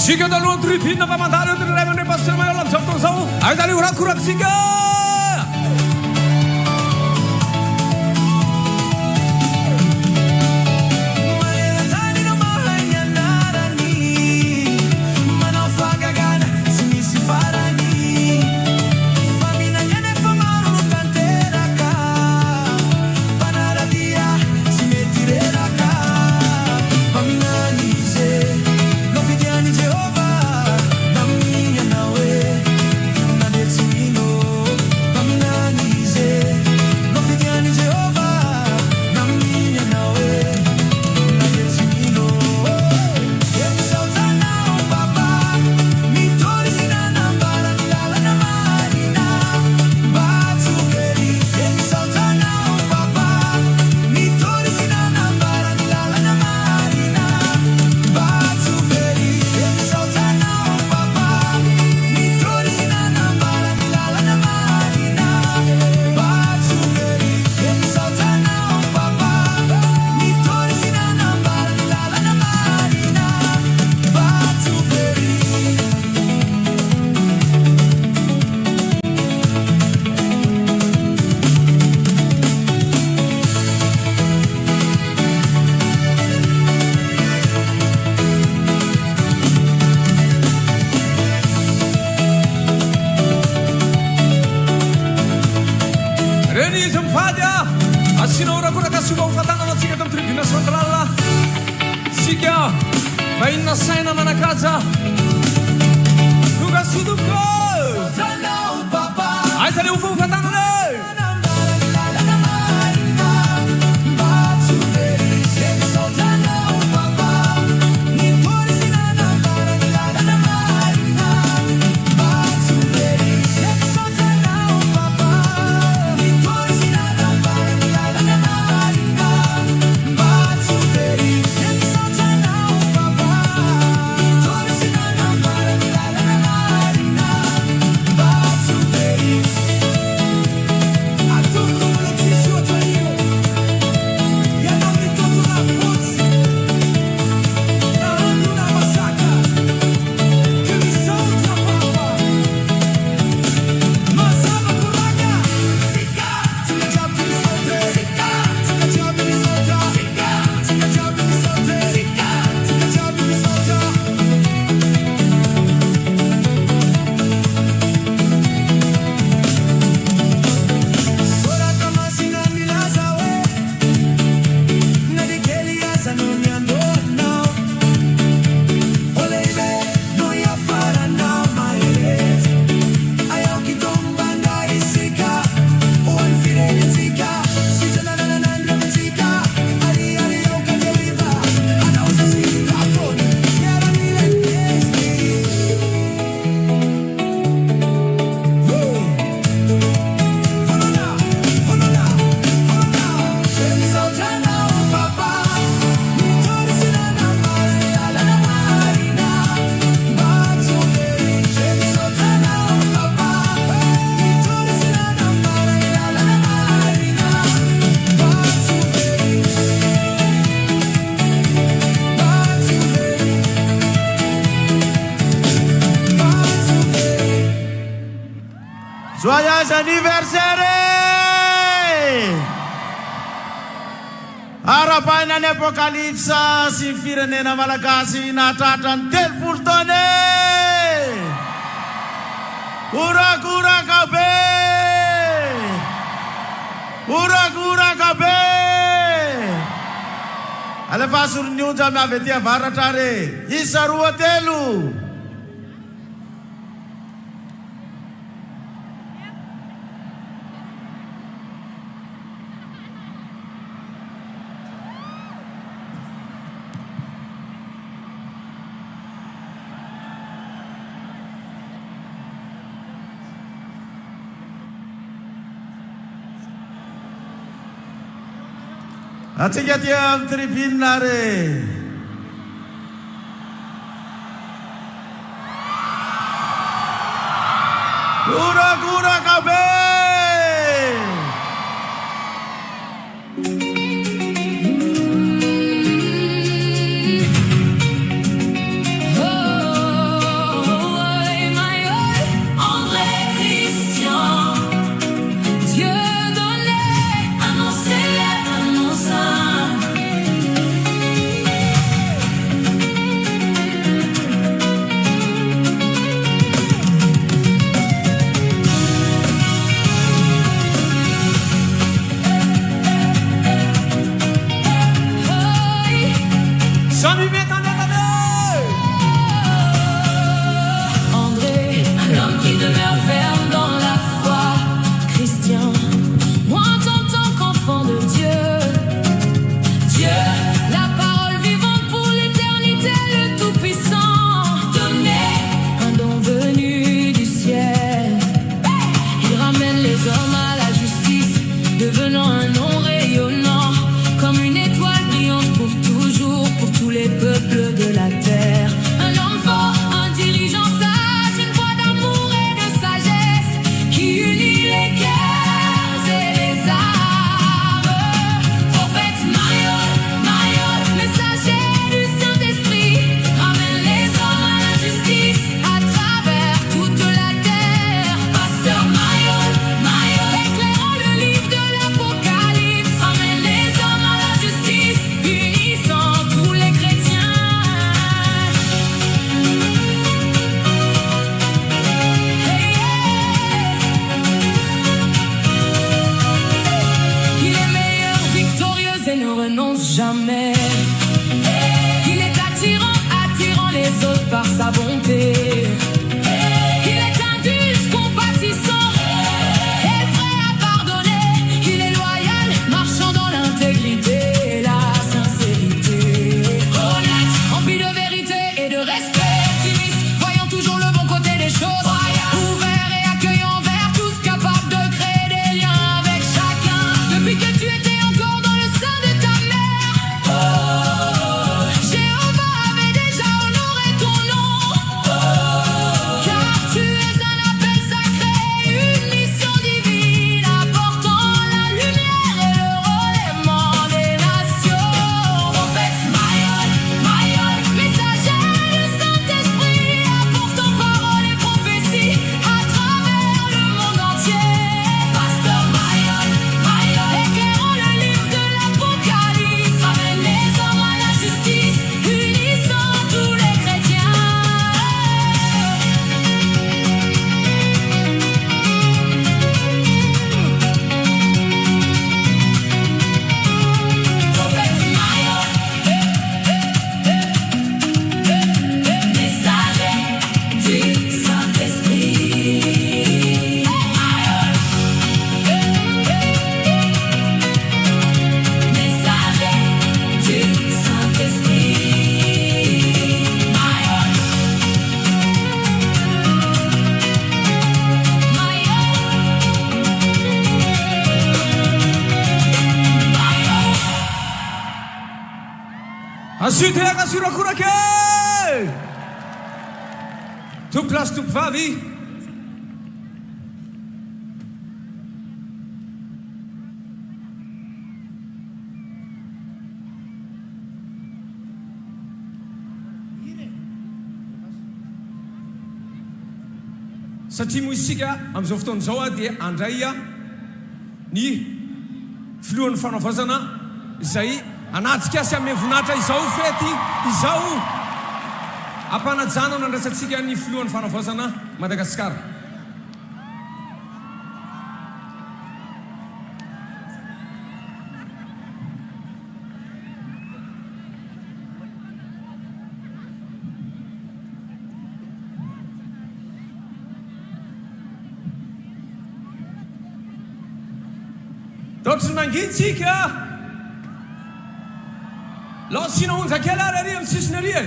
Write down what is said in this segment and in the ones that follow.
Sika talohan'ny tribune famandary eo ray mandray pasteur Mayola amin'izao fotoana izao ahitana io rakorakotsika. Joyeux anniversaire! Arapaina ny Apokalypsa sy ny firenena malagasy nahatratra ny 30 taona. Urakoraka be! Urakoraka be! Alefa asorony onja miavy aty avaratra re. Isa roa telo. Atsika ty amin'ny tribune re. Urakoraka be! Oh André, un homme qui demeure ferme dans la foi, Christian, moi en tant qu'enfant de Dieu, Dieu, la parole vivante pour l'éternité, le Tout-Puissant, donné, un don venu du ciel. Il ramène les hommes à la justice, devenant un nom rayonnant, comme une étoile brillante pour toujours, pour tous les peuples de la terre. Un homme fort, un dirigeant sage, une voix d'amour et de sagesse qui unit les cœurs et les âmes. Prophète Maïol, messager du Saint-Esprit, ramène les hommes à la justice à travers toute la terre. Pasteur Maïol, éclairant le livre de l'Apokalypse, ramène les hommes à la justice, unissant tous les chrétiens. Hey, yeah. Il est meilleur, victorieux et ne renonce jamais. Il est attirant les autres par sa bonté. Il est indulgent, compatissant et prêt à pardonner. Il est loyal, marchant dans l'intégrité et la sincérité. Honnête, rempli de vérité et de respect. Optimiste, voyant toujours le bon côté des choses. Ouvert et accueillant envers tous, capable de créer des liens avec chacun. Depuis que tu étais encore dans le sein de ta mère, Jéhovah avait déjà honoré ton nom. Car tu es un appel sacré, une mission divine, apportant la lumière et le relèvement des nations. Prophète Maïol, messager du Saint-Esprit, apportant parole et prophétie à travers le monde entier. Pasteur Maïol, éclairant le livre de l'Apokalypse, ramène les hommes à la justice, unissant tous les chrétiens. Prophète Maïol, messager du Saint-Esprit. Messager du Saint-Esprit. Ensuite, la kasura kurake. Tout place, tout vavi. Satria moa isika amin'izao fotoana izao dia andray ny filohan'ny fanaovazana izay anatsika sy amin'ny voninahitra izao fety izao ampanajana nandraisantsika ny filohan'ny fanaovazana Madagasikara. Otrany mangintsika lansina onjakela ary amin'ny sisiny ary e.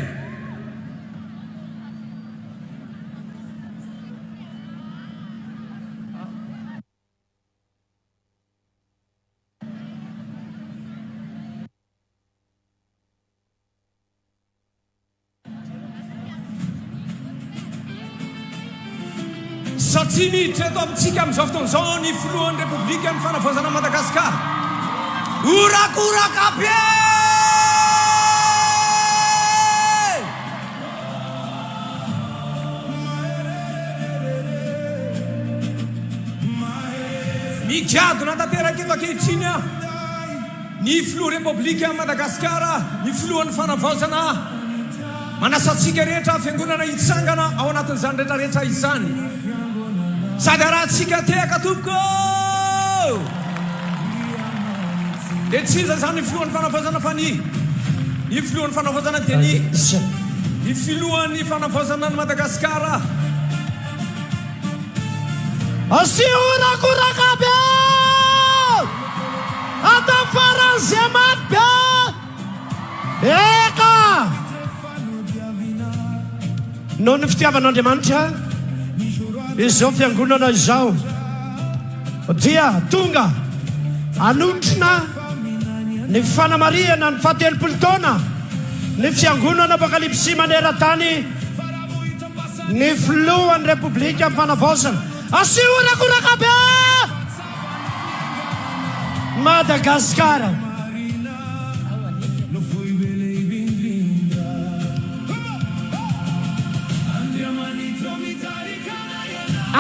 Satria miditra eto amintsika amin'izao fotoan'izao ny filohan'ny Repoblika ny fanavozana Madagasikara. Orakoraka be! Migadona tanteraka eto ankehitriny ny filoha Repoblika Madagasikara, ny filohan'ny fanavozana manasantsika rehetra fiangonana hitsangana ao anatin'izany rehetrarehetra izany. Sady arahantsika tehaka tompoko dia tsy iza zany ny filohan'ny fanavozana fa ny ny filohan'ny fanavaozana dia ny filohan'ny fanavaozana ny Madagasikara. Asiurakurakabe atao faran'izay maty be eka noho ny fitiavan'Andriamanitra izao fiangonana izao dia tonga anotrina ny fanamariana ny fahatelopolo taona ny Fiangonana Apokalypsy maneran-tany ny filohan'ny Repoblika amin'ny fanavaozana. Asiurakurakabe Madagasikara.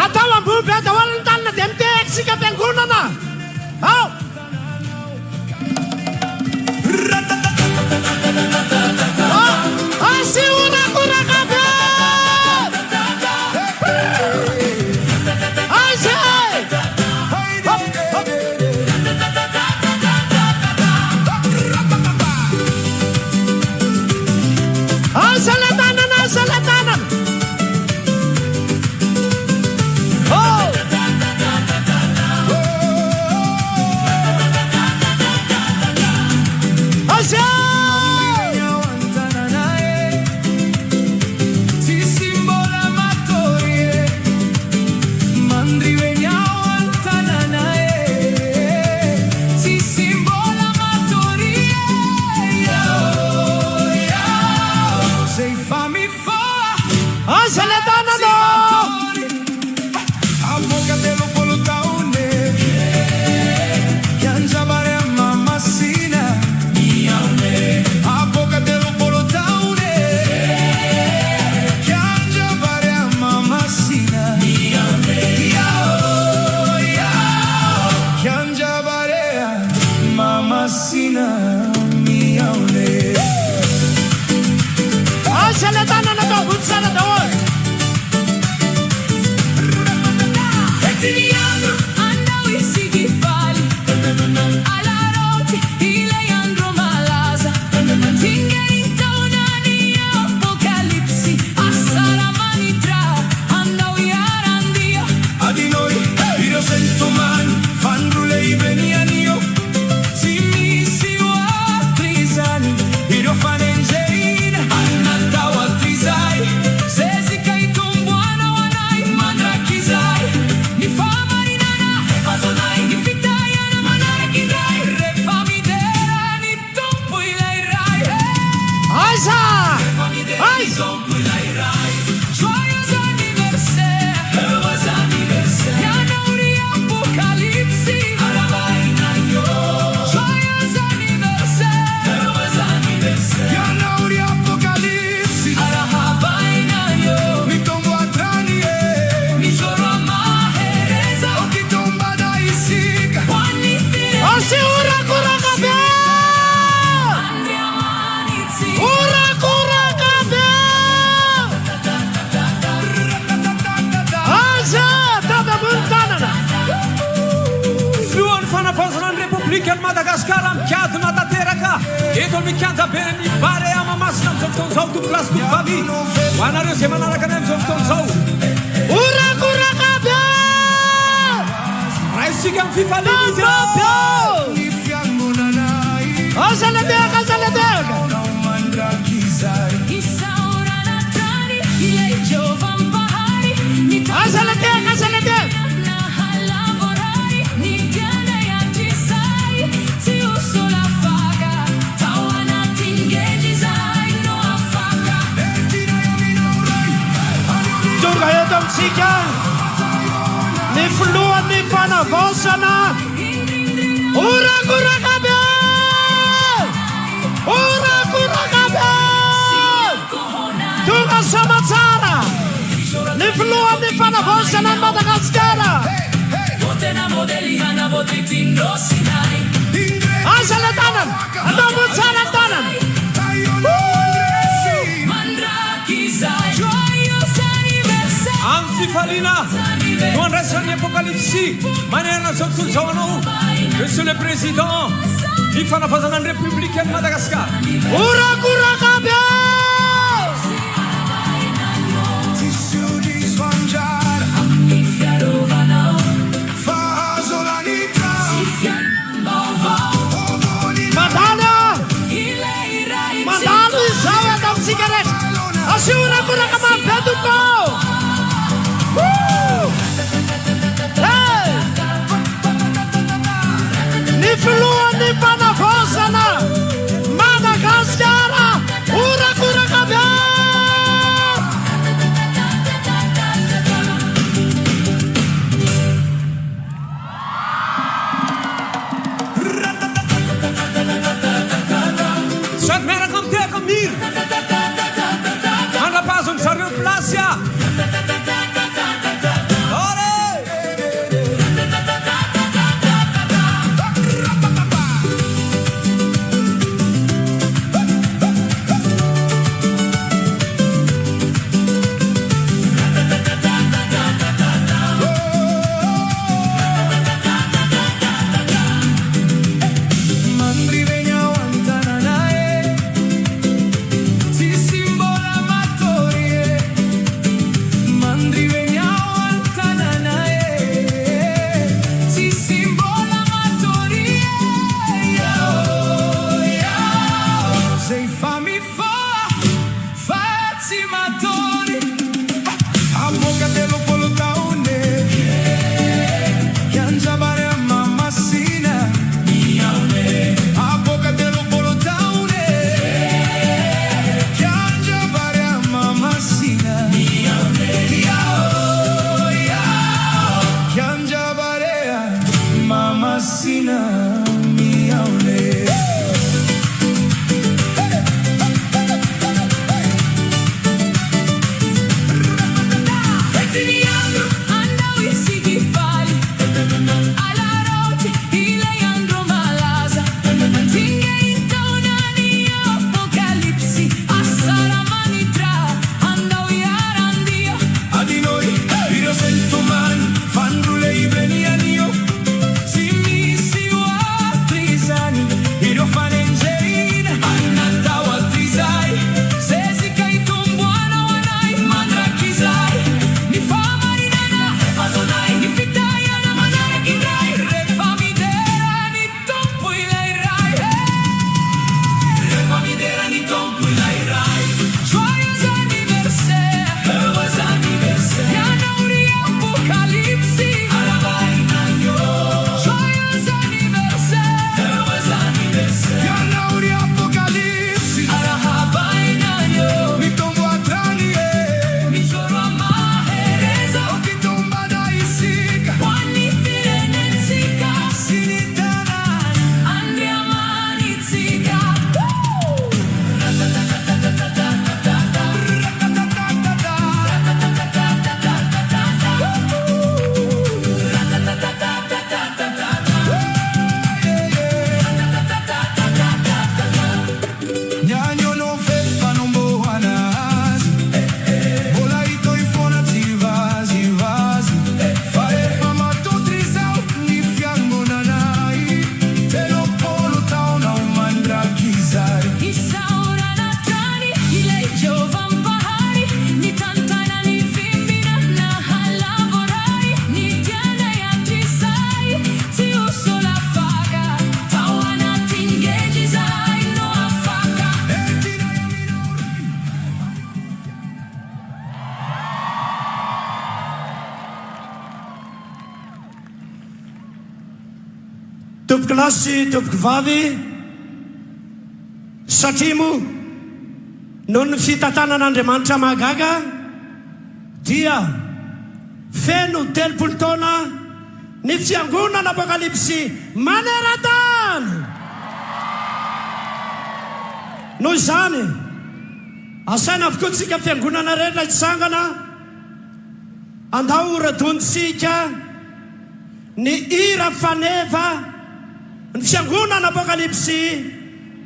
Atao amboby atao amin'ny tanana dia miteksika fiangonana. Ao asiurakurakabe Salatanan. Oh! Madagasikara mikadina tanteraka eto amin'ny kianja be ny Baréa Mahamasina amin'izao fotoan'izao tompoklasy tompokavy ho anareo izay manaraka anay amin'izao fotoan'izao. Orakorakabe raha isika amin'ny fifaliana izy azaledeka Sika ni filohan'ny ni fanavaozana orakorakabe tonga samatsara ni filohan'ny ni fanavaozana ny Madagasikara aza le tanan atao motsara tanan Fifalina, nous en restons Apokalypsy, manière à sortir de Monsieur le Président, ny fanavazana ny républicaine Madagascar. Urakurakabe Mandalo izao ataontsika rehetra. Asiurakuraka mabeduko. Hey! Ny filohan'ny mpanavozana Madagasikara, urakurakabe. Sady miaraka amiteko miry mandrapazo ny zareo plasy a. Tompoko lasy, tompoko vavy, satria moa noho ny fitantanan'Andriamanitra mahagaga dia feno 30 taona ny Fiangonana Apokalypsy maneran-tany. Noho izany asaina avokoa tsika fiangonana rehetra hitsangana andao radontsika ny hira faneva ny Fiangonana Apokalypsy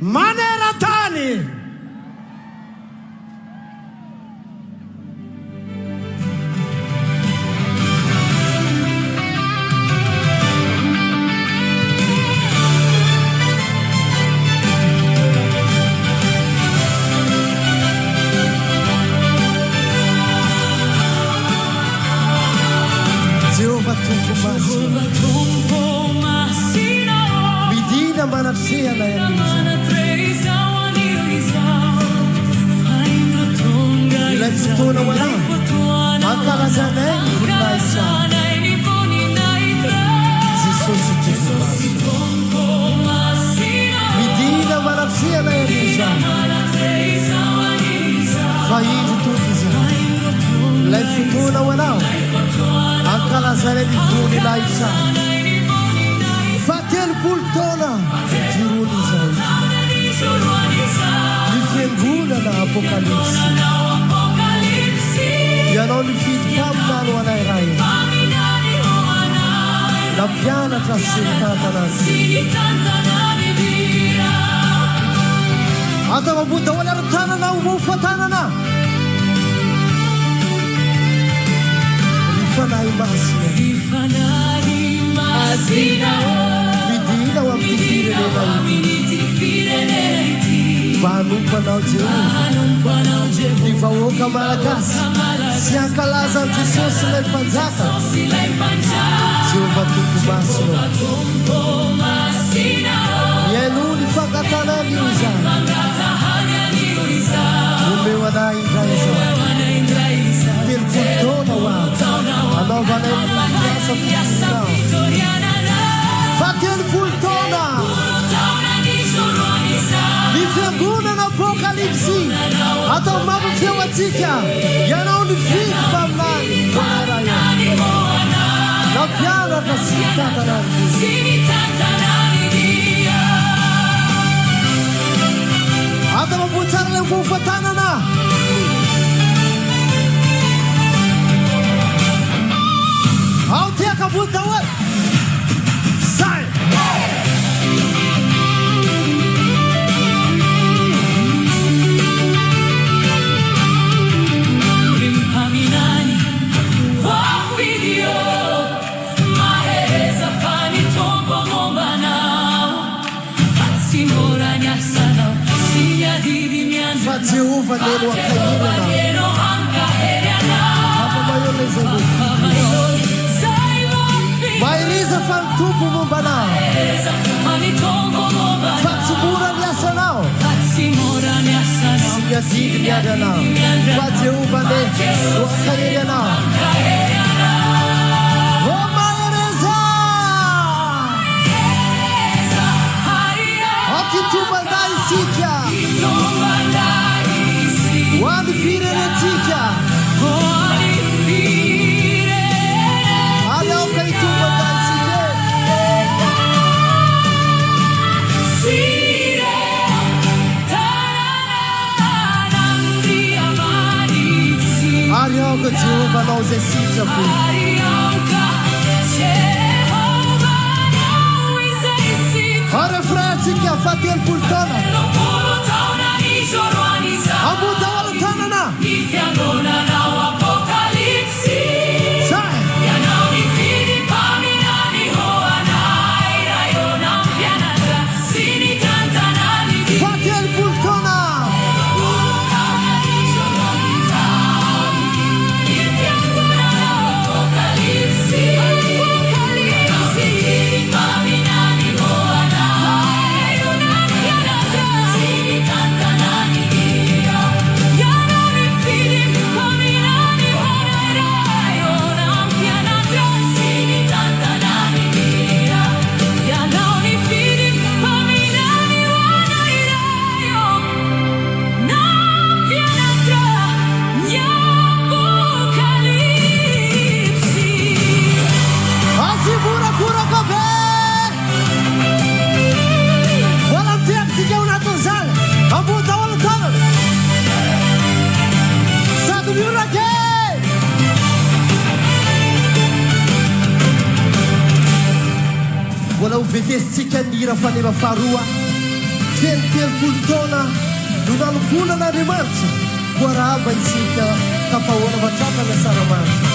maneran-tany. manapsehana ilay fotoana ho anao ankalazanay ny voninahitra Jesosy Jesosy midina manapsehana iza fahindro toky iza ilay fotoana ho anao ankalazanay ny voninahitra fatelopolo taona jirony izay ny Fiangonana Apokalypsy ianao nifidy taminany ho anay ray nampianatra sy nitantanany atao ambony daholo ary tanana ho voafatanana rifanahy masina midina ho amin'ity firenena mba hanompanao Jehovah ny vahoaka malagasy sy ankalazany Jesosy ilay mpanjaka Jehovah tompo masina miaino ny fangatanany io izany omeo anay indray izao telopolo taona ho anaovanay miasa fitonao fa telopolo taona ny Fiangonana Apokalypsy atao mamo feo atsika ianao ny fidy taminany nampianatra sy nitantanany atao ambony tsara ilay voafatanana ao tiaka ambony daholo zay fa Jehovah neno akainana apamayona izay mahiriza fa ny tompo mombanao fa tsy mora ny asanao sy miadidy miady anao fa Jehovah neno akainy anao Itumbandai isika wani firenentsika aleoka itumbandai isike arioka Jehovah anao zay sitrapo arefratsika fa telopolo taona ambony daholo tanana Fiangonana Apokalypsy ianao nifidy mpaminany ho anay rayo nampianatra sy nitantanany fa telopolo taona Fiangonana Apokalypsy mpaminany ho anay rayo nampianatra sy nitantanany Wala uvevesitsika nira faneva faharoa telopolo taona no nanombolan'Andriamanitra voaraba isika tapahoana matraka ny asaramanitra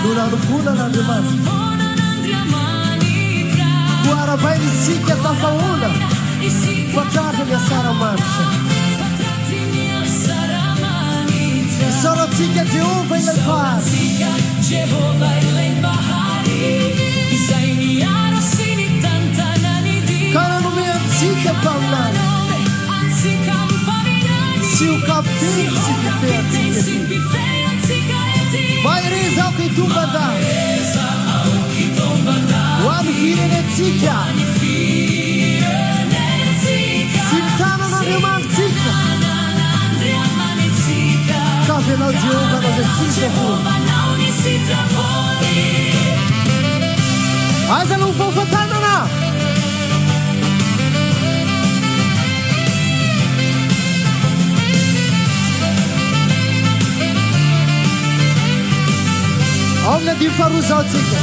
no nanombolan'Andriamanitra voarabainy isika tapahoana matraka ny asaramanitra Tsika Jehova ilay fahary. Jehova ilay mahary, izay niaro sy nitantanany dia. Karanome antsika mpaminany. Antsika mpaminany. Sy ho kapiteny sy bifehy antsika ety. Mahery zaho ka itombanda. Ho an'ny firenentsika. Sy ny tanan'Andriamanitsika. Ka venao Jehova anao zay sitrapony. Aiza no fahafantanana. Ao amin'ny andimy faharoa zao tsika.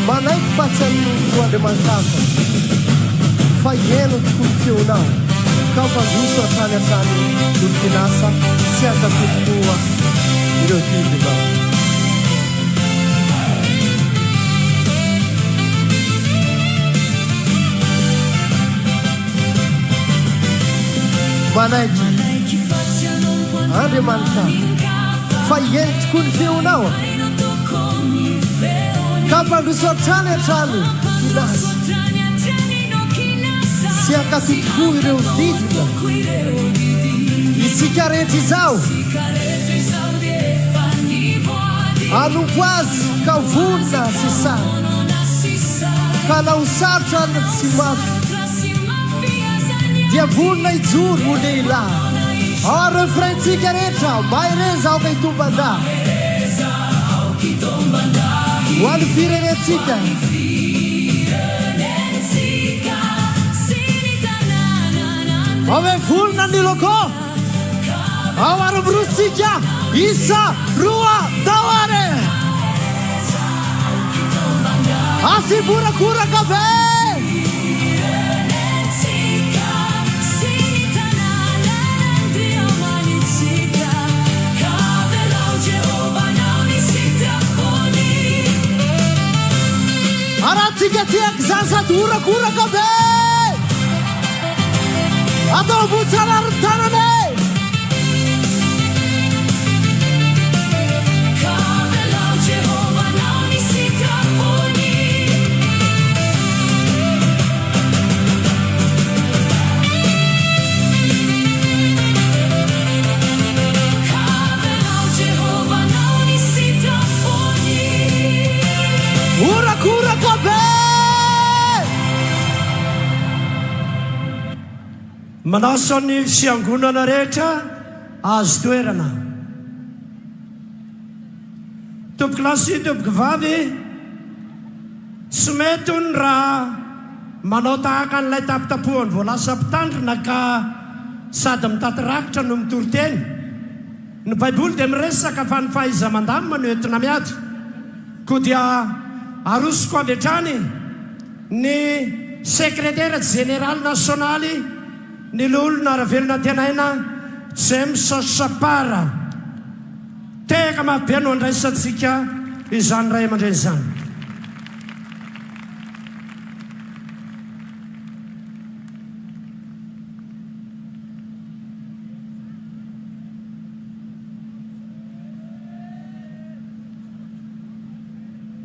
Manaiky fahatsiarono Andriamanitra fa eno tokoa ny feonao. Ka mpandroso hatrany hatrany olompinasa sy atatokoa ireo didinao. Manaiky Andriamanitra fa eno tokoa ny feonao. Ka mpandroso hatrany hatrany olompinasa sy akatokoa ireo didina. Isika rehetra izao anompo azy ka vonona sy sary ka na ho sarotra sy mafy dia vonona ijoro ho lehilahy. Ao refraintsika rehetra mahere zaho ka hitombanda ho an'ny firenentsika. Ao hoe volona ny loko. Ao aroborosika isa roa daoare. Asy borakoraka be. Aratsika tiaka zany sady orakoraka be. Atao botsara ny tanane. Kavelao Jehova nao ny sitrapony. Kavelao Jehova nao ny sitrapony. Orakoraka be. Manasa ny fiangonana rehetra azo toerana. Tompoky lasy tompoky vavy tsy mety ny raha manao tahaka n'ilay tapitapohany voalasa mpitandrina ka sady mitatyrakitra no mitoriteny. Ny baiboly dia miresaka fa ny fahaiza-mandamina no entina miady. Koa dia arosoko avy hatrany ny sekretera général nasionaly ny olona aravelona tenaina James Sapara. Teka mahabe no andraisantsika izany ray aman-dreny izany.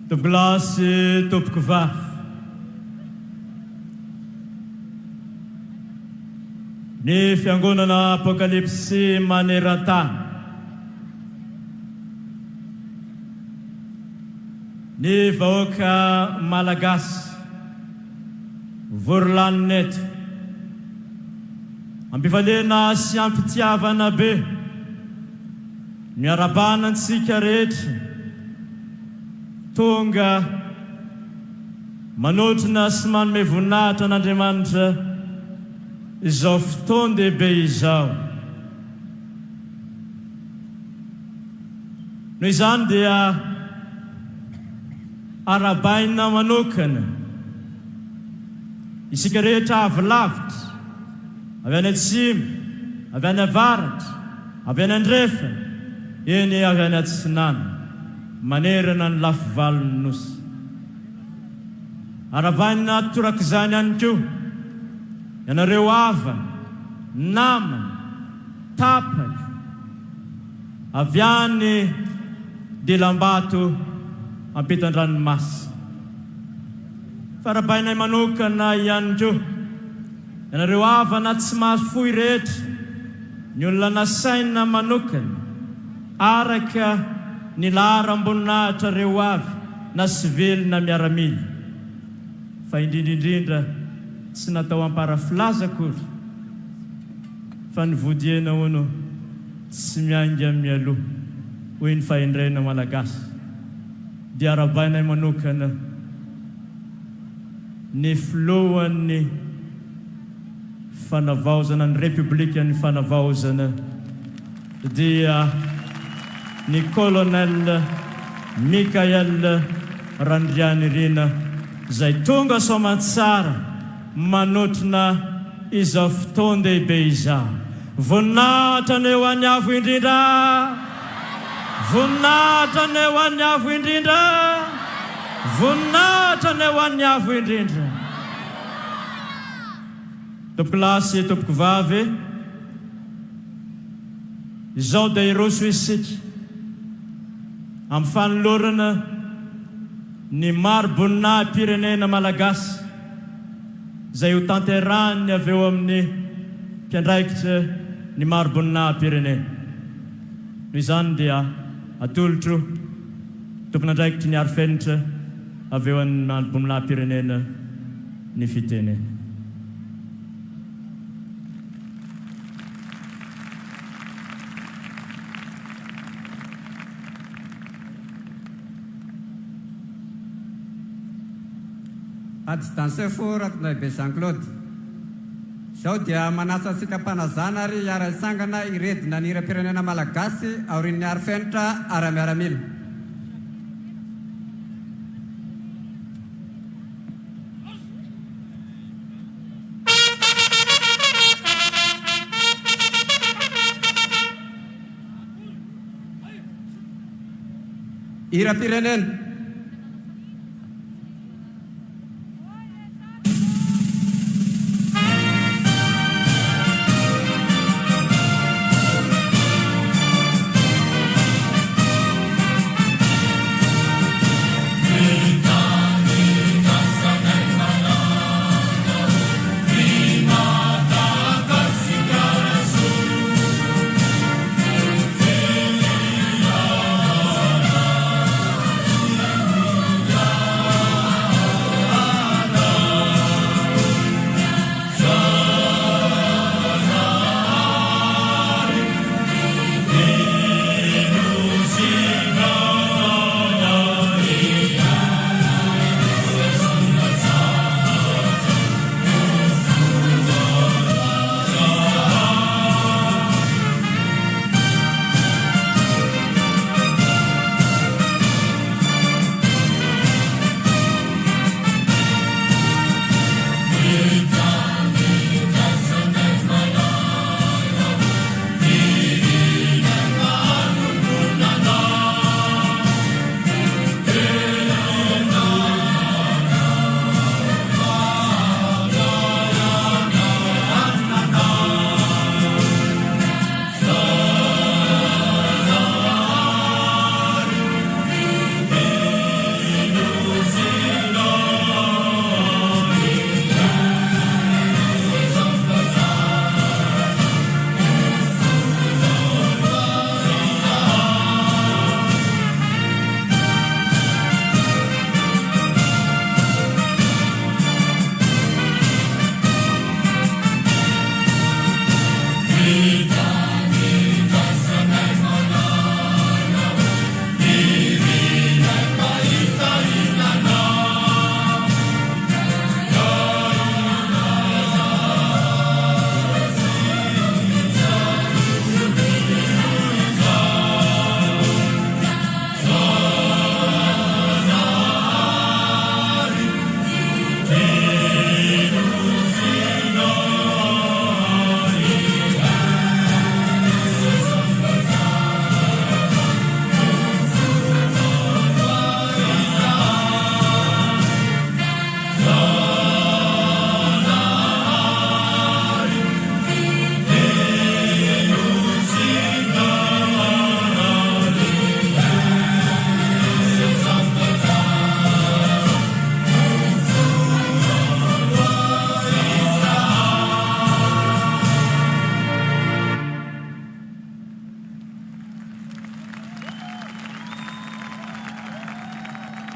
Tompoko lasy tompoko vavy. Ny Fiangonana Apokalypsy maneran-tany. Ny vahoaka malagasy voronaniny eto. Ampifaliana sy ampitiavana be miarabanantsika rehetra tonga manotrina sy manome voninahitra an'Andriamanitra izao fotoana dehibe izao. Noho izany dia arabaina manokana isika rehetra avy lavitra, avy any atsimo, avy any avaratra, avy any andrefa, eny avy any atsinana, manerana ny lafivalon'ny nosy. Arabaina toraka izany ihany koa ianareo ava, namana, tapaka, avy any Dilambato ampitan-dranomasina. Farabainay manokana ihany ko ianareo havana tsy mahafoy rehetra, ny olona nasaina manokana araka ny laharam-boninahitra reo avy na sy velona miaramila, fa indrindraindrindra tsy natao amparafilaza akory, fa nivodiana hono tsy mianga mialoha hoy ny fahendrena malagasy. Dia arabainay manokana ny filohan'ny fanavaozana ny republika ny fanavaozana dia ny colonel Mikael Randrianirina zay tonga soamantsara manotrina izao fotoan-dehibe izao. Voninahitra ny ho an'ny avo indrindra, voninahitra ny ho an'ny avo indrindra, voninahitra ny ho an'ny avo indrindra. Tompoko lasy, tompoko vavy, izao dia iroso isika amin'ny fanolorana ny maro-boninahim-pirenena malagasy zay ho tanterahany avy eo amin'ny mpiandraikitra ny maro-boninahim-pirenena. Noho izany dia atolotro tompon'andraikitry ny arifenitra avy eo amin'ny maro-boninahim-pirenena ny fitenena. Adjutant fo Ratonaibe Jean-Claude. Izao dia manasa antsika mpanazana ary hiara-isangana iredina ny hira-pirenena malagasy aorian'ny arifenitra ara-miaramila. Hira-pirenena.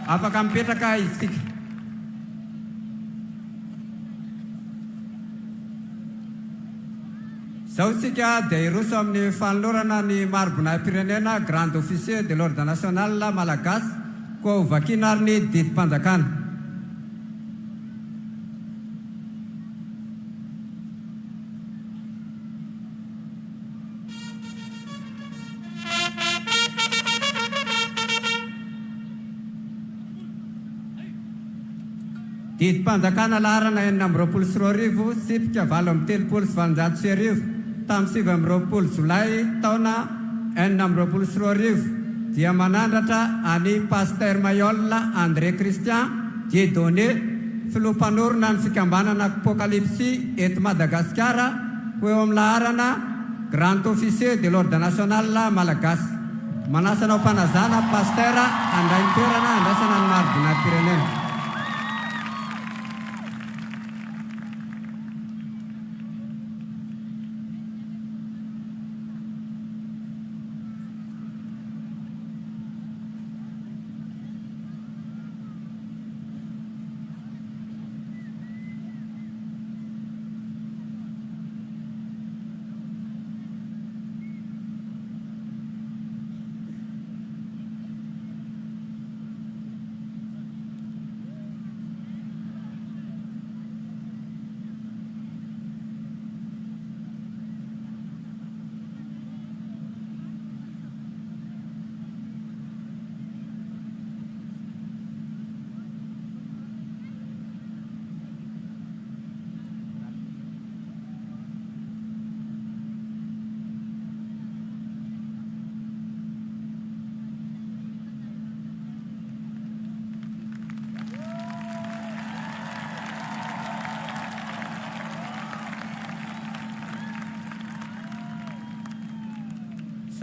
afaka mipetraka isika. Zao sika dia iroso amin'ny fanolorana ny marobonam-pirenena Grand Officier de l'Ordre National Malagasy koa ho vakiana ary ny didim-panjakana. Didim-panjakana laharana 420 sipika 730 tamin'ny 7 Jolay taona 420 dia manandratra any Pasteur Mayol André Christian Dieudonné filompanorona ny fikambanana Apokalypsy eto Madagasikara ho eo amin'ny laharana Grand Officier de l'Ordre National Malagasy. Manasana ho mpanazana Pasteur andray ny toerana andrasana ny marobonam-pirenena.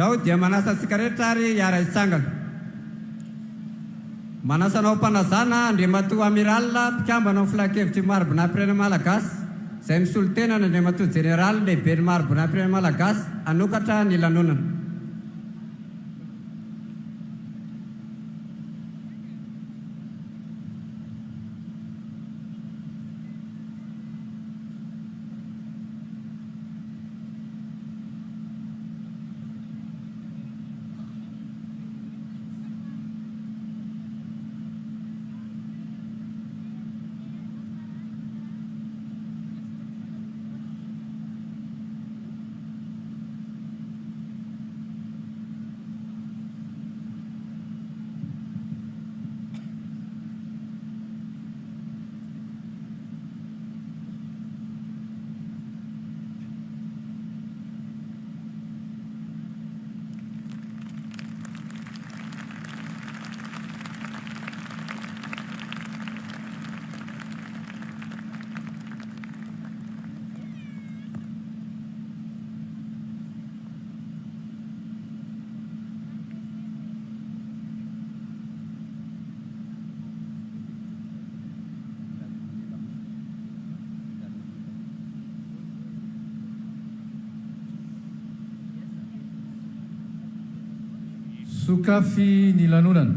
Zao dia manasa antsika rehetra ary hiara hitsangana. Manasanao mpanazana Andriamatoa Amiral mpikambana amin'ny filan-kevitry marobonam-pirenena Malagasy izay misolo tena ny Andriamatoa Jeneraly lehibe ny marobonam-pirenena Malagasy anokatra ny lanonana. Sukafy ny lanonana.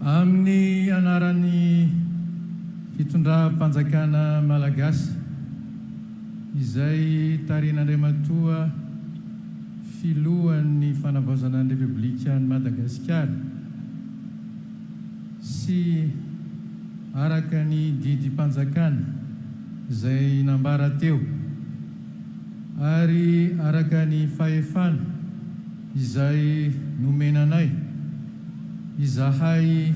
Amin'ny anaran'ny fitondram-panjakana Malagasy izay tarin'Andriamatoa filohan'ny fanavaozana ny Repoblika ny Madagasikara sy araka ny didim-panjakana izay nambara teo ary araka ny fahefana izay nomenanay izahay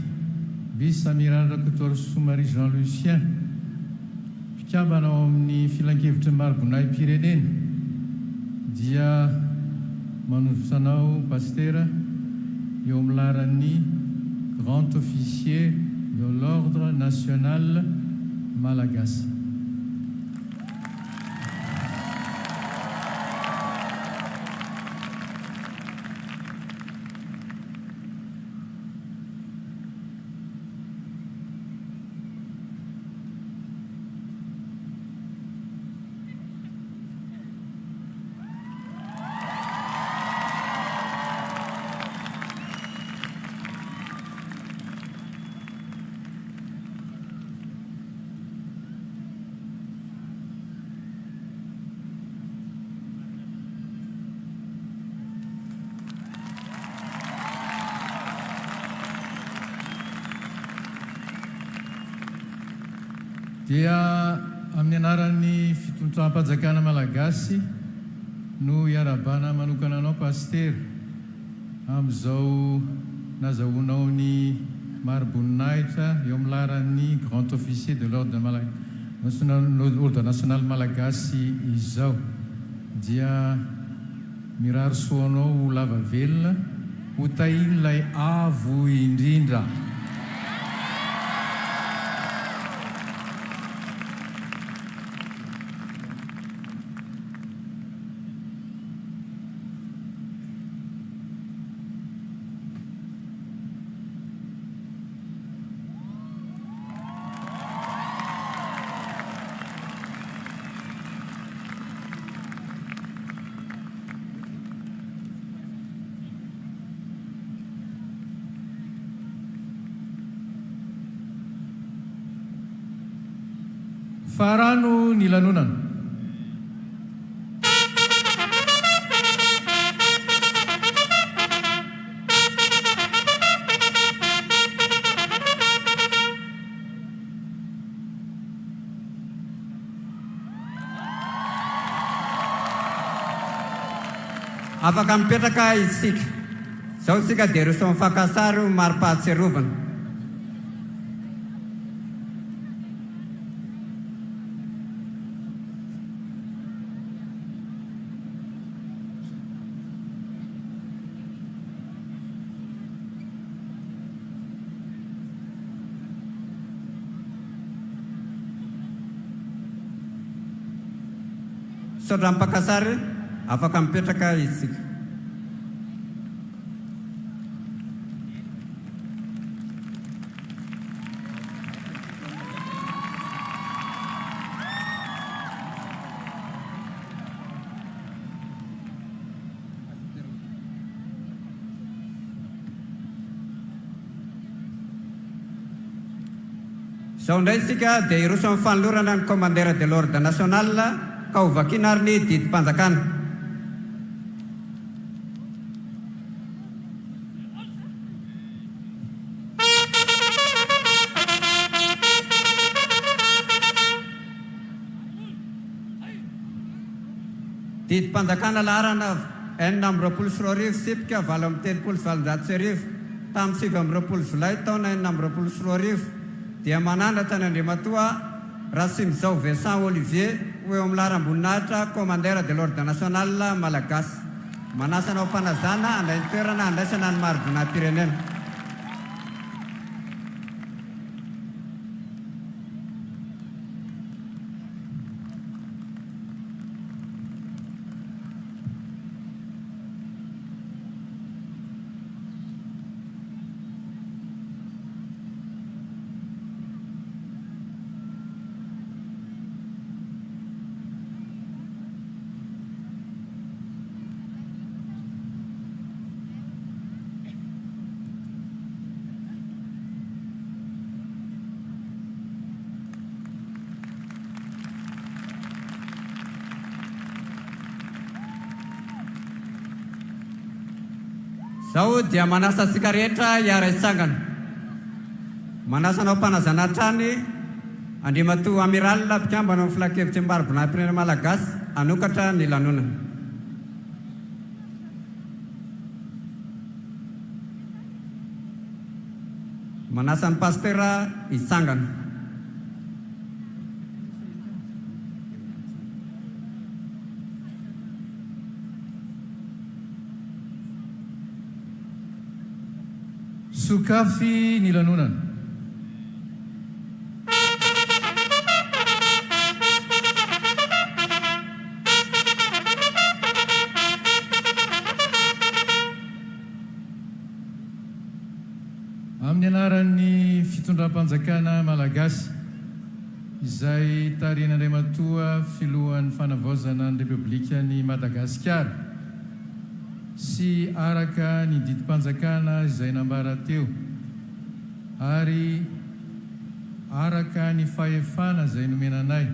vice-amiral Dr Soumary Jean Lucien mpikambana ao amin'ny filan-kevitry marobonam-pirenena dia manovosanao Pasteur eo amin'ny laran'ny Grand Officier de l'Ordre National Malagasy. dia amin'ny anaran'ny fitondram-panjakana malagasy no iarabana manokana anao paster amin'izao nazahoanao ny maroboninahitra eo amin'ny laran'ny grand officier de l'ordre national malagasy izao dia mirary soanao ho lava velona ho tahin'ilay avo indrindra. Farano ny lanonana. Afaka mipetraka isika. Zao isika dia roso mifankasary maro-pahatserovana. Sodra mpakasary afaka mipetraka isika. Zao ndray isika dia iroso amin'ny fanolorana ny commandeur de l'ordre national ka ho vakiana ary ny didim-panjakana. Didim-panjakana laharana 420 sipika 730 tamin'ny 7 Jolay taona 420 dia manandratra ny Andriamatoa Rasimzao Vincent Olivier ho eo amin'ny laharam-boninahitra commandeur de l'ordre national malagasy. Manasana ho mpanazana handray ny toerana handraisana ny maroboninahim-pirenena. Zao dia manasa antsika rehetra hiara-itsangana. Manasana ho mpanazana trany Andriamatoa amiral mpikambana amin'ny filan-kevitry ny maroboninahim-pirenena malagasy hanokatra ny lanonana. Manasa ny pastera hitsangana. Sokafy ny lanonana. Amin'ny anaran'ny fitondram-panjakana malagasy izay tarian'Andriamatoa filohan'ny fanavaozana ny Repoblikan'i Madagasikara sy araka ny didim-panjakana izay nambara teo ary araka ny fahefana izay nomenanay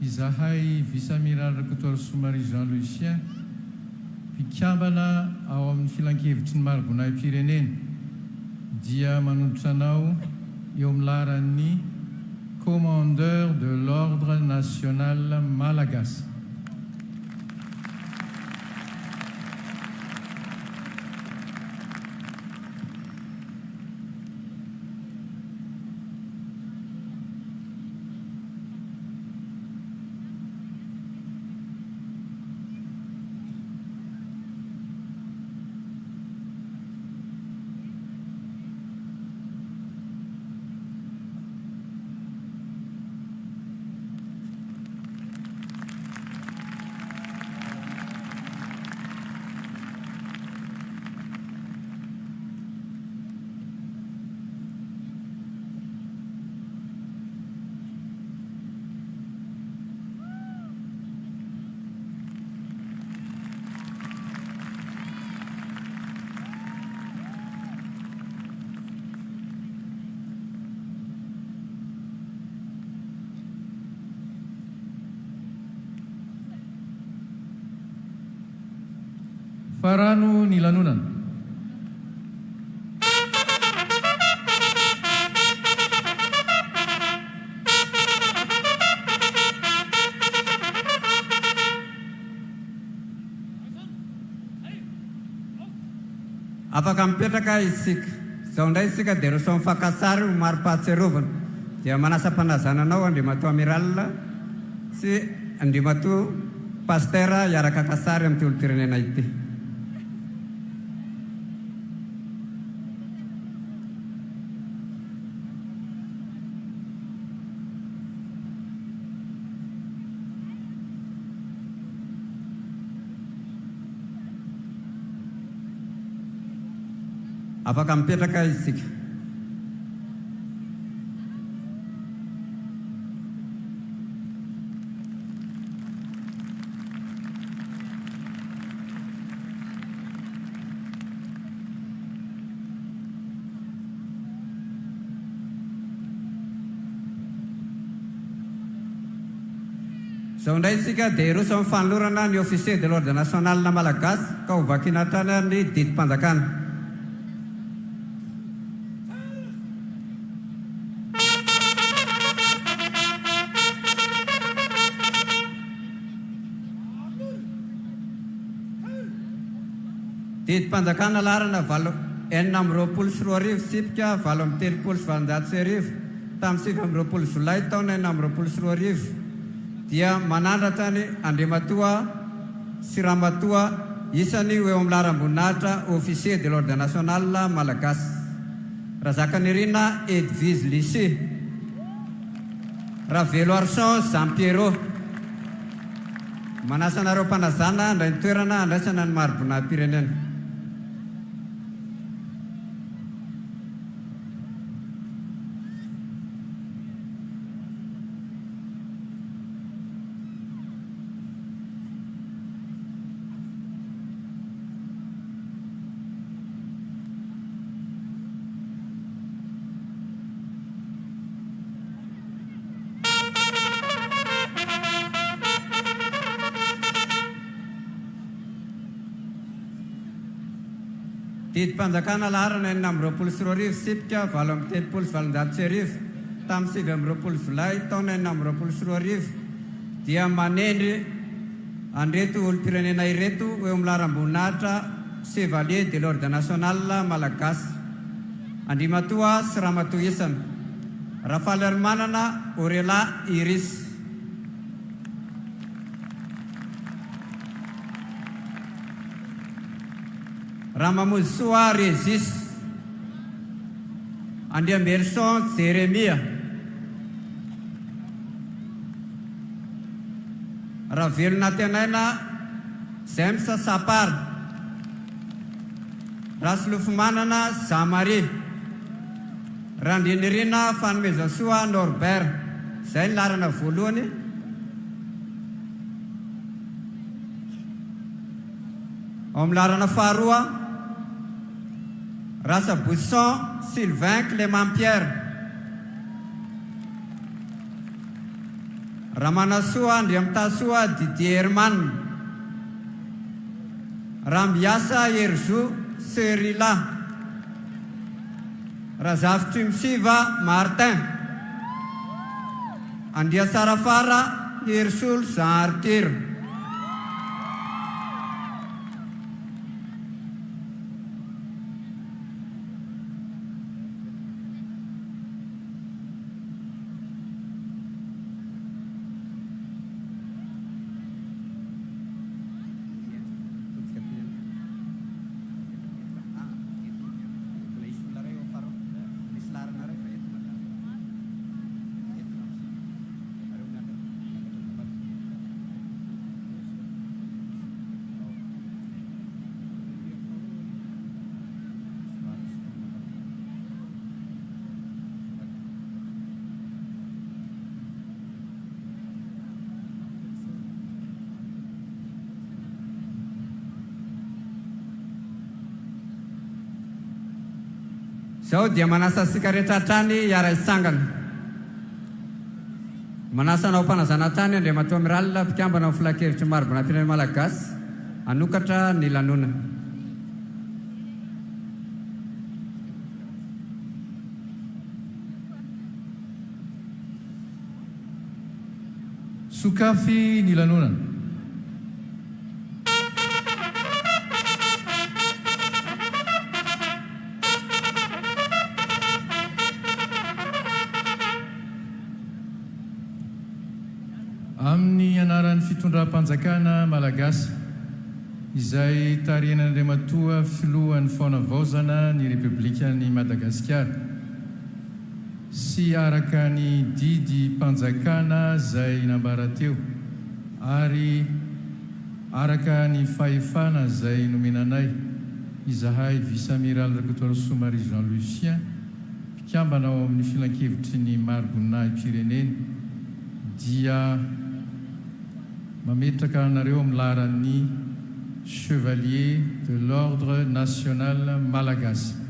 izahay vice-amiral Dr Somary Jean Lucien mpikambana ao amin'ny filan-kevitry ny maroboninahim-pirenena dia manondrotra anao eo amin'ny laharan'ny commandeur de l'ordre national malagasy. Farano ny lanonana. Afaka mipetraka isika. Izao indray isika dia roso mifankasary ho mari-pahatsiarovana. Dia manasa mpanazananao Andriamatoa amiral sy Andriamatoa pastera hiaraka kasary amin'ny olom-pirenena ity. Afaka mipetraka isika. Izao indray isika dia roso amin'ny fanolorana ny officier de l'ordre national malagasy ka ho vakiana hatrany ny didim-panjakana. Didim-panjakana laharana 420 sipika 730 tamin'ny 7 Jolay taona 420 dia manandratra ny Andriamatoa sy Ramatoa isany ho eo amin'ny laharam-boninahitra officier de l'ordre national malagasy Razakanirina Edvise Lycée Ravelo Arson Jean-Pierrot. Manasa anareo mpanazana andray ny toerana andraisana ny mari-boninahim-pirenena. Didim-panjakana laharana 420 sipika 730 tamin'ny 7 Jolay taona 420 dia manendry andreto olom-pirenena ireto eo amin'ny laharam-boninahitra chevalier de l'ordre national malagasy Andriamatoa sy Ramatoa isany Rafaly Manana Aurel'studio Ramamozoa Régis Andriamberson Jeremia Ravelona Tenaina James Sapard Raslofomanana Jean-Marie Randinirina Fanomezansoa Norbert. Izay ny larana voalohany. Ao amin'ny larana faharoa Rasa Bousson Sylvain Clément Pierre Ramanasoa Andriamtasoa Didier Herman Rambiasa Herzou Serila Razaf Tumsiva Martin Andia sarafara hirsul sartir. Sao dia manasa sika rehetra hatrany iara-isangana. Manasa anao mpanazana tany Andria matoa miralina mpikambana amin'ny filakevitry maro bona-pirenena malagasy hanokatra ny lanonana. Sokafy ny lanonana. Amin'ny anaran'ny fitondram-panjakana malagasy izay tarian'Andriamatoa filohan'ny faonavaozana ny Repoblikan'i Madagasikara sy araka ny didy mpanjakana izay nambara teo ary araka ny fahefana izay nomenanay izahay vice-amiral Dr Somary Jean Lucien mpikambana ao amin'ny filan-kevitry ny Marbonnahy-Pireneny dia mametraka anareo amin'ny laran'ny Chevalier de l'Ordre National Malagasy.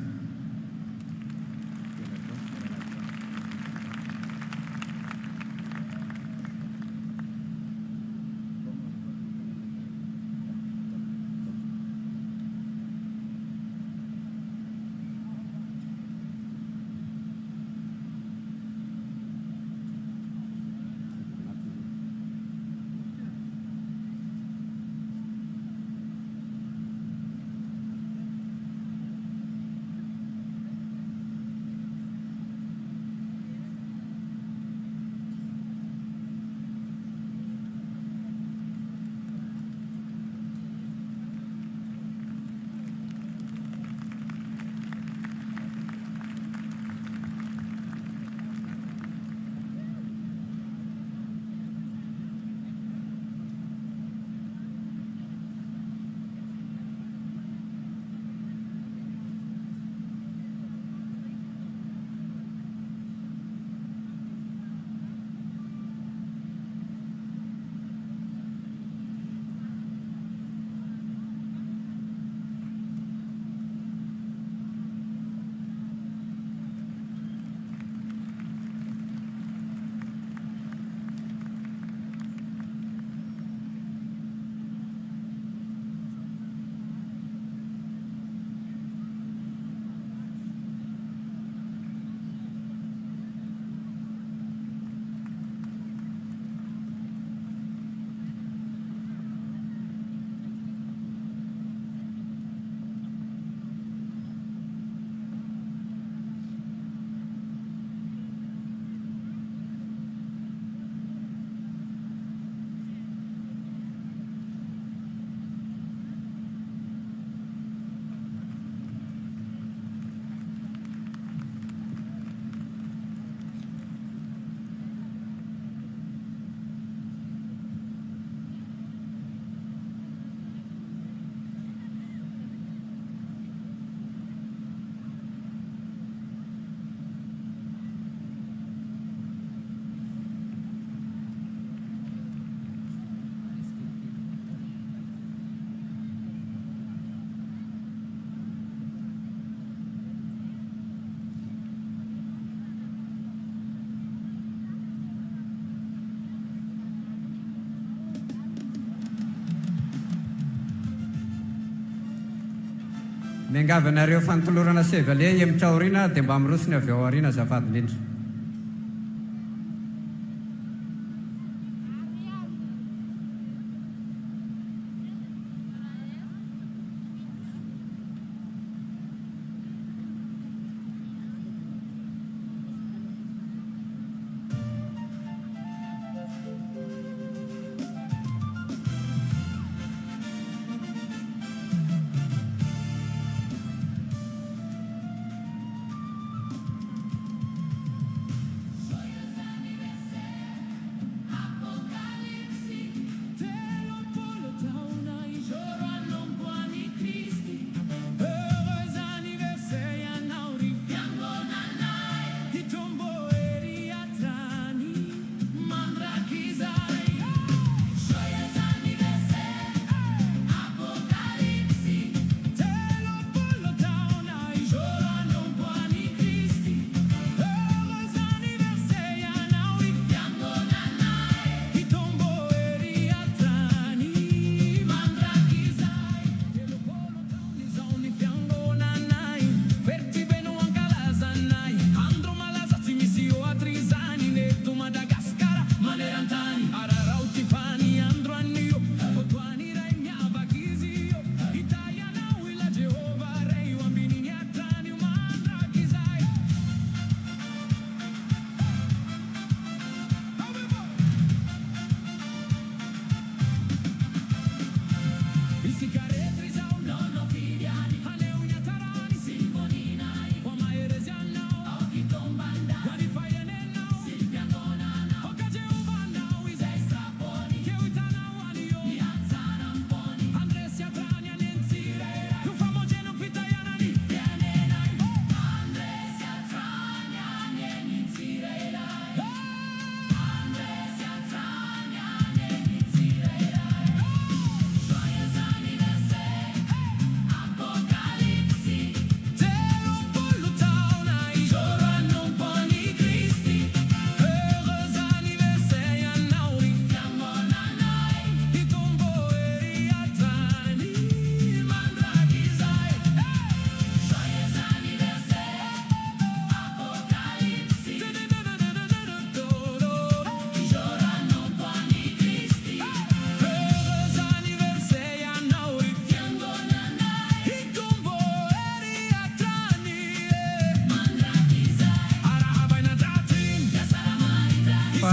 Mengavanareo fantolorana Chevalier hemitra aoriana dia mba mirosony avy ao aoriana azafady indrindra.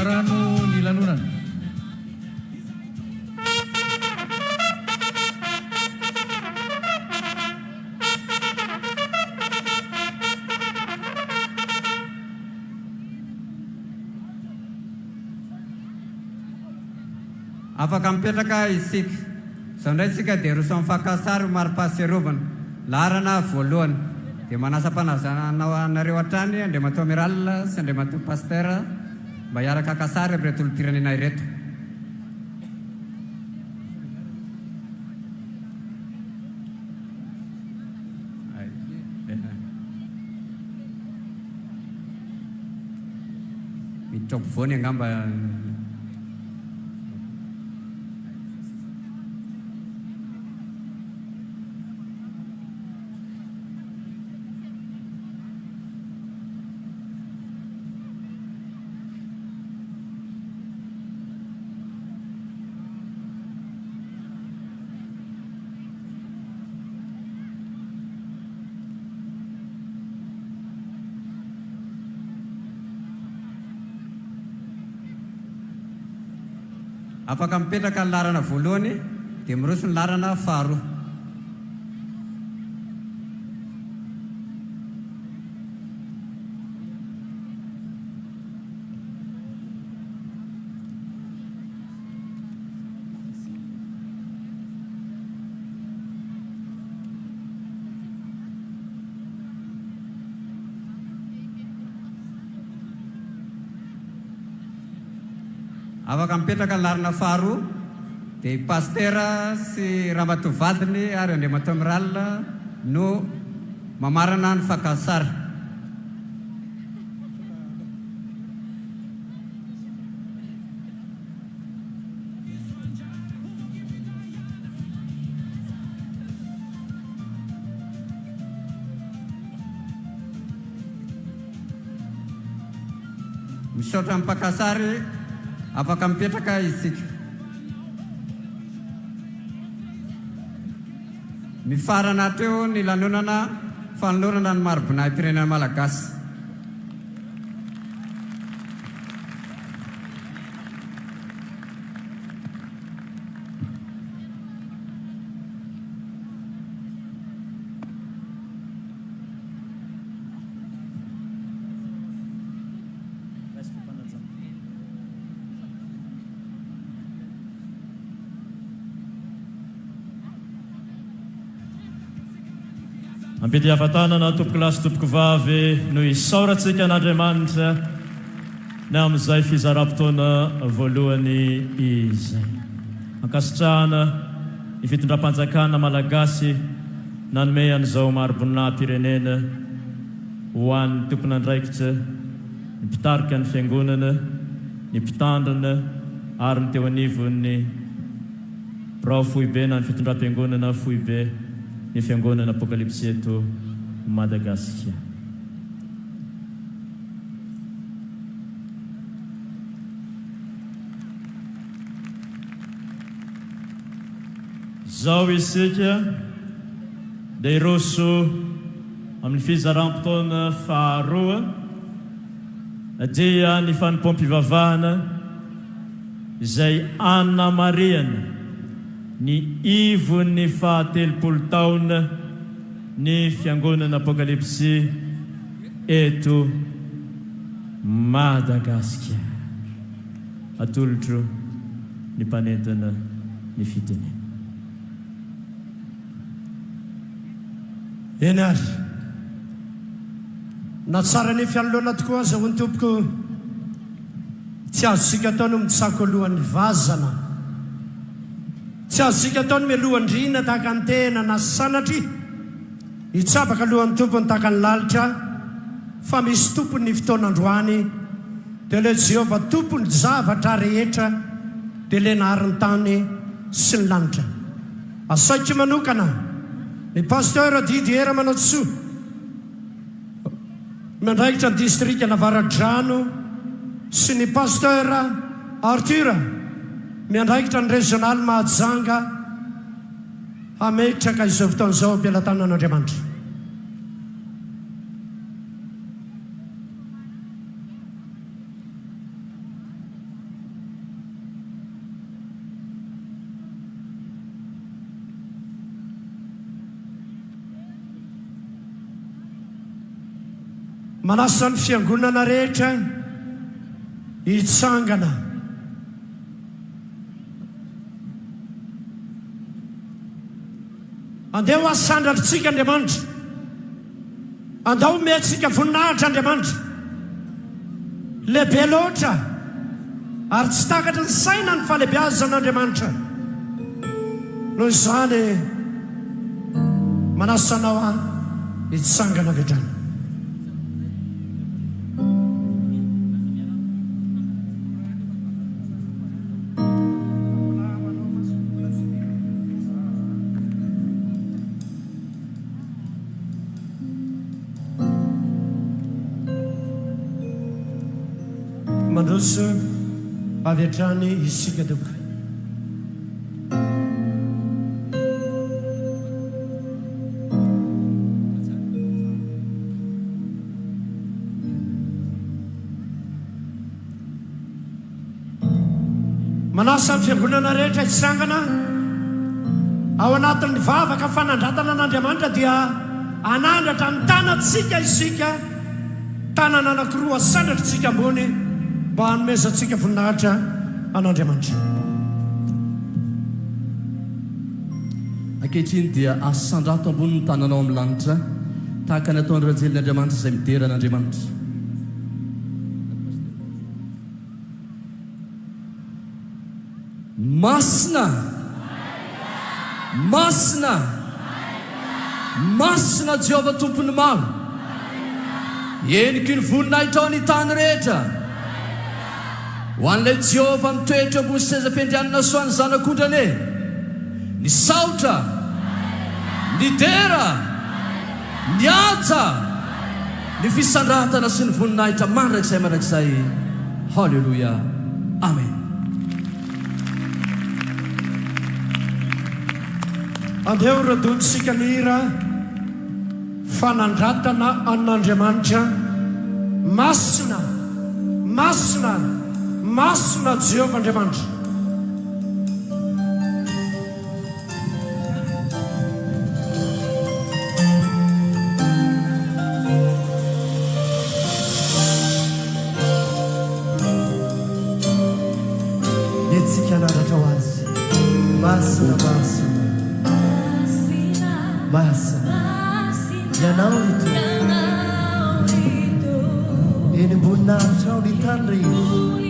Marano ny lanonana. Afaka mipetraka isika. Izao indray isika dia roso mifakasary mari-pahatsiarovana. Larana voalohany dia manasa mpanazanao anareo hatrany andriamatoa amiral sy andriamatoa paster mba hiaraka kasary amin'ireto olom-pirenena ireto. Miditra ampovoany angamba. Afaka mipetraka ny larana voalohany dia miroso ny larana faharoa. Afaka mipetraka ny larana faharoa dia pastera sy ramatoa vadiny ary andriamatoa amiral no mamarana ny fakasary. Misaotra amin'ny mpakasary afaka mipetraka isika. Mifarana teo ny lanonana fanolorana ny marobonay pirenena malagasy. Ampity hafatanana tompoko lasy tompoko vavy no isaorantsika an'Andriamanitra ny amin'izay fizaram-potoana voalohany izay. Ankasitrahana ny fitondram-panjakana malagasy nanome an'izao marobona-pirenena ho an'ny tompona andraikitra, ny mpitarika ny fiangonana, ny mpitandrina ary ny teo anivon'ny birao foibe na ny fitondram-piangonana foibe ny Fiangonana Apokalypsy eto Madagasikara. Zao isika dia iroso amin'ny fizaram-potoana faharoa dia ny fanimpom-pivavahana izay anamariana ny ivon'ny fahatelopolo taona ny Fiangonana Apokalypsy eto Madagasikara. Atolotro ny mpanentana ny fitenena. Eny ary na tsara ny fialolona tokoa aza ho ny tompoko tsy azosika ataony mitsako alohan'ny vazana, tsy azosika ataony mialohan-drina tahaka ny tena na sanatry hitsabaka alohan'ny tompony tahaka ny lalitra fa misy tompony ny fotoanandroany dia le Jehovah tompony zavatra rehetra dia le naharin'ny tany sy ny lanitra. Asaiko manokana ny pasteur Didier manao tsoa mandraikitra ny distrika Navaradrano sy ny pasteur Arthur miandraikitra ny régional Mahajanga hametraka izao fotoan'izao ampilatanan'Andriamanitra. manasa ny fiangonana rehetra hitsangana andeha ho asandratritsika Andriamanitra, andao meatsika voninahitra Andriamanitra lehibe loatra ary tsy takatra ny saina ny fahalehibiazan'Andriamanitra. Noho izany manasanao hitsangana vetrany. Mandroso avy hatrany isika tompoko. Manasa ny fiangonana rehetra hitsangana ao anatin'ny vavaka fanandratana an'Andriamanitra dia anandratra ny tanatsika isika, tanana anankiroa asandratritsika ambony mba hanomezantsika voninahitra an'Andriamanitra. Ankehitriny dia asandrato ambony ny tananao amin'ny lanitra tahaka ny ataon'ny ranjelin'Andriamanitra izay midera an'Andriamanitra. Masina, masina, masina Jehova tompony maro, eniky ny voninahitra ao ny tany rehetra. Ho an'ilay Jehova mitoetra ambony seza fiandrianana soa ny zanak'ondrane, ny saotra, ny dera, ny aja, ny fisandratana sy ny voninahitra mandrakizay. Halleluja, amen. Andeha ho radonsika ny hira fanandratana an'Andriamanitra. Masina, masina, masina Jehova Andriamanitra. Etsika naratra ho azy. Masina, masina, masina, ianao rito eny amboninahitra ao ny tany rehetra.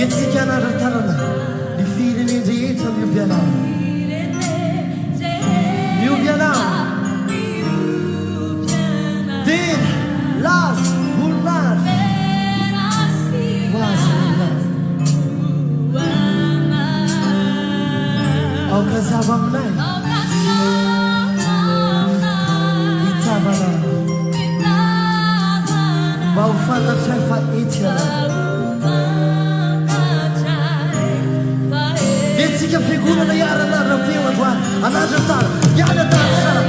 Etsika naratarana ny firene rehetra miovy anao, miovy anao dera laza voninahitra hoazy aokazava aminay hitavana mba ho fantatray fa etiana etsika fiangonana iaranarina feo androany anandra tara iana tara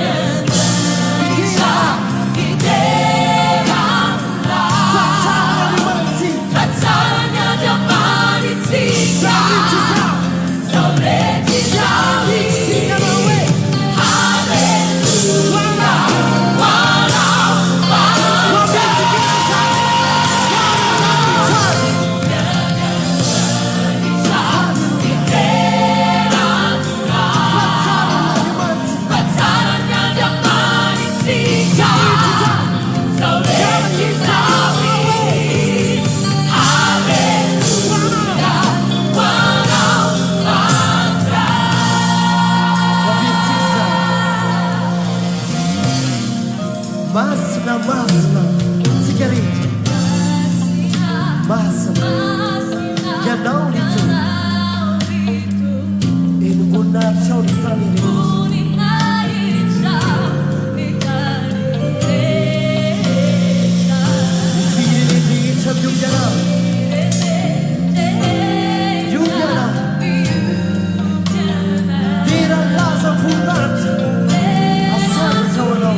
masina sigarete masina ianao rito eny amboninahitra ao ny tany rehetra. Ny firene rehetra miovy anao, miovy anao dera laza voninahitra asaratra ao anao.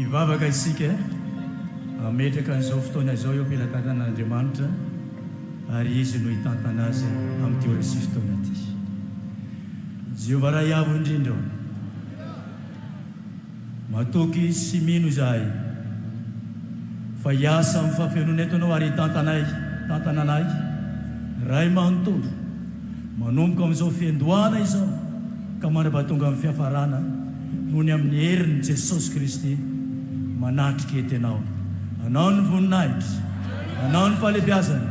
ivavaka isika ametraka an'izao fotoana izao eo ampilatanan'Andriamanitra ary izy no hitantana azy amin'ny ty ora sy fotoana ty. Jehova ray avo indrindra matoky sy mino izahay fa hiasa amin'ny fahafenona etonao ary tantananay ray manontolo manomboka amin'izao fiandohana izao ka mandrapatonga amin'ny fiafarana noho ny amin'ny herin'i Jesosy Kristy manatrika etenao. Anao ny voninahitra, anao ny fahalebiazana,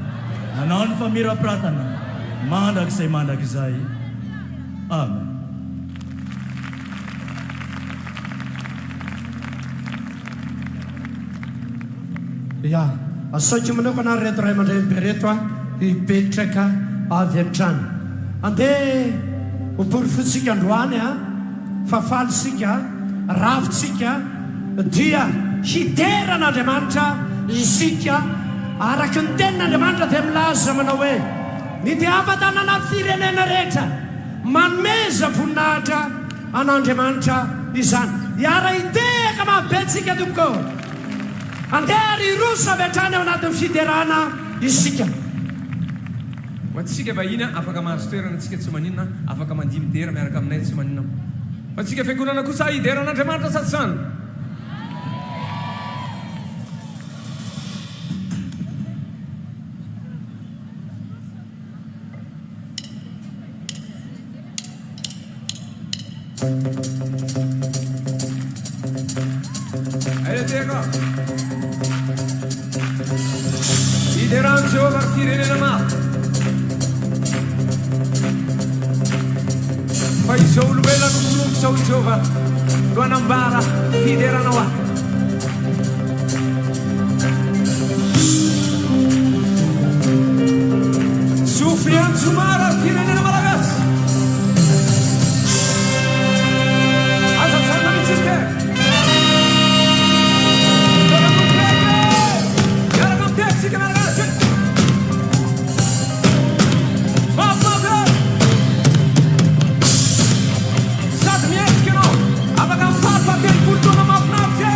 anao ny famirapiratana mandrakizay mandrakizay. Amen. Ya, asaiko manao kana reto ray mandray be reto hipetraka avy an-trano. Andeha hoporifotsika androany fafalysika ravitsika dia hideran'Andriamanitra isika araka ny tenin'Andriamanitra dia milaza manao hoe nidiavan-tanana firenena rehetra manomeza voninahitra an'Andriamanitra izany. Iara hitehaka mabetsika tompoko. Andeha ary rosa avy hatrany ao anatin'ny fiderana isika. Ho antsika vahiny afaka mahazo toerana antsika tsy maninona afaka mandihy midera miaraka aminay tsy maninona. Ho antsika fiangonana kosa hideran'Andriamanitra satsany. Aireteko hideran Jehova firenena maro fa izao olombelona nofoloky zao Jehova no anambara fideranao ahy. Sofry antsomara firenena malagasy azatsana mitsika miaraka malagasy sady mietsika anao afaka mifalifatelo tona mafinaritra.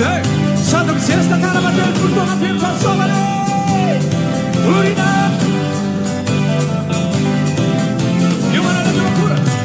Visez, sady mizesta tsara mateloolo taona feno fahasoavana orina io manana teo akora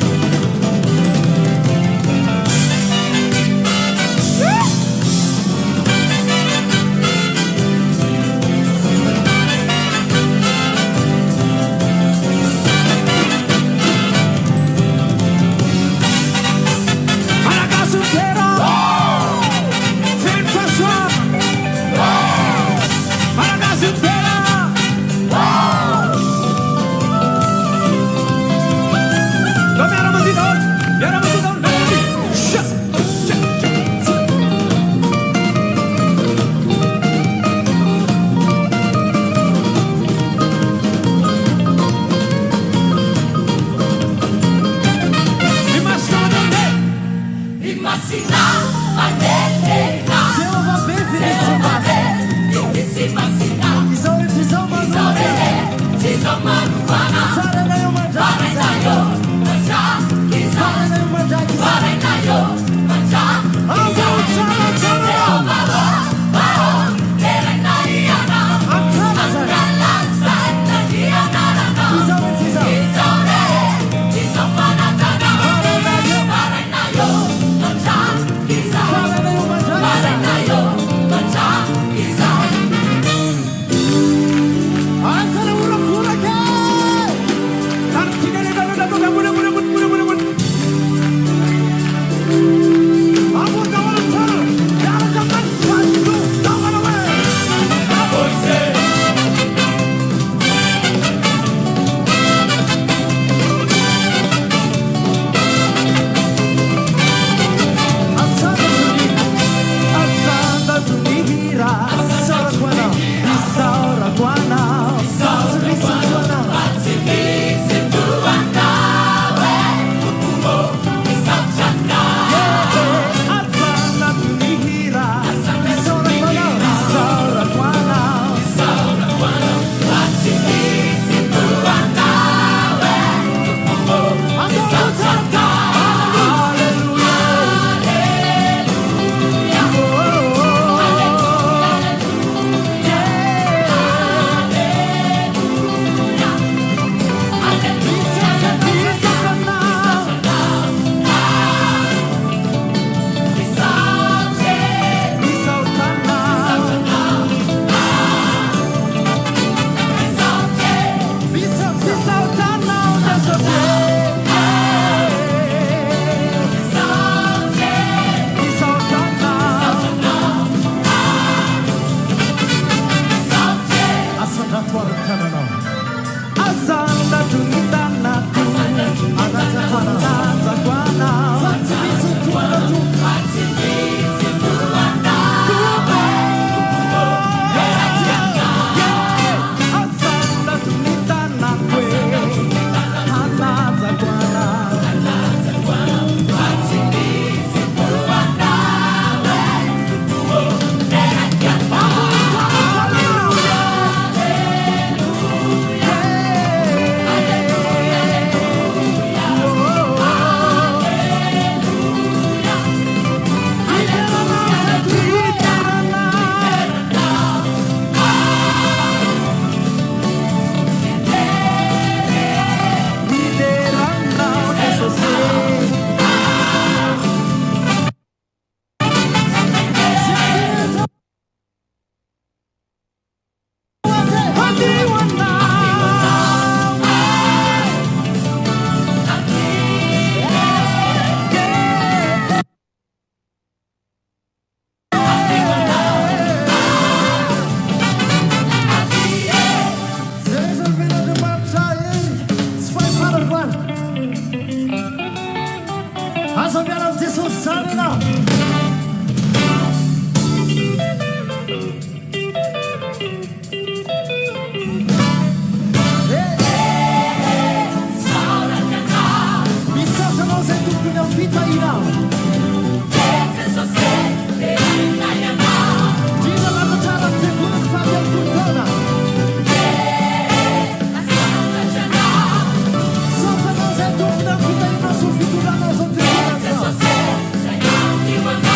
You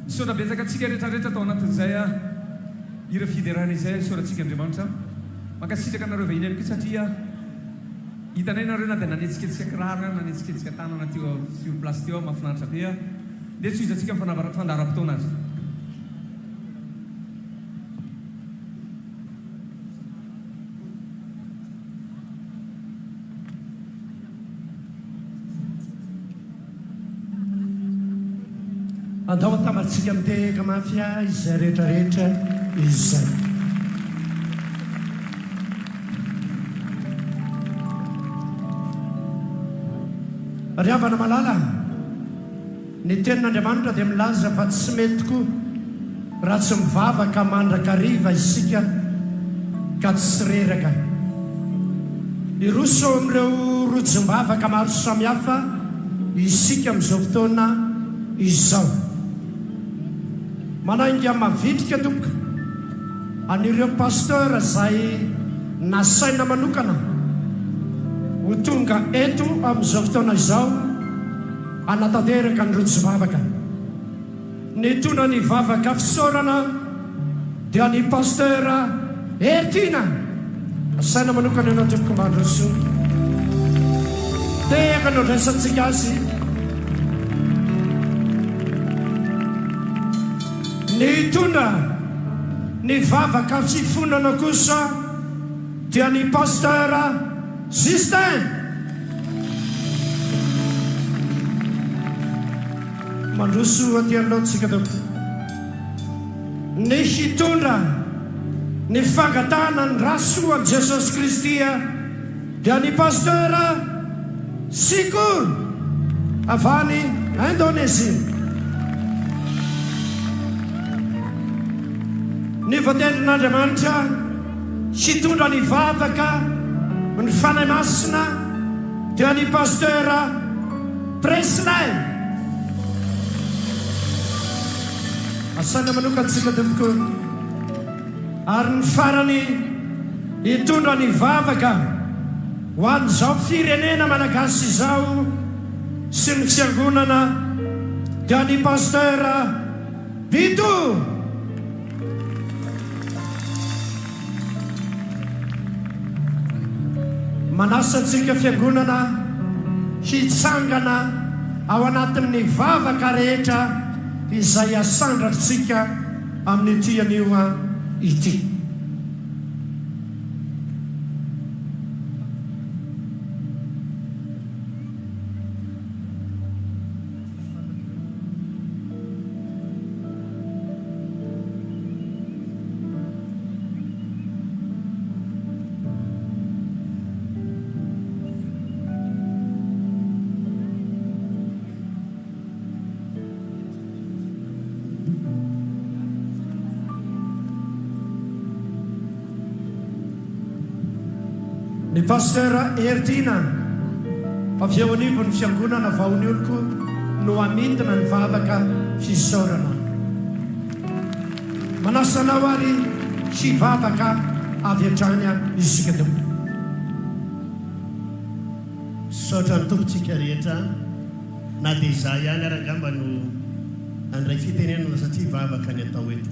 Soda betsaka atsika rehetrarehetra tao anatin'izay ira fiderana izay soratsika Andriamanitra mankasitraka anareo vahiny ihany koa satria hitanay nareo na dia nanetsiketsika kirara nanetsiketsika tanana teo sur place teo mahafinaritra be dia tsy izatsika fandaharam-potoana azy andao tambatsika mitehaka mafia izay rehetrarehetra izay riavana malala ny tenin'Andriamanitra dia milaza fa tsy mety koa raha tsy mivavaka mandraka riva isika ka tsy reraka iroso amin'ireo rojom-bavaka maro samihafa isika amin'izao fotoana izao manainga mavitrika tomboka anireo pasteur izay nasaina manokana ho tonga eto amin'izao fotoana izao anatanteraka ny rojom-bavaka ny tona ny vavaka fisaorana dia ny pasteur etina asaina manokana ianao tomboka mandroso tehaka no resantsika azy ny tondra ny vavaka fifonana kosa dia ny pasteur Justin mandroso aty alohantsika tompo ny hitondra ny fangatana ny rasoa am Jesosy Kristy dia ny pasteur Sikur avany Indonésie ny vatendrin'Andriamanitra hitondra ny vavaka ny fanahy masina dia ny pasteur Presley asaina manokantsika tompoko ary ny farany hitondra ny vavaka ho an'izao firenena malagasy izao sy ny fiangonana dia ny pasteur Bito manasantsika fiangonana hitsangana ao anatin'ny vavaka rehetra izay asandratsika amin'ny tian'io ity. Ny pasteur Ertina avy eo anivon'ny fiangonana vaony oloko no amindina ny vavaka fisaorana. Manasanao ary sy vavaka avy hatrany isika tompo. Saotra ny tompontsika rehetra na dia izaho ihany arangamba no andray fitenenana satria vavaka ny atao eto.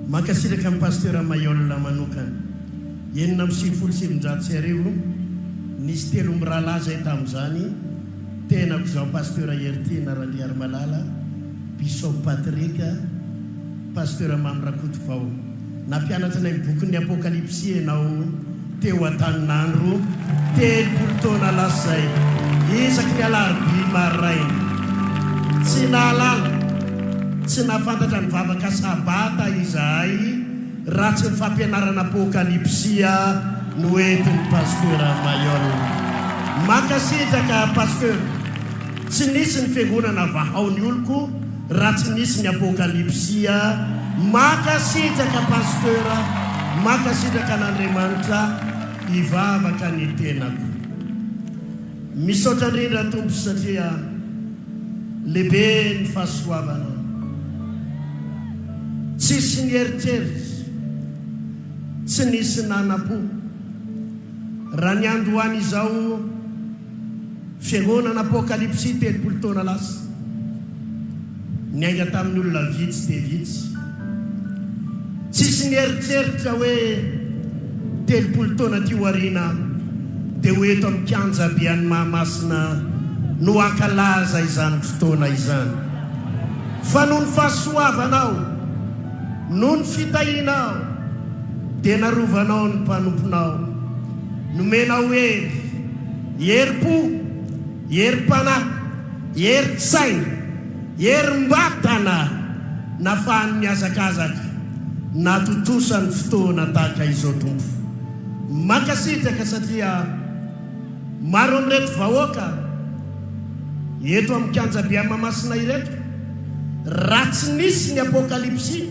Mankasiraka amin'ny pasteur Mayolla manokana. Enina amin'ny 770 nisy 3 mirahalahy zay tamin'izany tenako izao pasteur Ertina Raliary Malala, Bishop Patrika, pasteur Mamrakoto Vao. Nampianatra ny bokin'ny Apokalypsy ianao teo an-taninandro 30 taona lasa zay. Isaky ny alarobia maraina. Tsy nahalala, tsy nahafantatra ny vavaka sabata izahay raha tsy ny fampianarana Apokalypsia no entin'ny pasteur Mayolla. Mankasitraka pasteur, tsy nisy ny fiangonana vahaony oloko raha tsy nisy ny Apokalypsia. Mankasitraka pasteur, mankasitraka n'Andriamanitra hivavaka ny tenako. Misaotra indrindra tompo satria lehibe ny fahasoavana. Tsisy ny eritseritsy, tsy nisy nanapo. Raha ny androany izao fiangonana Apokalypsy 30 taona lasa, niainga tamin'ny olona vitsy dia vitsy. Tsisy ny eritseritra hoe 30 taona ty warina dia ho eto amin'ny Stade Baréa Mahamasina no ankalaza izany fotoana izany. Fa noho ny fahasoavanao, noho ny fitahinao, dia narovanao ny mpanomponao, nomenao herim-po, herim-panahy, herin-tsaina, herim-batana, nafahany miazakazaka, natotosany fotoana tahaka izao tompo. Mankasitraka satria maro amin'ireto vahoaka eto amin'ny Stade Baréa Mahamasina ireto, raha tsy nisy ny Apokalypsy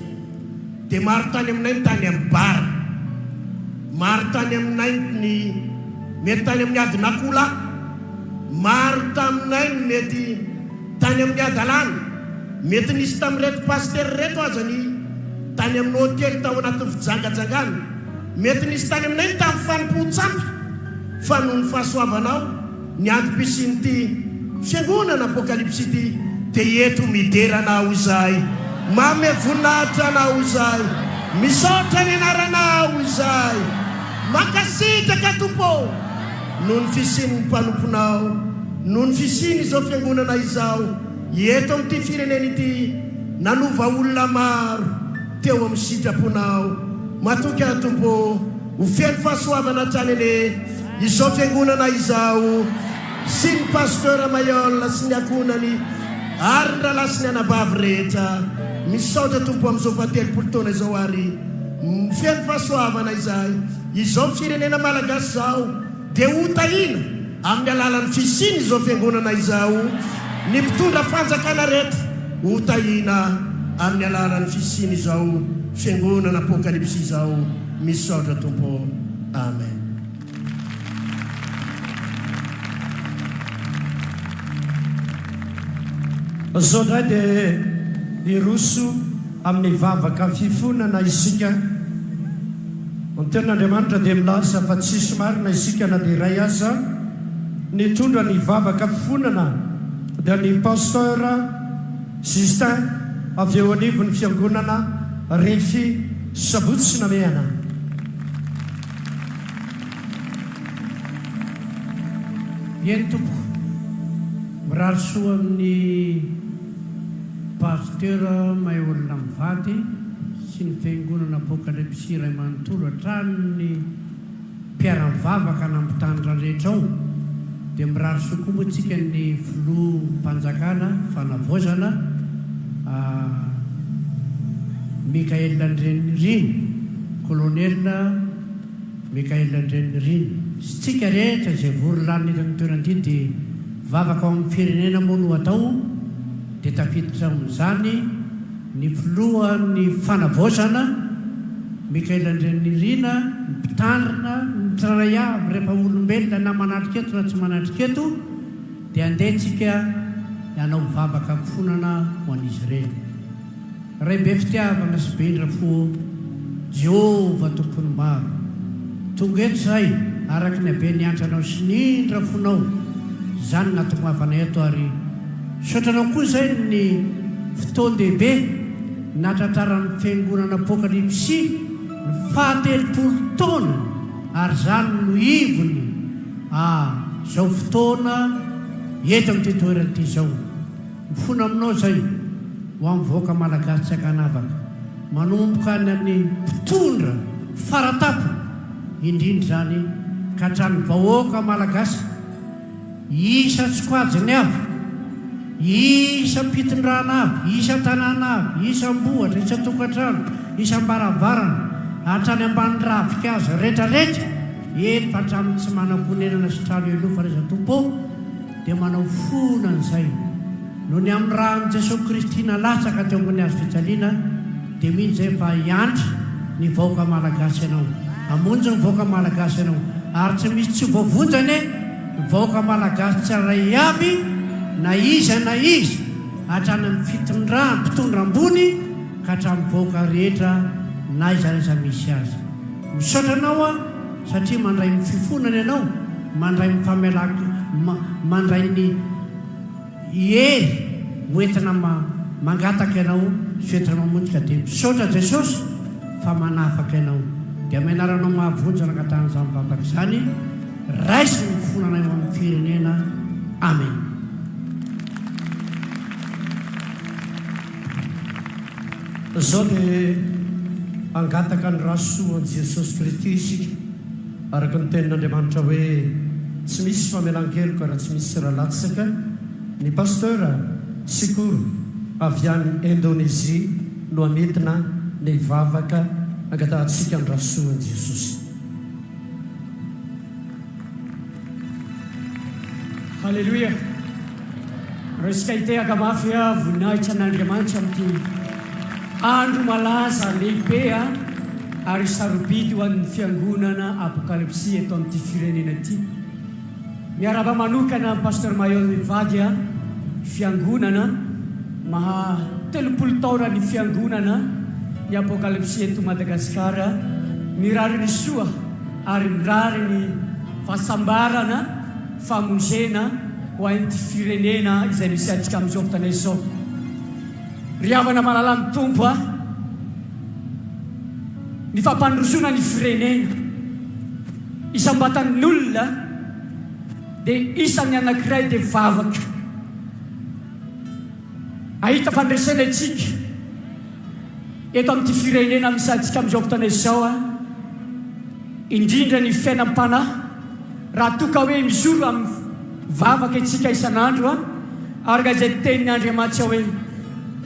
dia maro tany aminay ny tany amin'ny bara, maro tany aminay ny mety tany amin'ny adin'akola, maro taminay ny mety tany amin'ny adalana, mety nisy tamin'ireto pasteur reto azany tany amin'ny hôtely tao anatin'ny fijangajangana, mety nisy tany aminay ny tamin'ny fanompo-tsampy. Fa noho ny fahasoavanao ny antom-pisin'ity fiangonana Apokalypsy ity dia eto mideranao izahay, mame voninahitra anao izahay, misaotra ny anaranao izahay. Mankasitraka tompo noho ny fisin'ny mpanomponao, noho ny fisin'ny izao fiangonana izao eto amin'ity firenena ity, nanova olona maro teo amin'ny sitraponao. Matoky ahy tompo ho feno fahasoavana hatrany ane izao fiangonana izao sy ny pasteur Mayolla sy ny akonany ary ny rahalahy sy ny anabavy rehetra. Misaotra tompo amin'izao 30 taona izao ary feno fahasoavana izahay. Izao firenena malagasy izao dia ho tahina amin'ny alalan'ny fisiny izao fiangonana izao, ny mpitondra fanjakana rehetra ho tahina amin'ny alalan'ny fisiny izao fiangonana Apokalypsy izao. Misaotra tompo. Amen. Zao ndray dia iroso amin'ny vavaka fifonana isika. Ny tenin'Andriamanitra dia milaza fa tsisy marina isika na dia iray aza ny tondra ny vavaka fifonana dia ny pasteur Justin avy eo anivon'ny fiangonana Refy Sabotsy namehana. Eny tompo, mirary soa amin'ny pasteur mahay olona mivady sy ny Fiangonana Apokalypsy iray manontolo hatrany mpiara-mivavaka nampitandra rehetra ao dia mirary sokomotsika ny filoha mpanjakana fanavozana Mikael Andreniriny colonel Mikael Andreniriny sy tsika rehetra izay vory lanina eto amin'ny toerana ity dia vavaka ao amin'ny firenena moa no atao dia tafiditra amin'izany ny filoha ny fanavozana Mikael Andrenirina mpitandrina mitsiraray avy rehefa olombelona na manatrika eto na tsy manatrika eto dia andehantsika hanao vavaka fonana ho an'izy ireny. Ray be fitiavana sy be indrafo Jehova tompony maro tonga eto izay araka ny habe niantranao sy ny indrafonao izany natomavana eto ary sotranao koa izay ny fotoan-dehibe natratraran'ny Fiangonana Apokalypsy ny fahatelopolo taona ary izany no ivony izao fotoana eto amin'ity toerana ity izao. Mifona aminao izay ho amin'ny vahoaka malagasy tsy ankanavaka manomboka ny amin'ny mpitondra faratapo indrindra izany ka hatramin'ny vahoaka malagasy isa tsokoajiny avy isa mpitondrana avy isa tanàna avy isa mbohatra isa tokantrano isa mbaravarana hatrany ambany ravikazy rehetrarehetra eny fa hatramin'ny tsy manam-ponenana sy trano elofa reza tompo dia manao fonan'izay no ny amin'ny raha amin'i Jesosy Kristy nalatsaka teo ambony azo fijaliana dia mihitsy izay fa hiandry ny vahoaka malagasy ianao hamonjy ny vahoaka malagasy ianao ary tsy misy tsy voavonjany ny vahoaka malagasy tsaray avy na iza hatrany amin'ny fitondrana mpitondra ambony ka hatramin'ny vahoaka rehetra na iza misy azy. Misotranao satria mandray ny fifonana ianao mandray ny famelaka mandray ny hery hoentina mangataka ianao soentina mamonjika dia misaotra Jesosy fa manafaka ianao dia mianaranao mahavonjana ka tahan'izany vavaka izany raisy ny fonana eo amin'ny firenena. Amen. Izao dia angataka ny rasoan'i Jesosy Kristy isika araka ny tenin'Andriamanitra hoe tsy misy famelan-keloka raha tsy misy rahalatsaka. Ny pasteur Sikoro avy any Indonésia no amitina ny vavaka angatahantsika ny rasoan'i Jesosy. Halleluja. Resika hitehaka mafy voninahitra an'Andriamanitra amin'ity andro malaza lehibe ary sarobidy ho an'ny Fiangonana Apokalypsy eto amin'ity firenena ity. Miaraba manokana pasteur Mayo mivady fiangonana maha 30 taona ny fiangonana ny Apokalypsy eto Madagasikara mirary ny soa ary mirary ny fahasambarana famonjena ho an'ity firenena izay misy antsika amin'izao fotoana izao. Ry havana malala ny tompo ny fampandrosona ny firenena isam-batan'ny olona dia isan'ny anankiray dia vavaka. Ahita fandresena antsika eto amin'ity firenena misy antsika amin'izao fotoana izao indrindra ny fiainam-panahy raha toka hoe mizoro amin'ny vavaka itsika isan'andro araka izay tenin'ny Andriamanitra hoe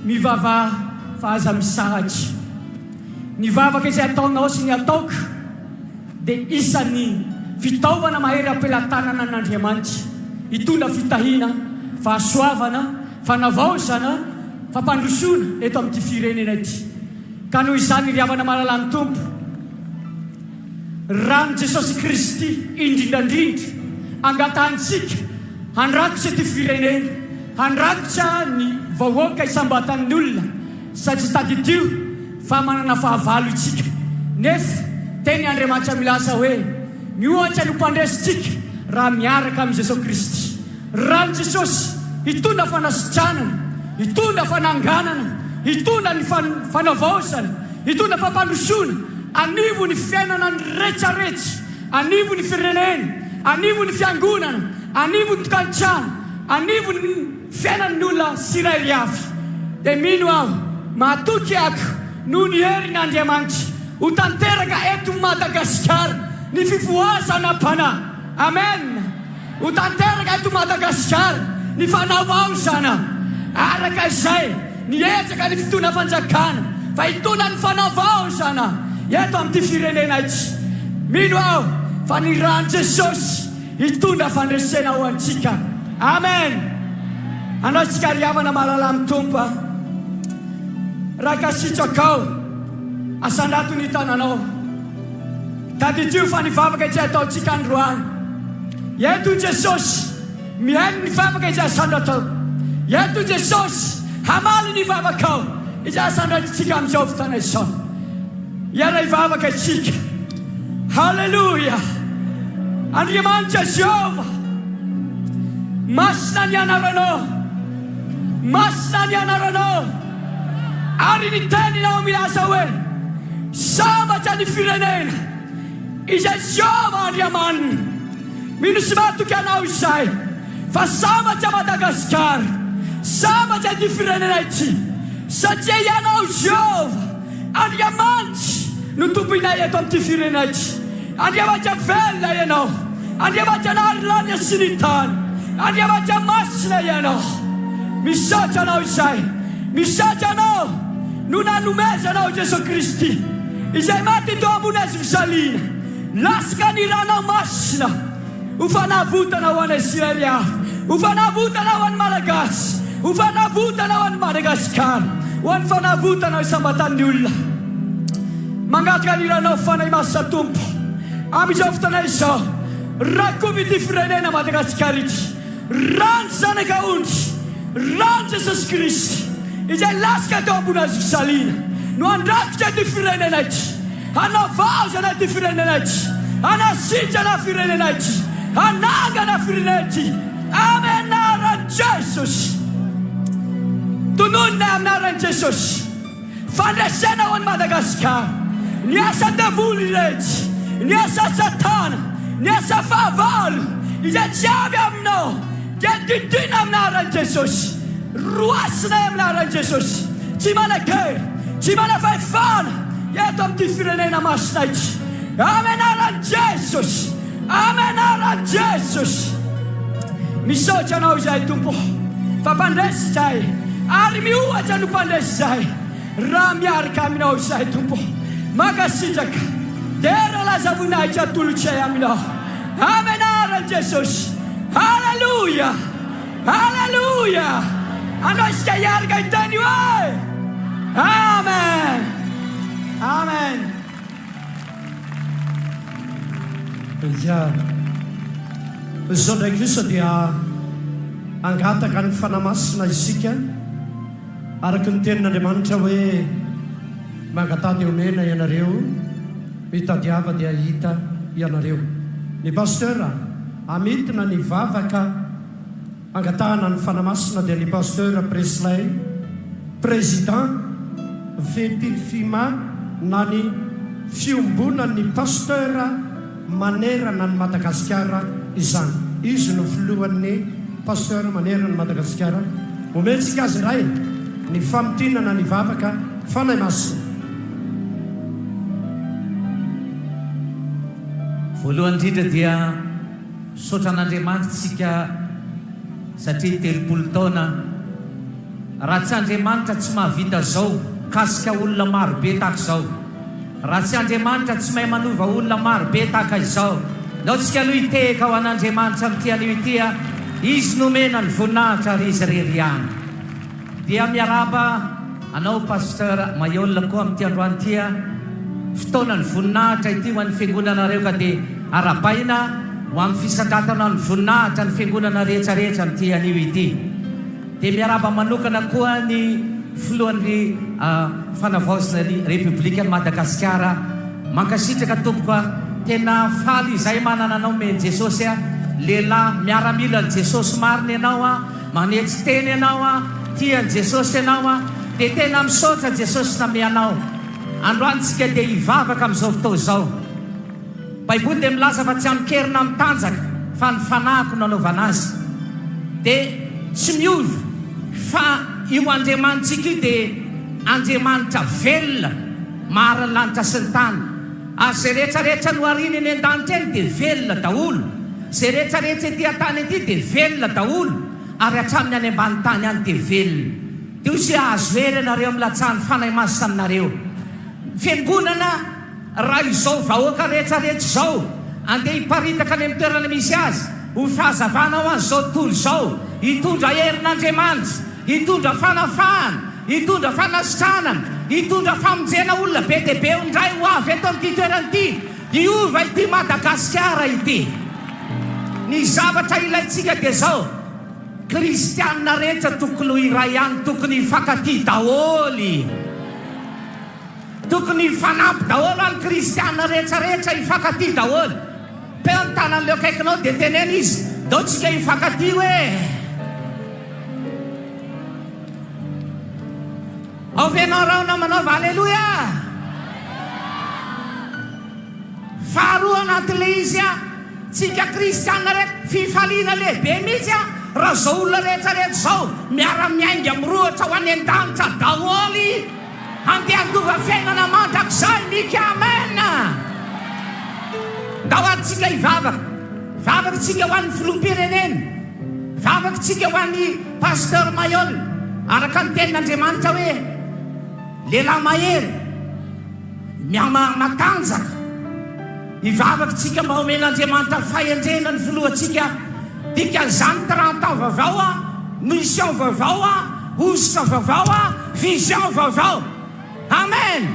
mivavaha fa aza misahatry. Ny vavaka izay ataonao sy ny ataoka dia isan'ny fitaovana mahery ampelantanana n'Andriamanitra hitondra fitahiana fahasoavana fanavaozana fampandrosona eto amin'ity firenena ity. Ka noho izany ry havana malala ny tompo raha Jesosy Kristy indrindrandrindra angatahantsika handrakitra ity firenena handrakitra ny vahoaka isam-batan'ny olona satria taditio fa manana fahavalo itsika nefa teny Andriamanitra milaza hoe miohatra ny mpandresitsika raha miaraka amin'i Jesosy Kristy. Raha ny Jesosy hitondra fanasitranana hitondra fananganana hitondra ny fanavaozana hitondra fampandrosona anivo ny fiainana ny rehetrarehetra anivo ny firenena anivo ny fiangonana anivo ny tokantrano anivo ny fiainan'ny olona sirairy avy dia mino aho matoky ako noho ny herin'Andriamanitra ho tanteraka eto Madagasikara ny fivoazanam-panahy. Amen. Ho tanteraka eto Madagasikara ny fanavaozana. Araka izay niezaka ny fitona fanjakana fa hitona ny fanavaozana eto amin'ity firenena ity. Mino aho fa ny rano Jesosy hitondra fandresena ho antsika. Amen. Anao tsika riavana mahalala amin'ny Tompo. Raha kasitraka ao asandrato ny tananao. Taditio fa nivavaka izay ataontsika androany. Eto Jesosy mihaino ny vavaka izay asandrato. Eto Jesosy hamaly ny vavaka ao izay asandratotsika amin'izao fotoana izao. Iara hivavaka isika. Halleluja. Andriamanitra Jehova, masina ny anaranao, masina ny anaranao. Ary ny teninao milaza hoe sambatra ny firenena izay Jehova Andriamanina. Mino sy matoky anao izay fa sambatra Madagasikara, sambatra ity firenena ity satria ianao Jehova Andriamanitra no tomponay eto amin'ity firenena ity. Andriamanitra velona ianao, Andriamanitra naharilany sy ny tany, Andriamanitra masina ianao. Misaotra anao izay, misaotra anao no nanomezanao Jesosy Kristy izay maty teo ambony hazofijaliana. Lasaka ny ranao masina ho fanavotana ho an'ny Israelia, ho fanavotana ho an'ny Malagasy, ho fanavotana ho an'ny Madagasikara, ho an'ny fanavotana ho isambatan'ny olona. Mangataka ny ranao fanahy masina Tompo amin'izao fotoana izao. Rakomy ity firenena Madagasikara ity. Rano zanaka ondry, rano Jesosy Kristy izay lasaka teo ambony hazofijaliana no andrakotra ity firenena ity. Hanavaozana ity firenena ity, hanasitrana firenena ity, hanangana firenena ity. Amenaran'i Jesosy. Tononina aminaran'i Jesosy. Fandresena ho an'i Madagasikara. Ny asa devoly rehetra, ny asa Satana, ny asa fahavalo izay tsy avy aminao dia didina aminaran'i Jesosy. Roasina aminaran'i Jesosy. Tsy manakely, tsy manafahefana eto amin'ity firenena masina ity. Amenaran'i Jesosy, amenaran'i Jesosy. Misaotra anao izay Tompo fa mpandresy izay ary miohatra no mpandresy izay. Raha miaraka aminao izay Tompo makasitraka dia raha laza voninahitra atolotsay aminao. Amenaran'i Jesosy. Halleluja, halleluja. Anao isika hiaraka hiteny hoe amen, amen. Ja, izao ndraiky kosa dia angataka ny fanamasina isika araka ny tenin'Andriamanitra hoe mangatady omena ianareo, mitadiava dia hita ianareo. Ny pasteur amitina ny vavaka angatahana ny fanamasina dia ny pasteur Presley, président vetifima na ny fiombona ny pasteur manerana ny Madagasikara izany. Izy no filohan'ny pasteur manerana ny Madagasikara. Ometsika azy ray ny famitinana ny vavaka fanahy masina. Voalohany indrindra dia misaotra an'Andriamanitra tsika satria 30 taona. Raha tsy Andriamanitra tsy mahavita zao kasika olona marobe tahaka izao. Raha tsy Andriamanitra tsy mahay manova olona marobe tahaka izao. Nao tsika aloha hitehaka ho an'Andriamanitra amin'ity anio ity, izy nomena ny voninahitra ary izy rery ihany. Dia miaraba anao pasteur Mayolla koa amin'ity androany ity, fotoana ny voninahitra ity ho an'ny fiangonanareo ka dia arabaina ho amin'ny fisandratana ny voninahitra ny fiangonana rehetrarehetra amin'ity anio ity. Dia miaraba manokana koa ny filohan'ny fanavaozana ny Republika Madagasikara. Mankasitraka Tompoka tena faly izay manana anao meny Jesosy, lehilahy miaramila ny Jesosy marina ianao, manetsy teny ianao, tian'i Jesosy ianao, dia tena misaotra Jesosy taminao. Androantsika dia hivavaka amin'izao fotoana izao. Baiboly dia milaza fa tsy amikerina mitanjaka fa ny fanahiko nanaovana azy. Dia tsy miovy fa io andriamanitsika io dia andriamanitra velona mara ny lanitra sy ny tany ary zay rehetrarehetra no arina eny an-danitra eny dia velona daholo zay rehetrarehetra ety an-tany ety dia velona daholo ary hatramin'ny any ambany tany any dia velona dia ozy azo hery ianareo amin'ny latsahany fanahy masina aminareo fiangonana raha izao vahoaka rehetrarehetra izao andeha hiparitaka any amin'ny toerana misy azy ho fahazavana ho azy izao tontolo izao hitondra herin'andriamanitra hitondra fanafahana hitondra fanasitranana hitondra famonjena olona be dia be ondray ho avy eto amin'ity toerana ity hiova ity Madagasikara ity ny zavatra ilayntsika dia izao kristianina rehetra tokony ho iray ihany tokony hifankaty daholy tokony hifanampy daholo any kristianina rehetrarehetra hifankaty daholo peo ny tanan'ileo akaikinao dia tenena izy dao tsika hifankaty hoe aovenao raona manaova alleloia faharoa anatin'le izy a tsika kristianina rehetra fifaliana lehibe mihitsy a raha zao olona rehetrarehetra zao miara-miainga amirohatra ho any an-danitra daholy andeha andova fiainana mandrakizay mika amena da ho antsika hivavaka vavakytsika ho an'ny filoham-pirenena vavakytsika ho an'ny pasteur Mayol araka ny tenin'Andriamanitra hoe lehilahy mahery matanjaka hivavakytsika mba omen'Andriamanitra fahendrena ny filohantsika dikan'izany 30 ans vaovao a mission vaovao a ositra vaovao a vision vaovao amen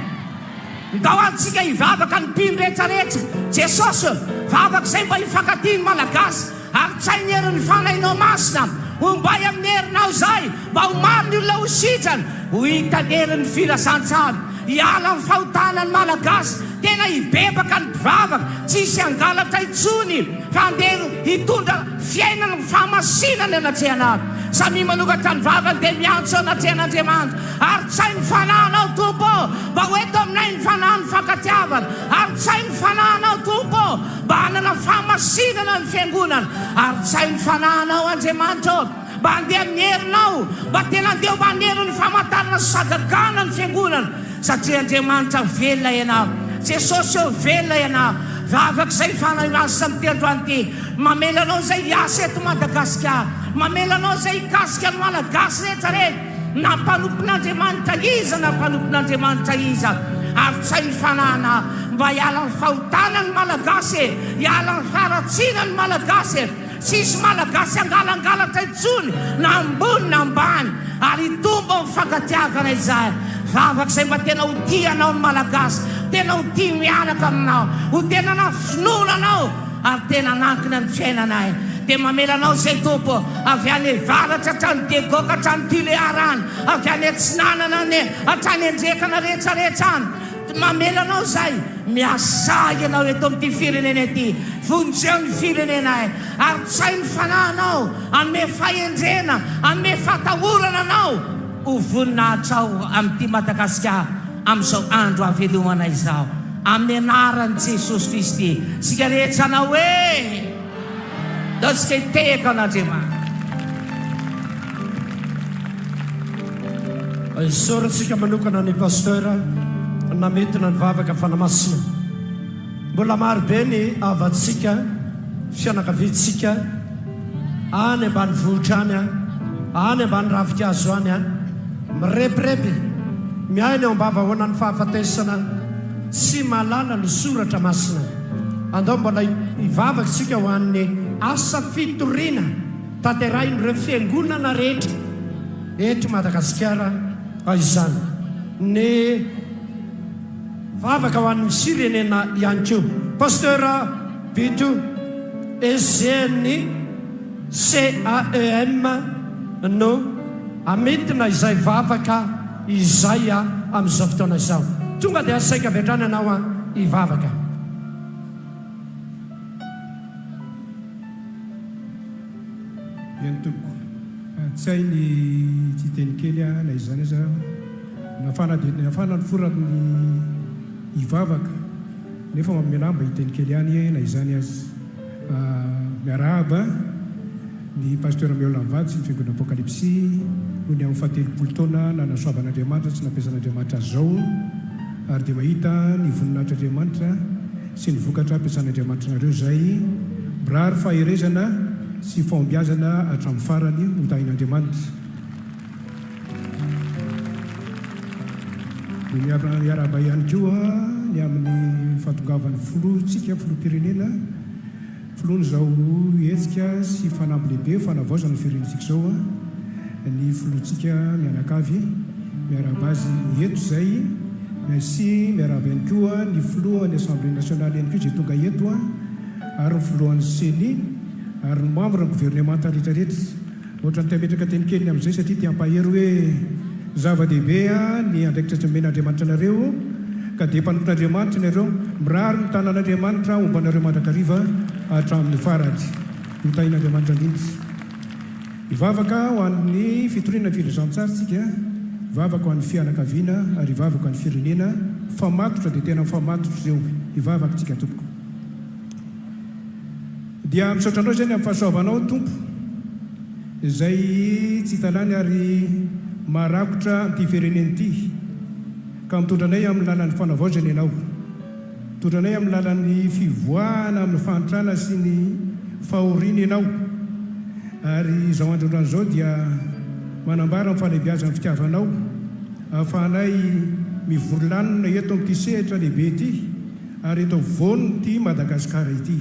da ho antsika hivavaka ny mpino rehetrarehetra jesosy vavaka izay mba hifankaty ny malagasy ary tsainy herin'ny fanahinao masina hombay amin'ny herinao izay mba ho maro ny olona ho sitrany ho hitany herin'ny filazantsany hiala ny fahotana ny malagasy tena hibebaka ny mpivavaka tsisy angalatra itsony fa andeha hitondra fiainana fahamasinany anatrehana samy manokatra ny vavany dia miantso anatrehan'Andriamanitra ary tsay ny fanahinao tompo mba hoeto aminay ny fanahy ny fankatiavana ary tsay ny fanahinao tompo mba hanana fahamasinana ny fiangonana ary tsay ny fanahinao Andriamanitra mba handeha amin'ny herinao mba tena andeha mba hanero ny famantarana sy sagagana ny fiangonana satria Andriamanitra velona ianao jesosy eo velona ianao vavak'izay fanahy masina amin'ity androany ity mamelanao izay hiasa eto Madagasikara mamelanao izay hikasika ny malagasy rehetrarehetra na mpanompon'Andriamanitra iza na mpanompon'Andriamanitra iza ary tsay ny fanahana mba hiala ny fahotana ny malagasy hiala ny faratsiana ny malagasy sisy malagasy angalangalatra itsony na ambony na ambany ary hitombo amin'ny fankatiavana izay vavak'izay mba tena ho tianao ny malagasy tena ho tia mianaka aminao ho tena nafinoana anao ary tena nankina ny fiainanay dia mamelanao izay tompo avy any varatra hatrany degoka hatrany tilearany avy any atsinanana ny hatrany andrekana rehetrarehetra any mamelanao izay miasa ianao eto amin'ity firenena ity vonjeo ny firenenay ary tsay ny fanahinao anome fahendrena anome fatahorana anao ho voninahitra ao amin'ity Madagasikara amin'izao andro avelomana izao amin'ny anaran'i Jesosy Kristy sika rehetra anao hoe dao tsika hitehaka an'Andriamanitra isaorantsika manokana ny pasteur nametina ny vavaka fanamasina mbola maro be ny avatsika fianakaviantsika any ambany vohitra any any ambany ravikazo any mirepirepy miaina eo ambava hoana ny fahafatesana tsy malala ny soratra masina andao mbola hivavaksika ho an'ny asa fitoriana tanterahin'ireo fiangonana rehetra eto Madagasikara izany ny vavaka ho an'ny sirenena ihany koa pasteur Bito ezeny CAEM no amitina izay vavaka izay amin'izao fotoana izao tonga dia asaika vetrany anao hivavaka iany toko tsay ny tsy teny kely na izany iza nafana ny foratiny hivavaka nefa mamelamba hiteny kely any na izany azy miarahaba ny pasteur Miolavatsy ny Fiangonana Apokalypsy noho ny amin'ny fahatelopolo taona nanasoavan'Andriamanitra sy nampiasan'Andriamanitra zao ary dia mahita ny voninahitr'Andriamanitra sy ny vokatra ampiasan'Andriamanitra nareo zay mirary faherezana sy fahombiazana hatramin'ny farany hotahin'Andriamanitra. Dia miaraba ihany koa ny amin'ny fahatongavan'ny filohantsika filoham-pirenena filohany zao hetsika sy fanampy lehibe fanavaozana ny firenentsika zao ny filohantsika mianakavy miaraba azy eto zay sy miaraba ihany koa ny filohan'ny assemblée nationale ihany koa zay tonga eto ary ny filohan'ny seni ary ny membre ny gouvernemanta rehetrarehetra ohatra ny tametraka teny keliny amin'izay satria tia ampahery hoe zava-dehibe ny andraikitra men'Andriamanitra nareo ka dia mpanompon'Andriamanitra nareo mirary ny tanan'Andriamanitra ombanareo mandrakariva hatramin'ny farady hotahin'Andriamanitra indrindra. Ivavaka ho an'ny fitoriana filazantsaritsika, ivavaka ho an'ny fianakaviana ary ivavaka ho an'ny firenena famatotra dia tena famatotra zeo ivavaka tsika tompoko. Dia misaotranao zay ny amin'ny fahasoavanao tompo izay tsy hitanany ary marakotra ty fireneny ity ka mitondranay amin'ny lalan'ny fanavaozana ianao, mitondranay amin'ny lalan'ny fivoahana amin'ny fantrana sy ny fahoriana ianao ary izao androndrano zao dia manambara amin'ny fanabeazana ny fitiavanao ahafahanay mivorolanina eto amin'ity sehatra lehibe ity ary eto vonony ity Madagasikara ity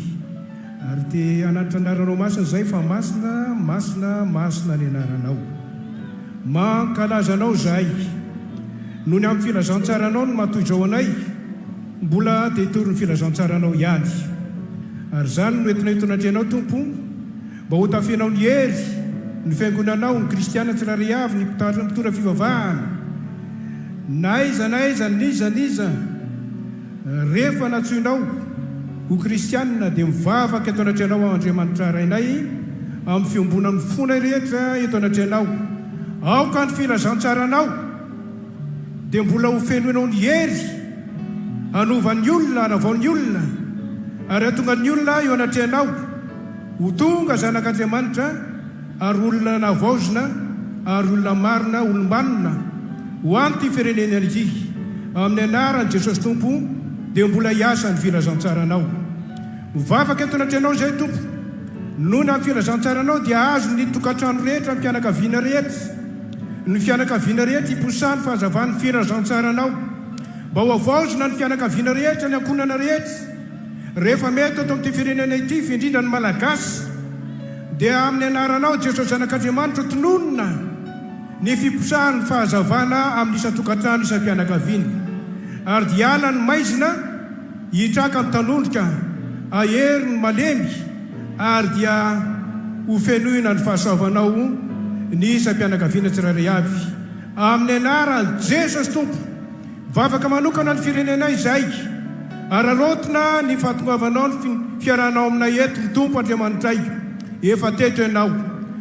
ary dia anatitra anaranao masina zay fa masina ny anaranao mankalazanao zahay noho ny amin'ny filazantsaranao no matoy-zao anay mbola dia hitory ny filazantsaranao ihany ary zany no entina hitonatrenao tompo mba ho tafianao ny hery ny fiangonanao ny kristiana tsirairay avy ny mpitora fivavahana na iza niza rehefa natsoinao ho kristianina dia mivavaka eto anatrenao Andriamanitra rainay amin'ny fiombonan'ny fona rehetra eto anatrenao aoka ny filazantsaranao dia mbola ho fenoinao ny hery hanovan'ny olona hanavaon'ny olona ary atonga ny olona eo anatrenao ho tonga zanak'Andriamanitra ary olona navaozina ary olona marina olombanona ho anty firenena ity amin'ny anaran'i Jesosy tompo dia mbola hiasa ny filazantsaranao mivavaka eto anatrenao zay tompo noho ny amin'ny filazantsaranao dia azo ny tokantrano rehetra ny fianakaviana rehetra ny fianakaviana rehetra hiposany fahazavany filazantsaranao mba ho avaozina ny fianakaviana rehetra ny ankonana rehetra rehefa mety ato amin'ity firenena ity findrindra ny malagasy dia amin'ny anaranao Jesosy zanak'Andriamanitra tononona ny fiposahany fahazavana amin'ny isa-tokantrano isam-pianakaviana ary dia ala ny maizina hitraka amin'ny tanondrika ahery ny malemy ary dia ho fenoina ny fahasoavanao ny isam-pianakaviana tsirairay avy amin'ny anaran'i Jesosy tompo vavaka manokana ny firenena izay ary arotina ny fahatongavanao ny fiarahanao aminay eto ny tompo Andriamanitray efa teto ianao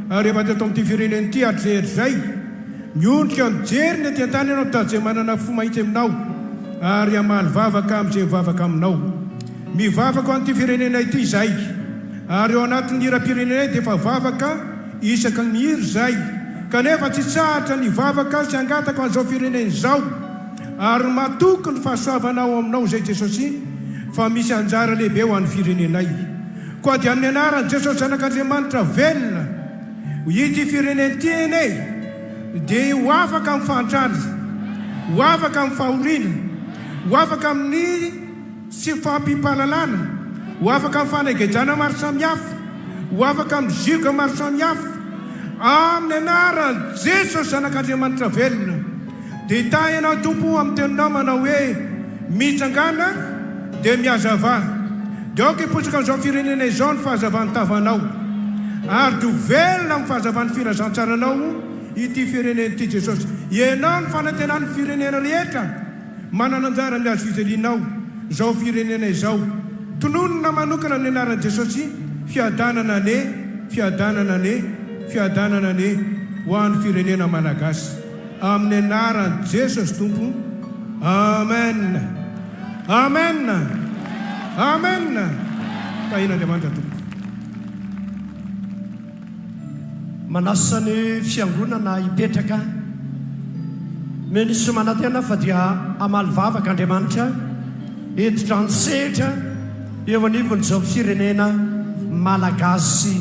ary efa teto amin'ity firenena ity hatrery zay miondrika mijery ny ety-antany ianao tazay manana fo mahitsy aminao ary amaly vavaka amin'izay mivavaka aminao mivavaka ho an'ity firenena ity zay ary eo anatin'ny hira-pirenena dia efa vavaka isaka ny hiry zay kanefa tsy tsahatra ny vavaka sy angataka an'izao firenena izao ary matoky ny fahasoavanao aminao zay Jesosy fa misy anjara lehibe ho an'ny firenenay koa dia amin'ny anaran'i Jesosy zanak'Andriamanitra velona ity firenena ity eny dia ho afaka amin'ny fahantrany ho afaka amin'ny fahoriana ho afaka amin'ny sy fampimpalalana ho afaka amin'ny fanagejana maro samihafa ho afaka amin'ny ziga maro samihafa amin'ny anaran'i Jesosy zanak'Andriamanitra velona dia hita ianao tompo amin'ny teninao manao hoe mitsangana dia miazava dia aoka hipotsaka an'izao firenena izao ny fahazavany tavanao ary dia velona amin'ny fahazavany filazantsaranao ity firenena ity Jesosy ianao ny fanantenan'ny firenena rehetra manana anjara ny azo fijalianao izao firenena izao tononona manokana ny anaran'i Jesosy fiadanana ho an'ny firenena malagasy amin'ny anaran'i Jesosy tompo amen tahin'Andriamanitra tompo manasany fiangonana ipetraka menisy manatena fa dia amaly vavaka Andriamanitra etitra ansehitra eo anivon'izao firenena malagasy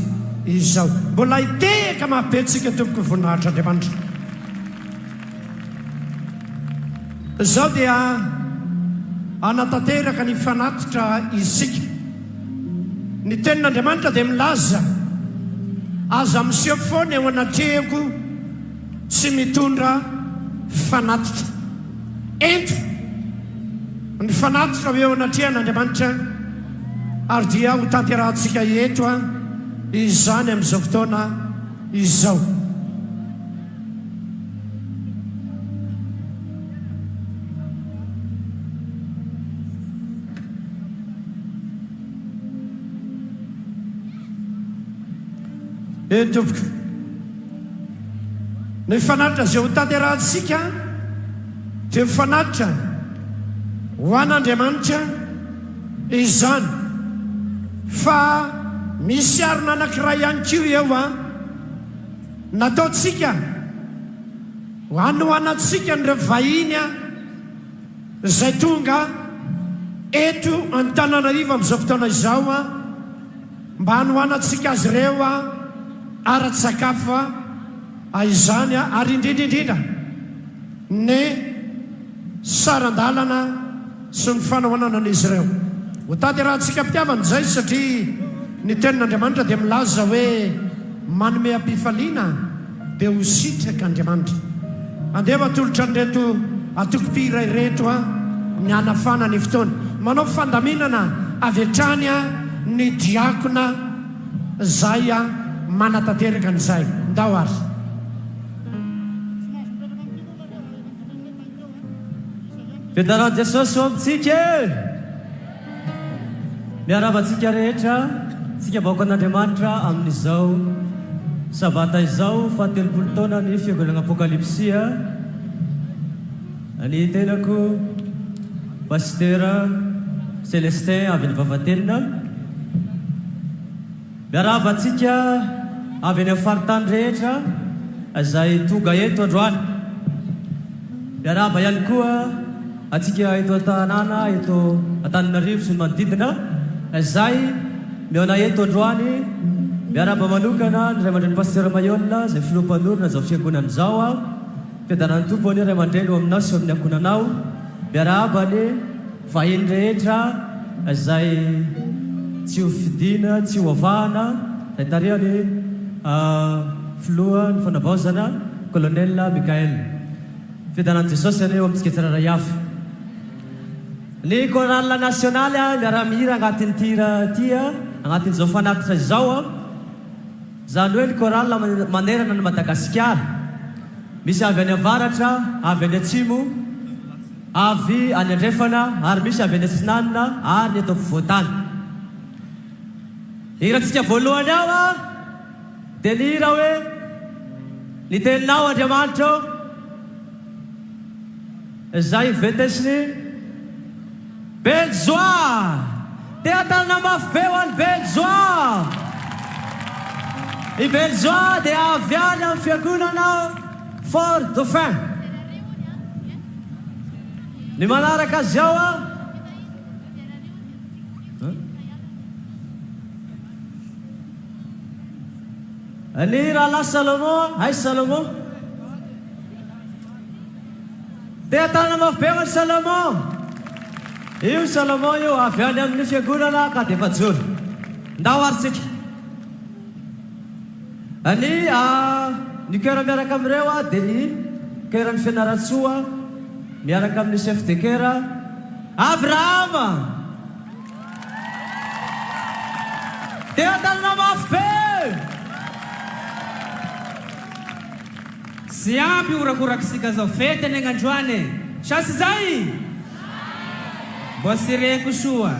izao. Mbola hitehaka mahapetsika tompoko voninahitra Andriamanitra. Izao dia anatanteraka ny fanatitra isika. Ny tenin'Andriamanitra dia milaza aza miseho foana eo anatrehako tsy mitondra fanatitra. Ento ny fanatitra eo anatrehan'Andriamanitra ary dia ho tanterahantsika eto izany amin'izao fotoana izao. Tompoko, ny fanatitra izay ho tanterahantsika dia fanatitra ho an'Andriamanitra izany fa misy arina anankiray ihany koa eo nataontsika ho anohanantsika nireo vahiny izay tonga eto Antananarivo amin'izao fotoana izao mba hanohanantsika azy ireo ara-tsakafo izany ary indrindraindrindra ny sarandalana sy ny fanaonana an'izy ireo. Ho tanterahantsika mpitiavana izay satria ny tenin'Andriamanitra dia milaza hoe manome am-pifaliana dia ho sitraka Andriamanitra. Andeha atolotra an'ireto atokopira ireto ny anafana ny fotoana. Manao fandaminana avy hatrany ny diakona izay manatanteraka an'izay. Ndao ary. Fiandaran'i Jesosy ho amintsika. Miaravantsika rehetra, tsika vahoaka an'Andriamanitra amin'izao sabata izao fahatelopolo taona ny Fiangonana Apokalypsy. Ny tenako Pasteur Célestin avy ny Vavatelina. Miaravantsika avy any amin'ny faritany rehetra izay tonga eto androany. Miarava ihany koa atsika eto an-tanàna eto Antananarivo sy ny manodidina izay miona eto androany. Miaraba manokana ny ray aman-dreny Pasteur Mayolina izay filompanorona izao fiangonana izao. Fiadanan'ny tompony ray aman-dreny eo aminao sy eo amin'ny ankonanao. Miaraba ny vahiny rehetra izay tsy ho fidiana, tsy ho avahana izay tarihany filoha ny fanavaozana Colonel Mikael. Fiadanan'i Jesosy eo amintsika tsiraray avy. Ny chorale nationale miara-mihira agnatin'ny tira tia agnatin'izao fanatitra izao. Zany hoe ny chorale manerana ny Madagasikara. Misy avy any avaratra, avy any atsimo, avy any andrefana, ary misy avy any atsinanina, ary ny eto ampovoantany. Hirantsika voalohany ao dia ny hira hoe ny teninao Andriamanitra izay vetesiny belle joie. Tea tanana mafy be ho an'ny belle joie. I belle joie dia avy any amin'ny fiangonana Fort Dauphin. Ny manaraka azy ao ny rahalahy Salomon. Hay Salomon. Tea tanana mafy be ho an'ny Salomon. Io Salomon io avy any amin'ny fiangonana ka dia efa joro. Ndao ary tsika. Ny cœur miaraka amin'ireo dia ny cœur-ny fianaratsoa miaraka amin'ny chef de cœur Abrahama. Tea tanana mafy be. Sy ampy horakorakisika zao fety any agnandroany. Chasy zay. Mbô sireko soa.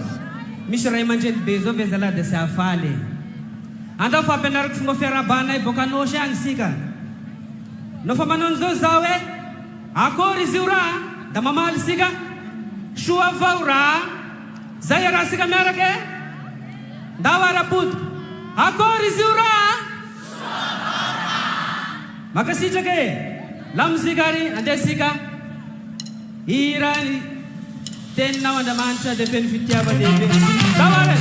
Misy ray aman-dreny be zao ve zalahy dia sy hafaly. Andao fampianarako fomba fiarabanay boka anosy agny sika. No fa manao an'izao zaho hoe akory izy io raha da mamaly sika soa avao raha. Zay raha sika miaraka ndao ara-poto. Akory izy io raha Makasitraka lamozika ary andesika irany teninao Andriamanitra dia feno fitiavan-dehibe. Zavare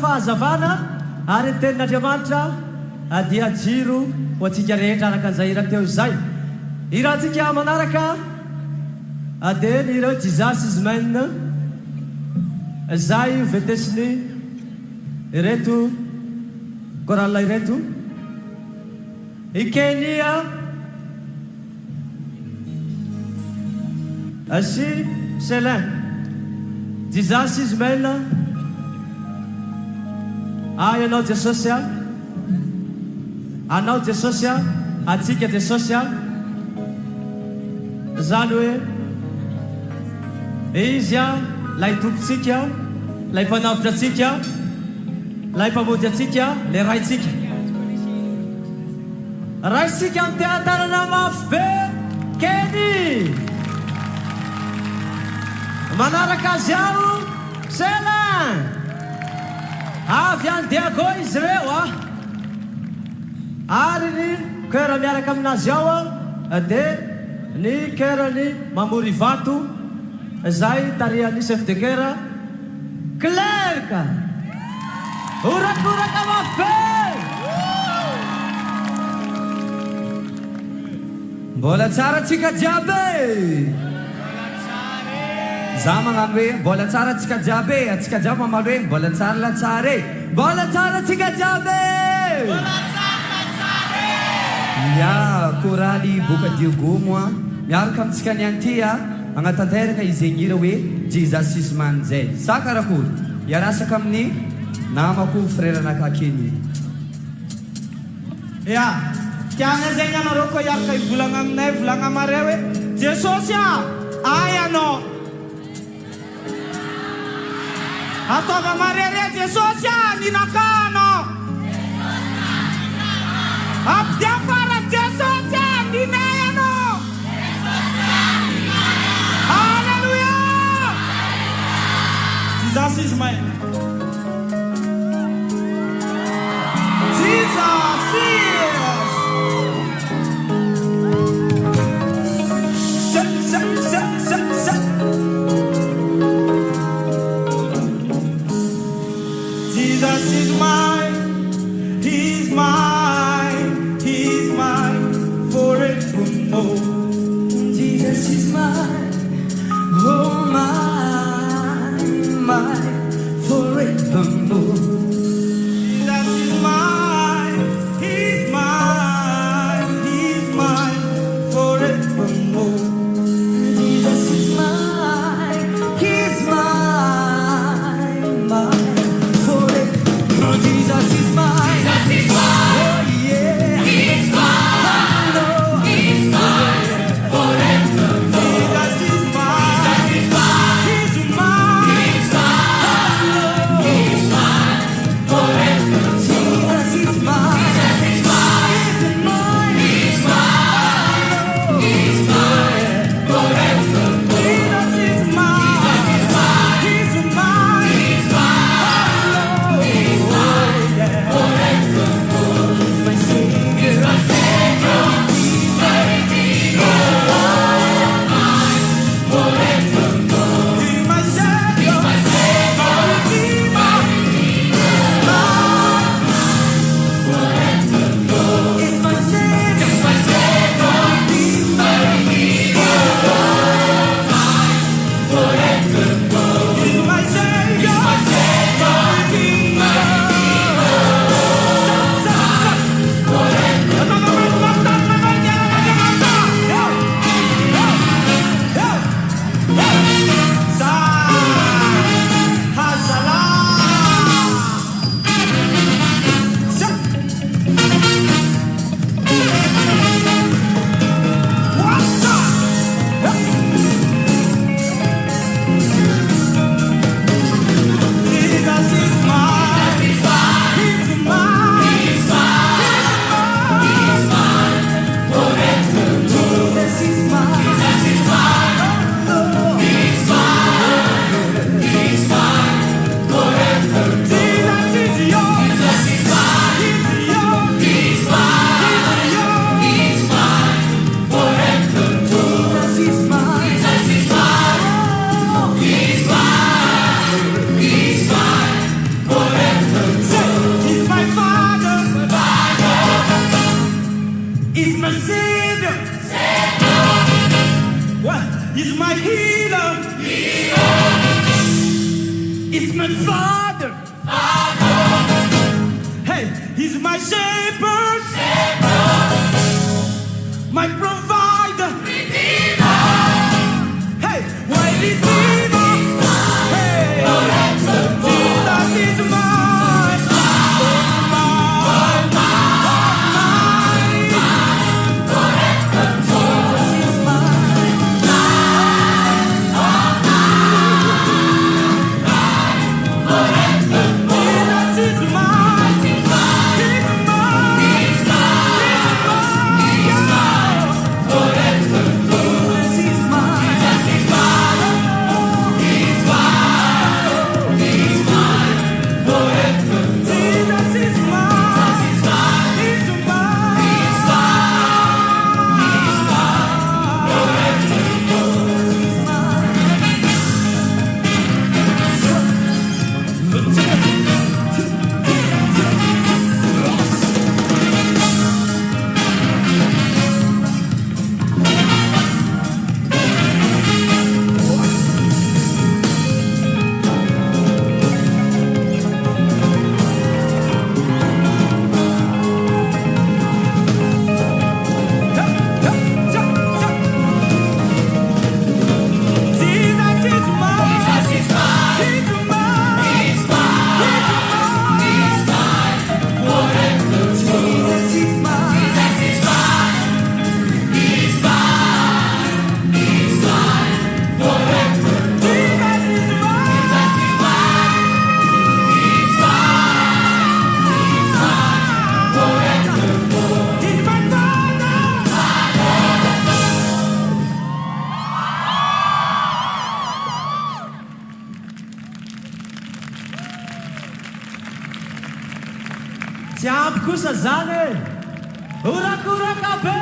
fahazavana ary ny tenin'Andriamanitra dia jiro ho antsika rehetra araka an'izay hira teo izay. Hirantsika manaraka dia ny ireo Jesus is mine izay vetesiny ireto korala ireto ikenia asi Selin Jesus is mine. Ianao Jesosy anao Jesosy atsika Jesosy zany hoe izy lay tompontsika lay mpanavitra atsika lay mpamody atsika le raitsika raitsika amin'ny teatarana mafy be kely manaraka azy ao Selin avy any diago izy reo ary ny kera miaraka aminazy ao dia ny kerany mamory vato izay tarihan'ny chef de kera clerka orakoraka mafy mbola tsara tsika jiaby za magnano hoe mbola tsara tsika jiaby atsika jiaby mamaly hoe mbola tsara la tsara mbola tsara tsika jiaby ya koraly boka diogomo miaraka amitsika ny anty agnatanteraka izegny hira hoe Jesus is mine zay za karakory iarasaka amin'ny namako frère anakakeny Ya, tianga zenya na roko ya kay bulangam na bulangam marewe. Jesus ya, ayano. Ato ka marere Jesus ya ninakano. Abya para Jesus ya ninayano. Hallelujah. Jesus is mine. Jesus is. Jesus is mine, He's mine, He's mine forevermore. Jesus is mine, oh mine, mine forevermore. Jesus is mine, He's mine, He's mine forevermore. Jesus is mine, He's mine, mine. Jesus is mine. Jesus is mine. Oh yeah. He's mine. Oh, He's mine forever. Jesus is mine. Jesus is mine. He's mine. He's mine. Oh, He's mine forever. Jesus is mine. Jesus is mine. He's mine. He's mine. Oh, He's mine forever. Jesus is mine. Jesus is mine. He's mine. He's mine. Oh, He's mine. tsy ampy kosa zany e orakoraka be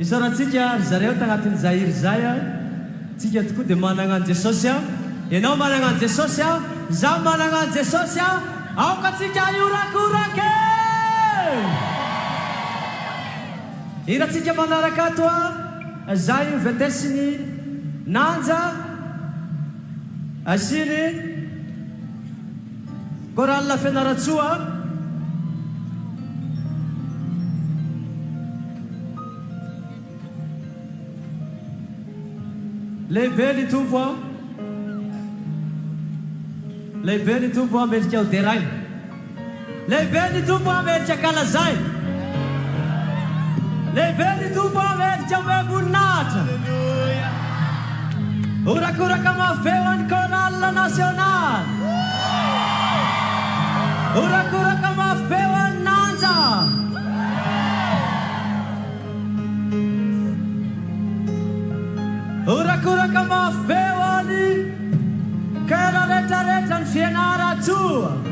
isaratsika ry zareo tagnatin'ny zahiry zay a tsika tokoa dia managna an Jesosy a ianao managna an Jesosy a zaho managna an Jesosy a aoka tsika iorakorake iratsika manaraka ato a zay io vetesiny nanja asiny koralina fianaratsoa lehibe ny tompo a lehibe ny tompo amerika oderay lehibe ny tompo amerika kalazay lehibe ny tompo amerika omeamboninahitra orakoraka mafeo any koralina national orakoraka mafeo any nanja orakoraka mafeo any kera retraretra ny fianaratsoa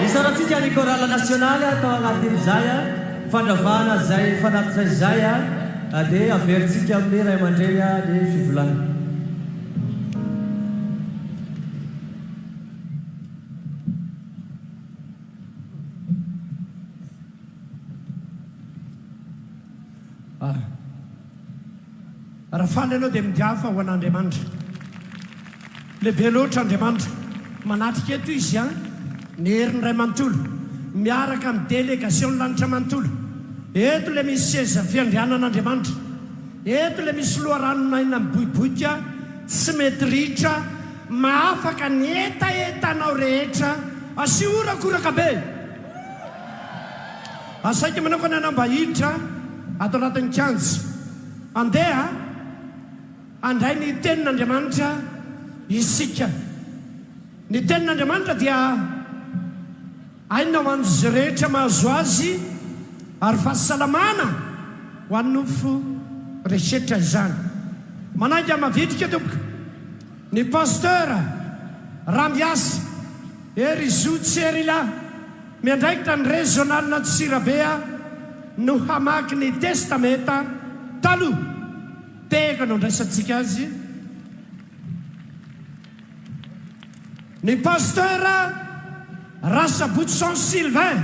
Isaratsika ny chorale nationale atao agnatin'izay fandravana zay fanatitra izay dia averintsika amin'ny ray aman-dreny ny fivolana. Raha faly ianao dia midiafa ho an'Andriamanitra. Lehibe loatra Andriamanitra. Manatrika eto izy ny herin'ny ray manontolo miaraka amin'ny délégation lanitra manontolo. Eto ilay misy seza fiandrianan'Andriamanitra. Eto ilay misy loharanona ina miboiboika tsy mety ritra maafaka ny etaetanao rehetra asiorakoraka be. Asaika manokana namba hiditra ato anatin'ny kianja andeha andray ny tenin'Andriamanitra isika. Ny tenin'Andriamanitra dia aina ho an'izy rehetra mahazo azy ary fahasalamana ho an'ny nofo rehetra izany. Manainga mavitrika tompoka ny pasteur Rambias ery Zotsierila miandraikitra ny régional na Tsirabea no hamaky ny testameta taloha. Teka no ndraisantsika azy. Ny pasteur Rasaboutson Sylvain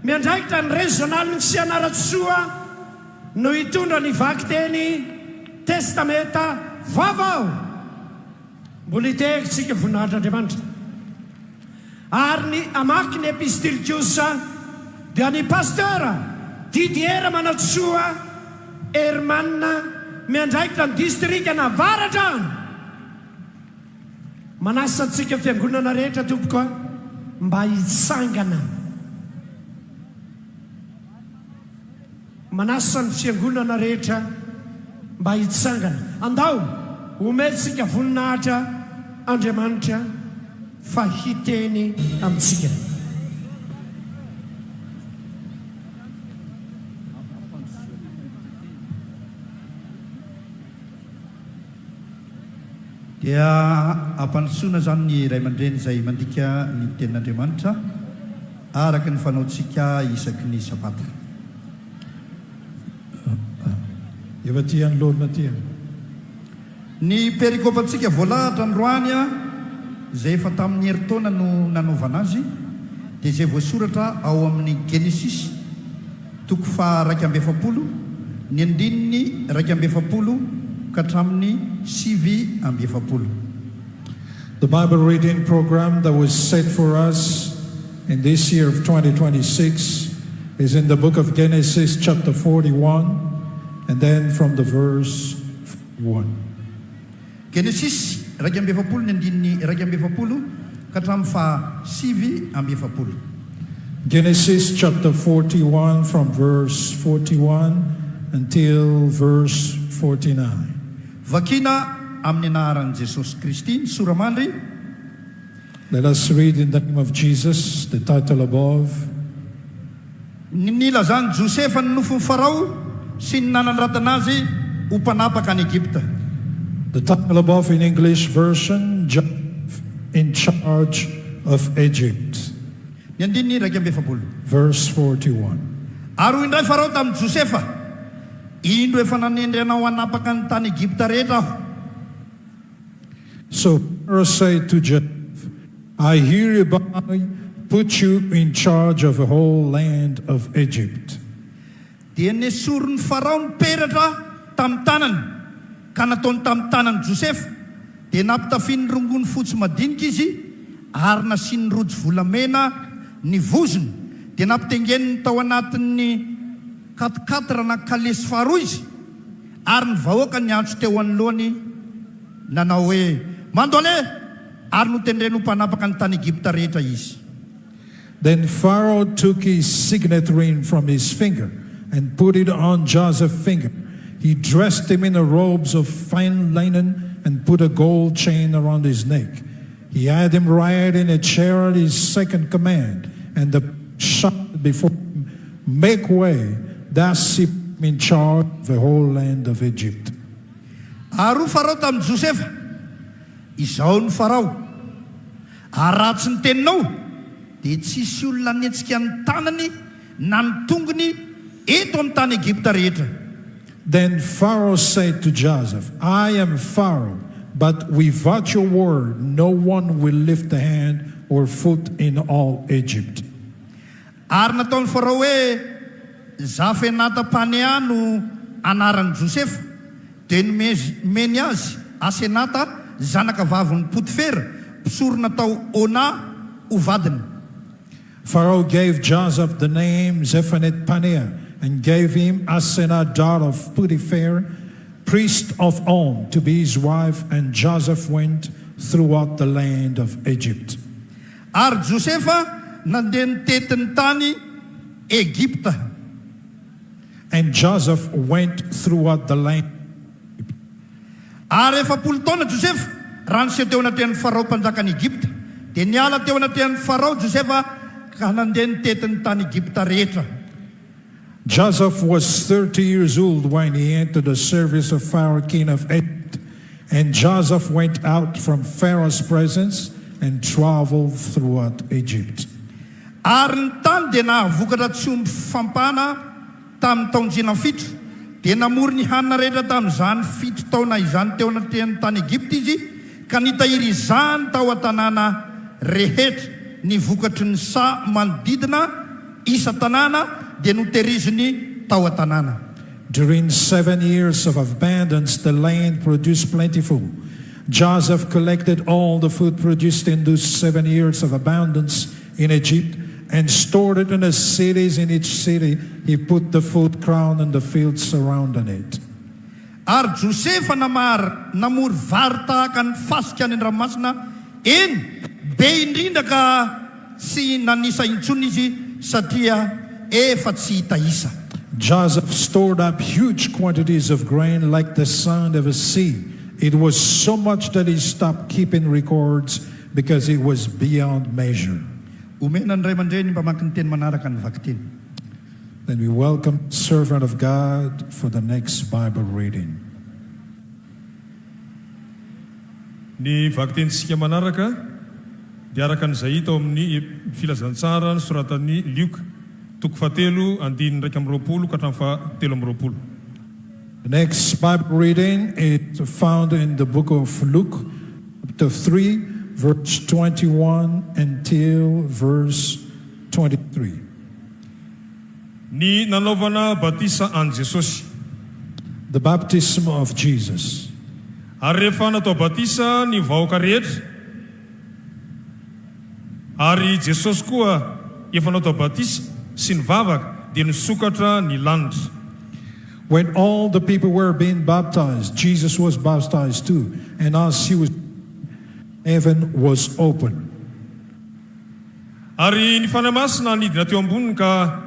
miandraikitra ny régional ny tsy anaratsoa no hitondra ny vaky teny testameta vaovao. Mbola hitekitsika voninahitran'Andriamanitra. Ary ny amaky ny epistile dia ny pasteur Didier Manatsoa Hermanna miandraikitra ny distrika na Avaratrano. Manasa antsika fiangonana rehetra tompoko mba hitsangana. Manasa ny fiangonana rehetra mba hitsangana. Andao ometsika voninahitra Andriamanitra fa hiteny amintsika. Dia ampandrosoana zany ny ray aman-dreny izay mandika ny tenin'Andriamanitra araka ny fanaontsika isaky ny sabata. Efa tia ny lorona tia. Ny perikopantsika voalahatra androany izay efa tamin'ny herintaona no nanaovana azy dia izay voasoratra ao amin'ny Genesis toko fa 2:7, ny andininy 2:7 ka hatramin'ny 7:7. The Bible reading program that was set for us in this year of 2026 is in the book of Genesis chapter 41 and then from the verse 1. Genesis 2:7 ny andininy 2:7 ka hatramin'ny fa 7:7. Genesis chapter 41 from verse 41 until verse 49. Vakina amin'ny anaran'i Jesosy Kristy ny soramandry. Let us read in the name of Jesus, the title above. Nila zany Josefa ny nofon'ny Farao sy ny nananratana azy ho mpanapaka any Egypta. The title above in English version, Joseph in charge of Egypt. Ny andininy 2:7. Verse 41. Ary indray Farao tamin'ny Josefa, indro efa nanendry anao hanapaka ny tany Egypta rehetra aho. So Pharaoh said to Joseph, I hereby put you in charge of the whole land of Egypt. Dia nesorin'ny Farao ny peratra tamin'ny tanany ka nataony tamin'ny tanany Josefa dia nampitafiany rongony fotsy madinika izy ary nasiany rojo volamena ny vozony dia nampitengeniny tao anatin'ny 4 na kalesy faharoa izy ary ny vahoaka ny antso teo anoloany nanao hoe mandole ary notendreny ho mpanapaka ny tany Egypta rehetra izy. Then Pharaoh took his signet ring from his finger and put it on Joseph's finger. He dressed him in the robes of fine linen and put a gold chain around his neck. He had him ride in a chariot at his second command, and the shouted before him, make way, thus he put him in charge of the whole land of Egypt. Aro Farao tamin'i Josefa, izao ny Farao, ary ratsy ny teninao dia tsisy olona netsika ny tanany na ny tongony eto amin'ny tany Egipta rehetra. Then Pharaoh said to Joseph, I am Pharaoh, but without your word, no one will lift a hand or foot in all Egypt. Ary nataon'ny Farao hoe Zafenata-Panea no anaran'i Josefa, dia nomeny azy Asenata, zanaka vavin'ny Potifera, mpisorona tao Ona ho vadiny. Pharaoh gave Joseph the name Zaphenath-Paneah and gave him Asenath, daughter of Potiphar, priest of On, to be his wife, and Joseph went throughout the land of Egypt. Ary Josefa nandeha nitety ny tany Egipta. And Joseph went throughout the land. Ary 40 taona Josefa raha niseho teo anatin'ny Farao mpanjakany Egipta, dia niala teo anatin'ny Farao Josefa ka nandeha nitety ny tany Egipta rehetra. Joseph was 30 years old when he entered the service of Pharaoh, king of Egypt. And Joseph went out from Pharaoh's presence and traveled throughout Egypt. Ary ny tany dia nahavokatra tsy omby fampana tamin'ny taonjina 7, dia namory ny hanina rehetra tamin'izany 7 taona izany teo anatin'ny tany Egipta izy, ka nitahiry izany tao an-tanàna rehetra. Ny vokatry ny sa manodidina isa tanàna dia notehiriziny tao an-tanàna. During 7 years of abundance, the land produced plentiful. Joseph collected all the food produced in those 7 years of abundance in Egypt and stored it in the cities. In each city, he put the food crown in the fields surrounding it. Ary Josefa namory vary tahaka ny fasika any an-dranomasina, eny be indrindra ka tsy nanisa intsony izy satria efa tsy hita isa. Joseph stored up huge quantities of grain like the sand of a sea. It was so much that he stopped keeping records because it was beyond measure. Omena ny ray aman-dreny mba maka ny teny manaraka ny vakiteny. Then we welcome servant of God for the next Bible reading. Ny vakitentsika manaraka dia araka n'izay hita ao amin'ny filazantsara ny soratan'ny Lieu, toko 7:20 ka hatramin'ny 7:20. The next Bible reading is found in the book of Luke, chapter 3, verse 21 until verse 23. Ny nanaovana batisa an Jesosy. The baptism of Jesus. Ary rehefa natao batisa ny vahoaka rehetra, ary Jesosy koa efa natao batisa sy ny vavaka dia nisokatra ny lanitra. When all the people were being baptized, Jesus was baptized too, and as he was, heaven was open. Ary ny fanamasina nidina teo amboniny ka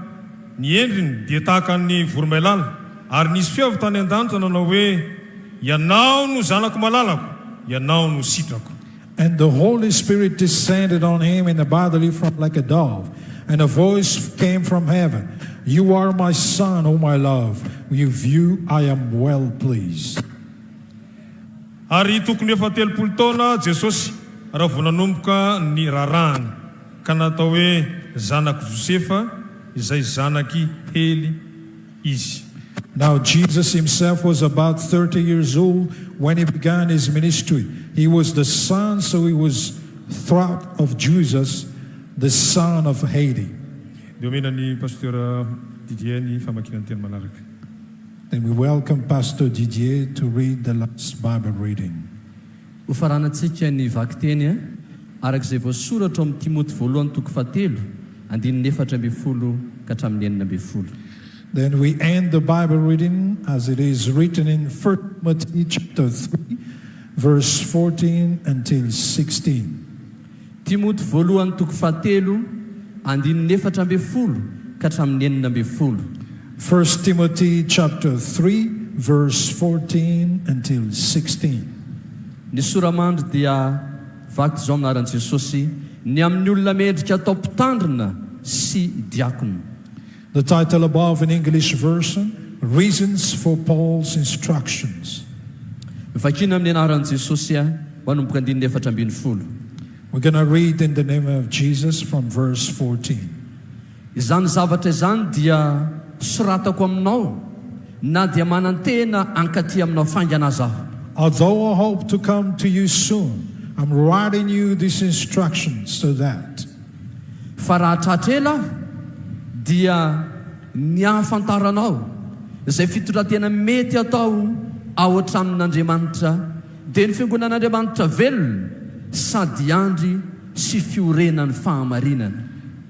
ny endriny dia tahaka ny voromailala, ary nisy feo avy tany an-danitra nanao hoe ianao no zanako malalako, ianao no sitrako. And the Holy Spirit descended on him in a bodily form like a dove, and a voice came from heaven, You are my son, O my love. With you I am well pleased. Ary tokony efa 30 taona Jesosy raha vao nanomboka ny rarahana ka natao hoe zanako Josefa, izay zanaky hely izy. Now Jesus himself was about 30 years old when he began his ministry. He was the son, so he was thought of Jesus, the son of Hades. Then we welcome Pastor Didier to read the last Bible reading. Hofaranantsika ny vakiteny arak'izay voasoratra amin'ny Timoty 2:7-9 ka hatramin'ny 9. Then we end the Bible reading as it is written in 1 Timothy chapter 3, verse 14 until 16. Timoty 2:7-9 ka hatramin'ny 9. 1 Timothy chapter 3, verse 14 until 16. Ny soramandry dia vaky zao amin'ny anaran'i Jesosy, ny amin'ny olona mendrika atao mpitandrina sy diakona. The title above in English version, Reasons for Paul's Instructions. Vakina amin'ny anaran'i Jesosy manomboka 14. We're going to read in the name of Jesus from verse 14. Izany zavatra izany dia soratako aminao na dia manantena ankaty aminao faingana zaho. Although I hope to come to you soon, I'm writing you these instructions so that fa raha tratrela dia ny ahafantaranao izay fitondratena mety atao ao an-tranon'Andriamanitra dia ny fiangonan'Andriamanitra velona sady andry sy fiorenan'ny fahamarinana.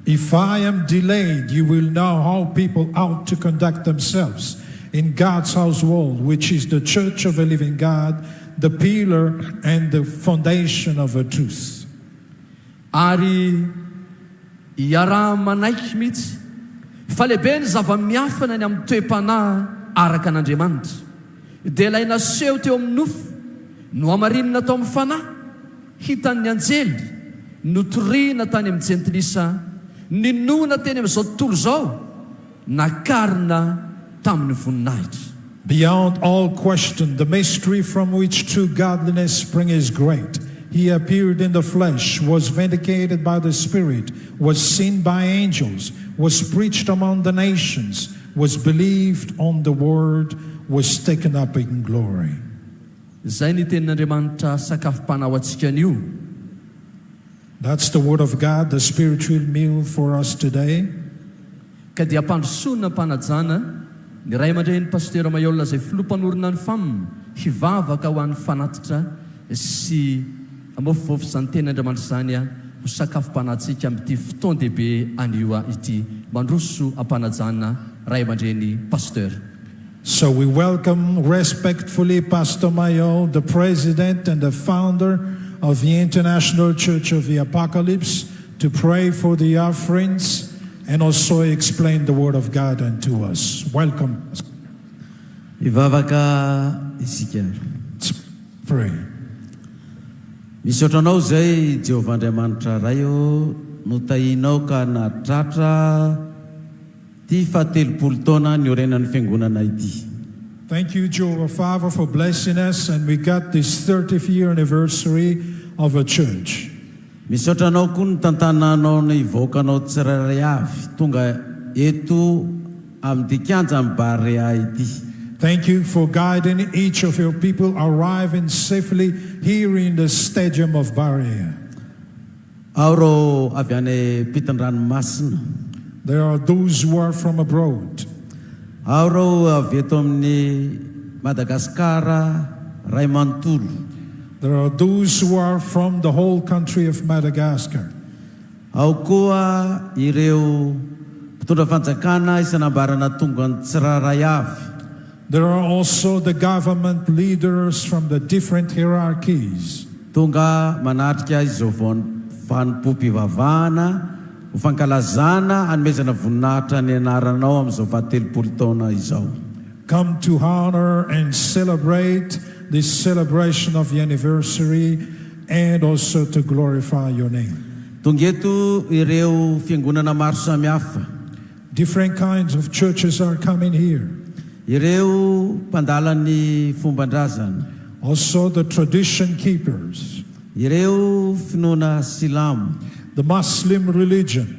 if I am delayed, you will know how people ought to conduct themselves in God's household, which is the church of the living God, the pillar and the foundation of the truth. Ari iara manaiky mihitsy fa lehibe ny zava-miafina ny amin'ny toe-panahy araka an'Andriamanitra dia ilaina seho teo amin'ny nofo no amarinina tao amin'ny fanahy hitan'ny anjely notoriana tany amin'ny jentilisa ninona teny amin'izao tontolo izao nakarina tamin'ny voninahitra. Beyond all question, the mystery from which true godliness spring is great. He appeared in the flesh, was vindicated by the Spirit, was seen by angels, was preached among the nations, was believed on the word, was taken up in glory. Zay ny tenin'Andriamanitra sakafom-panao antsika anio. That's the word of God, the spiritual meal for us today. Ka dia ampandrosoana mpanajana ny ray aman-dren'ny pasteur Mayola zay filompanorina ny famina hivavaka ho an'ny fanatitra sy amofofofo izany tenin'Andriamanitra zany ho sakafom-panatsika amin'ity fotoan-dehibe anio ity. Mandroso ampanajana ray aman-dren'ny pasteur. So we welcome respectfully Pastor Mayo, the president and the founder of the International Church of the Apocalypse, to pray for the offerings and also explain the word of God unto us. Welcome. Ivavaka isika. Pray. Misotranao zay Jehovah Andriamanitra rayo no tainao ka natratra ty fatelopolo taona ny orenan'ny fiangonana ity. Thank you, Jehovah Father, for blessing us, and we got this 30th year anniversary of a church. Misotranao koa ny tantananao ny ivoakanao tsirairay avy tonga eto amin'ny kianja amin'ny Baréa ity. Thank you for guiding each of your people arriving safely here in the stadium of Baréa. Auro avy any Pitan-dranomasina. There are those who are from abroad. Auro avy eto amin'ny Madagasikara ray manontolo. There are those who are from the whole country of Madagascar. Ao koa ireo mpitondra fanjakana isanambarana tonga ny tsirairay avy. There are also the government leaders from the different hierarchies. Tonga manatrika izao vanim-pompivavahana ho fankalazana hanomezana voninahitra ny anaranao amin'izao fahatelopolo taona izao. Come to honor and celebrate this celebration of the anniversary and also to glorify your name. Tonga eto ireo fiangonana maro samihafa. Different kinds of churches are coming here. Ireo mpandala ny fombandrazana. Also the tradition keepers. Ireo finoana silamo. The Muslim religion.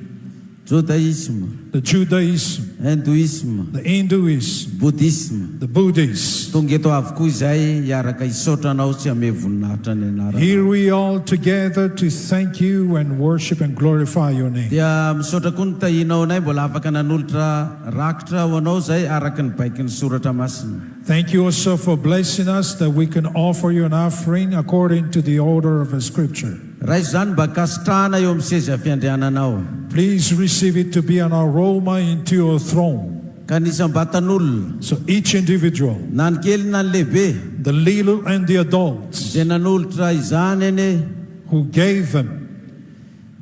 Judaism. The Judaism. Hinduism. The Hinduism. Buddhism. The Buddhists. Tonga eto avokoa izay iaraka isotranao sy ame voninahitra ny anarana. Here we all together to thank you and worship and glorify your name. Dia misotra koa ny tahinao nay mbola afaka nanolotra rakitra ho anao zay araka ny baiky ny soratra masina. Thank you also for blessing us that we can offer you an offering according to the order of the scripture. Ray zany mba kasitrahana eo amin'ny seza fiandriananao. Please receive it to be an aroma into your throne. Kanisambatan'olona. So each individual, na ny kely na ny lehibe, the little and the adults, zay nanolotra izany ene, who gave them,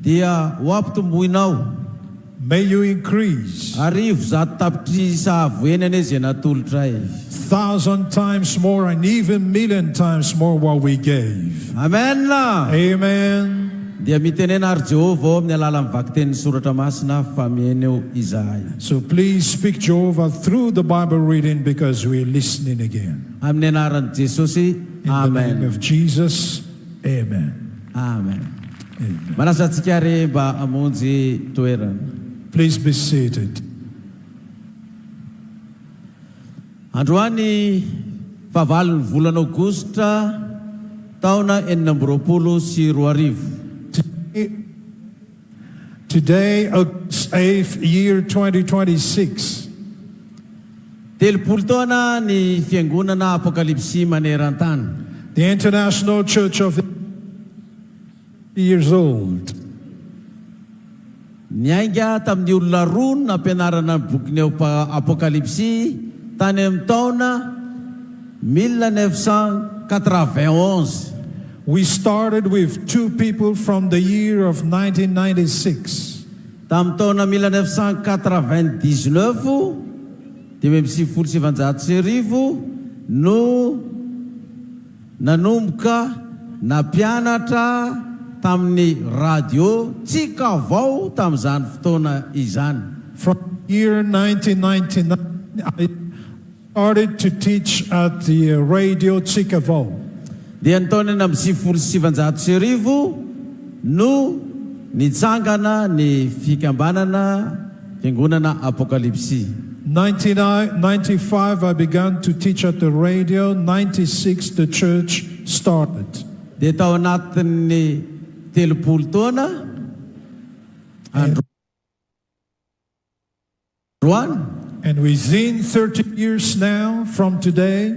dia ho ampitomboinao. May you increase. Arivo zato tapitrisa avoeny ane zay natolotra e. 1,000 times more and even 1,000,000 times more what we gave. Amen la. Amen. Dia mitenena ary Jehovah ao amin'ny alalan'ny vaky tenin'ny soratra masina fa mieneo izahay. So please speak Jehovah through the Bible reading because we're listening again. Amin'ny anaran'i Jesosy. In the name of Jesus. Amen. Amen. Manasantsika re mba amonjy toerana. Please be seated. Androany fahavalon'ny volana Aogositra taona 2024. Today, August 8th, year 2026. Telopolo taona ny Fiangonana Apokalypsy maneran-tany. The International Church of years old. Niainga tamin'ny olona roa nampianarana ny bokin'ny Apokalypsy tany amin'ny taona 1991. We started with two people from the year of 1996. Tamin'ny taona 1999 dia misy 1770 no nanomboka nampianatra tamin'ny radio tsika vao tamin'izany fotoana izany. From year 1999, I started to teach at the radio tsika vao. Dia ny taona 1770 no nitsangana ny fikambanana Fiangonana Apokalypsy. 1995, I began to teach at the radio. 96, the church started. Dia tao anatin'ny telopolo taona and within 30 years now from today,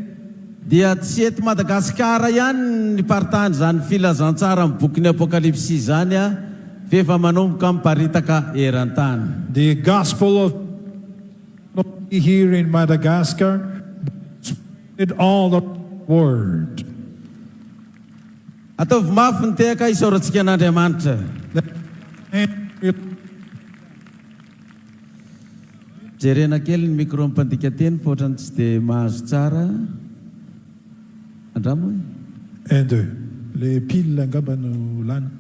dia tsy eto Madagasikara ihany ny partany zany filazantsara amin'ny bokin'ny Apokalypsy zany a fefa manomboka miparitaka eran-tany. The gospel of here in Madagascar spread all the word. Ataovy mafy ny tehaka isaorantsika an'Andriamanitra. Jerena kely ny micro mipandika teny fa ohatrany tsy dia mahazo tsara. Andramo e? 1, 2. Les piles angamba no lany.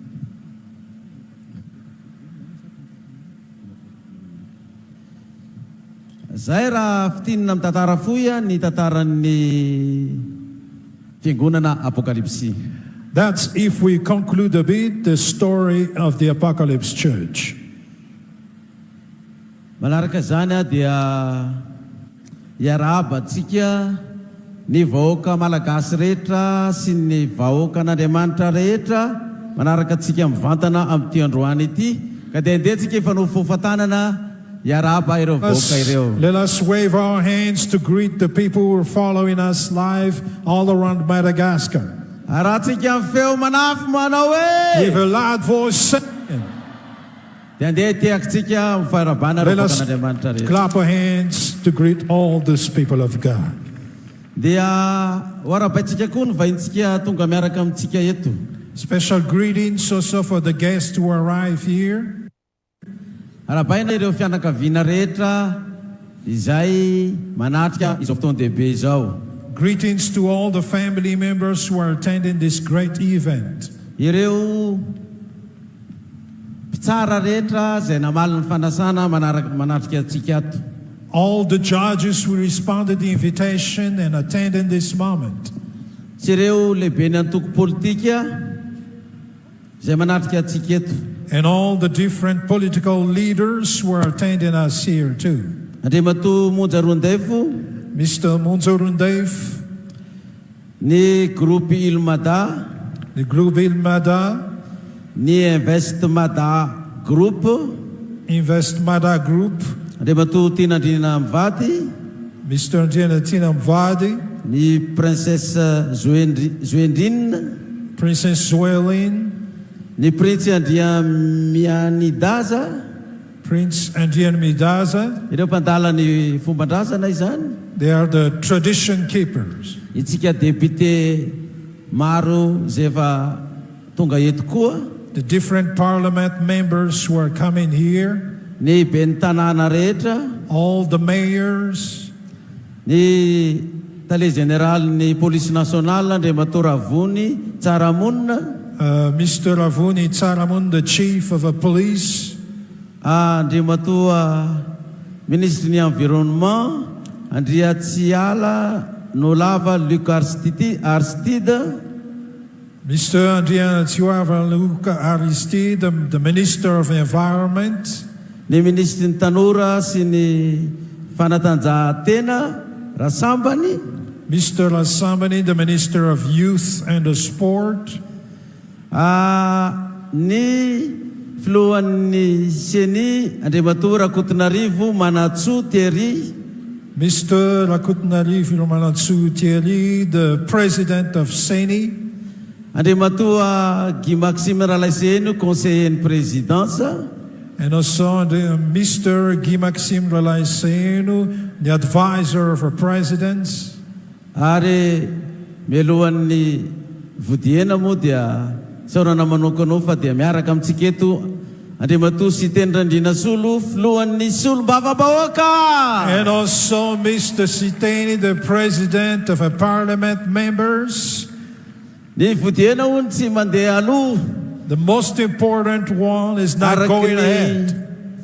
Zay raha fitinina amin'ny tantara fohy ny tantaran'ny Fiangonana Apokalypsy. That's if we conclude a bit the story of the Apocalypse Church. Manaraka zany dia iarahabantsika ny vahoaka malagasy rehetra sy ny vahoaka n'Andriamanitra rehetra manaraka antsika mivantana amin'ity androany ity ka dia andehantsika efa no fofatanana iarahaba ireo vahoaka ireo. Let us wave our hands to greet the people who are following us live all around Madagascar. Arahantsika amin'ny feo manafy manao hoe with a loud voice saying. Dia andeha tiakantsika mifarabana ireo vahoaka n'Andriamanitra rehetra. Clap our hands to greet all these people of God. Dia hoarabaitsika koa ny vahintsika tonga miaraka amintsika eto. Special greetings also for the guests who arrive here. Arabaina ireo fianakaviana rehetra izay manatrika izao fotoana dehibe izao. Greetings to all the family members who are attending this great event. Ireo mpitsara rehetra izay namaly ny fanasana manatrika antsika ato. All the judges who responded to the invitation and attended this moment. Sy ireo lehibe ny antoko politika izay manatrika antsika eto. And all the different political leaders who are attending us here too. Andriamato Monjarondefo, Mr. Monjarondef, ny groupe Ilmada, the group Ilmada, ny Investmada group, Investmada group, Andriamato Tinandrina Mvady, Mr. Tina Mvady, ny Princesse Zoendrine, Princess Zoeline, ny Prince Andria Mianidaza, Prince Andrian Midaza. Ireo mpandala ny fomban-drazana izany. They are the tradition keepers. Itsika député maro zay efa tonga eto koa. The different parliament members who are coming here. Ny ben'ny tanàna rehetra. All the mayors. Ny tale général ny police nationale Andriamato Ravony Tsaramonina. Mr. Ravuni Tsaramun, the chief of the police. Andriamato ministre ny environnement Andria Tsiala Nolava Luc Arstide. Mr. Andriana Tsiavaluka Aristide, the Minister of Environment. Ny ministry ny tanora sy ny fanatanjahantena Rasambany. Mr. Lasambany, the Minister of Youth and Sport. Ny filohan'ny Seny Andriamatoa Rakotonarivo Manatsoa Thierry. Mr. Rakotonarivo Manatsoa Thierry, the President of Seny. Andriamatoa Guy Maxime Ralaiseno, conseiller ny présidence. And also Mr. Guy Maxime Ralaiseno, the advisor for presidents. Ary melohan'ny vodiena moa dia saorana manokana fa dia miaraka amintsika eto Andriamatoa Siteny Randrinasolo, filohan'ny solom-bava-bahoaka. And also Mr. Siteny, the president of a parliament members. Ny vodiena hono tsy mandeha aloha. The most important one is not going ahead.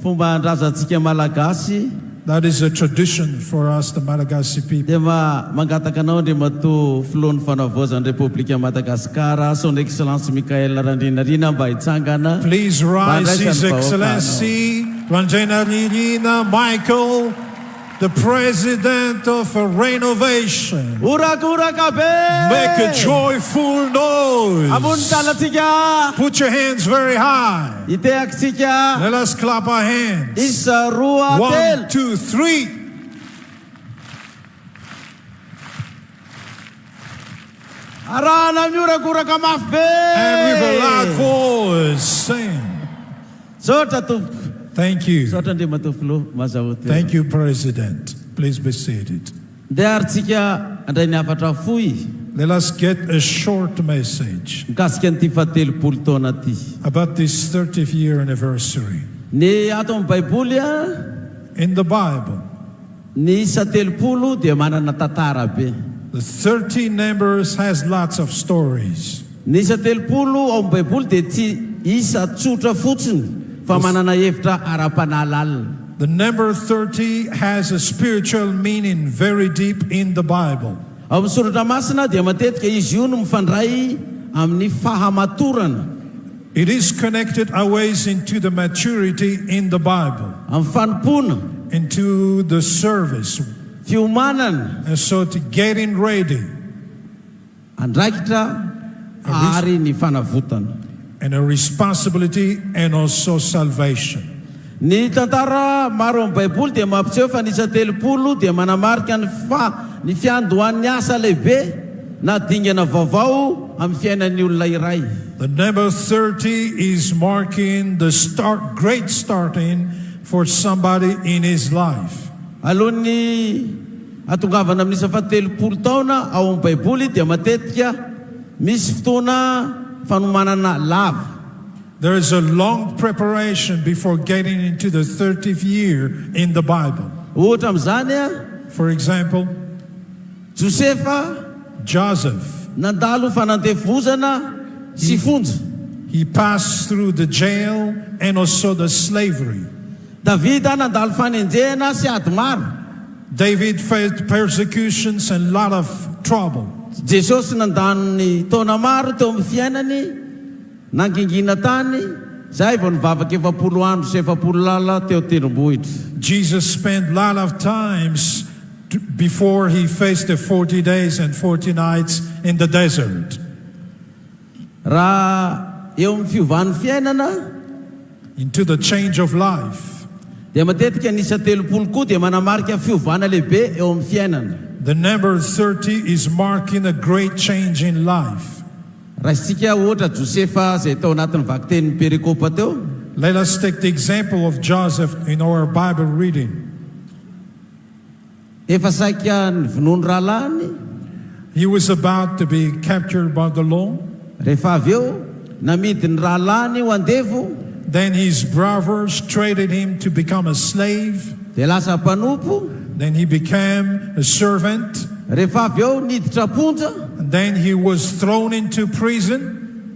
Fomba andrazantsika malagasy. That is a tradition for us, the Malagasy people. Dia mangataka anao Andriamatoa filohan'ny fanavaozan'ny Repoblika Madagasikara, Son Excellence Mikael Randrinarina mba hitsangana. Please rise, His Excellency Randrinarina Michael, the President of Renovation. Make a joyful noise. Put Your hands very high. Let us clap our hands. 1, 2, 3. And with a loud voice, sing. Thank you. Thank you, President. Please be seated. Let us get a short message about this 30th year anniversary. In the Bible, the 30 numbers has lots of stories. The number 30 has a spiritual meaning very deep in the Bible. It is connected always into the maturity in the Bible, into the service, and so to getting ready, and a responsibility and also salvation. Ny tantara maro amin'ny Baiboly dia mampiseho fa ny isa telopolo dia manamarika ny fiandohan'ny asa lehibe na dingana vaovao amin'ny fiainan'ny olona iray. The number 30 is marking the great starting for somebody in his life. Alohan'ny atongavana amin'ny isa fatelopolo taona ao amin'ny Baiboly dia matetika misy fotoana fanomanana lava. There is a long preparation before getting into the 30th year in the Bible. For example, Joseph he passed through the jail and also the slavery. David faced persecutions and a lot of trouble. Jesus spent a lot of times before he faced the 40 days and 40 nights in the desert. Into the change of life. The number 30 is marking a great change in life. Let us take the example of Joseph in our Bible reading. He was about to be captured by the law. Then his brothers traded him to become a slave. Then he became a servant. And then he was thrown into prison.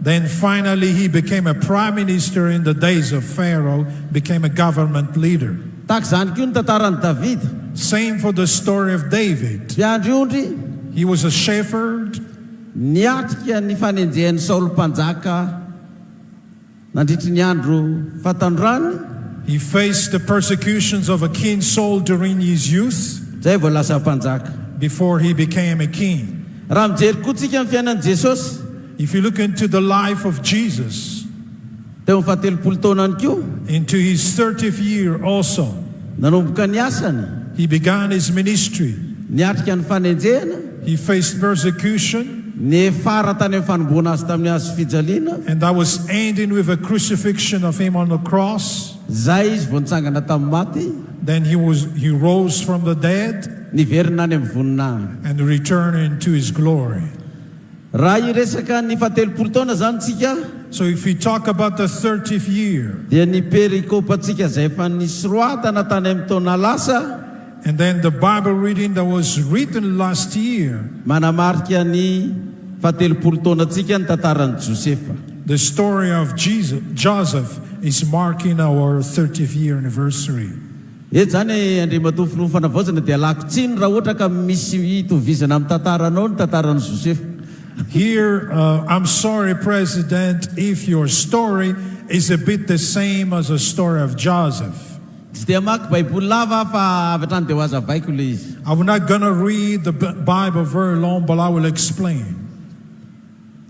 Then finally he became a prime minister in the days of Pharaoh, became a government leader. Same for the story of David. He was a shepherd. Niatrika ny fanenjehan'ny Saoly mpanjaka nandritry ny andro fatandrany. He faced the persecutions of a King Saul during his youth zay vao lasa mpanjaka before he became a king. Raha mijery koa tsika amin'ny fiainan'i Jesosy, if you look into the life of Jesus, teo amin'ny fahatelopolo taonany koa, into his 30th year also, nanomboka ny asany, he began his ministry. niatrika ny fanenjehana, he faced persecution, ny fara tany amin'ny fanomboana azy tamin'ny hazo fijaliana, and that was ending with a crucifixion of him on the cross. Zay izy vao nitsangana tamin'ny maty, then he rose from the dead, niverina any amin'ny voninahitra, and returned into his glory. Raha iresaka ny fahatelopolo taona zany tsika, so if we talk about the 30th year, dia ny perikopatsika zay efa nisoroatana tany amin'ny taona lasa, and then the Bible reading that was written last year, manamarika ny fahatelopolo taona tsika ny tantaran'i Josefa. The story of Joseph is marking our 30th year anniversary. Eto zany andriamatoa filoha fanavaozana dia alako tsiny raha ohatra ka misy itovizana amin'ny tantaranao ny tantaran'i Josefa. Here, I'm sorry, President, if your story is a bit the same as the story of Joseph. I'm not going to read the Bible very long, but I will explain.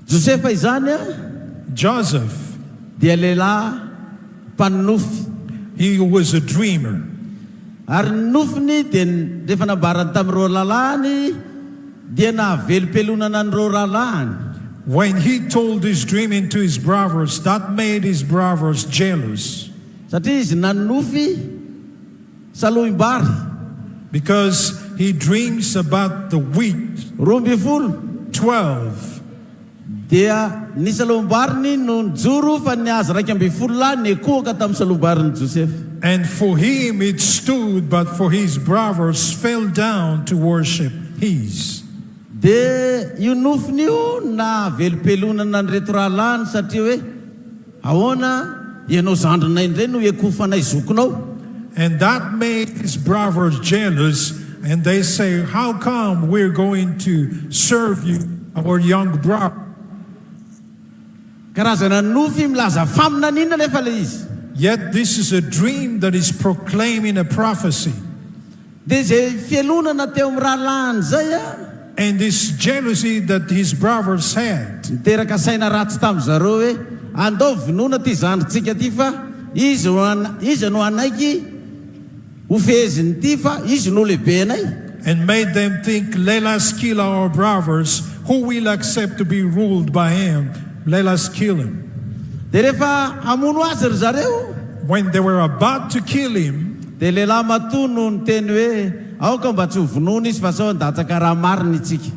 Joseph, he was a dreamer. When he told his dream to his brothers, that made his brothers jealous. Because he dreams about the wheat. 12. And for him it stood, but for his brothers fell down to worship his. De io nofnio na velopelonana ny reto rahalany satria hoe ahoana ianao zandrinay indray no ekofanay zokonao. And that made his brothers jealous, and they say, how come we're going to serve you, our young brother? Karazana nofy milaza famina nina nefa le izy. Yet this is a dream that is proclaiming a prophecy. De zay fielonana teo amin'ny rahalany zay a, and this jealousy that his brothers had. Teraka saina ratsy tamin'zareo hoe andao vonona ty zandritsika ty fa izy no anaiky ho feheziny ty fa izy no lehibe anay. And made them think, let us kill our brothers. Who will accept to be ruled by him? Let us kill him. De rehefa hamono azy ry zareo, when they were about to kill him, de lehilahy matoa no niteny hoe aoka mba tsy ho vonoina izy fa sao ndatsaka raha marina itsika.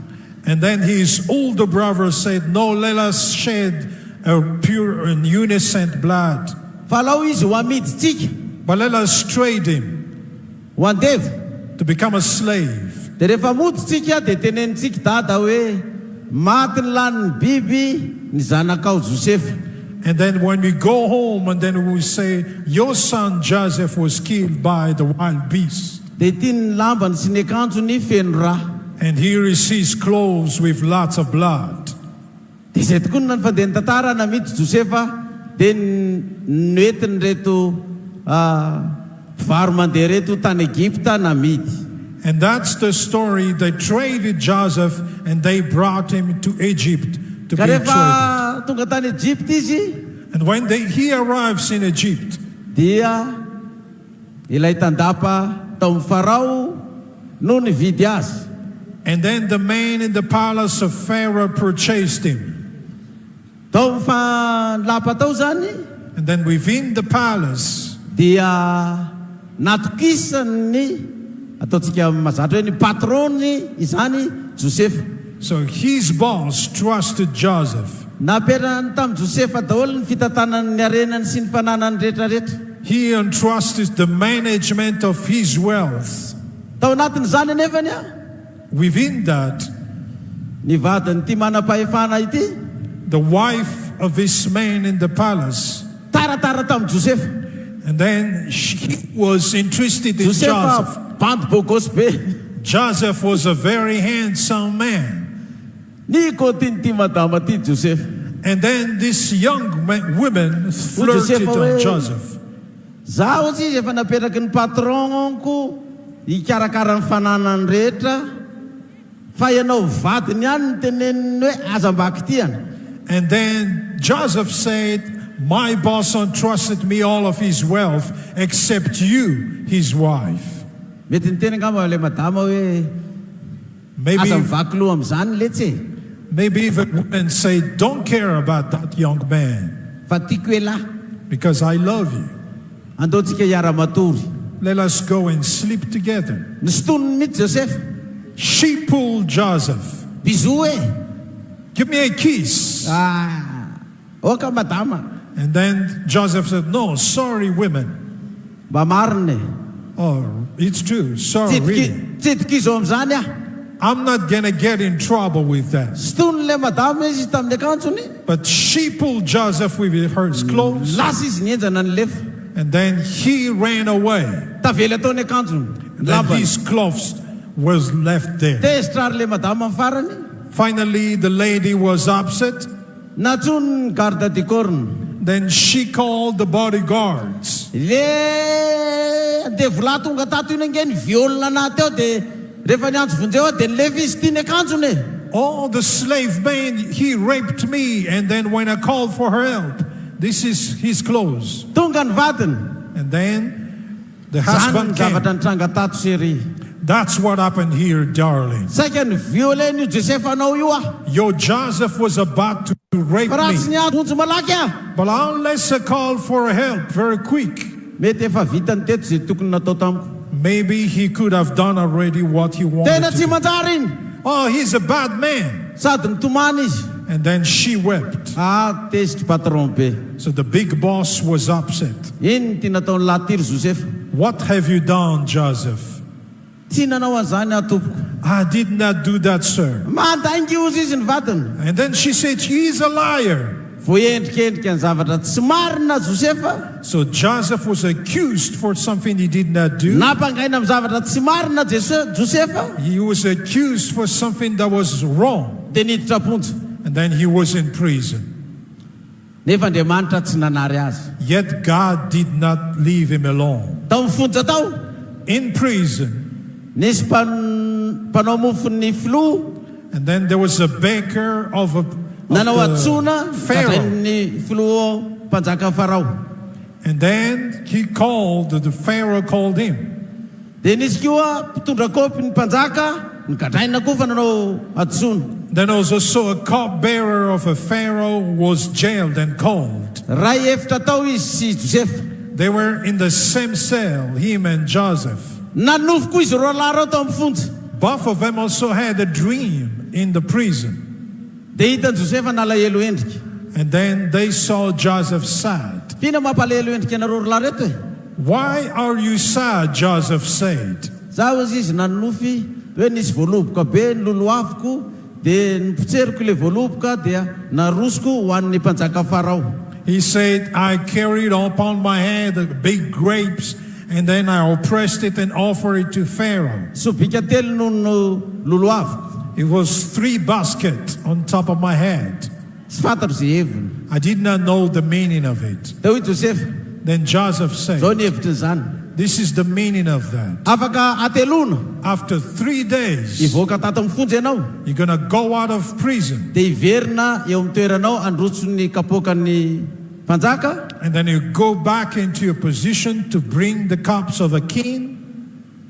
And then his older brother said, no, let us shed a pure and innocent blood. Fa lao izy ho amiditsika, but let us trade him ho andevo, to become a slave. De rehefa moditsika de tenenitsika dada hoe maty ny lanin'ny biby ny zanakao Josefa. And then when we go home, and then we say, your son Joseph was killed by the wild beast. And here he sees clothes with lots of blood. And that's the story. They traded Joseph and they brought him to Egypt to be traded. And when he arrives in Egypt, and then the man in the palace of Pharaoh purchased him. And then within the palace, so his boss trusted Joseph. He entrusted the management of his wealth. Within that, the wife of this man in the palace, and then she was interested in Joseph. Joseph was a very handsome man. And then this young woman flirted on Joseph. Zaho izy efa naperaky ny patronko hikarakara ny fananany rehetra fa ianao vadiny ihany ny teneniny hoe aza mbaky tiana. And then Joseph said, my boss entrusted me all of his wealth except you, his wife. Mety niteny ngamba le madama hoe aza mivaky loha am'zany letsy. Maybe the woman said, don't care about that young man. Fa tiako ela. Because I love you. Andaotsika hiara matory. Let us go and sleep together. Nistonony mihitsy Joseph. She pulled Joseph. Bisou e. Give me a kiss. Oka madama. And then Joseph said, no, sorry women. Mba mariny. Oh, it's true. Sorry, really. Tsy tikizo am'zany ah. I'm not going to get in trouble with that. Stony le madama izy tamin'ny akanjony. But she pulled Joseph with her clothes. Lasa izy nienjana ny lefa. And then he ran away. Tavela ataony akanjony. And then his clothes was left there. Testrary le madama amin'ny farany. Finally, the lady was upset. Natsony garde du corps. Then she called the bodyguards. Le devola tonga tato iny angeny violina naty ao de rehefa niantso vonjeo de nilefa izy tiany akanjony. Oh, the slave man, he raped me. And then when I called for her help, this is his clothes. Tonga ny vadiny. And then the husband came. Zavatra nitranga tato sery. That's what happened here, darling. Saika ny violeny io Joseph anao io ah. Your Joseph was about to rape me. Ratsy niantso malaky ah. But unless I called for help very quick. Mety efa vitany teto zay tokony natao tamiko. Maybe he could have done already what he wanted Tena tsy to. manjary iny. Oh, he's a bad man. Sady nitomany izy. And then she wept. Tezitry patron be. So the big boss was upset. Iny ty nataony latiry Joseph. What have you done, Joseph? Tsy nanao an'izany tompoko. I did not do that, sir. Mandaingy ozy izy ny vatany. And then she said, he is a liar. Voendrikendrika ny zavatra tsy marina Joseph. So Joseph was accused for something he did not do. Napangaina amin'ny zavatra tsy marina Joseph. He was accused for something that was wrong. De niditra ponja. And then he was in prison. Nefa Andriamanitra tsy nanary azy. Yet God did not leave him alone. Tao mifonja tao. In prison. Nisy mpanao mofon'ny flo. And then there was a baker of nanao atsona Pharaoh. Flo mpanjaka Farao. And then he called, the Pharaoh called him. De nisy koa mpitondra kopy ny mpanjaka nikadraina koa fa nanao atsona. Then also a cupbearer of a Pharaoh was jailed and called. Ray efitra tao izy sy Joseph. They were in the same cell, him and Joseph. Nanofo koa izy roa lahy reo tao amin'ny fonja. Both of them also had a dream in the prison. De hitan'i Joseph nalahelo endrika. And then they saw Joseph sad. Fina mampalahelo endrika anareo roa lahy reto e. Why are you sad? Joseph said. Zaho izy nanofy hoe nisy voaloboka be niloloaviko de nipotseriko le voaloboka dia narosiko ho an'ny mpanjaka Farao. He said, I carried upon my head big grapes, and then I oppressed it and offered it to Pharaoh. So bika telo no loloaviko. It was 3 baskets on top of my head. Tsy fantatro zay heviny. I did not know the meaning of it. Tao i Joseph. Then Joseph said, Zao ny hevitry zany. this is the meaning of that. Afaka atelona. After 3 days, Ivoaka tato amin'ny fonja ianao. you're going to go out of prison. De iverina eo amin'ny toeranao androtso ny kapokan'ny mpanjaka. And then you go back into your position to bring the cups of a king.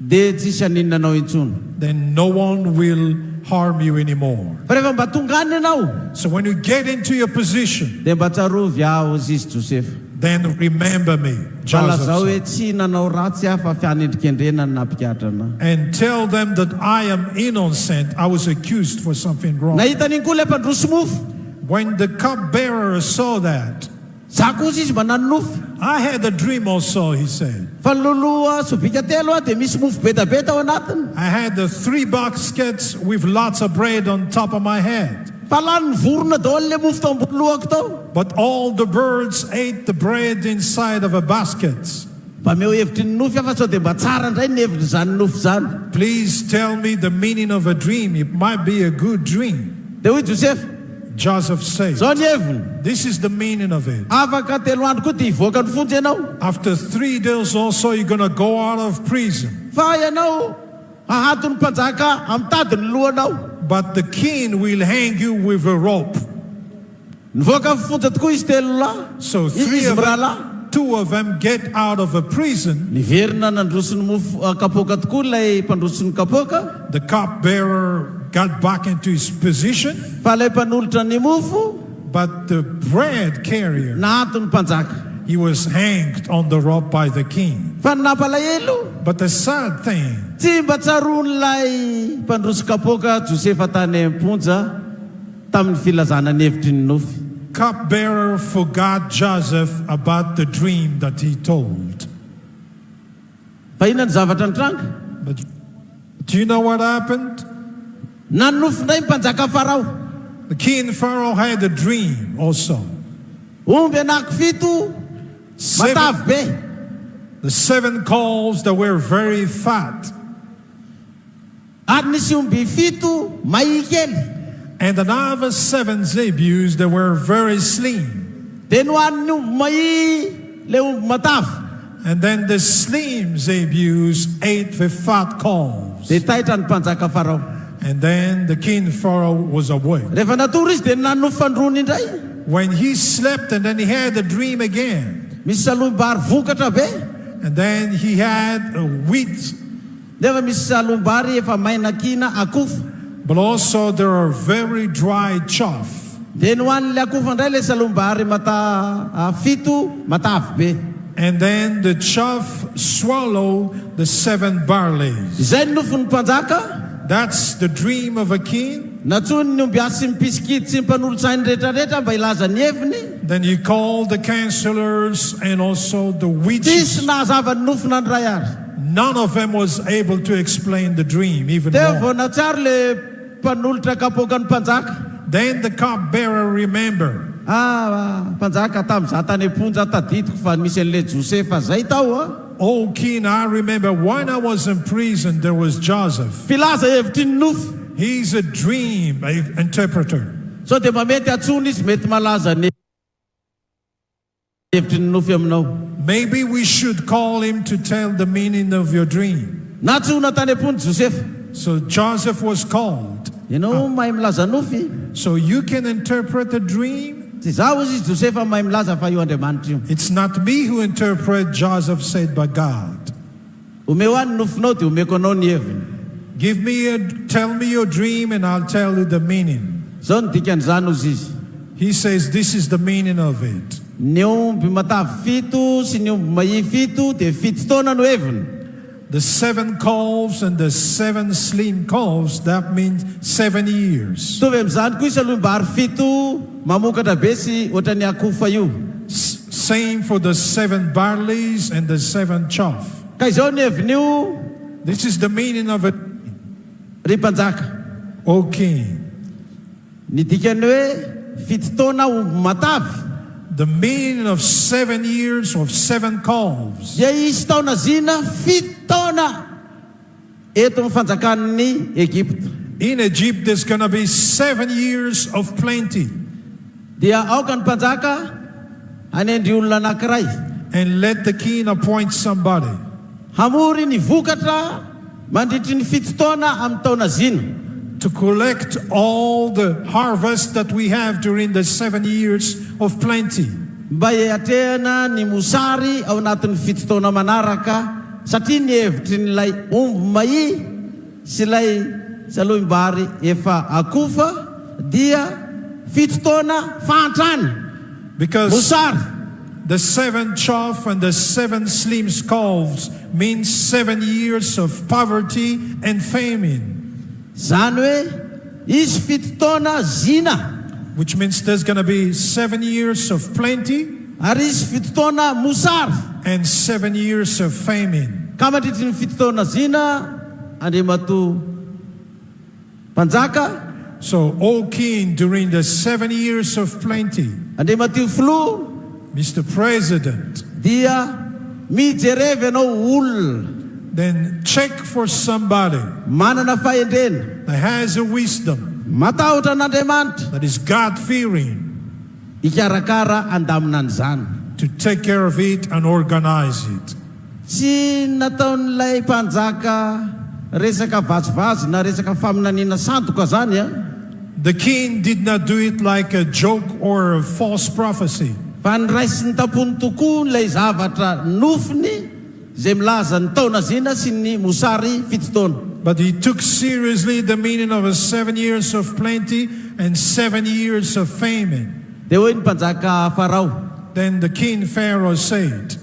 De tsisy aninonanao intsony. Then no one will harm you anymore. Fa rehefa mba tonga any ianao. So when you get into your position, de mba tsarovy aho izy Joseph. then remember me, Joseph Zao hoe said. tsy nanao ratsy aho fa fianendrikendrena ny nampikatra. And tell them that I am innocent. I was accused for something wrong. Nahita an'iny koa le mpandroso mofo. When the cupbearer saw that, za koa izy mba nanonofo. I had a dream also, he said. Fa loloa sobika telo de misy mofo betabeta ao anatiny. I had the 3 baskets with lots of bread on top of my head. Fa lany vorona daholo le mofo tao ambony lohako tao. But all the birds ate the bread inside of a basket. Please tell me the meaning of a dream. It might be a good dream. Joseph said, this is the meaning of it. After 3 days also, you're going to go out of prison. But the king will hang you with a rope. So 3 of them, 2 of them get out of a prison. The cupbearer got back into his position. But the bread carrier, he was hanged on the rope by the king. But the sad thing, cupbearer forgot Joseph about the dream that he told. But do you know what happened? The king Pharaoh had a dream also. The 7 calves that were very fat. And another 7 zebus that were very slim. And then the slim zebus ate the fat calves. And then the king Pharaoh was awake. When he slept and then he had a dream again. And then he had a wheat. But also there are very dry chaff. And then the chaff swallowed the 7 barleys. That's the dream of a king. Then you call the counselors and also the witches. None of them was able to explain the dream even more. Then the cupbearer remembered. Oh king, I remember when I was in prison there was Joseph. He's a dream interpreter. Maybe we should call him to tell the meaning of your dream. So Joseph was called. So you can interpret a dream. It's not me who interpret, Joseph said, but God. Tell me your dream and I'll tell you the meaning. He says this is the meaning of it. The 7 calves and the 7 slim calves, that means 7 years. Same for the 7 barleys and the 7 chaff. This is the meaning of it. O king. The meaning of 7 years of 7 calves. In Egypt, there's going to be 7 years of plenty. And let the king appoint somebody to collect all the harvest that we have during the 7 years of plenty. Because the 7 chaff and the 7 slim calves means 7 years of poverty and famine. Which means there's going to be 7 years of plenty and 7 years of famine. So, O king, during the 7 years of plenty, Mr. President, mijerevy ianao olona then check for somebody manana fahendrena that has a wisdom, matahotra an'Andriamanitra that is God-fearing, hikarakara andamina an'izany to take care of it and organize it. tsy nataon'ilay mpanjaka resaka vazovazo na resaka faminaniana sandoka zany a. The king did not do it like a joke or a false prophecy. Fa niraisiny tapony tokoa ilay zavatra nofiny zay milaza ny taona zina sy ny mosary fitotaona. But he took seriously the meaning of 7 years of plenty and 7 years of famine. Dia hoe ny mpanjaka Farao. Then the king Pharaoh said,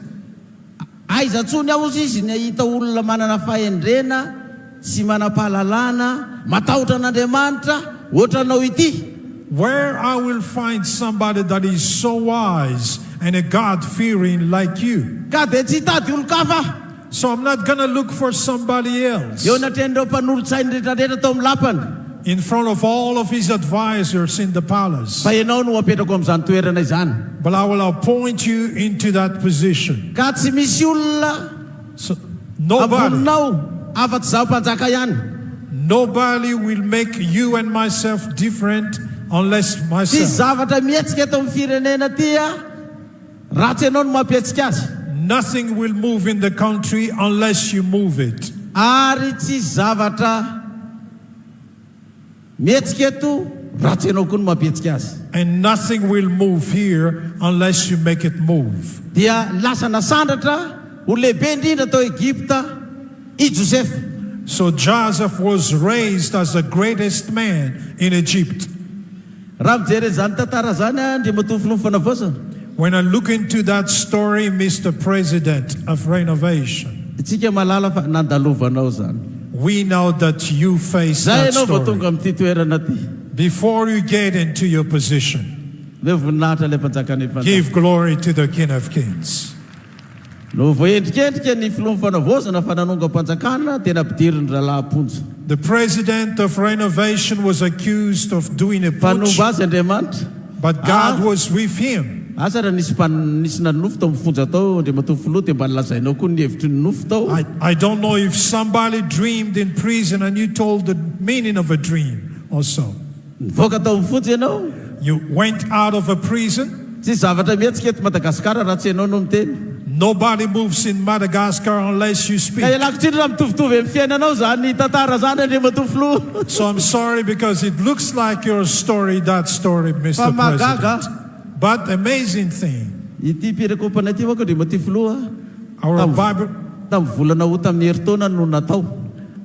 aiza tsony aho izy ny ahita olona manana fahendrena sy manam-pahalalana matahotra an'Andriamanitra ohatranao ity. Where I will find somebody that is so wise and a God-fearing like you. Ka dia tsy hitady olo-kafa. So I'm not going to look for somebody else. Eo natren'ireo mpanolotsainy rehetrarehetra tao amin'ny lapany. In front of all of his advisors in the palace. Fa ianao no apetrako amin'izany toerana izany. But I will appoint you into that position. Ka tsy misy olona aboninao afa-tsy zaho mpanjaka ihany. Nobody will make you and myself different unless myself. Tsy zavatra mihetsika eto amin'ny firenena ty a raha tsy ianao no mampietsika azy. Nothing will move in the country unless you move it. Ary tsy zavatra mihetsika eto raha tsy ianao koa no mampietsika azy. And nothing will move here unless you make it move. Dia lasa nasandratra ho lehibe indrindra tao Egipta I Joseph. So Joseph was raised as the greatest man in Egypt. Raha mijery zany tantara zany a ndre matofin'ny fanavaozana. When I look into that story, Mr. President of Renovation, itsika malala fa nandalovanao zany. We know that you face that story. Before you get into your position, give glory to the King of Kings. The president of Renovation was accused of doing a putsch, but God was with him. I don't know if somebody dreamed in prison and you told the meaning of a dream also. You went out of a prison. Nobody moves in Madagascar unless you speak. So I'm sorry because it looks like your story, that story, Mr. President. But amazing thing,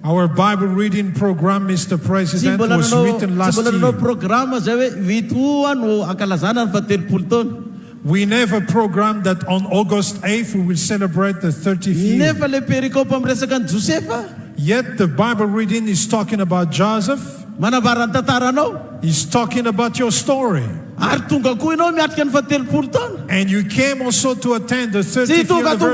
our Bible reading program, Mr. President, was written last year. We never programmed that on August 8th we will celebrate the 30th year. Yet the Bible reading is talking about Joseph. He's talking about your story. And you came also to attend the 30th anniversary.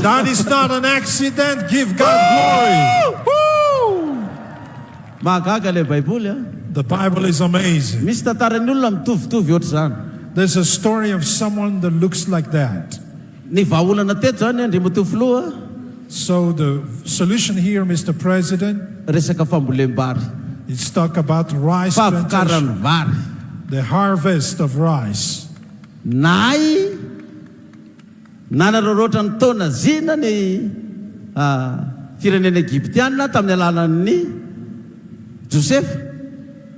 That is not an accident. Give God glory. The Bible is amazing. There's a story of someone that looks like that. So the solution here, Mr. President, it's talk about rice plantation, the harvest of rice.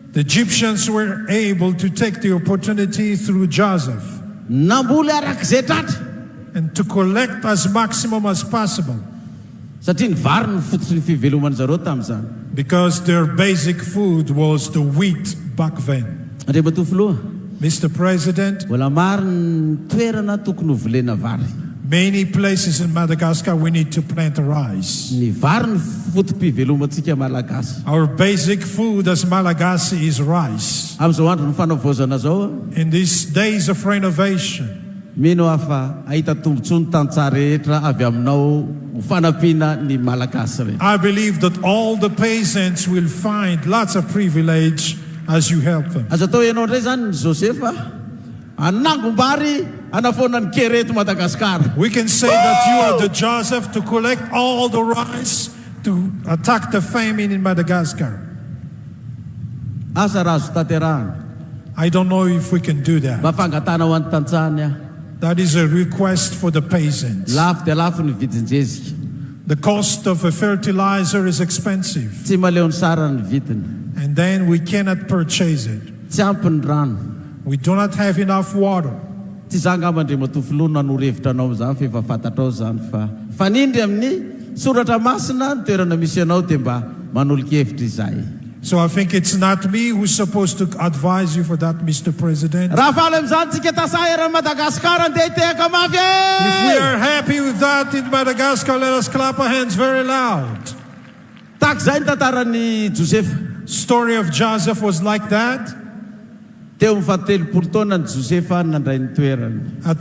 The Egyptians were able to take the opportunity through Joseph and to collect as maximum as possible. Because their basic food was the wheat back then. Mr. President, many places in Madagascar we need to plant rice. Our basic food as Malagasy is rice. In these days of renovation, I believe that all the peasants will find lots of privilege as you help them. anafonany kereto Madagasikara. We can say that you are the Joseph to collect all the rice to attack the famine in Madagascar. Asa razo taterahana. I don't know if we can do that. Mafangatana ho an'ny tantsany. That is a request for the peasants. Lafo dia lafo ny vidin-jezika. The cost of a fertilizer is expensive. Tsy maleony sara ny vidiny. And then we cannot purchase it. Tsy ampy ny rano. We do not have enough water. Tsy zangambandre matofilona norevitra anao zany fa efa fantatrao zany fa fanindry amin'ny soratra masina ny toerana misy anao dia mba manolo-kevitra izay. So I think it's not me who's supposed to advise you for that, Mr. President. If we are happy with that in Madagascar, let us clap our hands very loud. Story of Joseph was like that. At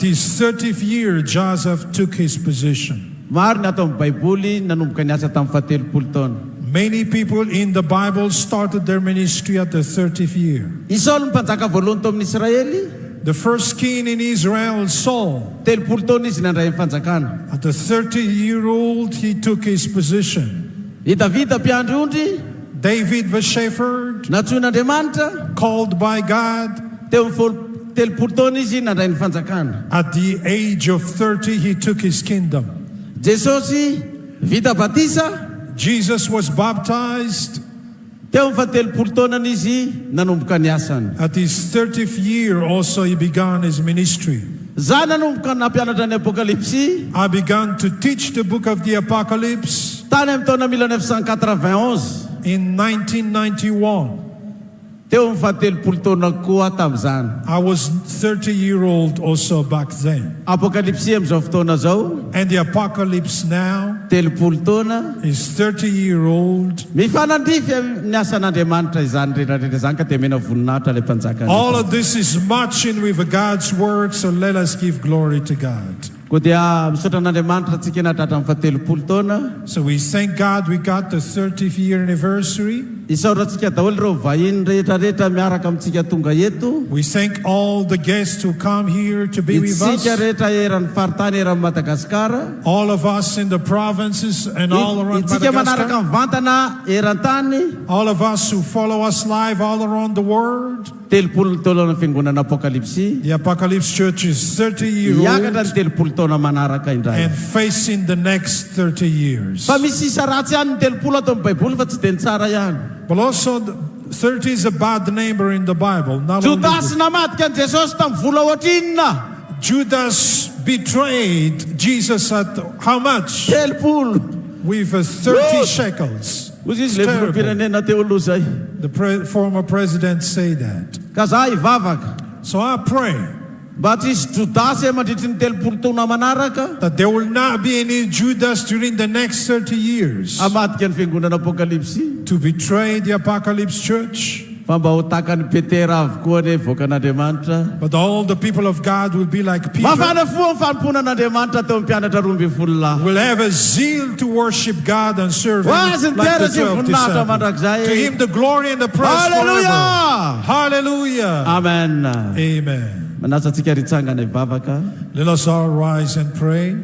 his 30th year, Joseph took his position. Many people in the Bible started their ministry at the 30th year. The first king in Israel, Saul, at the 30-year-old, he took his position. David the shepherd, called by God, at the age of 30, he took his kingdom. Jesus was baptized. At his 30th year also he began his ministry. I began to teach the book of the Apocalypse in 1991. I was 30-year-old also back then. And the Apocalypse now is 30-year-old. All of this is matching with God's word, so let us give glory to God. So we thank God we got the 30th year anniversary. We thank all the guests who come here to be with us. All of us in the provinces and all around Madagascar. All of us who follow us live all around the world. The Apocalypse Church is 30 years old and facing the next 30 years. But also 30 is a bad number in the Bible. Not Judas betrayed Jesus at how much? With 30 shekels. The former president said that. So I pray that there will not be any Judas during the next 30 years to betray the Apocalypse Church. But all the people of God will be like Peter. Will have a zeal to worship God and serve Him like the 12 disciples. To Him the glory and the praise forever. Hallelujah. Amen. Amen. Let us all rise and pray.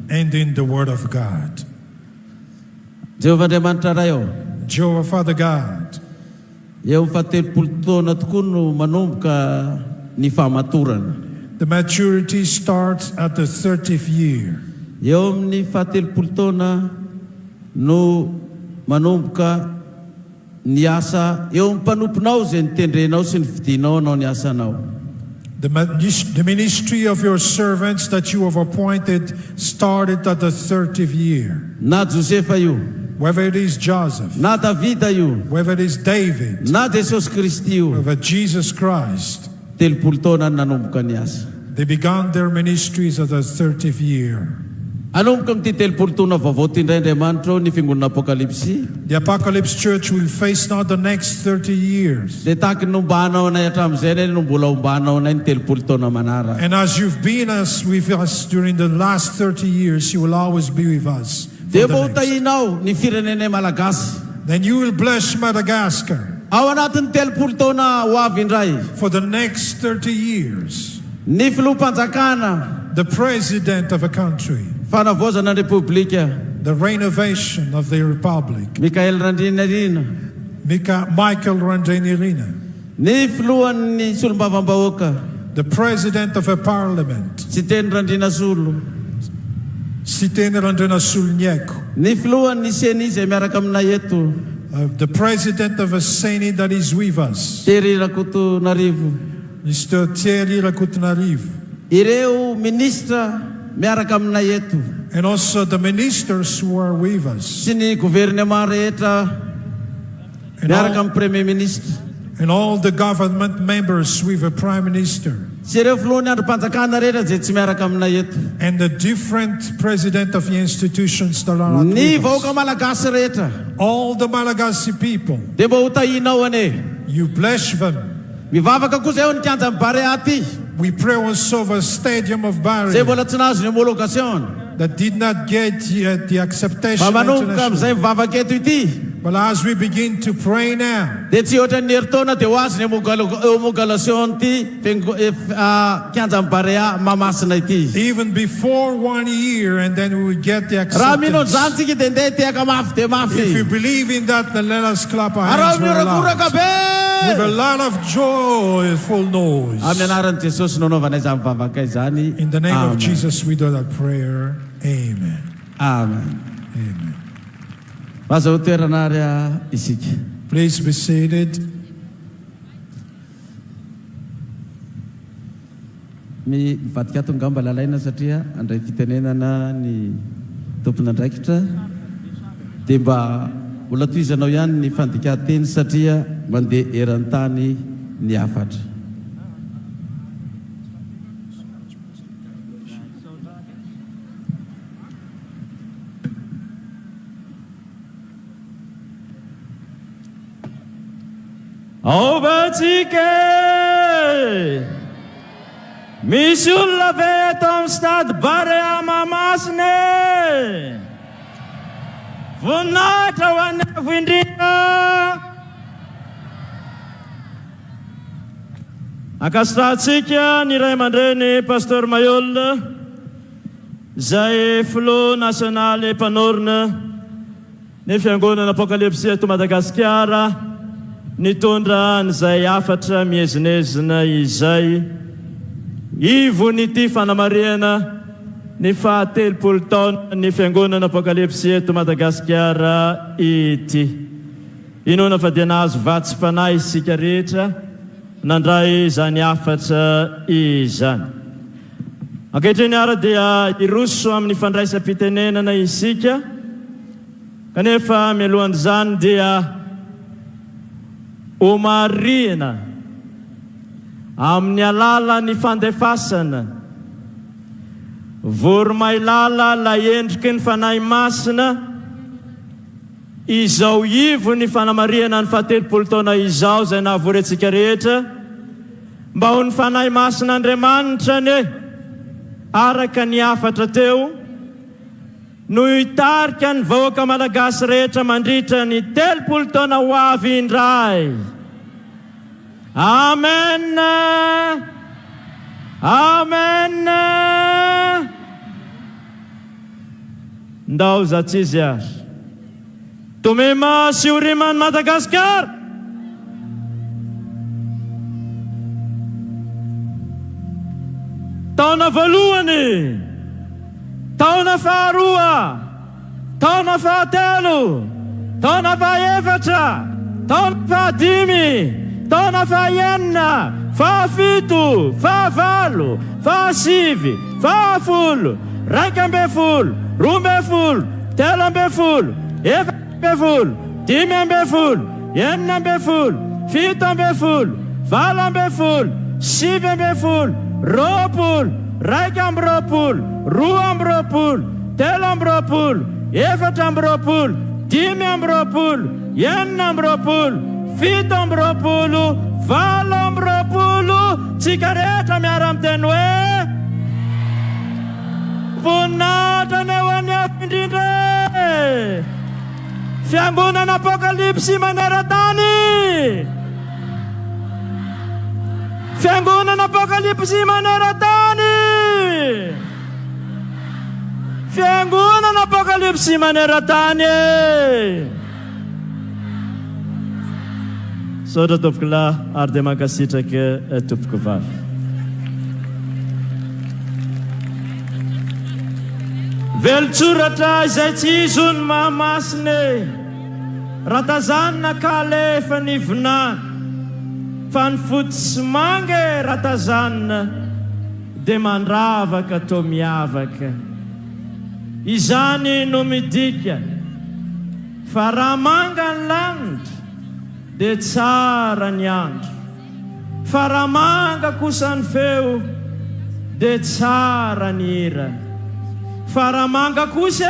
Ending the word of God. Jehovah Father God, the maturity starts at the 30th year. The ministry of your servants that you have appointed started at the 30th year. Whether it is Joseph, whether it is David, whether Jesus Christ, they began their ministries at the 30th year. The Apocalypse Church will face now the next 30 years. And as you've been with us during the last 30 years, you will always be with us. Then you will bless Madagascar. ao anatin'ny telopolo taona ho avy indray. For the next 30 years, ny filoham-panjakana, the president of a country, fanavaozana ny repoblika, the renovation of the republic, Michael Randrinarina, Michael Randrinarina, ny filohan'ny solombavam-bahoaka, the president of a parliament, Siteny Randrinasolo, Siteny Randrinasolonieko, ny filohan'ny seni izay miaraka aminay eto, the president of a Senate that is with us, Thierry Rakotonarivo, Mr. Thierry Rakotonarivo, ireo ministra miaraka aminay eto, and also the ministers who are with us, sy ny gouvernement rehetra miaraka amin'ny premier ministre, and all the government members with a prime minister, sy ireo filohan'ny androm-panjakana rehetra zay tsy miaraka aminay eto, and the different president of the institutions that are not ny with us. vahoaka malagasy rehetra, All the Malagasy people, dia mba ho tahinao ane, you bless them. mivavaka kosa eo ny kianja amin'ny Baréa aty, We pray also for the stadium of zay Baréa mbola tsy nahazo ny homologation, that did not get yet the acceptation fa manomboka international. amin'izay mivavaka eto ity, But as we begin to pray now, dia tsy ohatra ny heritaona dia ho azo ny homologation ty kianja amin'ny Baréa Mahamasina ity. even before 1 year, and then we will get the Raha mino acceptance. zany tsika dia ndeha tehaka mafy dia If you mafy. believe in that, then let us clap our Arao hands very mihorakoraka loud. With a be. lot of joyful noise. Amin'ny anaran'i Jesosy nanaovanay izany mivavaka izany. In the name Amen. of Jesus, we do that prayer. Amen. Amen. Amen. Vaza ho toerana ary isika. Please be seated. Mivadika ato ngamba lalaina satria andray fitenenana ny tompon'andraikitra dia mba mbola toizanao ihany ny fandika-teny satria mandeha eran-tany ny afatra. Ao batsika misy olona ve eto amin'ny Stade Baréa Mahamasina, voninahitra ho an'ny avo indrindra. Ankasitrahantsika ny ray aman-dreny Pasteur Mayol izay filoha nasionaly mpanorona ny Fiangonana Apokalypsy Toamasina nitondra n'izay afatra miezinezina izay ivony ity fanamariana ny fahatelopolo taona ny Fiangonana Apokalypsy Toamasina ity. Inona fa dia nahazo vatsim-panahy isika rehetra nandray izany afatra izany. Ankehitriny ara dia iroso amin'ny fandraisam-pitenenana isika, kanefa mialohan'izany dia omarina amin'ny alalan'ny fandefasana voromailala la endriky ny fanahy masina izao ivo ny fanamariana ny fahatelopolo taona izao zay nahavorentsika rehetra, mba ho ny fanahy masina Andriamanitra ne araka ny afatra teo no hitarika ny vahoaka malagasy rehetra mandritra ny 30 taona ho avy indray. Amen. Amen. Ndao za tsy izy ary tomema sy oriman'ny Madagasikara. Taona voalohany, taona faharoa, taona fahatelo, taona fahaefatra, taona fahadimy, taona fahaenina, fahafito, fahavalo, fahasivy, fahafolo, raika amby folo, roa amby folo, telo amby folo, efatra amby folo, dimy amby folo, enina amby folo, fito amby folo, valo amby folo, sivy amby folo, roapolo, raika amby roapolo, roa amby roapolo, telo amby roapolo, efatra amby roapolo, dimy amby roapolo, enina amby roapolo, fito amby roapolo, valo amby roapolo. Tsika rehetra miara-miteny hoe voninahitra ny eo an'ny afo indrindra. Fiangonana Apokalypsy maneran-tany. Fiangonana Apokalypsy maneran-tany. Fiangonana Apokalypsy maneran-tany. Saotra tompoko lahy ary dia mankasitraka tompoko vavy. Velotsoratra izay tsy izony Mahamasina raha tazanina kalefa ny vinany fa ny fotsy mange raha tazanina dia mandravaka toa miavaka. Izany no midika fa raha manga ny lanitra dia tsara ny andro, fa raha manga kosa ny feo dia tsara ny hira. Fa raha manga kosa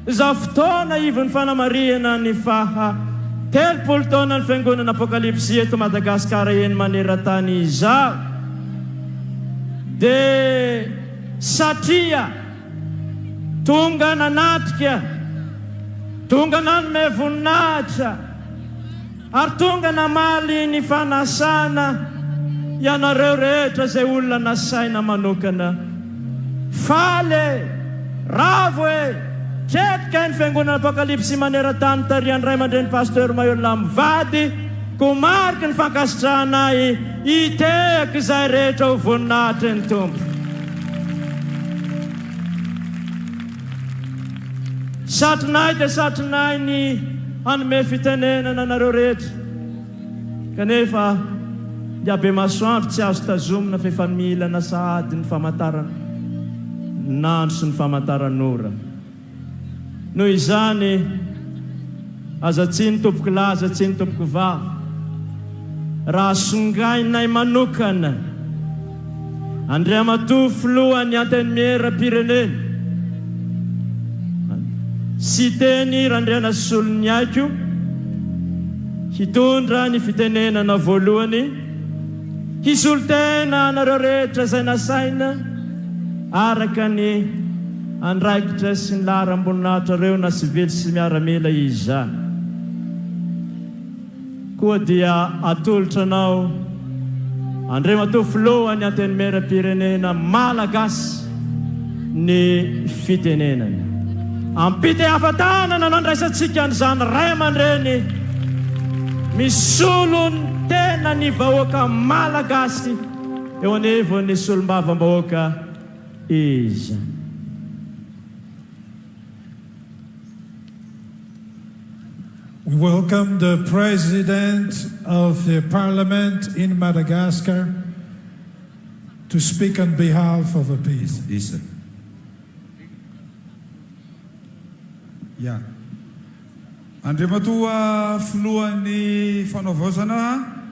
izaho fotoana ivon'ny fanamarihana ny telopolo taona ny Fiangonana Apokalypsy eto Madagasikara eny maneran-tany izao, dia satria tonga nanatrika, tonga nanome voninahitra, ary tonga namaly ny fanasana ianareo rehetra izay olona nasaina manokana. Faly, ravo ketrika ny Fiangonana Apokalypsy maneran-tany tarian'ny ray aman-dreny pasteur Maiola mivady ko mariky ny fankasitrahana hitehaka izay rehetra ho voninahitra ny tompo. Satrinay dia satrinay ny hanome fitenenana anareo rehetra, kanefa iabe masoandro tsy azo tazomina fa efa mila sahady ny famantarana nandro sy ny famantaran'ora. Noho izany aza tsy ny tompoko lahy, aza tsy ny tompoko vavy, raha songainay manokana Andriamatoa filohan'ny antenimieram-pirenena sy teny randriana solony aiko hitondra ny fitenenana voalohany, hisolotena anareo rehetra izay nasaina araka ny andraikitra sy ny laharam-boninahitra reo na sy vely sy miaramila izany. Koa dia atolotra anao Andriamatoa filohan'ny antenimieram-pirenena malagasy ny fitenenana. Ampite hafatanana nandraisantsika an'izany ray aman-dreny misolo ny tena ny vahoaka malagasy eo anevon'ny solombavam-bahoaka izy. We welcome the President of the Parliament in Madagascar to speak on behalf of the peace. Yes, sir. Yeah. Andriamatoa filohan'ny fanaovozana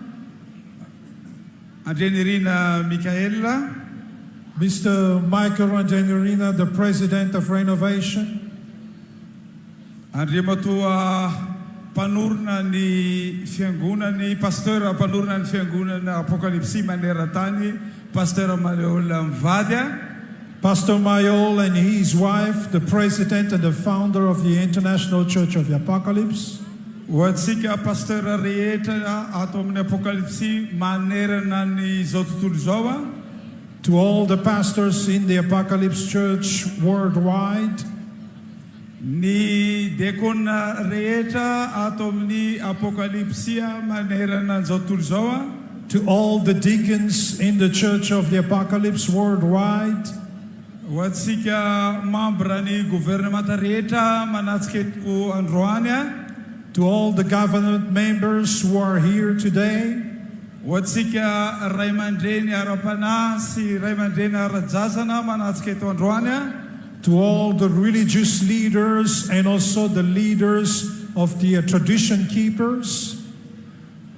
Andrenirina Mikaela, Mr. Michael Randrenirina, the President of Renovation. Andriamatoa panorina ny fiangonany pasteur panorina ny Fiangonana Apokalypsy maneran-tany pasteur Maiola mivady. Pastor Mayol and his wife, the president and the founder of the International Church of the Apocalypse. Hoantsika pasteur rehetra ato amin'ny Apokalypsy manerana ny zao tontolo zao. To all the pastors in the Apocalypse Church worldwide. Ny dekona rehetra ato amin'ny Apokalypsia manerana ny zao tontolo zao. To all the deacons in the Church of the Apocalypse worldwide. Hoantsika membre ny gouvernementa rehetra manatsika eto androany. To all the government members who are here today. Hoantsika ray aman-dreny ara-panahy sy ray aman-dreny ara-jazana manatsika eto androany. To all the religious leaders and also the leaders of the tradition keepers.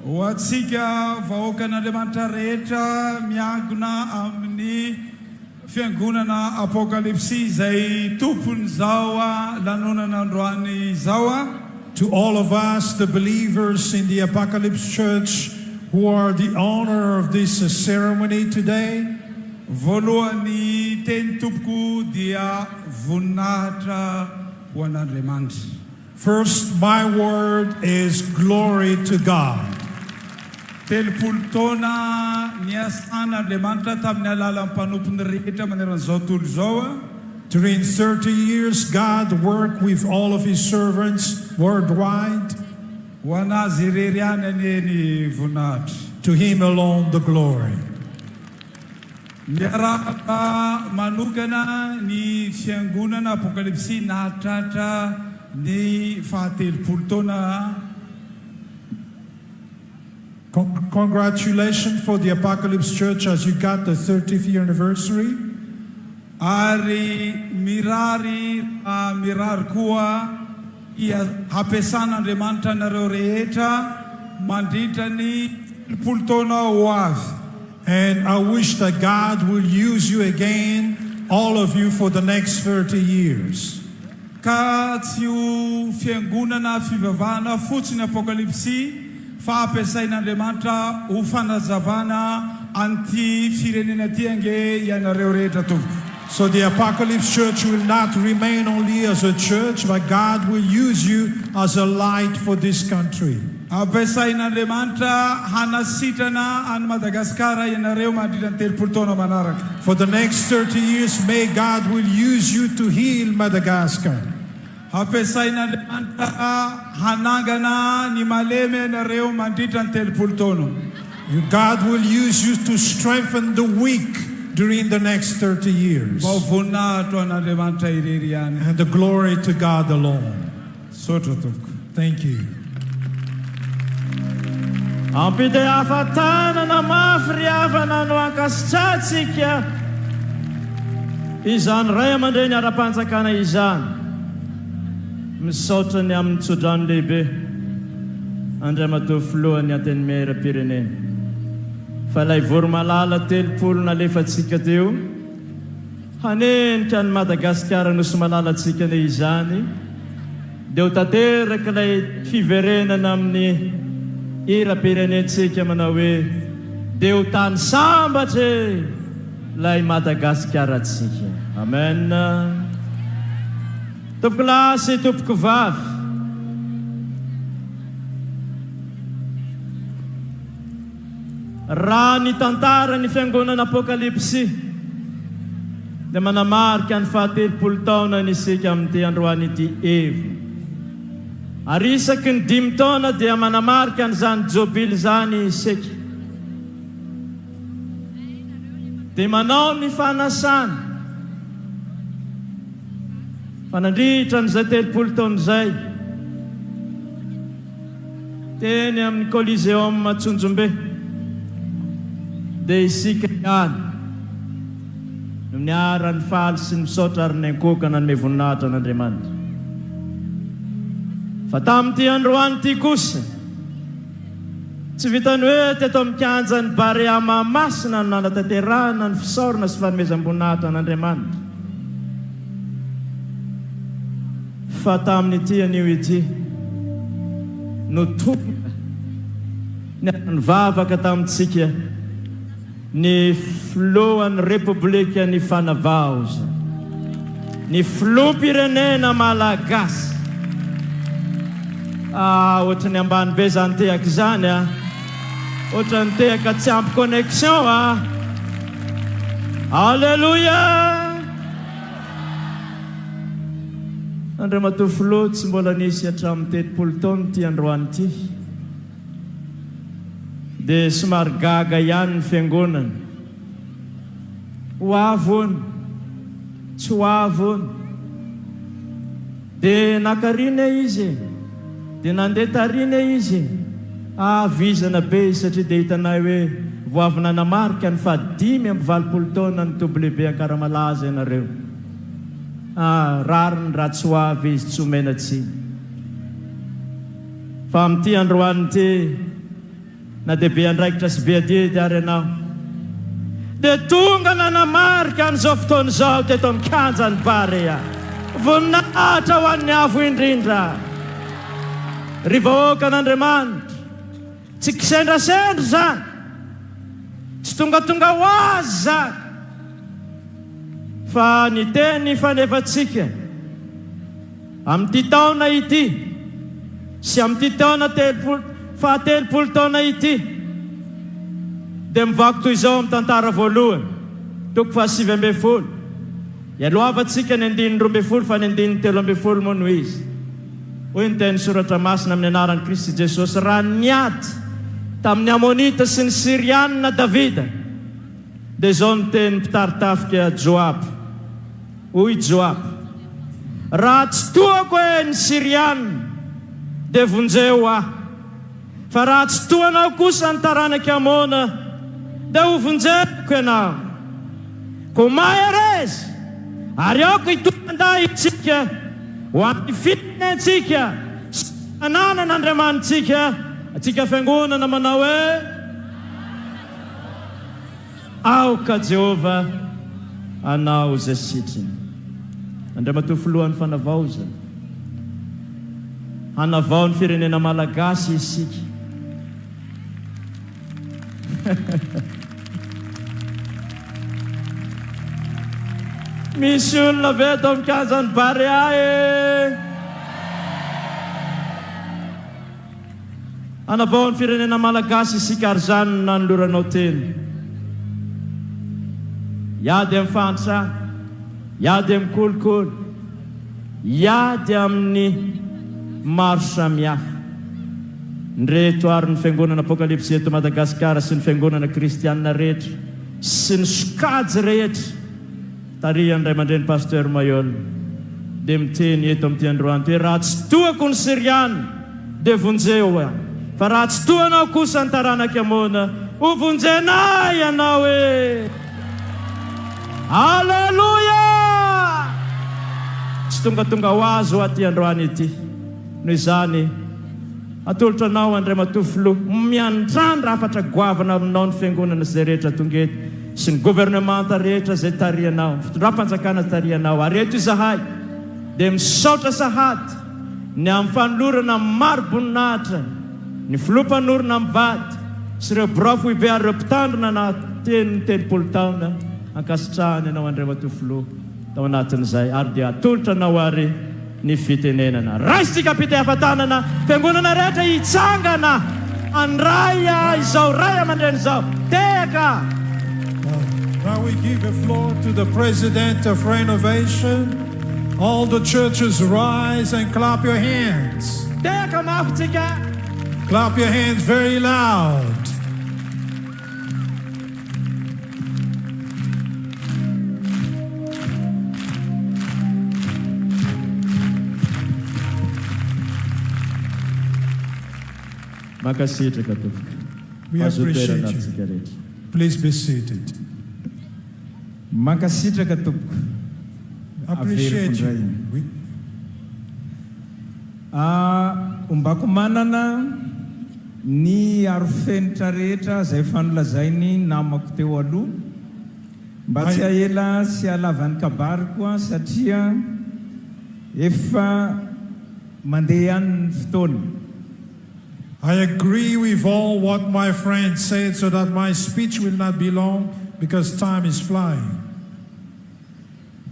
Hoantsika vahoakan'Andriamanitra rehetra miangona amin'ny Fiangonana Apokalypsy izay tompony zao lanonana androany zao. To all of us, the believers in the Apocalypse Church, who are the honor of this ceremony today. Voalohany teny tompoko dia voninahitra ho an'Andriamanitra. First, my word is glory to God. Telopolo taona niasan'Andriamanitra tamin'ny alalan'ny mpanompon'ny rehetra maneran'izao tontolo izao. During 30 years, God worked with all of his servants worldwide. Ho anazy irery ihany anieny voninahitra. To him alone the glory. Miaraka manokana ny Fiangonana Apokalypsy nahatratra ny fahatelopolo taona. Congratulations for the Apocalypse Church as you got the 30th year anniversary. Ary mirary koa hampiasan'Andriamanitra nareo rehetra mandritra ny telopolo taona ho avy. And I wish that God will use you again, all of you, for the next 30 years. Ka tsy ho fiangonana fivavahana fotsiny Apokalypsy fa ampiasain'Andriamanitra ho fanazavana anty firenena ty ange ianareo rehetra tovo. So the Apocalypse Church will not remain only as a church, but God will use you as a light for this country. Ampiasain'Andriamanitra hanasitrana any Madagasikara ianareo mandritra ny telopolo taona manaraka. For the next 30 years, may God will use you to heal Madagascar. Ampiasain'Andriamanitra hanangana ny malemy ianareo mandritra ny telopolo taona. God will use you to strengthen the weak during the next 30 years. And the glory to God alone. Thank you. Ampite afatanana mafiriavana no ankasitratsika izany ray aman-dreny ara-panjakana izany misaotra ny amin'ny tsodrano lehibe Andriamatoa filohan'ny antenimera-pirenena fa ilay voromalala telopolo nalefatsika teo hanenika ny Madagasikara nosy malalatsika ne izany dia ho tanteraka ilay fiverenana amin'ny ira-pirenentsika manao hoe dia ho tany sambatra ilay Madagasikaratsika. Amen. Tompoko lasy tompoko vavy, raha ny tantara ny Fiangonana Apokalypsy dia manamarika ny fahatelopolo taona nisika amin'ity androany ity evo. Ary isaky ny 5 taona dia manamarika an'izany jobily zany isika. Dia manao ny fanasana fanandritra n'izay 30 taona izay teny amin'ny Coliseum Matsunjombe. Dia isika ihany no niara ny faly sy ny misaotra ary ny ankokana ny voninahitra an'Andriamanitra. Fa tamin'ity androany ity kosa tsy vitany hoe teto amin'ny kianjan'ny Baréa Mahamasina no nanatanterahana ny fisaorana sy fanomezam-boninahitra an'Andriamanitra. Fa tamin'ity anio ity no tonga ny vavaka tamintsika ny filohan'ny Repoblika ny Fanavaoza, ny filoham-pirenena malagasy. Ohatrany ambany be zany tehaka izany ohatrany tehaka tsy ampy connexion Alleluia. Andriamatoa filoha tsy mbola nisy hatramin'ny 30 taona ty androany ity dia somary gaga ihany ny fiangonana. Ho avy tsy ho avy dia nakarina izy dia nandeha tarina izy avizana be satria dia hitanay hoe voavy nanamarika ny 5-20 taona ny toby lehibe ankaramalaza ianareo. Rariny raha tsy ho avy izy tsy homena tsiny. Fa amin'ity androany ity na dia be andraikitra sy be adiedy ary ianao dia tonga nanamarika an'izao fotoana izao teto amin'ny kianjan'ny Baréa voninahitra ho an'ny avo indrindra. Ry vahoaka an'Andriamanitra tsy kisendrasendra zany, tsy tongatonga ho azy zany, fa ny teny fanefatsika amin'ity taona ity sy amin'ity taona fahatelopolo taona ity dia mivako toy izao amin'ny tantara voalohany toko fa 7 ialoavantsika ny 12 fa ny 13 moa no izy hoy ny teny soratra masina amin'ny anaran'i Kristy Jesosy raha niady tamin'ny Amonita sy ny Sirianina Davida dia izao ny teny mpitarintafika Joab hoy Joab raha tsy toako hoe ny Sirianina dia vonjeo aho fa raha tsy toanao kosa ny taranaki Amona dia ho vonjeko ianao ko maherezy ary aoko itoanday itsika ho amin'ny fitinantsika sy ananan'Andriamanitsika atsika fiangonana manao hoe aoka Jehova anao zay sitriny Andriamatofolohan'ny fanavaozana hanavao ny firenena malagasy isika misy olona ve eto amin'ny kanjany Baréa hanavao ny firenena malagasy isika ary zany no nanoloranao teny iady amin'ny fantrana iady amin'ny kolokolo iady amin'ny maro samihafa ny reto ary ny Fiangonana Apokalypsy eto Madagasikara sy ny Fiangonana Kristianina rehetra sy ny sokajy rehetra tarihan'ny ray aman-dreny pasteur Mayol dia miteny eto amin'ity androany hoe raha tsy toako ny Siriana dia vonjeo aho fa raha tsy toanao kosa ny taranaki Amona ho vonjenay ianao Alleluia tsy tonga ho azo aty androany ity noho izany atolotra anao Andriamatofolo miandrandra afatra goavana aminao ny fiangonana zay rehetra tonga eto sy ny gouvernemanta rehetra zay tarianao fitondram-panjakana tarianao areto izahay dia misaotra sahady ny amin'ny fanolorana maro boninahitra ny filompanorona mivady sy ireo brafo ibe ary ireo mpitandrina na teny 30 taona ankasitrahany ianao Andriamatofolo tao anatin'izay ary dia atolotra anao ary ny fitenenana raisitsika pite hafatanana fiangonana rehetra hitsangana andraya izao ray aman-dreny izao teka. Now we give the floor to the president of renovation. All the churches rise and clap your hands. Teka mafitsika. Clap your hands very loud. We appreciate you. Please be seated. Appreciate you. Umbako manana ny arofenitra rehetra zay fanolazainy namako teo aloha mba tsy aela sy alavan'ny kabary koa satria efa mandeha ihany ny fotoana. I agree with all what my friend said so that my speech will not be long because time is flying.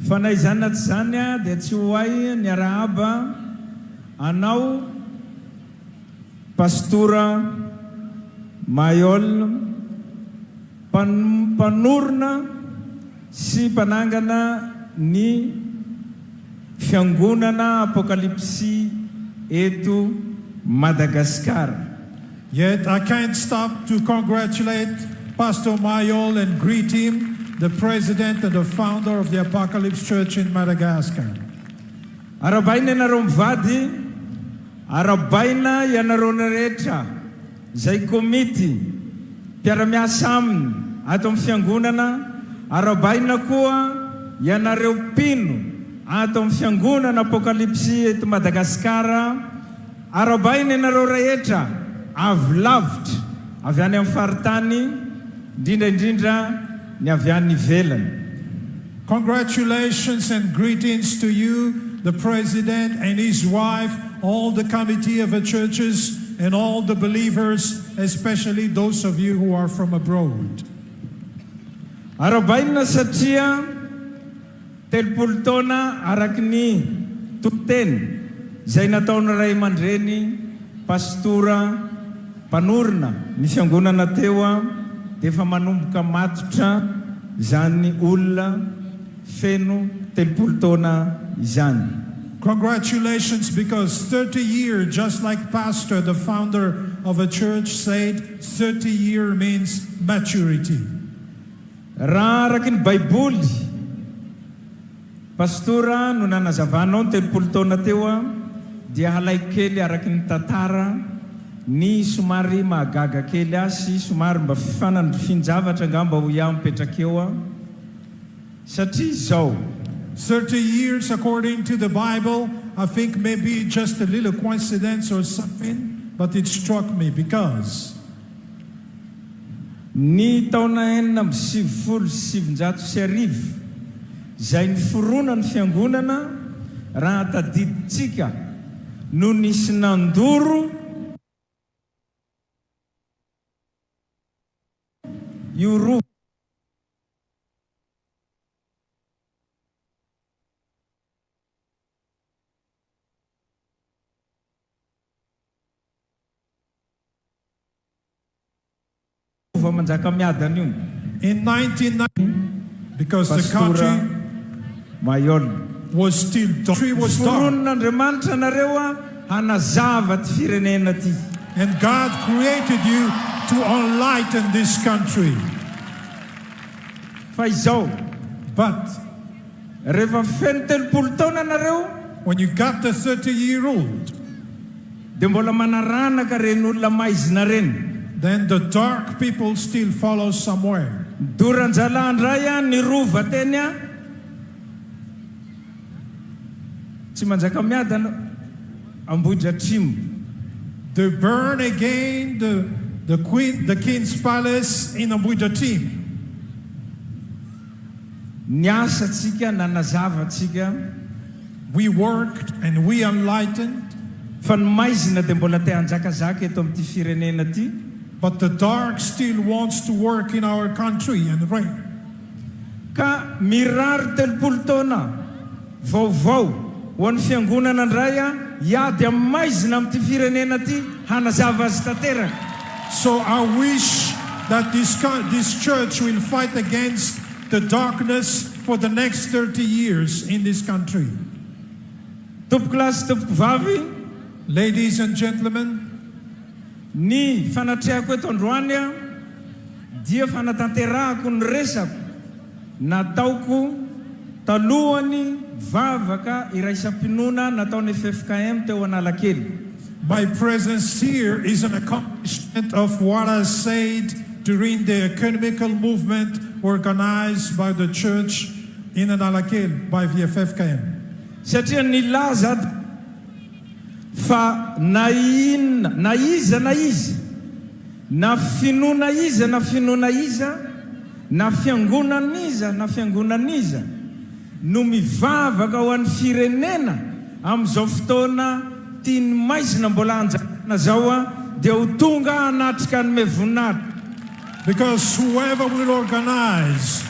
Fanay zany tsy zany dia tsy hoay ny arahaba anao pastora Mayol mpanorona sy mpanangana ny Fiangonana Apokalypsy eto Madagascar. Yet I can't stop to congratulate Pastor Mayol and greet him, the president and the founder of the Apocalypse Church in Madagascar. Arabaina ianareo mivady, arabaina ianareo rehetra zay komity mpiara-miasa aminy ato amin'ny fiangonana, arabaina koa ianareo mpino ato amin'ny Fiangonana Apokalypsy eto Madagasikara. Arabaina ianareo rehetra avy lavitra avy any amin'ny faritany indrindra ny avy any ivelany. Congratulations and greetings to you, the president and his wife, all the committee of the churches and all the believers, especially those of you who are from abroad. Arabaina satria 30 taona araky ny toteny zay nataony ray aman-dreny pastora mpanorona ny fiangonana teo a dia efa manomboka matotra zany olona feno 30 taona izany. Congratulations, because 30 years, just like Pastor, the founder of a church, said 30 years means maturity. Raha araky ny baiboly, pastora no nanazavanao ny 30 taona teo a dia halay kely araky ny tantara ny somary mahagaga kely asy somary mba finjavatra ngamba ho iaho mipetraka eo a satria zao 30 years according to the Bible, I think maybe just a little coincidence or something, but it struck me because ny taona 1977 zay niforona ny fiangonana raha tadiditsika no nisy nandoro io in 1990, because the country was still dark. And God created you to enlighten this country. But when you got the 30-year-old, then the dark people still follow somewhere. They burn again the king's palace in Abuja team. We worked and we enlightened. But the dark still wants to work in our country and reign. Ka mirar telpultona vovô wan fiangonana ndraya ya dia maizina amty firenena ty hanazava azy tanteraka. So I wish that this church will fight against the darkness for the next 30 years in this country. Ladies and gentlemen, ny fanatrehako eto androany dia fanatanterahako ny resako nataoko talohany vavaka iraisam-pinona nataony FFKM teo Analakely. My presence here is an accomplishment of what I said during the ecumenical movement organized by the church in Analakely by VFFKM. Satria nilaza fa na iza na finona iza na fiangonaniza no mivavaka ho an'ny firenena am'izao fotoana tiany maizina mbola anjakana zao a dia ho tonga hanatrika ny voninahitra. Because whoever will organize,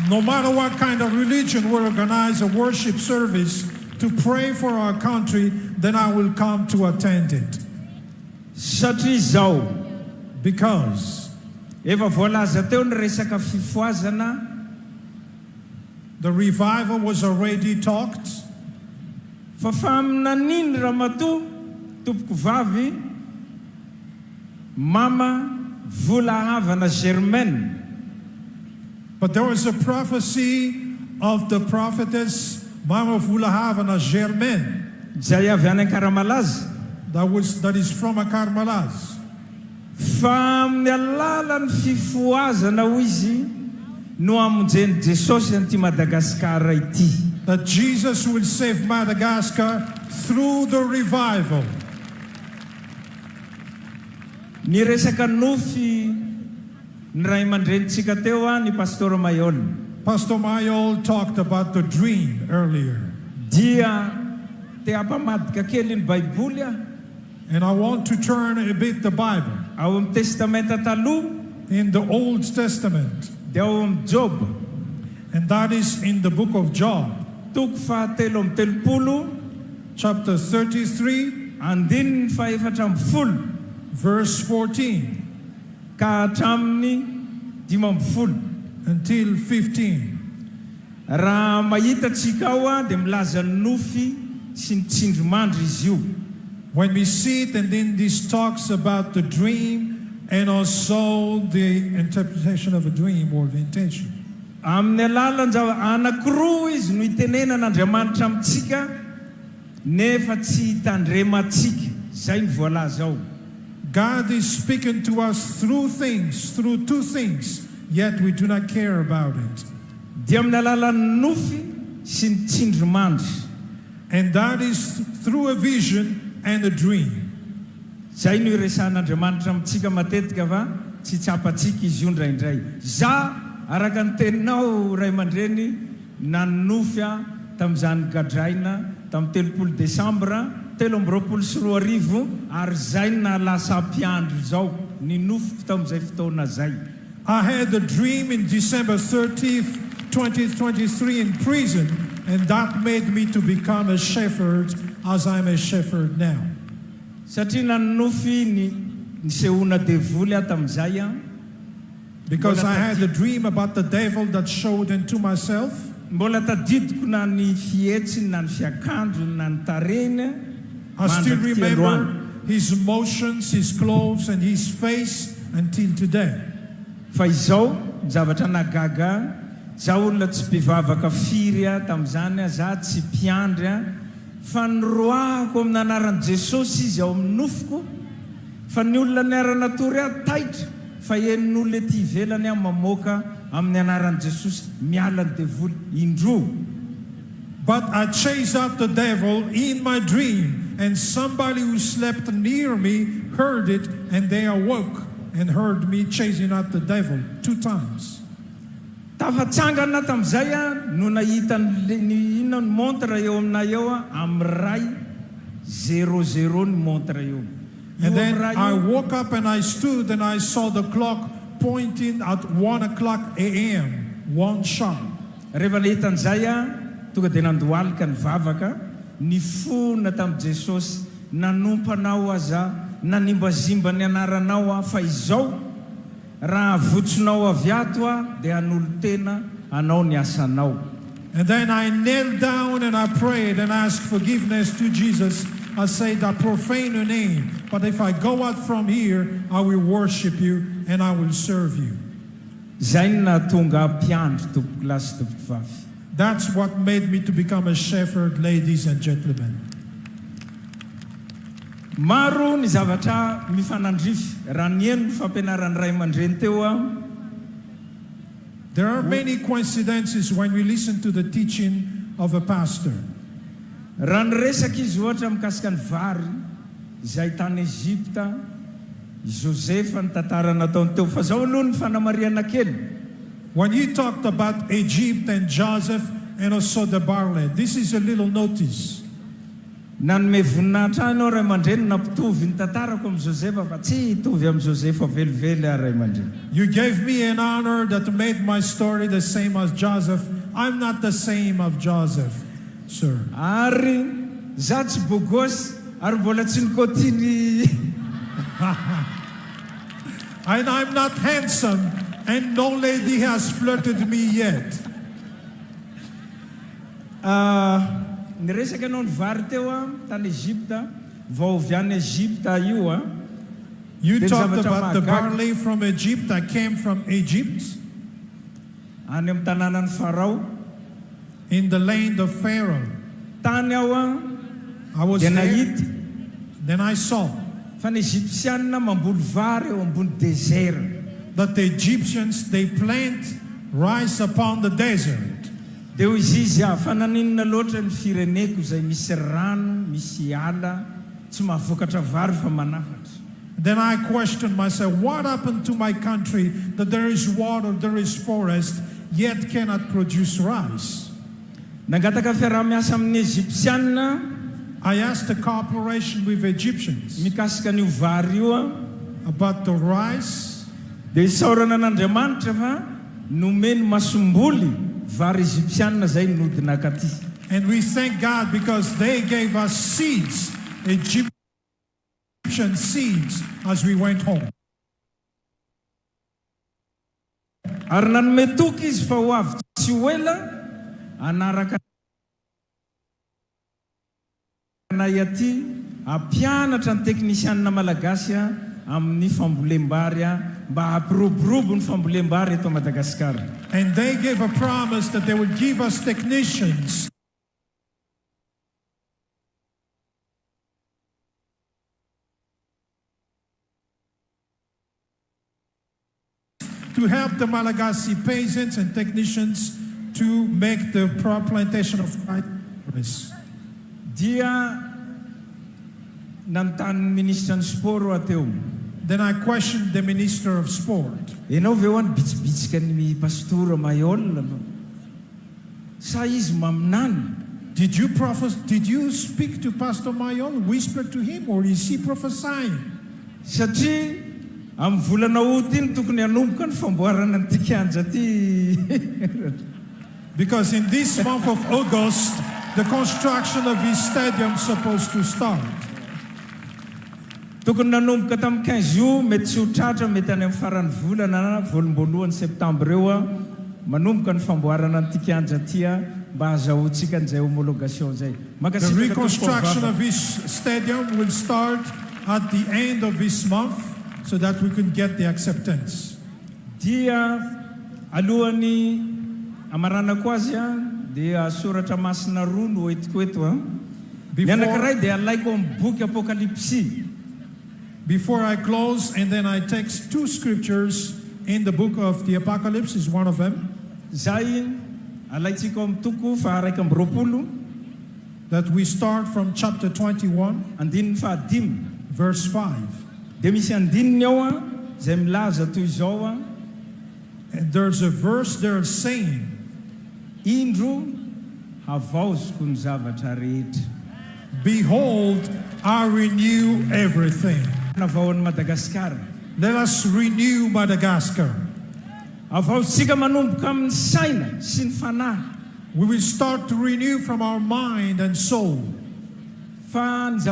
no matter what kind of religion will organize a worship service to pray for our country, then I will come to attend it. Satria zao, because efa voalaza teo ny resaka fifoazana, the revival was already talked. Fa famina niny ramatoa tompoko vavy mama vola havana Germaine. But there was a prophecy of the prophetess Mama Vulahavana Germaine. That is from a Karmalaz. Fa amin'ny alalan'ny fifoazana ho izy no amonjeny Jesosy an'ity Madagasikara ity. That Jesus will save Madagascar through the revival. Ny resaka nofy ny ray aman-drenitsika teo a ny Pastor Mayol. Pastor Mayol talked about the dream earlier. Dia te apamadika kely ny Baiboly a. And I want to turn a bit the Bible. Ao amin'ny testamenta taloha. In the Old Testament. Dia ao amin'ny Job. And that is in the book of Job. Toko fahatelo amby telopolo. Chapter 33. andininy faefatra amby folo verse 14 ka hatramin'ny 15 until 15. Raha mahita tsika ao a dia milaza nofy sy ny tsindrimandry izy io. When we see it, and then this talks about the dream and also the interpretation of a dream or the intention. Amin'ny alalan'ny anankiroa izy no itenenan'Andriamanitra amintsika nefa tsy hitandremantsika. Zay ny voalaza ao. God is speaking to us through two things, yet we do not care about it. Dia amin'ny alalan'ny nofy sy ny tsindrimandry. And that is through a vision and a dream. Zay no iresan'Andriamanitra amintsika matetika fa tsy tsapatsika izy io ndraindray. Za araka ny teninao ray aman-dreny nanofy tamin'izany gadraina tamin'ny 30 Desambra 2024 ary zay na lasa mpiandro zao ny nofiko tamin'izay fotoana zay. I had a dream in December 30th, 2023 in prison, and that made me to become a shepherd as I'm a shepherd now. Satria nanofy ny sehoana devoly tamin'izay because I had a dream about the devil that showed into myself. Mbola tadidiko na ny fihetsiny na ny fiakandro na ny tareny. I still remember his motions, his clothes, and his face until today. Fa izao zavatra nagaga za olona tsy mpivavaka firy tamin'izany za tsy mpiandry fa nyroahako amin'ny anaran'i Jesosy izy ao amin'ny nofiko fa ny olona ny ara-natory taitra fa en'olona ety ivelany mamoaka amin'ny anaran'i Jesosy miala ny devoly indroa. But I chased out the devil in my dream, and somebody who slept near me heard it, and they awoke and heard me chasing out the devil 2 times. Tafatsangana tamin'izay no nahita ny montre eo aminay eo amin'ny ray 00 ny montre eo. And then I woke up and I stood and I saw the clock pointing at 1 o'clock a.m. 1 sharp. Rehefa nahita an'izay tonga dia nandohalika ny vavaka ny fona tamin'i Jesosy nanompanao aza nanimbazimba ny anaranao fa izao raha votsonao avy ato dia hanolo tena anao ny asanao. And then I knelt down and I prayed and asked forgiveness to Jesus. I said, I profane your name, but if I go out from here, I will worship you and I will serve you. That's what made me to become a shepherd, ladies and gentlemen. Maro ny zavatra mifanandrify raha ny eno fampianaran'ny ray aman-dreny teo. There are many coincidences when we listen to the teaching of a pastor. Raha niresaka izy ohatra mikasika ny vary izay tany Egypta, Josefa ny tantara nataony teo fa zao aloha ny fanamariana kely. When he talked about Egypt and Joseph and also the barley, this is a little notice. Nanome voninahitra anao ray aman-dreny nampitovy ny tantarako amin'ny Josefa fa tsy hitovy amin'ny Josefa velively ray aman-dreny. You gave me an honor that made my story the same as Joseph. I'm not the same of Joseph, sir. Ary za tsy bogosy ary mbola tsy nikotiny. And I'm not handsome and no lady has flirted me yet. Niresaka anao ny vary teo tany Egypta, vao avy any Egypta io. You talked about the barley from Egypt that came from Egypt. Any amin'ny tanànan'ny Farao. In the land of Pharaoh. Tany ao I was there. Then I saw. Fa ny Egyptianina mamboly vary eo ambony désert. That the Egyptians, they plant rice upon the desert. Dia hoy izy fa naninona loatra ny fireneko izay misy rano, misy ala, tsy mahavokatra vary fa manafatra. Then I questioned myself, what happened to my country that there is water, there is forest, yet cannot produce rice? Nangataka fiaraha-miasa amin'ny Egyptianina. I asked the cooperation with Egyptians mikasika n'io vary io about the rice. Dia isaorana n'Andriamanitra fa nomeny masomboly vary Egyptianina zay nodina akaty. And we thank God because they gave us seeds. Egyptian seeds as we went home. Ary nanome toky izy fa ho avy tsy ho ela anaraka nay aty ampianatra ny teknisianina malagasy amin'ny fambolem-bary mba hampiroborobo ny fambolem-bary eto Madagasikara. And they gave a promise that they would give us technicians to help the Malagasy peasants and technicians to make the plantation of rice. Dia nantany ministra ny sport ateo. Then I questioned the minister of sport. Enao ve hoany bitsibitsika ny pastora Mayol sa izy maminany? Did you speak to Pastor Mayol, whisper to him, or is he prophesying? Satria amin'ny volana Août iny tokony hanomboka ny famboarana ny tikianja ty. Because in this month of August, the construction of his stadium is supposed to start. Tokony nanomboka tamin'ny 15 io mety tsy ho tratra mety any amin'ny faran'ny volana na volomboalohan'ny septambra eo manomboka ny famboarana ny tikianja ty mba azahoantsika an'izay homologation zay. The reconstruction of his stadium will start at the end of this month so that we can get the acceptance. Dia alohan'ny amaranako azy dia soratra masina roa no hoentiko eto ny anankiray dia alaiko amin'ny boky Apokalypsy. Before I close, and then I text two scriptures in the book of the Apocalypse is one of them. Zay alaitsika amin'ny toko faha 20 that we start from chapter 21 andininy fahadimy verse 5. Dia misy andininy ao zay milaza toy izao and there's a verse there saying, Indro havaoziko ny zavatra rehetra. Behold, I renew everything. Madagascar. Let us renew Madagascar. We will start to renew from our mind and soul. Fotoana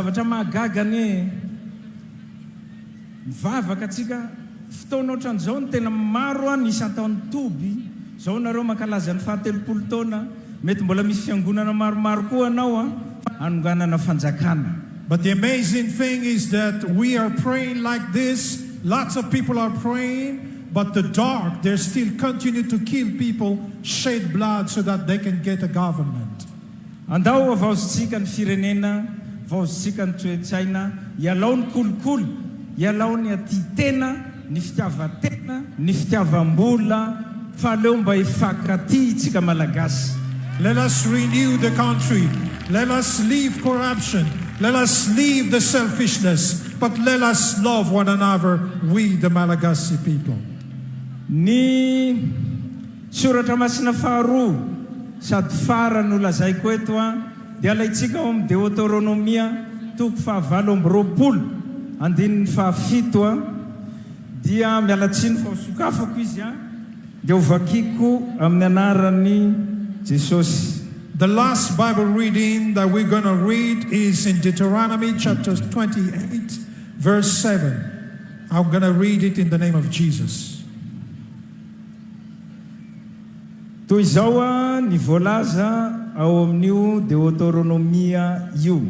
ohatran'izao ny tena maro ny isan-taon'ny toby zao nareo mankalaza ny 70 taona mety mbola misy fiangonana maromaro koa anao anonganana fanjakana. But the amazing thing is that we are praying like this. Lots of people are praying, but the dark, they still continue to kill people, shed blood so that they can get a government. Andao avaozitsika ny firenena, vaozitsika ny toe-tsaina, ialao ny kolokolo, ialao ny atitena, ny fitiavatena, ny fitiavam-bola, fa aleo mba hifankaty tsika malagasy. Let us renew the country. Let us leave corruption. Let us leave the selfishness. But let us love one another, we the Malagasy people. Ny soratra masina faharoa sady fara no lazaiko eto dia alaitsika ao amin'ny Deutéronomia toko fahavalo amby roapolo andininy fahafito dia mialatsiny fa hosokafako izy dia hovakiko amin'ny anaran'ny Jesosy. The last Bible reading that we're going to read is in Deuteronomy chapter 28, verse 7. I'm going to read it in the name of Jesus. Toy izao ny voalaza ao amin'io Deuteronomia io.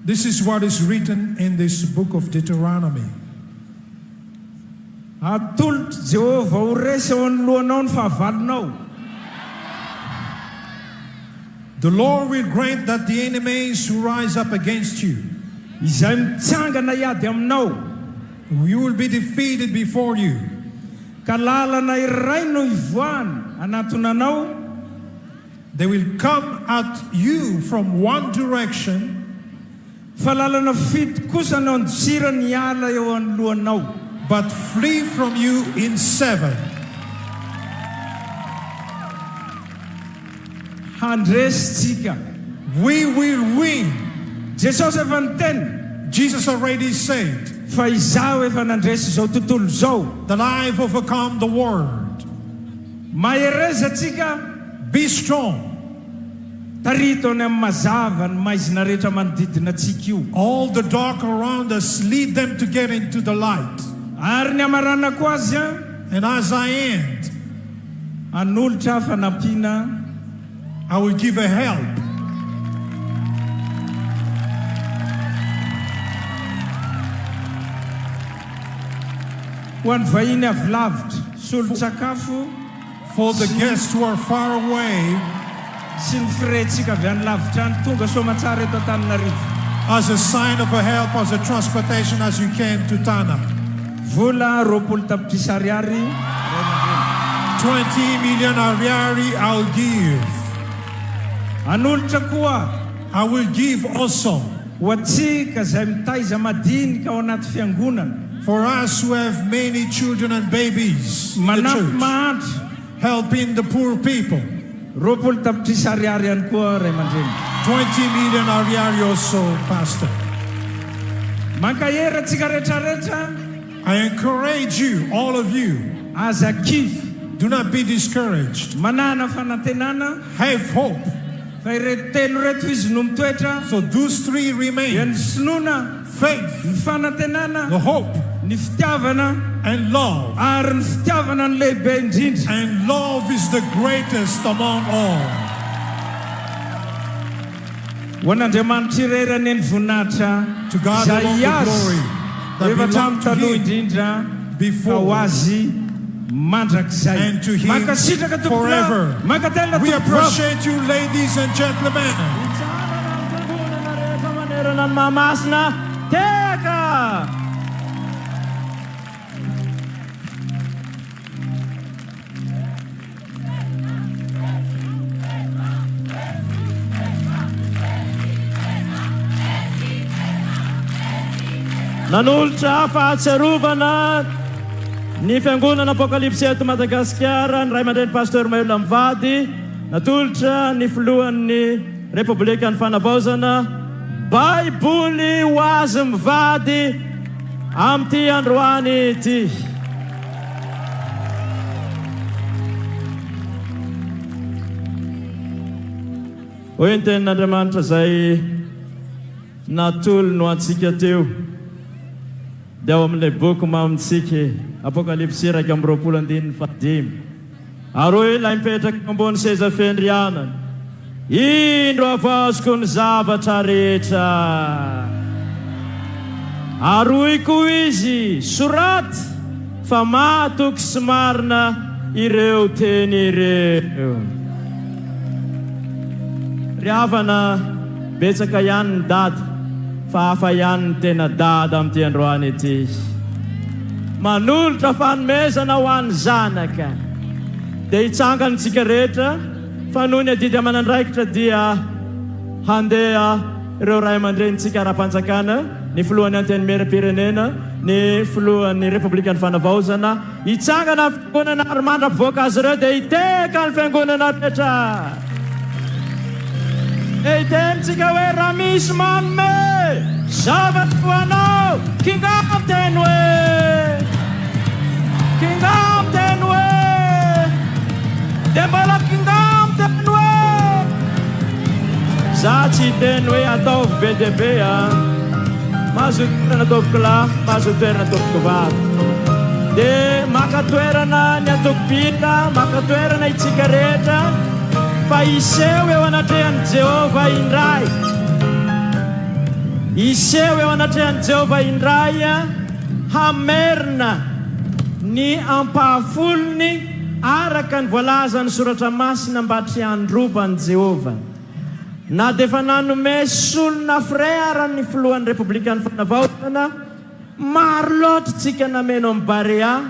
This is what is written in this book of Deuteronomy. Atolotro Jehovah ho resy ao anoloanao ny fahavalonao. The Lord will grant that the enemies who rise up against you, you will be defeated before you. They will come at you from one direction, but flee from you in 7. We will win. Jesus already said that I've overcome the world. Be strong. All the dark around us, lead them to get into the light. And as I end, I will give a help. One vahiny avy lavitra, solon-tsakafo for the guests who are far away, sy ny firentsika avy any lavitra any tonga soamantsara eto Antananarivo. As a sign of a help, as a transportation as you can to Tana. Vola 20 tapitrisa ariary. 20 million ariary I'll give. Anolotra koa, I will give also. Ho antsika izay mitaiza madinika ao anaty fiangonana. For us who have many children and babies in the church, helping the poor people. 20 tapitrisa ariary ihany koa ray aman-dreny. 20 million ariary also, Pastor. Mankahera antsika rehetrarehetra. I encourage you, all of you, aza kivy. Do not be discouraged. Manana fanantenana. Have hope. Fa ireto telo reto izy no mitoetra. So those three remain. Ny finoana, faith, ny fanantenana, the hope, ny fitiavana, and love. Ary ny fitiavana ny lehibe indrindra. And love is the greatest among all. Ho an'Andriamanitra irerany ny voninahitra. To God alone the glory that belongs to Him before and to Him forever. We appreciate you, ladies and gentlemen. Nanolotra fahatsiarovana ny Fiangonana Apokalypsy Toamasina ny ray aman-dreny Pasteur Maël Mivady, natolotra ny filohan'ny Repoblika ny Fanavaozana, Baiboly ho azy mivady amin'ity androany ity. Hoy ny tenin'Andriamanitra zay natolo no antsika teo. Dia ao amin'ilay boky mamintsika Apokalypsy 1:25. Ary hoe ilay mipetraka ambony seza fendriana, indro avazoko ny zavatra rehetra. Ary hoy koa izy, soraty fa matoky sy marina ireo teny ireo. Ry havana betsaka ihany ny dada, fa hafa ihany ny tena dada amin'ity androany ity. Manolotra fanomezana ho an'ny zanaka. Dia hitsangantsika rehetra fa noho ny adidy aman'andraikitra dia handeha ireo ray aman-drenitsika ara-panjakana, ny filohan'ny antenimera-pirenena, ny filohan'ny Repoblika ny Fanavaozana, hitsangana amin'ny fiangonana ary mandra-pivoaka azy ireo dia hiteka ny fiangonana rehetra. Hitemitsika hoe raha misy manome zavatra ho anao, kingam teny hoe, kingam teny hoe, dia mbola kingam teny hoe. Za tsy teny hoe ataovy be dia be mahazo toerana ataoviko lahy, mahazo toerana ataoviko vavy. Dia maka toerana ny ataoviko pita, maka toerana itsika rehetra, fa iseho eo anatrehan'i Jehova indray. Iseho eo anatrehan'i Jehova indray hamerina ny ampahafolony araka ny voalaza ny soratra masina mba tsy handrovany Jehova. Na dia efa nanome solona frère ny filohan'ny Repoblika ny Fanavaozana, maro loatra tsika nameno amin'ny Baréa,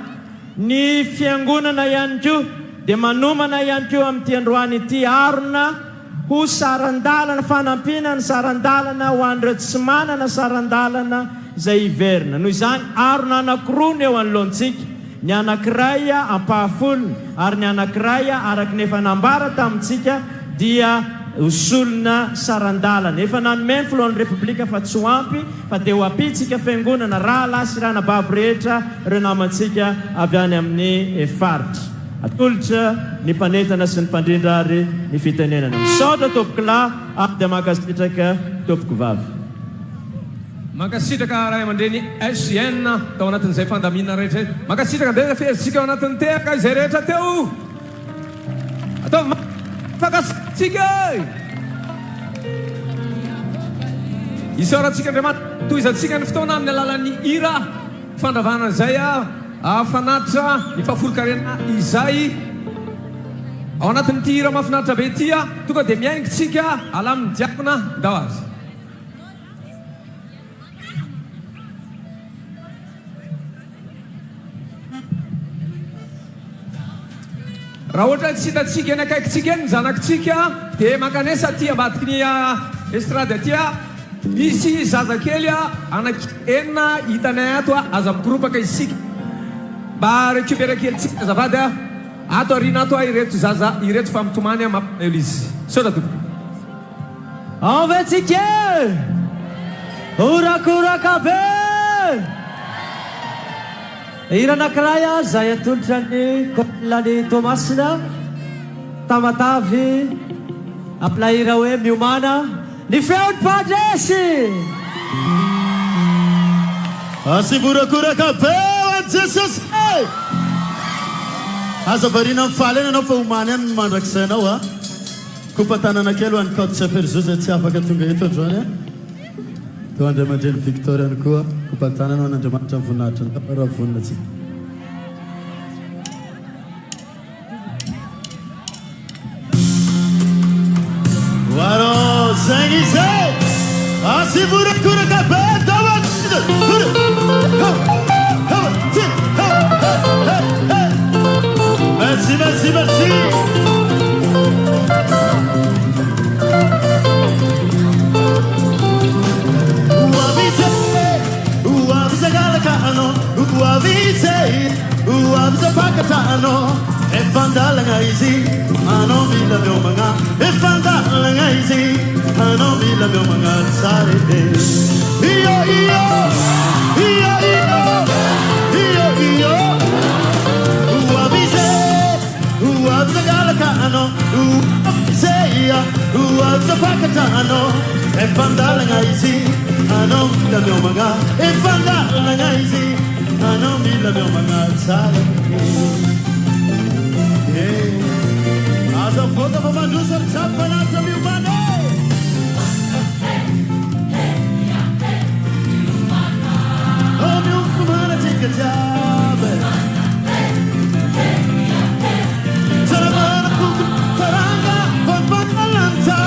ny fiangonana ihany koa dia manomana ihany koa amin'ity androany ity arona ho sarandalana, fanampiana ny sarandalana ho an'ireo tsy manana sarandalana izay hiverina. Noho izany arona anankiroa ny eo anoloantsika, ny anankiray ampahafolony ary ny anankiray araky ny efa nambara tamintsika dia solona sarandalana. Efa nanome ny filohan'ny Repoblika fa tsy ho ampy, fa dia ho ampitsika fiangonana raha lasy rana bavy rehetra ireo namantsika avy any amin'ny faritra. atolotra ny mpanentana sy ny mpandrindra ary ny fitenenana. Misaotra tompoko lahy ary dia mankasitraka tompoko vavy. Mankasitraka ray aman-dreny SGN tao anatin'izay fandamina rehetra. Mankasitraka ndeha fihetsika ao anatin'ny tehaka izay rehetra teo. Atao fakasitsika. Isaorantsika Andriamanitra tohizatsika ny fotoana amin'ny alalan'ny hira fandravana izay afanatitra ny fahafolokarena izay ao anatin'ity hira mahafinaritra be ity tonga dia miaingitsika alamin'ny diakona dao azy. Raha ohatra tsy hitatsika eny akaikitsika eny ny zanakitsika dia mankanesa aty ambadiky ny estrady aty misy zazakely anakenina hitanay ato aza migoropaka isika mba récupérer kelitsika azavady ato arina ato ireto zaza ireto famitomany mampinelo izy. Saotra tompoko. Envetsika orakoraka be hira anankiray zay atolotra ny Koplany Toamasina tamatavy ampilahira hoe miomana ny feony padresy asiborakoraka be hoan'i Jesosy aza varina mifaly eny anao fa omany any mandrakisainao kopa tanana kely ho an'ny kaoty saferzozay tsy afaka tonga eto androany teo Andriamandrany Victor any koa kopa tanana ho an'Andriamanitra voninahitra raha vonina tsika. Waro zangi zay asiborakoraka be tamatida merci merci merci uavize galakano uavize pakatano efandalanga izi ano mila meomanga efandalanga izi ano mila meomanga sare iyo iyo iyo iyo iyo iyo uavize galakano uavize pakatano efandalanga izi ano mila meomanga efandalanga izi ano mila meomanga sare. As a photo of a loser chapel after you man. Oh, you come on, take a job. Sarabana cook, Saranga, Papanalanta.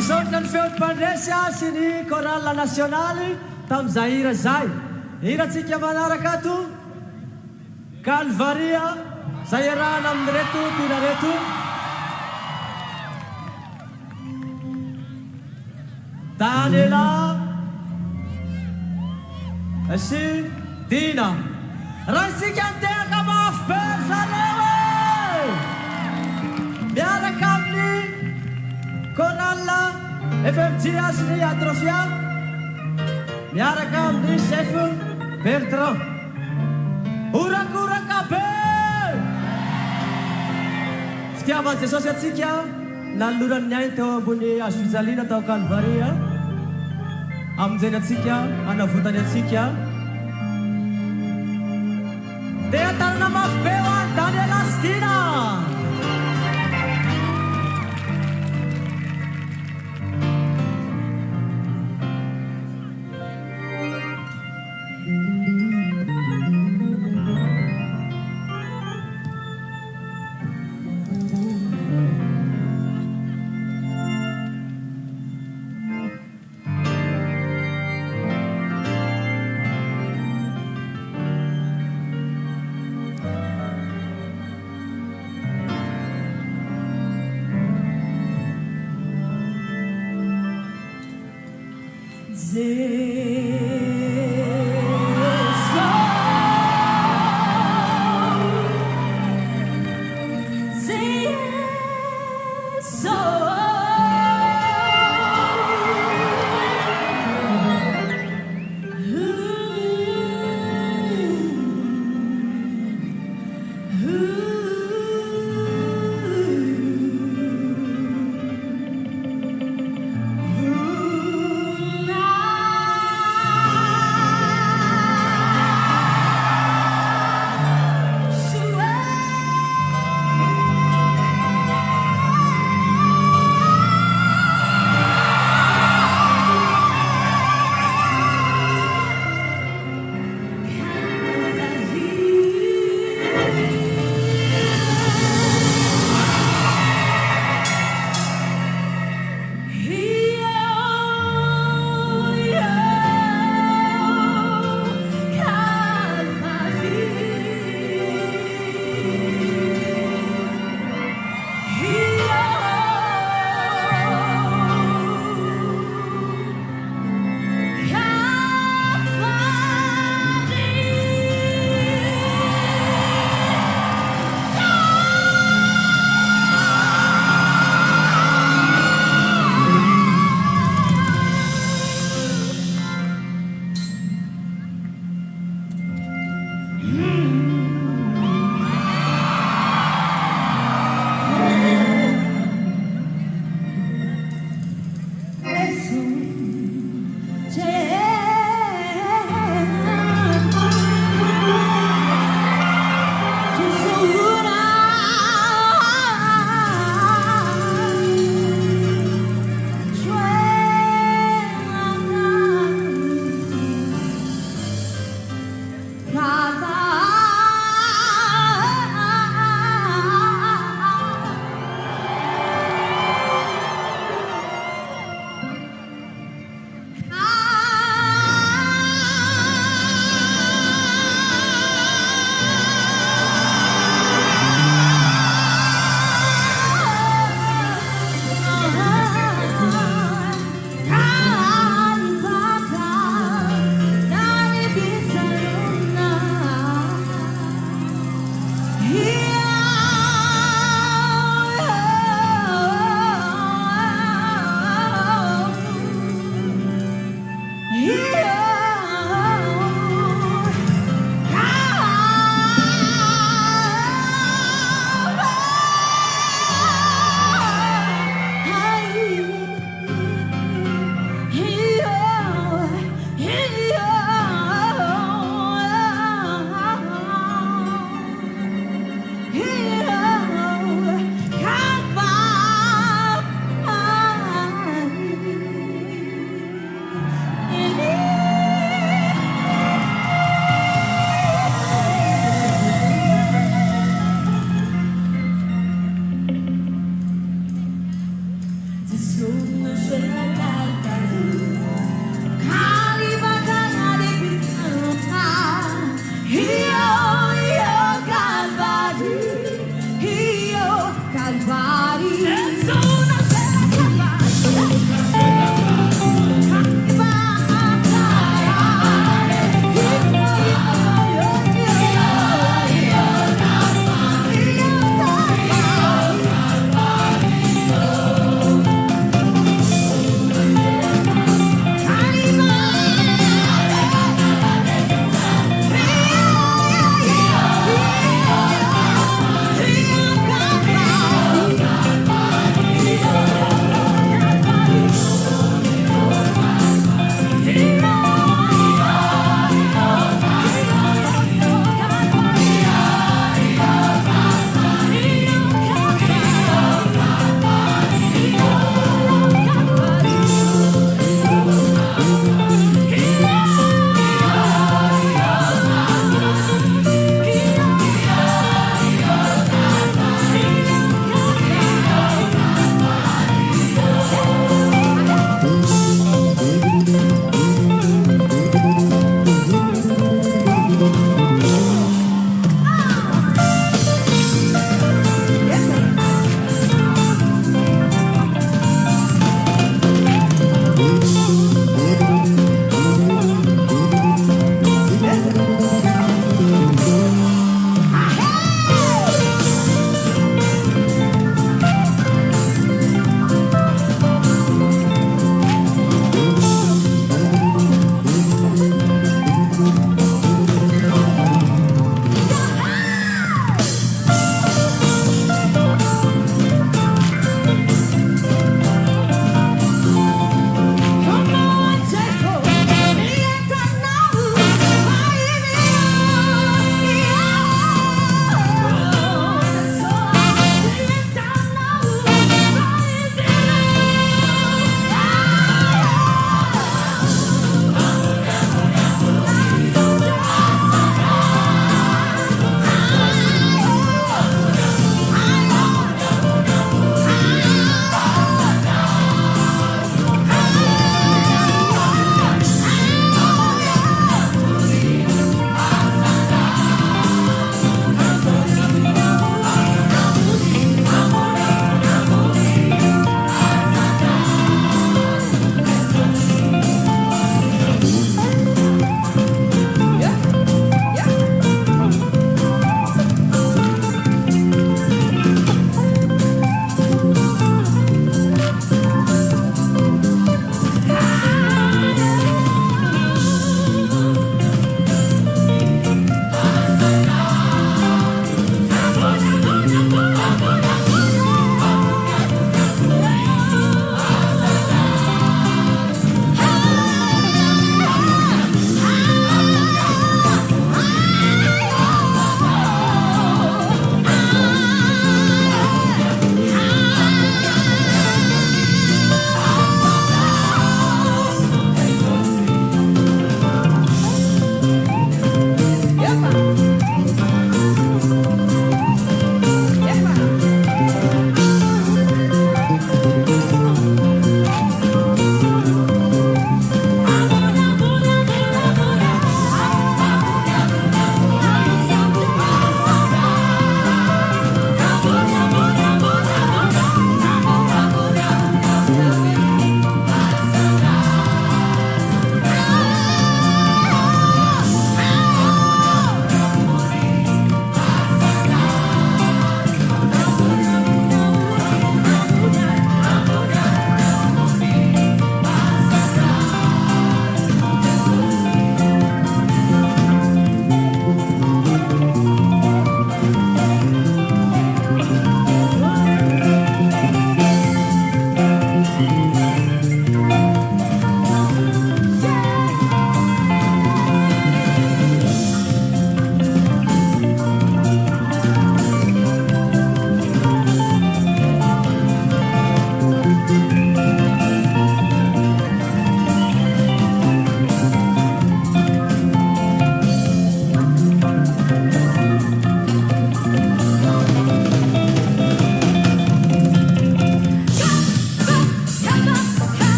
Nisaotra ny feom-pandresy sy ny chorale nasionaly tamin'izay hira zay. Hiratsika manaraka ato Calvaria zay arahana amin'ny reto mpina reto. Daniela sy Dina raha isika mitehaka mafy be zareo miaraka amin'ny chorale FMG sy ny Atrofia miaraka amin'ny chef Bertrand. Orakoraka be fitiavan Jesosy atsika nanoloran'ny ainy teo ambony hazo fijaliana tao Calvaria amin'izay atsika anavotany atsika dia tanana mafy be ho any Daniela sy Dina. Ah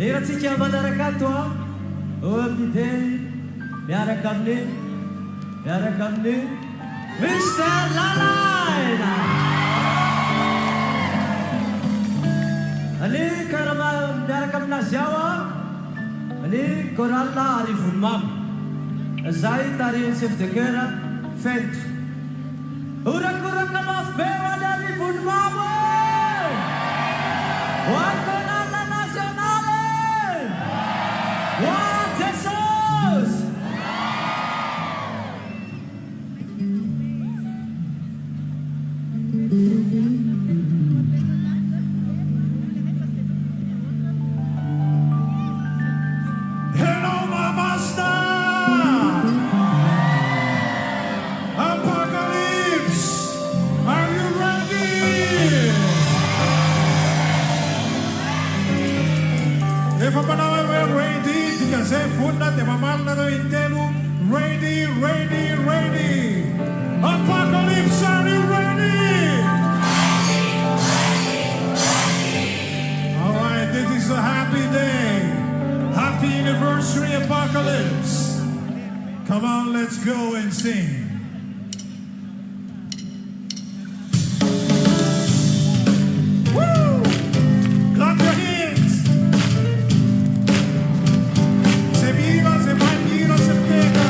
Maneratsika manaraka ato a Visez miaraka amin'ny Mr. Lalaina Ani karama miaraka aminazy ao a Ani chorale Arivonimamy Zay tarihin'ny chef de chœur fentre Urakoraka mafy be ho any Arivonimamy Ho any chorale nationale Ho any Jesus Hello, Master! Apocalypse! Are you ready? If I'm ready, because funda de mamanda no intero, ready, ready, ready. Apocalypse, are you ready? All right, this is a happy day. Happy anniversary, Apocalypse. Come on, let's go and sing. Woo! Clap your hands. Se viva, se baila, se pega.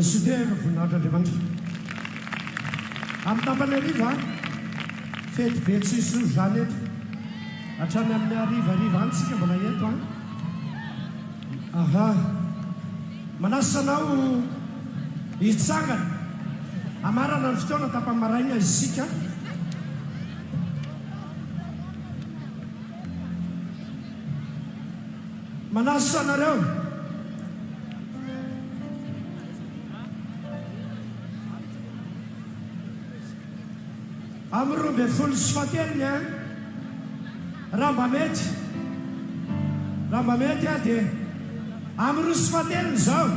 Sudeva voninahitra Andriamanitra. Amin'ny Tapanariva fety be tsisy zany eto. Hatrany amin'ny ariva antsika mbola eto aha. Manasanao hitsangana amarana ny fotoana tapamaraina isika. Manasa anareo amin'ny 29 raha mba mety dia amin'ny 29 zao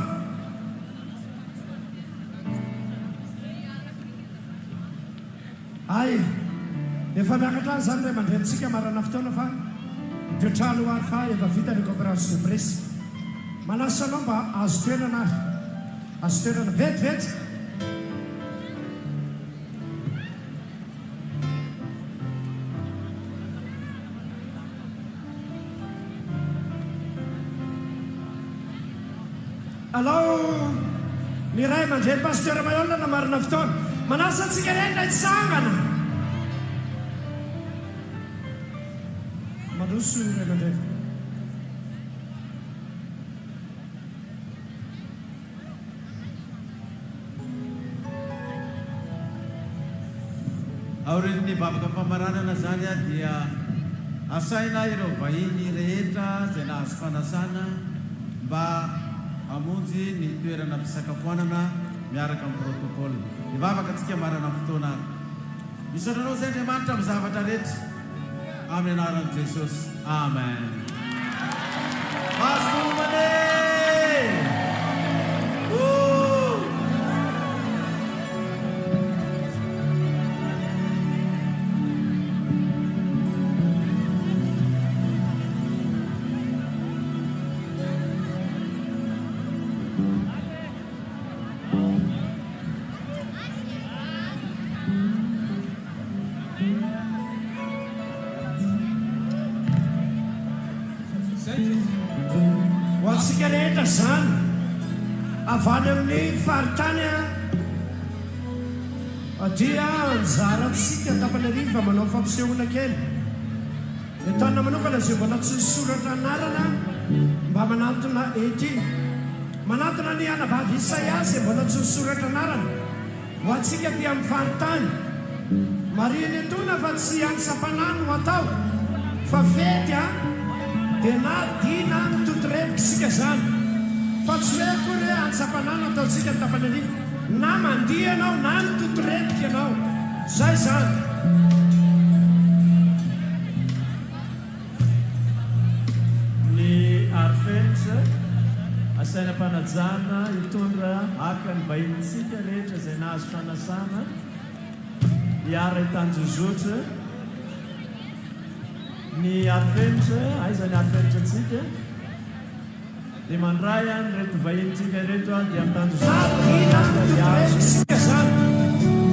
ay efa miakatra any zany ray mandrentsika marana fotoana fa toetrano ary fa efa vita ny conférence de presse. Manasa anao mba azo toerana vetivety. Alao ny ray aman-dreny pasteur Mayola na marina fotoana manasa antsika reny hitsangana mandroso ray aman-dreny. Aurel'studio vavaka famaranana zany dia asaina ireo vahiny rehetra zay nahazo fanasana mba amonjy ny toerana fisakafoanana miaraka amin'ny protocole. Ivavaka antsika marana fotoana ary. Misotranao zay Andriamanitra amin'ny zavatra rehetra amin'ny anaran'i Jesosy. Amen. Masomane! Hoantsika rehetra zany avany amin'ny faritany dia anjarantsika Tapanariva manao fampisehoana kely. Ny taona manokana izay mbola tsy soratra anarana mba manatona ety manatona ny anabavy Isaiasy mbola tsy soratra anarana ho antsika ty amin'ny faritany. Mariny etona fa tsy antsapanano atao fa fety dia na dina mitotorepika isika zany fa tsy hoe akory hoe antsapanano ataontsika ny Tapanariva na mandia ianao na mitotorepika ianao zay zany. Ny arifenitra asaina mpanajana hitondra aka ny vahintsika rehetra zay nahazo fanasana hiara hitanjozotra. Ny arifenitra aizany arifenitrantsika dia mandray any reto vahintsika reto dia mitanjozotra zany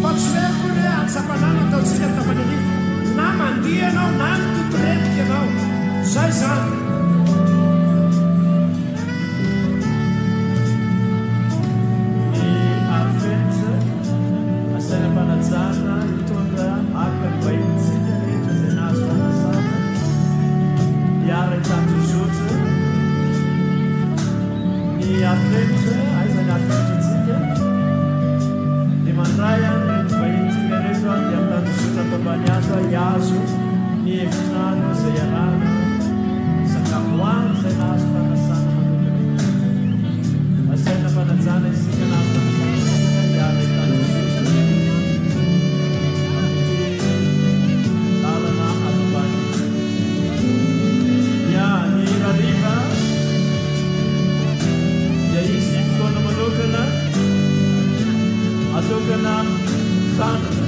fa tsy hoe akory hoe antsapanano ataontsika ny Tapanariva na mandia ianao na mitotorepika ianao zay zany. Ny arifenitra asaina mpanajana hitondra aka ny vahintsika rehetra zay nahazo fanasana hiara hitanjozotra. Ny arifenitra aizany arifenitrantsika dia mandray any reto vahintsika reto dia mitanjozotra ato ambany ato hiazo ny hevitrano zay iarana sakafoany zay nahazo fanasana manokana. Asaina mpanajana isika nahazo fanasana hiara hitanjozotra lalana ato ambany. Ny rariva dia izy fotoana manokana atokana tanana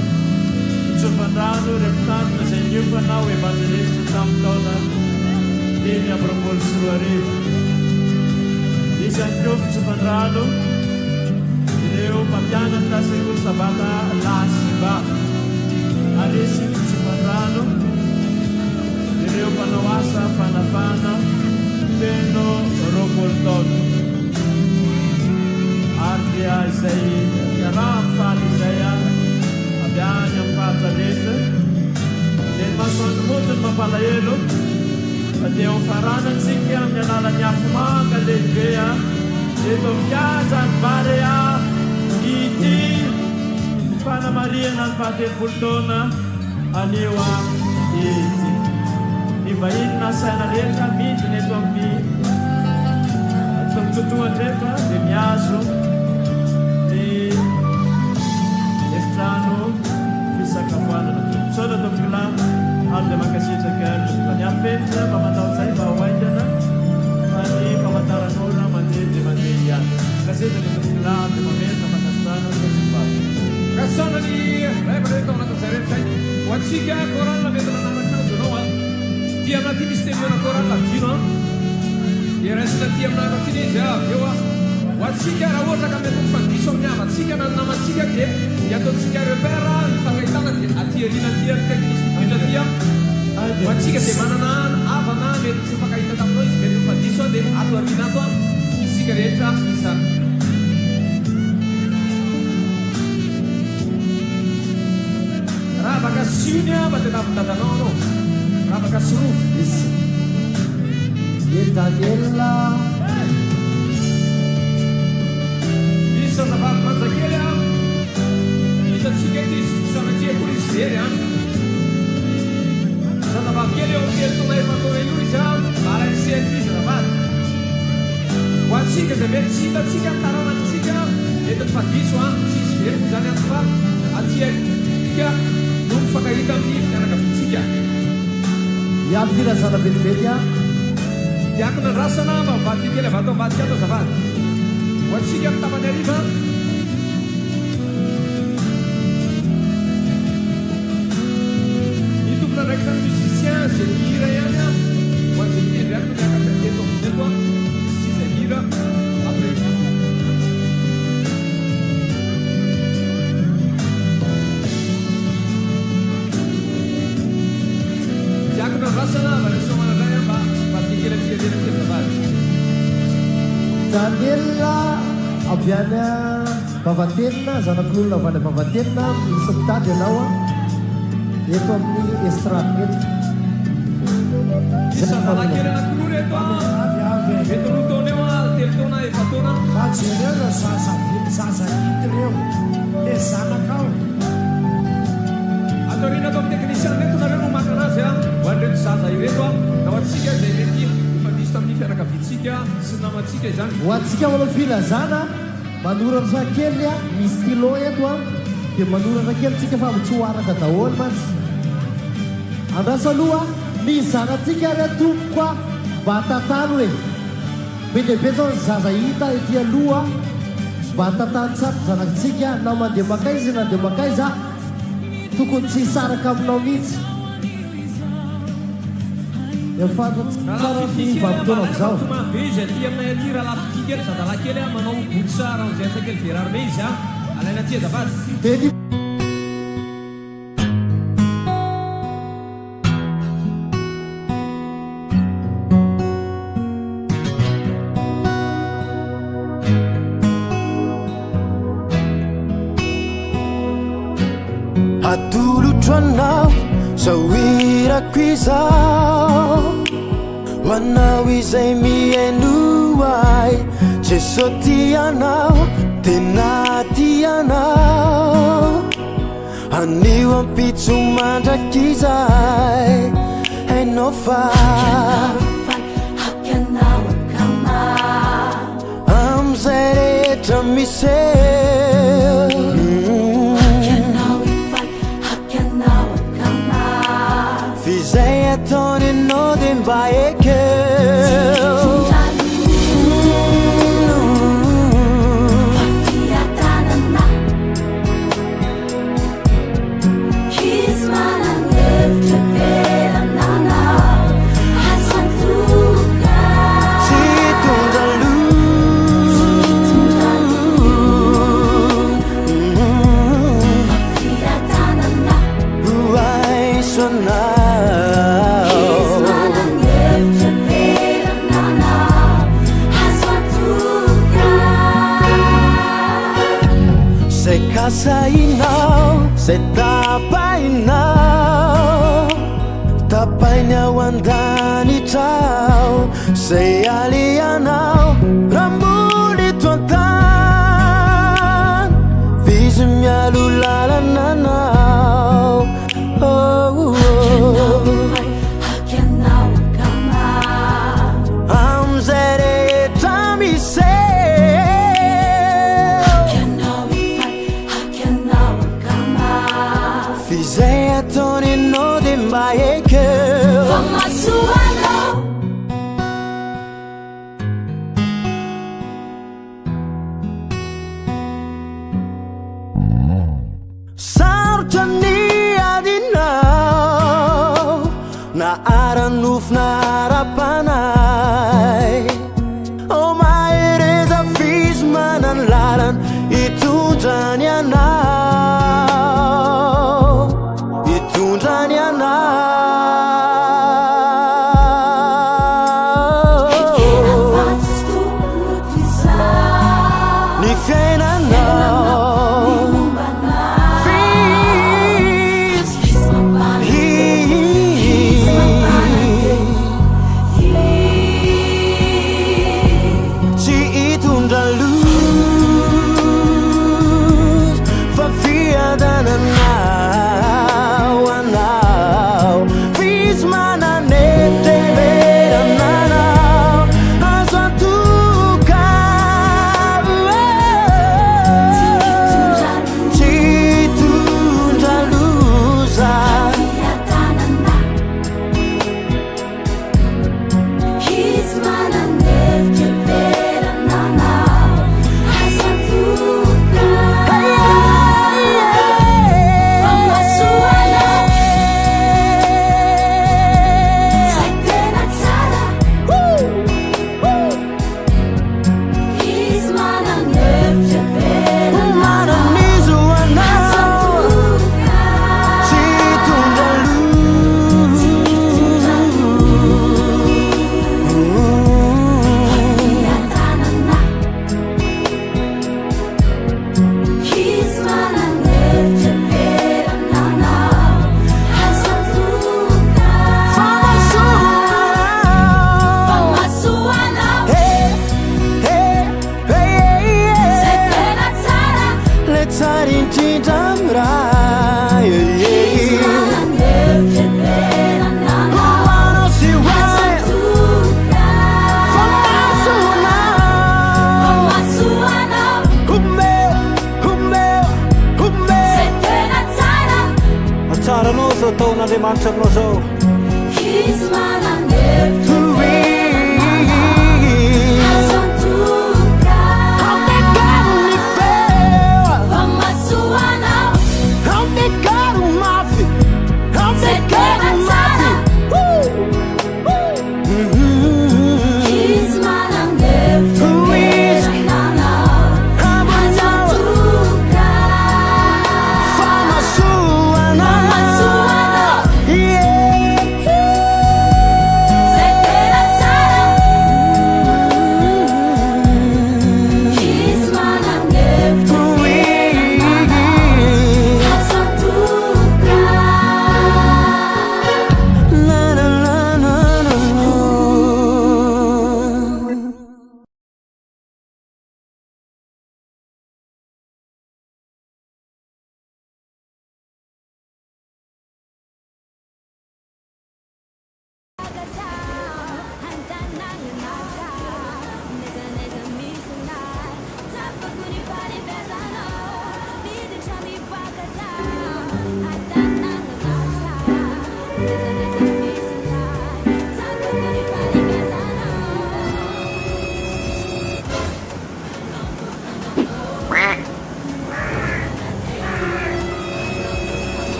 fitsofandrano rehefa tanana zay niofanao evangelista tamin'ny taona 2024. Isan'ny keo fitsofandrano ireo mpampianatra sekoly sabata lasiba aresy fitsofandrano ireo mpanao asa fanafana feno roapolo taona ary dia izay raha mifaly izay avy any amin'ny faritra rehetra dia ny masoandro motsy ny mampalahelo fa dia ho faranantsika amin'ny alalan'ny afomanga lehibe eto mihaja ny Baréa ity fanamariana ny faha-telopolo taona anio ity. Ny vahiny nasaina rehetra midiny eto amin'ny tontolony rehetra dia miazo ny efitrano fisakafoanana. Soda tompona avy dia mankasitraka ny afenitra mamantaon'izay mba ho aingana fa ny famantaran'olona mandeha dia mandeha ihany. Kasitraka tompona avy dia mamerina fankasitrana kasivato. Kasonany ray tao anatin'izay rehetra zay ho antsika korana metana namankazo anao dia anaty misy temiona korana dino dia raisina ty amin'anaty izy avy eo ho antsika raha ohatra ka mety mifadiso amin'ny amatsika na ny namantsika dia ataontsika repère hifankahitana dia atyarina tia tia ho antsika dia manana avana mety tsy mifankahita taminao izy mety mifadiso dia atoarina ato isika rehetra isana. Raha baka siny mba dia navindadanao anao raha baka sorofo izy Daniela isa zavavy manjakely hitatsika ety izy sanatria izy very zavavy kely eo kely tona efa taona io izy marainsetra izy zavavy ho antsika dia mety tsy hitatsika ny taranakitsika mety fadiso tsisy very moa zany fa atia no mifankahita amin'ny fianakavintsika miavy firazana vetivety diakona rasana mba mivady kely avy atao mivadika atao zavady ho antsika amin'ny tamany ariva ny tompona ndraiky tany musicien zay mihira ihany ho an'izay mitendry any no miakateto amin'eto sy zay mihira après diakona rasana mba resomana ndray mba Daniela avy any Vavatenina zanak'olona avy any Vavatenina misy mitady ianao eto amin'ny estrade eto zazalakely anak'olona eto mety roa taona eo telo taona efa taona ajereo no zaza hity reo le zanakao atorina ato amin'ny teknisian reto nareo no maka anazy ho an'ireto zaza ireto na ho antsika zay mety ifadiso tamin'ny fianakavintsika sy namatsika izany ho antsika manao filazana manoratra kely misy stylo eto dia manoratra kely tsika fa tsy ho araka daholo mantsy andraso aloha ny zanatsika re tompoka mba tantano hoe be dehibe zao ny zaza hita ety aloha mba tantano tsara zanatsika na mandeha makaizy na ndeha makaiza tokony tsy hisaraka aminao mihitsy efatsara zao izy aty aminay aty raha lafikely zadalakely manao botsara amizay sakely verarme izy alaina aty azavady atolotrannao zawirako izao hoanao izay miainoay jeso tianao tena tianao anio ampitso mandraky izay hainao fa amizay rehetra miseo Visez ataony anao dia mba ekeo kasainao zay tapainao tapainy ao andanitrao zay alianao rambony toantany vizy mialo lalananao amzay rehetra misy Visez ataony anao dia mba ekeo Famasoanao sarotra ny adinao na aranofina arapanay o mahereza fizy manany lalana itondrany anao itondrany anao ny fiainanao tsy hitondra luz fa fiadananao anao vizy mananetelerananao azo antoka tsy hitondra luza Taona'Andriamanitra aminao zao yeah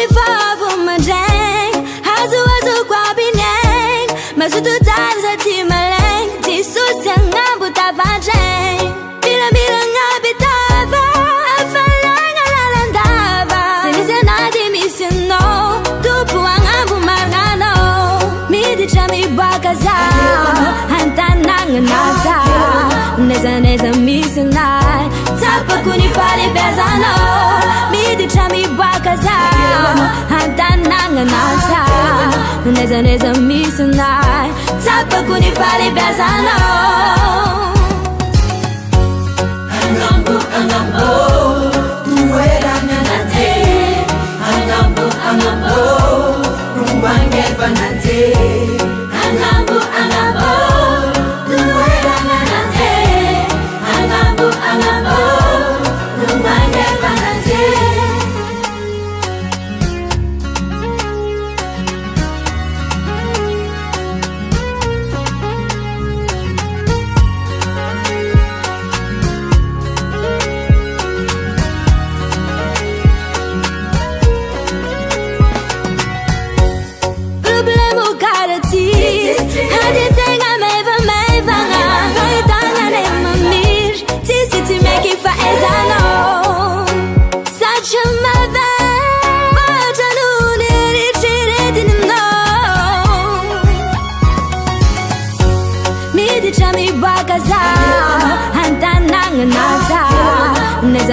Unifavu majeng Hazu kwa bineng Masutu taza ti maleng Ti susang ngabu tavajeng Bila ngabitava Afalang alalandava Sinisa nadi misiono Tupu ang abu margano Midi chami bakaza Hantanang nasa Neza misionai Tapa kunifali bezano Midi chami bakaza Hantanang nasa Neza misionai Tapa kunifali bezano Angambo Mueranya nante Angambo Rumbange banante Angambo Mueranya nante Angambo Rumbange banante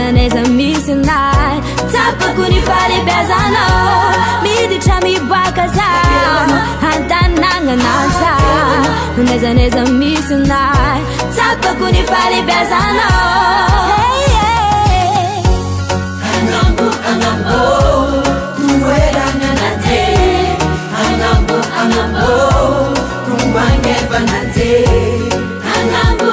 Neza misionai Tapa kunifali bezano Midi chami bakaza Hantananga nasa Neza misionai Tapa kunifali bezano Angambo Mueranya nante Angambo Rumbange banante Angambo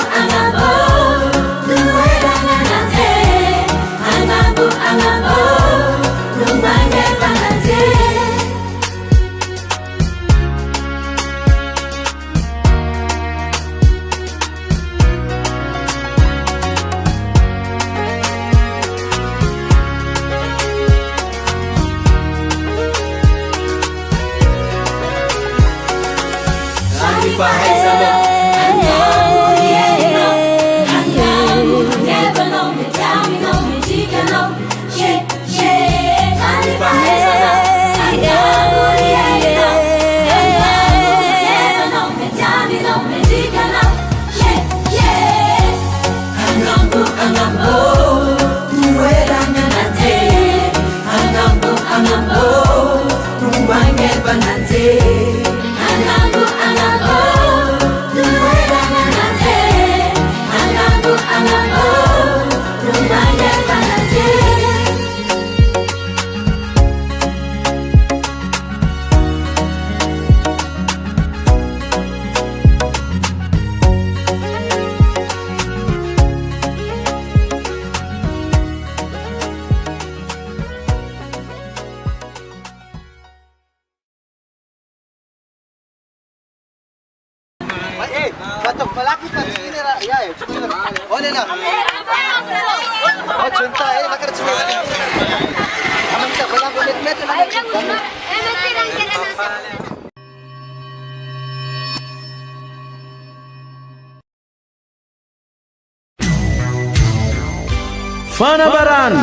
Fanabaran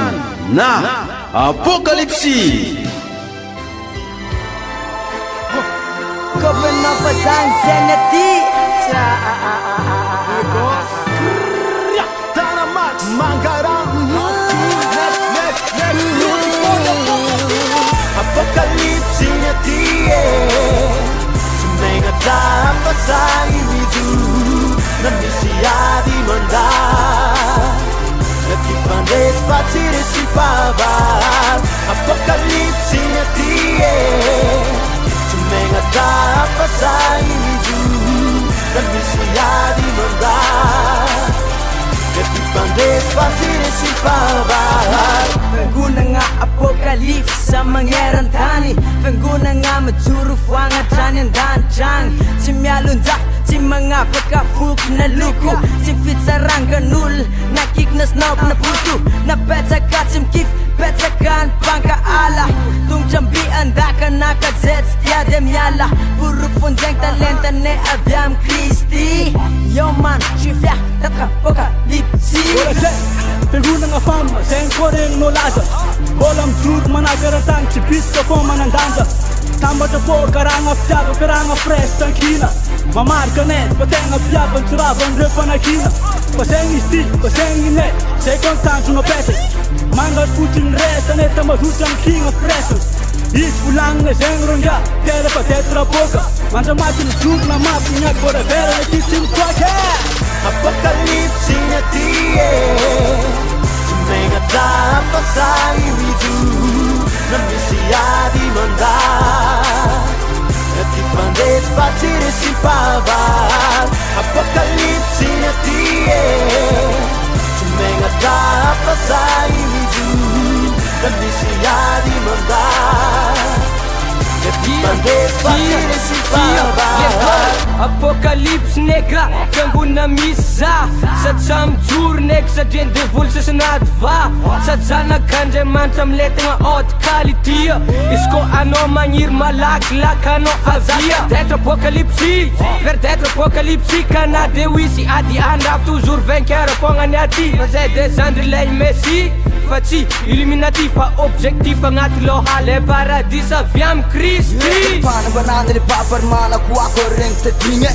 na Apokalypsy. Kopen napasan seneti Tanamat Manggarang Apokalypsy neti Sumenga tapasan iwidu Namisiadi manda Nakipandes patiri si pabar Apokalypsy neti Sumenga tapasan iwidu Namisiadi manda Nakipandes patiri si pabar Pengguna nga apokalips sa mangeran tani Pengguna nga matsurufuang at janyan dancang Simyalundak si mga pagkafuk na luko Simfit sarang ganul Nakiknas na puto Na petsakat simkif Petsakan pangkaala Tung ala Puro fonjeng talenta ne avy am Kristi Yo man, je suis fier d'être apokalypsy Fiangonana fama, zay koreny no laza Mbola mijoro managaratany tsy bisika fô manandanja Tambatra fô karagna fitiava, karagna fresh tankina Mamarika net, fa tegna fiava ny tsiravan'ireo fanakina Fa zegny izy ty, fa zegny net, zay koa ny tanjona petaka Mangatry fotsiny resa neta mazotra mikigna fresa Izy volagnina zegny ronga, tera fa d'être apoka Mandramaty ny jorona mafy gnaky vôra vera le ty mitoaka Apokalypsy na tie Tsy megna pasay wizu Na misy ady manda Na ty pandesy patsiry sy paval Apokalypsy na tie Tsy megna pasay wizu Na misy ady manda Na ty pandesy patsiry sy paval Apokalypsy neka, fiangonana misy za Satria mijoro neka satria devoly sasanady va Sajanak'Andriamanitra amile tegna haute qualité Izy ko anao magniry malakilaky anao avia D'être apokalypsy, vers d'être apokalypsy Kana de wisy ady andravo toujours vainqueur fogna ny aty Fa zay des andrilay messi Fa tsy illuminati fa objectif agnaty lohale paradis avy am Kristi Panambanana le paparmanako ako regny tadiny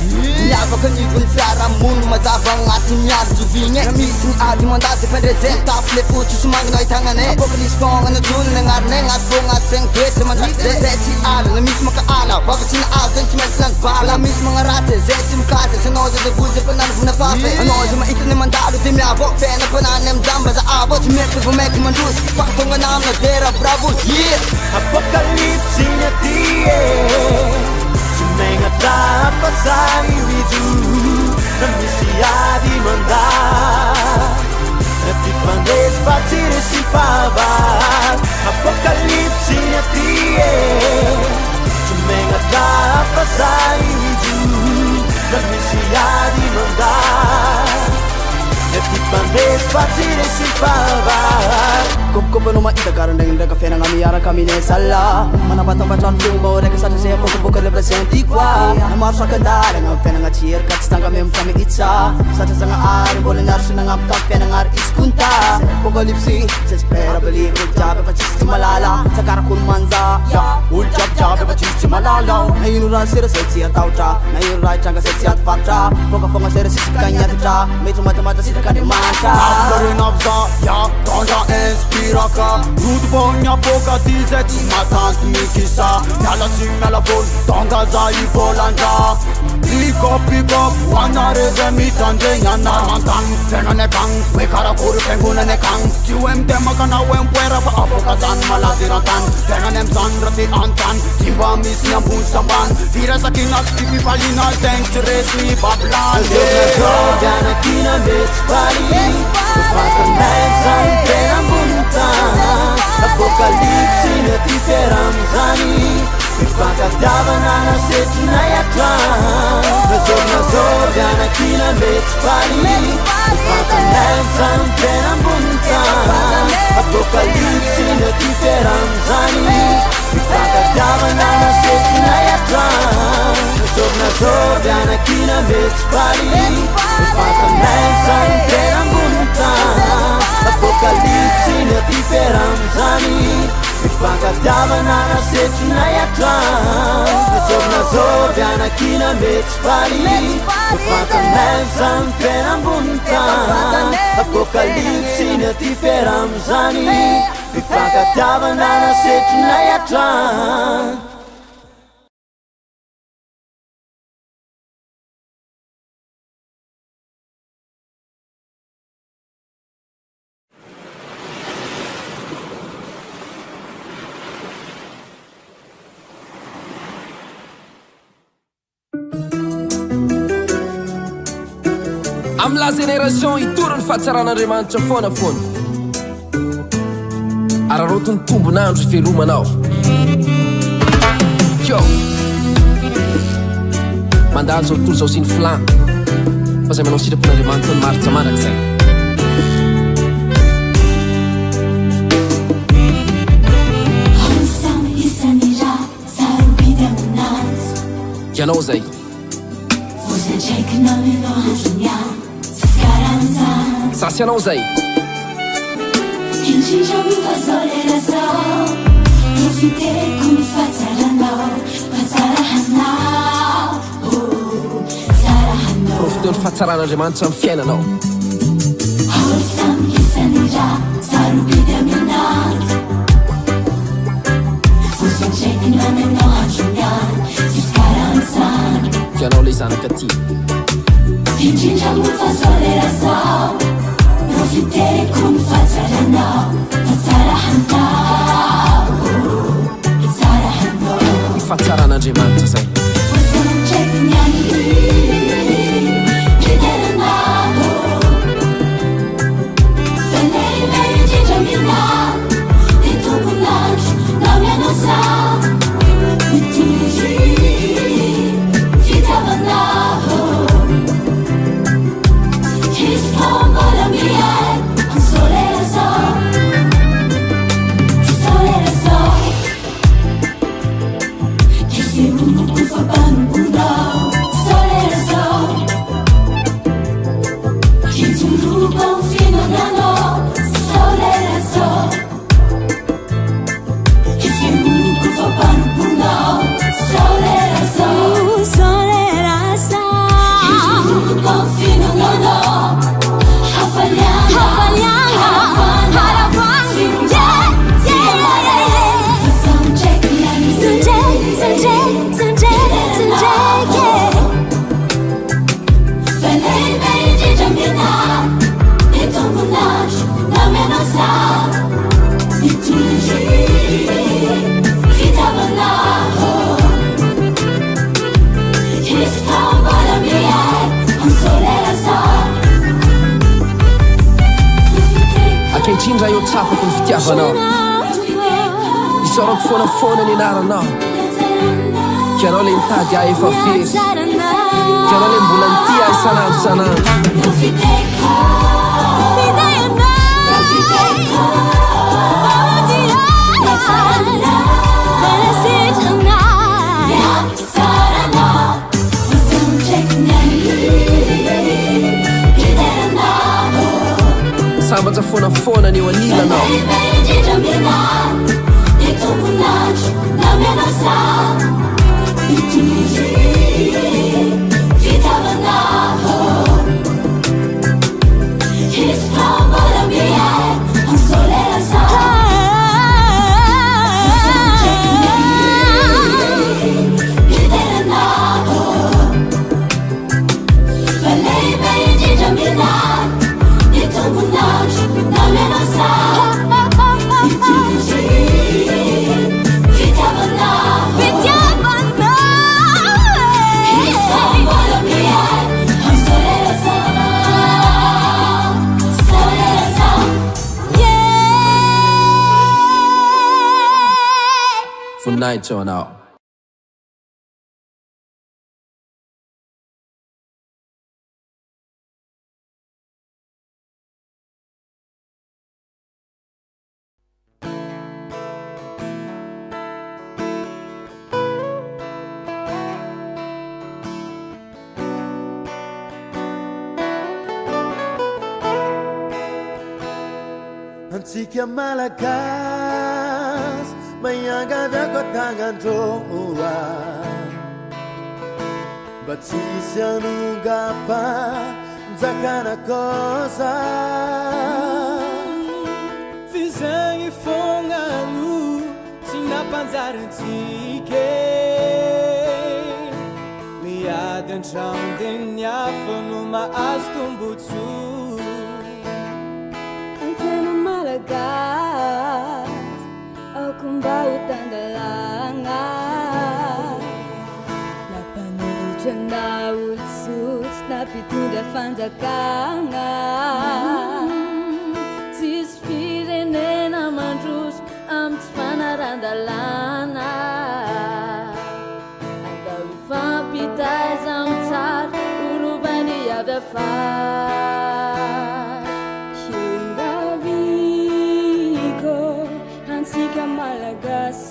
Miavaka nivony fiarahamonina mazava agnaty miady jovigny Na misy ny ady mandady dependre zay Tapy le fotsy somagnana itagnane Apokalypsy fogna najony nagnarine Agnaty fô agnaty zegny toetra mandraty Zay tsy ala, na misy makaala Vavatsy na azo zegny tsy maintsy lany vala Misy magnaraty, zay tsy mikasy Sanao zay devoly zay panana vona fafe Anao zay mahita ny mandalo de miavo Fena panana amjamba za avo Tsy mety vo meky mandrosy Fakatongana amina dera bravo Apokalypsy na tie Tsy megna pasay wizu Na misy ady manda Na ty pandesy patsiry sy paval Apokalypsy na tie Tsy megna pasay wizu Na misy ady manda Na ty pandesy patsiry sy paval Kopkopano mahita garandragndraka fiainagna miaraka aminay sala Manampatambatrano fomba o raika satria zay apokapoka célébration ty koa Na maro sakandalagna fiainagna tsy erika tsy tanga ame mifamitsa Satria zagnahary mbola niaro sy nagnampitampy fiainagnary izy kunta Apokalypsy, j'espère believe olo jiaby efa tsisy tsy malala Sakarak'olo manja, olo jiaby efa tsisy tsy malala Na ino raha sera zay tsy atahotra Na ino raha itranga zay tsy atifarotra Foka fogna sera sisy kagnatitra Mety matamatra sitak'Andriamanitra Avzarinavza, tondra inspiraka Rudy bogna boka dizay tsy matanty mikisa Miala tsy miala volo, tonga za ivolandra Pick up, hoanare zay mitandregny anarmantagny Fiainane kagny, hoe karakory fiangonane kagny Tsy hoe mitemaka na hoe mipoera fa avoka zany malazy rantany Fiainane amizany raha ty antany Tsy mba misy ny ambony sambany Firesakina sy fifaliana zegny tsy resy ny bablany Zovianakina mety fali Fatanay zany tena ambony tany Apokalypsy na ty fiarahamizany Mifankatiavana na setrinay atrany Zovianakina mety fali Fatanay zany tena ambony tany Apokalypsy na ty fiarahamizany Mifankatiavana na setrinay atrany Zovianakina mety fali Fatanay zany tena ambony tany Apokalypsy na ty fiarahamizany Mifankatiavana na setrinay atrany Zovianakina mety fali Fatanay zany tena ambony tany Apokalypsy na ty fiarahamizany Mifankatiavana na setrinay atrany Amla génération itorony fahatsaran'Andriamanitra foana foana ararotony tombonandro fivelomanao Kyo mandalo zao tontolo zao sy ny flan fa zay manao sitrapon'Andriamanitra ny maritra manaky zay Isany raha sarobidy aminazy Ianao zay sasy anao zay profiteo ny fahatsaran'Andriamanitra amin'ny fiainanao Ianao lay zanaka ty fahatsaran'Andriamanitra zay Ankehitriny raha eo tsapako ny fitiavanao isorako foanafoana ny anaranao kianao le nitady ahy efa fery kianao le mbola nity ahy sanandro sanandro sambatra foanafoana ny eo anilanao Voninahitra anao Antsika malagasy maiangaviako tagnandroa mba tsisy anongapa njakana kosa Visez fognano tsy nampanjarintsika miady an-trano de ny hafa no mahazo tombotsoa Antena malagasy ako mba ho tandalagna nampanohitra na olo-tsotra nampitondra fanjakagna tsisy firenena mandroso amy tsy fanarandalana andao ifampitaiza amy tsara olovany avy afara hiengaviko antsika malagasy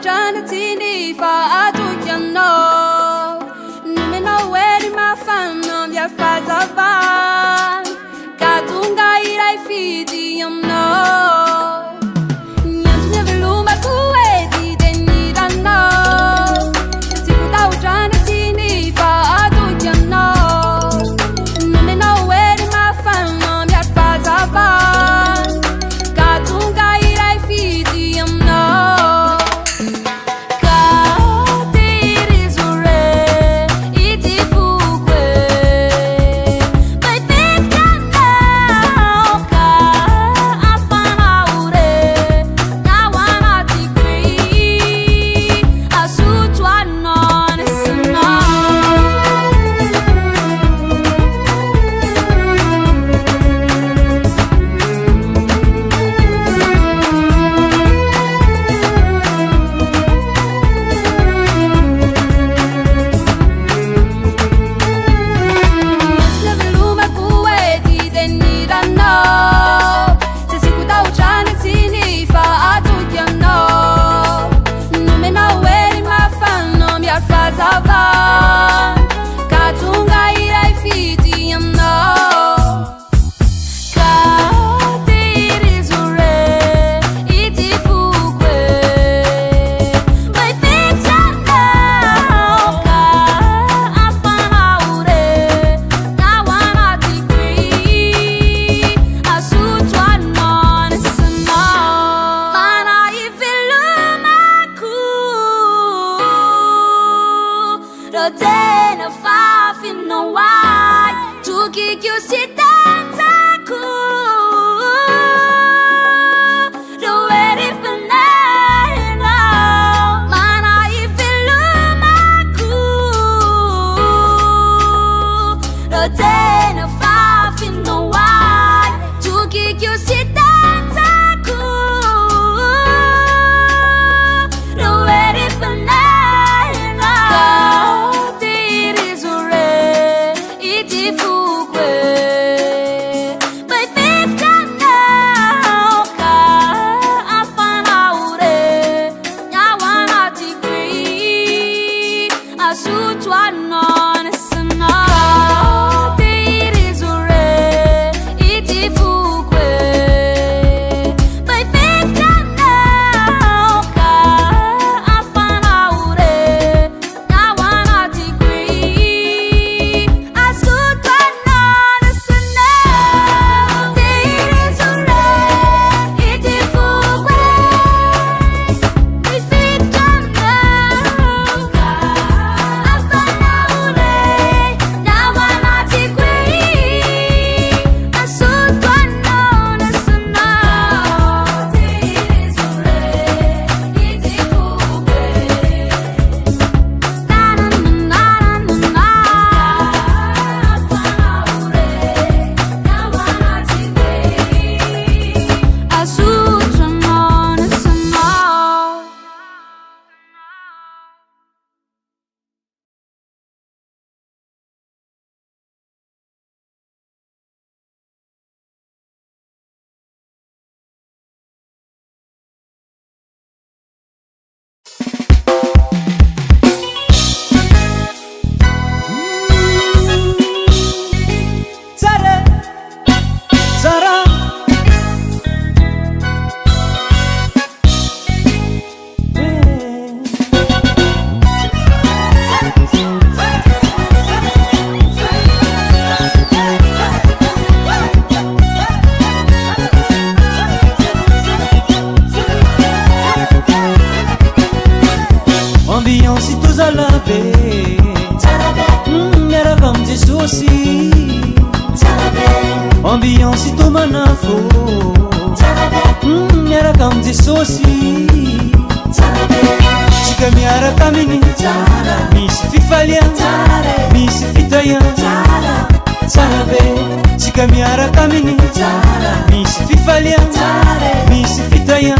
janatini fa atukiano numeno weri mafano vya fazavan katunga irai fidi yamno nyantunya veluma kuedi denirano sikuta janatini fa atukiano numeno weri mafano vya fazavan katunga irai fidi yamno Ambiance to manafo Miara kam jisosi Chika miara kamini Misi fifalia Misi fitaya Tsarabe Chika miara kamini Misi fifalia Misi fitaya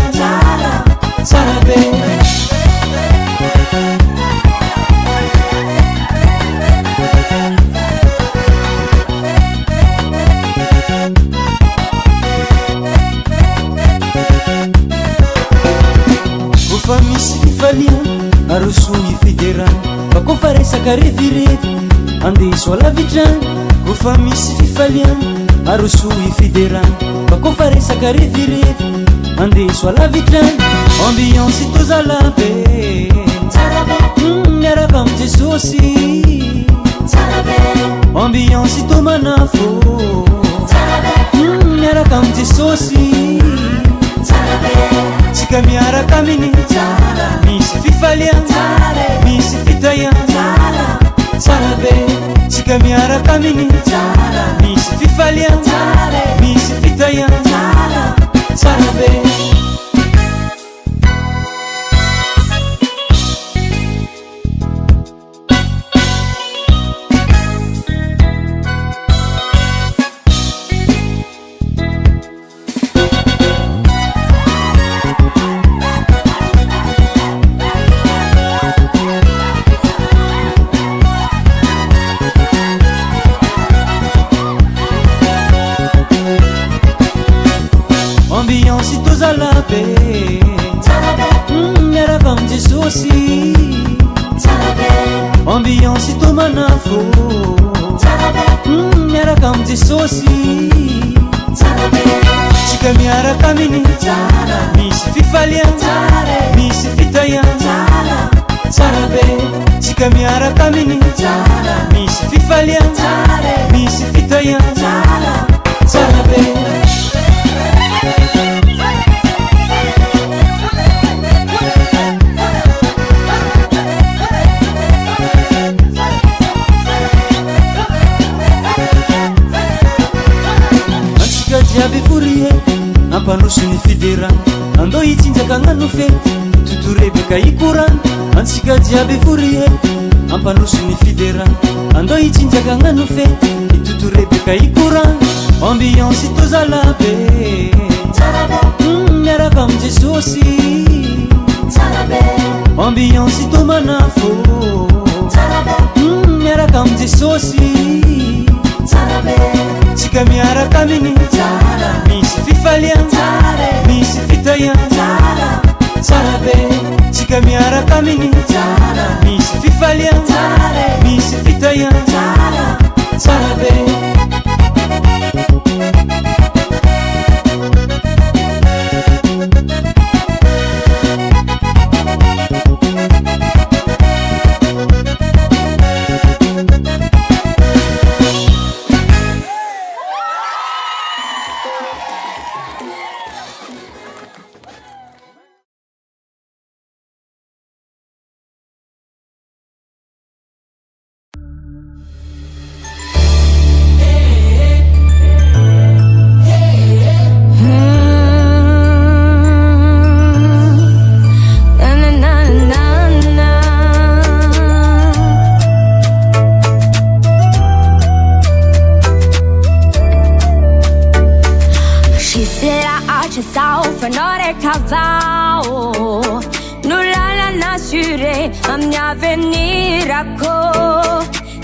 Tsarabe misy fifaliana arosoy federany bakofa resaka revirevy andeso alavitrany kofa misy fifaliana arosoy federany bakofa resaka revirevy andeso alavitrany ambiance tozalabe miaraka am jesosy ambiance tomanafo miaraka am jesosy tsika miaraka aminy misy fifaliana misy fitaiana tsara be tsika miaraka aminy misy fifaliana misy fitaiana tsara be miaraka am jesosy ambiance tomanafo miaraka am jesosy tsika miaraka aminy misy fifaliana misy fitaiana tsara be tsika miaraka aminy misy fifaliana misy fitaiana tsara be jiaby forie ampanosony fiderana ando hitsinjaka agnano fety totorebaka ikorana antsika jiaby forie ampanosony fiderana ando hitsinjaka agnano fety totorebaka ikorana ambiance tozalabe miaraka am jesosy ambiance tomanafo miaraka am jesosy tsika miaraka aminy misy fifaliana misy fitaiana tsara be tsika miaraka aminy misy fifaliana misy fitaiana tsara be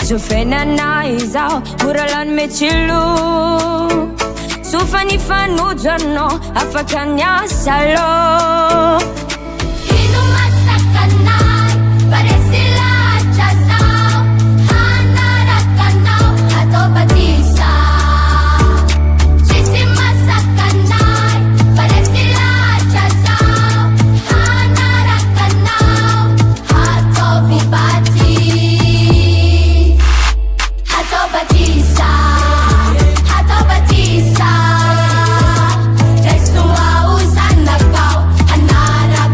zofenanaizao muralan mechilo sufani fanujano afakanyasalo inu masakanai paresila chazao hanarakanao atobatisa chisi masakanai paresila chazao hanarakanao atovibati Batista, Jesu ausana kau, anara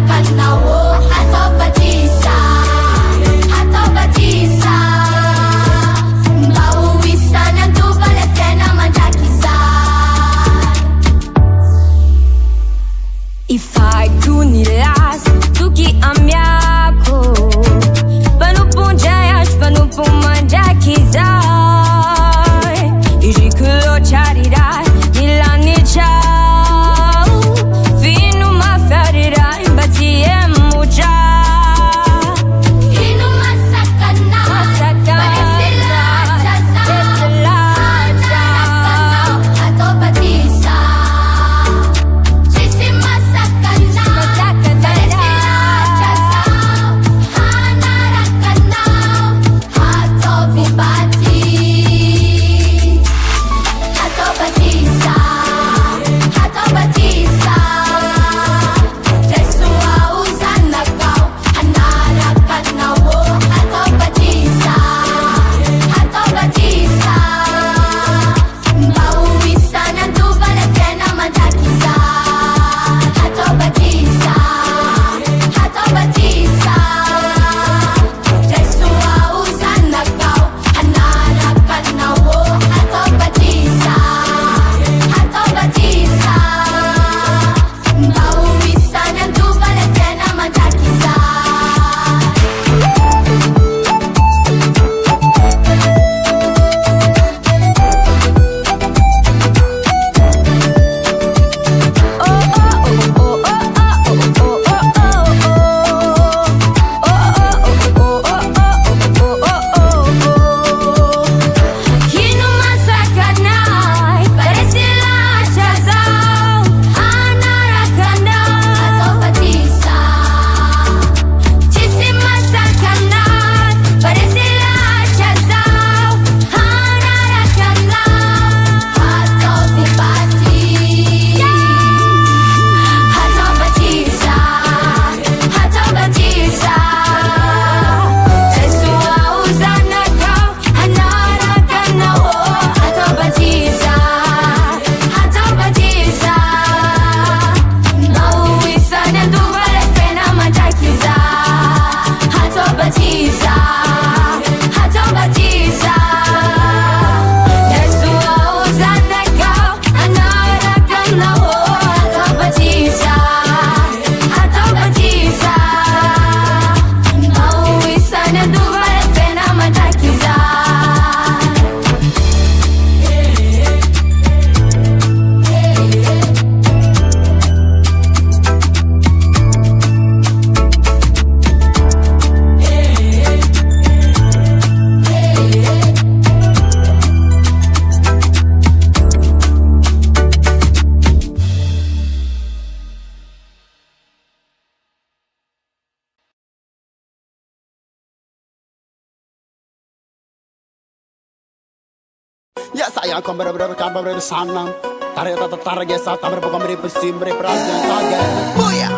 Ya sayang kau bener-bener kan bener sana. Tarik tarik ya sa tamer bukan beri besim beri perasaan kaget. Buya.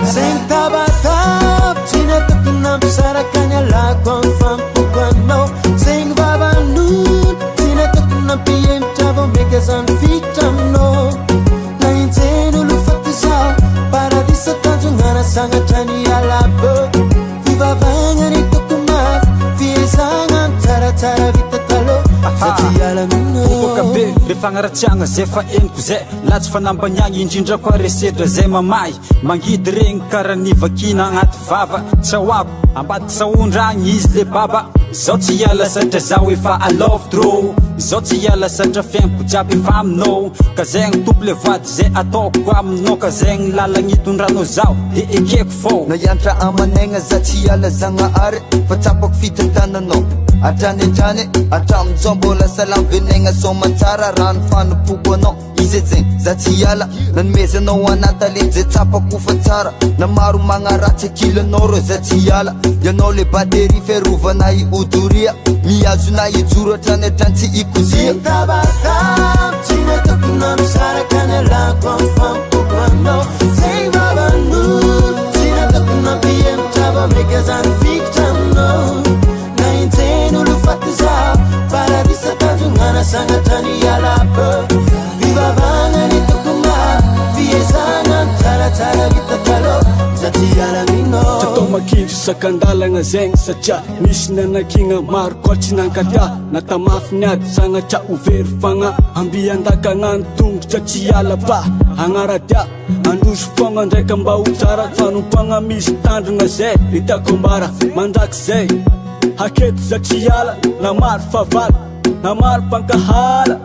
Sing tabatap Tina tukunam sarakannya lakon fampukano Sing babanun Tina tukunam piem chavo mekezan fitamno Nainten ulu fatisa Paradisa tanjungana sangat jani alabo Viva vangan itu kumat Fiesangan tara-tara vitatalo Sati alamino Kabe refagnaratsiagna zay fa eniko zay latsy fanambaniagna indrindra koa resedra zay mamay mangidy regny karaha ny vakina agnaty vava tsy ahoako ambadiky saondragny izy le baba zao tsy hiala satria zaho efa alove tro zao tsy hiala satria fiainako jiaby efa aminao ka zegny tompo le voady zay ataoko aminao ka zegny lalagny itondranao zaho ekeko fô nayantra amanegna za tsy hiala zagnahary fa tsapako fitantananao atrany atramizao mbola salam venegna soma tsara rano fanompopo anao izy zegny za tsy hiala nanomezanao anataleny zay tsapako fa tsara na maro magnaratsy akilanao rô za tsy hiala ianao le bateri ferovana i odoria miazona ijoro atrany tsy ikozia tabatam Tina tukunam sarakannya lakon fampukano Sing babanun Tina tukunam piem chavo mekezan fitamno Nainten ulu fatisa Paradisa tanjungana sangat jani alabo Viva vangan itu kumah Fiesangan tara-tara vitatalo Zati alamino Tatao makivy sakandalagna zegny satria misy nanakigna maro koa tsy nankatia natamafy niady sagnatria overy fagna ambiandakagnano tongotra tsy hiala ba agnaradia androso fogna ndraika mba ho tsara fanompagna misy tandrina zay itiako mbara mandraky zay haketo za tsy hiala na maro favaly na maro pankahala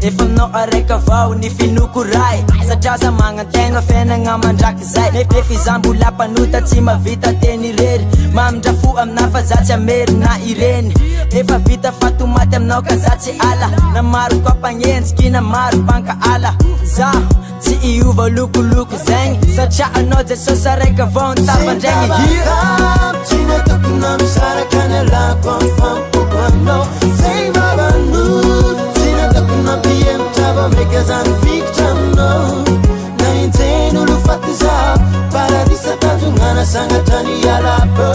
efa nao araiky avao ny finoko ray satria za magnategna fiainagna mandraky zay nefa iza mbola mpanota tsy mavita teny irery mamindrafo amina fa za tsy amerina ireny efa vita fatomaty aminao ka za tsy ala na maro koa mpagnetsiky na maro pankahala za tsy iova lokoloko zegny satria anao jesosy araiky avao ntavandragny Tina tukunam sarakannya lakon fampukano Sing babanun Tina tukunam piem chavo mekezan fitamno Nainten ulu fatisa Paradisa tanjungana sangat jani alabo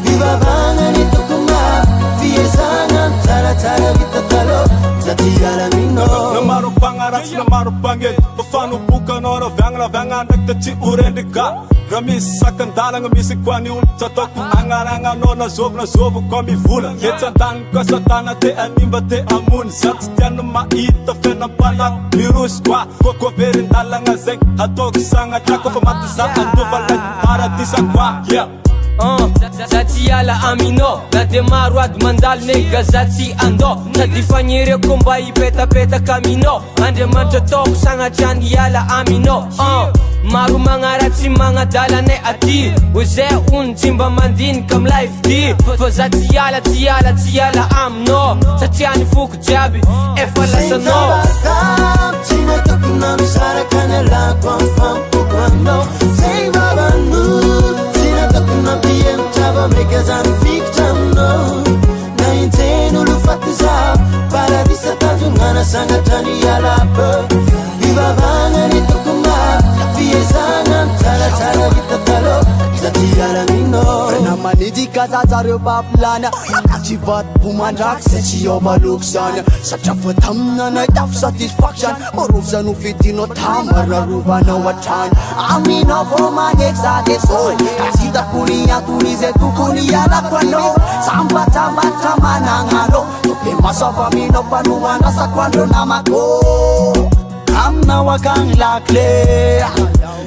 Viva vangan itu kumah Fiesangan tara-tara vitatalo Zati alamino na maro pagnaratsy na maro pagnet fafanompokanao raviagna ndraiky tsy orendrika raha misy sakandalagna misy koa ny olo tsy ataoko agnaragnanao nazovy koa mivola hetsan-tany koa satana te animba te amony za tsy tiany mahita fiainam-panaky mirosy koa koa verindalagna zegny ataoko sagnatria kofa maty za andovalaky paradisa koa za tsy hiala aminao na de maro ady mandalo nega za tsy andao sady fagnireko mba hipetapetaka aminao andriamanitra ataoko sagnatriany hiala aminao maro magnaratsy magnadalanay aty ozay ony tsy mba mandinika am life ty fa za tsy hiala aminao satria ny foko jiaby efa lasanao Tina tukunam sarakannya lakon fampukano Sing babanun Tina tukunam piem chavo mekezan fitamno Nainten ulu fatisa Paradisa tanjungana sangat jani alabo Viva vangan itu kumah Fiesangan tara-tara vitatalo Zati alamino Manidy kazajareo papilana tsy vat pomandraky zay tsy ovaloko zany satria fa taminanay tafo satisfaction orovizano fidinao tamararovanao atrany aminao vo magneky za de soy asitako antony zay tokony hialako anao sambatamatra managnanao tope masofa aminao mpanohanasako andro namako aminao akagny lakle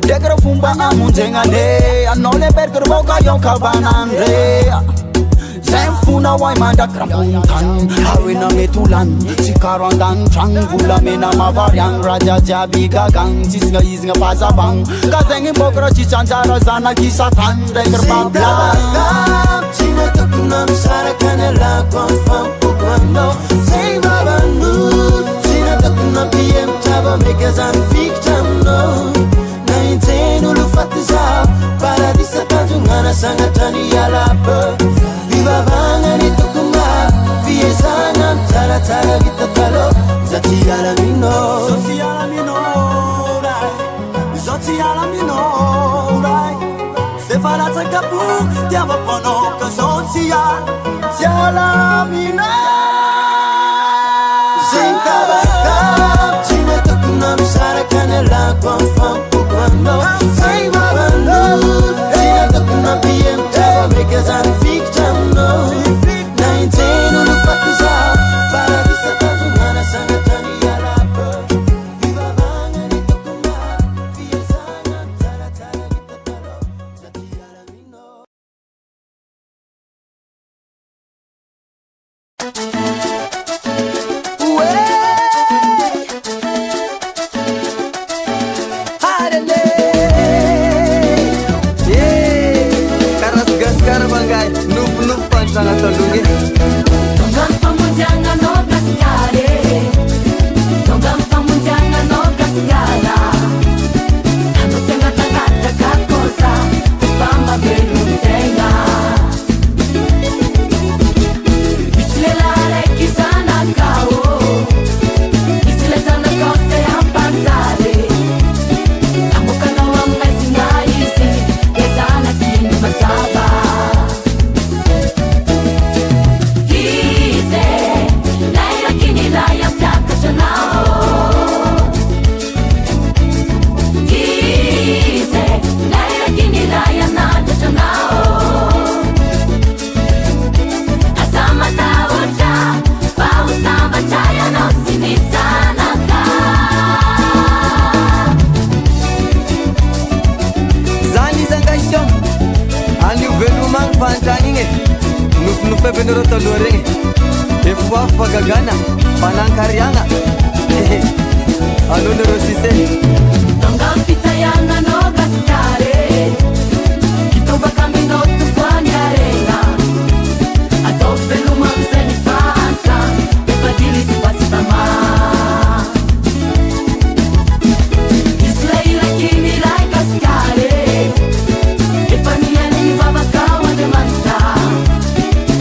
dekra fomba namonjegnane anao le berger voka ionkavanandre zay mifona hoay mandraky rambontany aroena mety olany tsy karo andany tragno volamena mavariagny raha jiajiaby gagagny tsisy izigna fazavagny ka zegny mboko raha tsisy anjara zanaky satany ndaiky rababla Tina tukunam sarakannya lakon fampukano Sing babanun Tina tukunam piem chavo mekezan fitamno Nainten ulu sangatany alapa vivavangany tokona fiezana tsaratsara vitatalo zaty alamino zaty alamino ray zaty alamino ray sefalatsaka boky fitiavapanôka zaty alamino zegny tabaka tsy natokona misaraka ny alako amy fampokoanao zegny vavanao tsy natokona mpiemtrava meka zany fikitra aminao na injeno no fatizao paradisa tanjonana sangatrany alapa vivavangany tokona fiezana tsaratsara vitatalo zaty alamino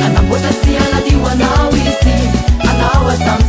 Anabuta si ala diwa na wisi, anawa sama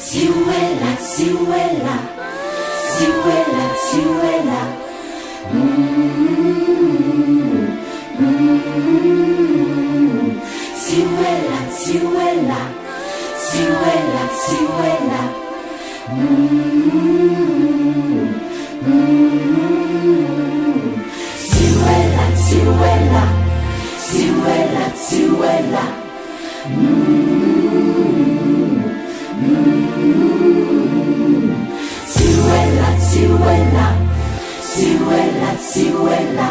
Siwela, siwela, siwela, siwela. Siwela, siwela, siwela, siwela. Siwela, siwela, siwela, siwela. Siwela, siwela, siwela, siwela.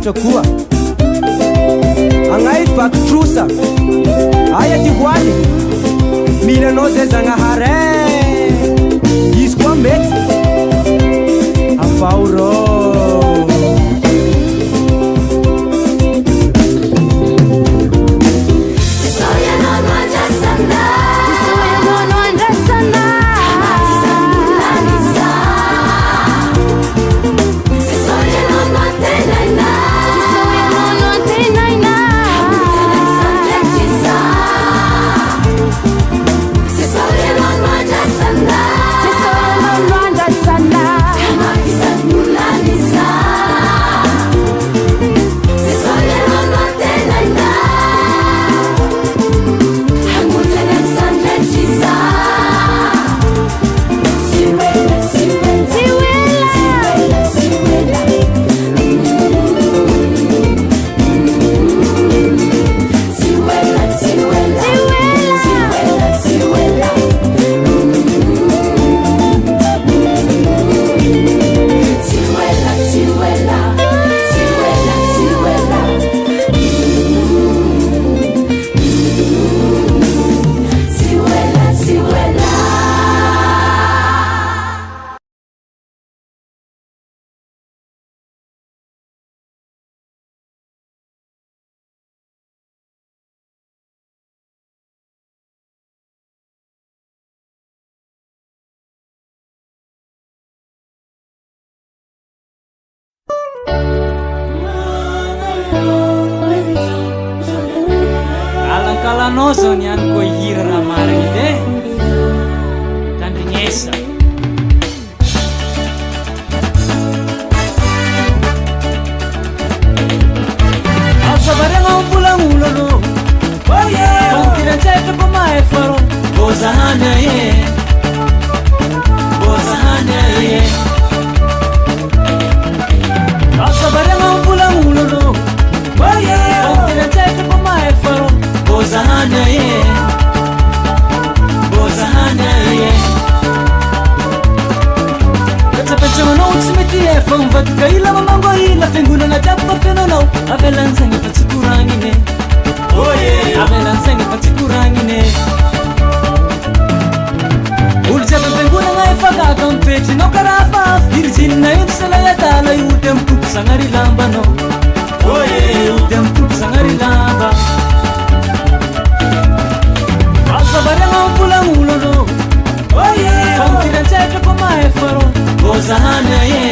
Chakua angai trusa aya tiwali mina no zanga hare iskwambet afauro Soy Alang-kalanao zao niany koa hira raha marigny edy tandrignesa. Azabarena ambolamolano fantirantsehatra koa mahefaro bozahany e bozahany e azabarena ambolamolano fantirantsehatra koa mahefaro bozahany e bozahany e Petsapetsanganao tsy mety efa mivadika ila mamango ila fiangonana jiaby fa fiananao avelan'izagny efa tsy koragnine avelan'izagny efa tsy koragnine olo jiaby fiangonana efa gaga mipetrinao karaha fafy irijinina ento salay adala iody amy tompo zagnary lambanao iody amy tompo zagnary lamba azabarena ambolamolano fantirantsehatra koa mahefaro bozahany e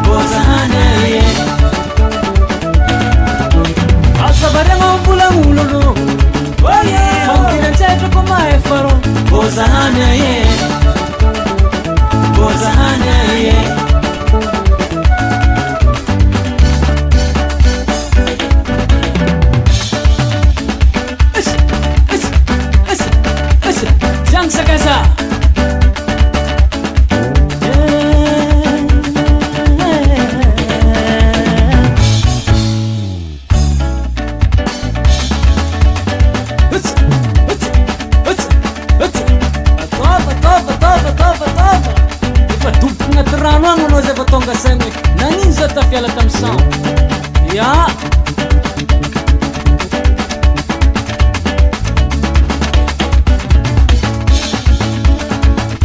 bozahany e azabarena ambolamolano fantirantsehatra koa mahefaro bozahany e bozahany e Sakasa efa doboky agnaty rano agny anao zay fa tonga saigny hoe nagnino zao tafiala tamy san ya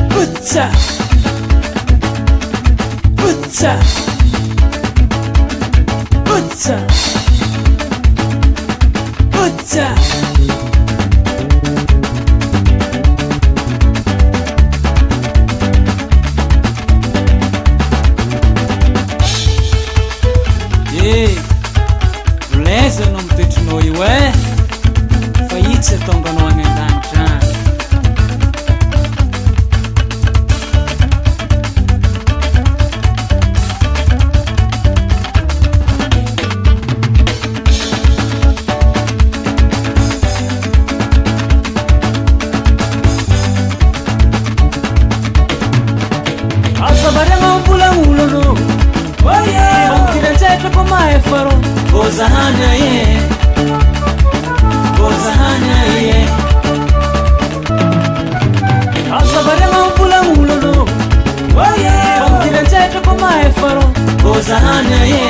Putsa Putsa Putsa Putsa Voleza anao mitotrinao io e fa itsy atonganao any an-danitra any bozahany e bozahany e azabarena ambolamolano fantirantsehatra koa mahefaro bozahany e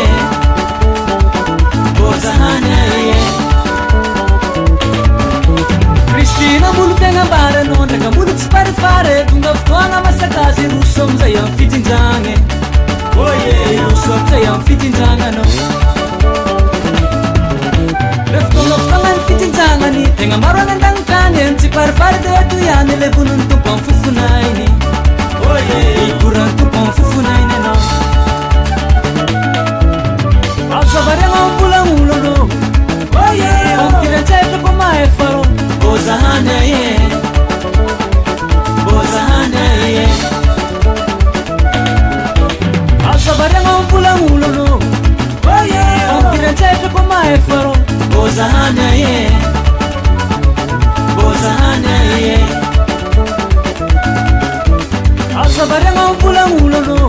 bozahany e Kristina molo tegna baranao ndraka molo tsy parifare tonga fotoagna masakazy roso amizay amy fitsindragny roso amizay amy fitsindragnanao Fotognany fitsinjagnany tegna maro any an-dagnitany tsy parifary de atoiany levon'ny tompo amy fofonainy ikorany tompo amy fofonainy anao azabarena ambolamolano fantirantsehatra koa mahefaro bozahany e bozahany e azabarena ambolamolano fantirantsehatra koa mahefaro bozahany e bozahany e azabarena ambolamolano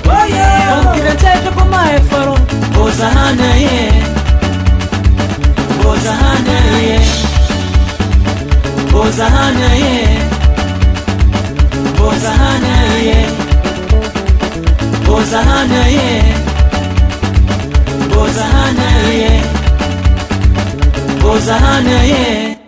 fantirantsehatra koa mahefaro bozahany e bozahany e bozahany e bozahany e bozahany e bozahany e bozahany e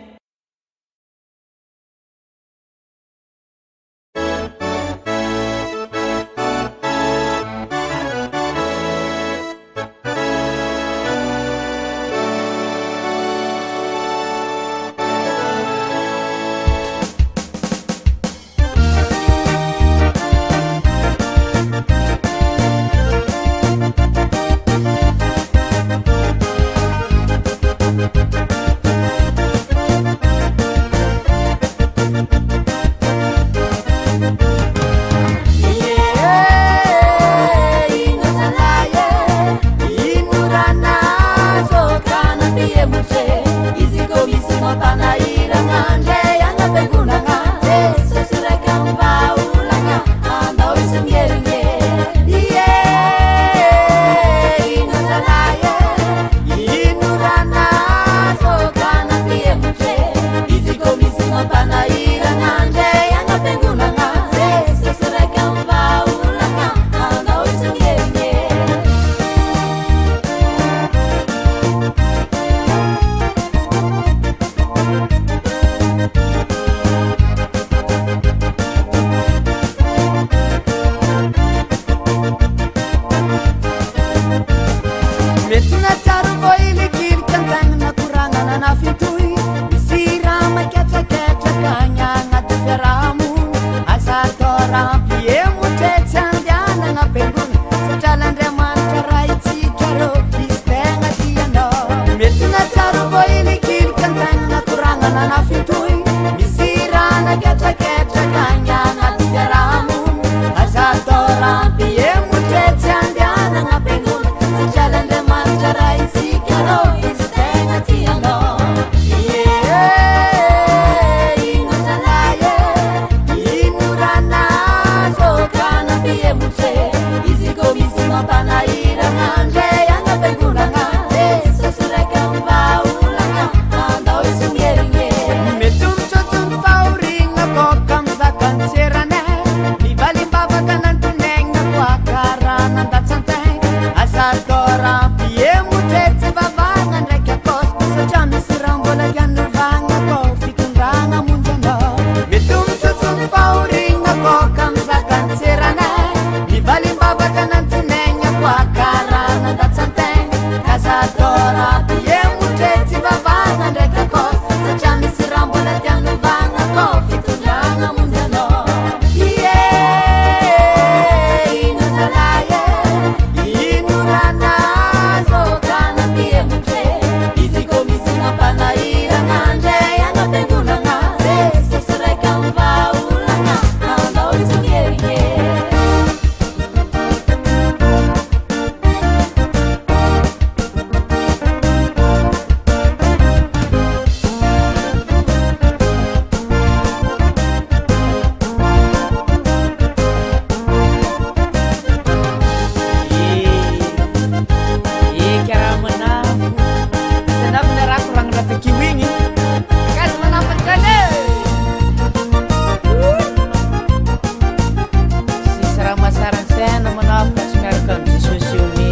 manafatsy miaraka amin'ny sosio mi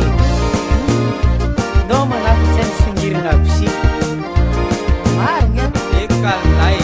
no manafatsy any singirina aby si marigna ekalay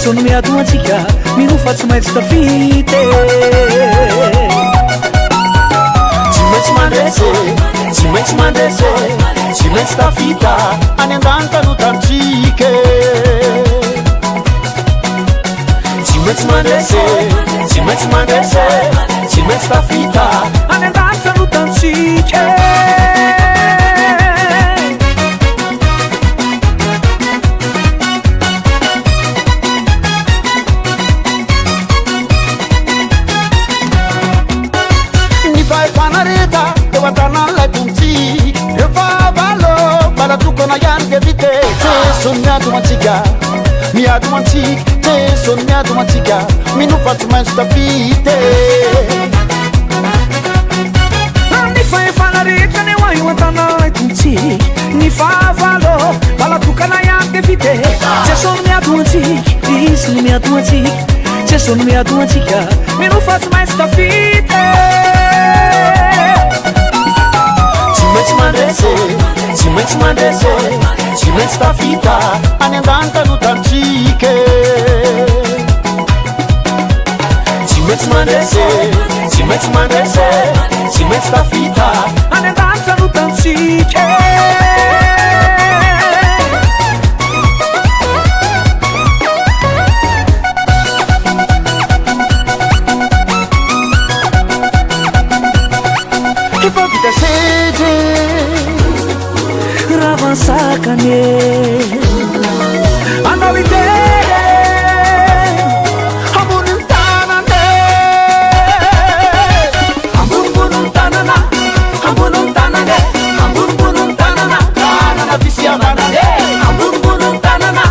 Sono mia tua antica, mi non faccio mai sta fite. Ci metti mandese, ci metti mandese, ci metti sta fita, anendanta non t'antiche. Ci metti mandese, ci metti mandese, ci metti sta fita, anendanta non t'antiche. Mi automatic, te sono mi automatica, mi non faccio mai sta vita. Mi fai fare ricca, ne vuoi guardare tutti, mi fa valo, ma la tua canaglia che vite. Te sono mi automatic, ti sono mi automatic, te sono mi automatica, mi non faccio mai sta vita. Ci metti mandese, ci metti mandese, ci metti sta vita, anendanta non t'antiche. Ci metti mandese, ci metti mandese, ci metti sta vita, anendanta non t'antiche. Che fa vita sede, ravansacane. Andavo in te, abbonontanane, abbonontanana, abbonontanane, abbonontanana, tanana visiamanane, abbonontanana,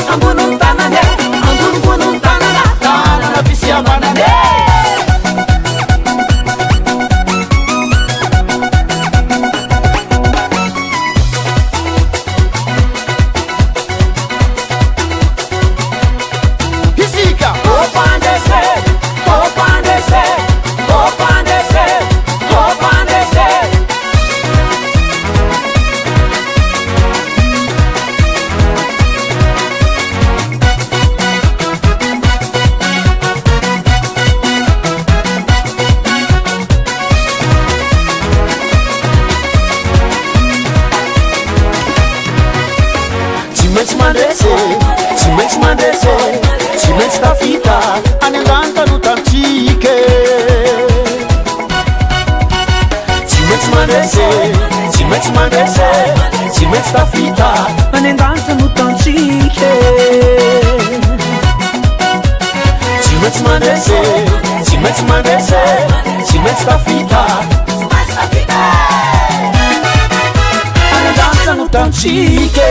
abbonontanane, abbonontanana, tanana visiamanane. mandese tsy maintsy tafita any an-danitano tamtsike tsy maintsy mandese tsy maintsy mandese tsy maintsy tafita any an-danitano tamtsike tsy maintsy mandese tsy maintsy mandese tsy maintsy tafita any an-danitano tamtsike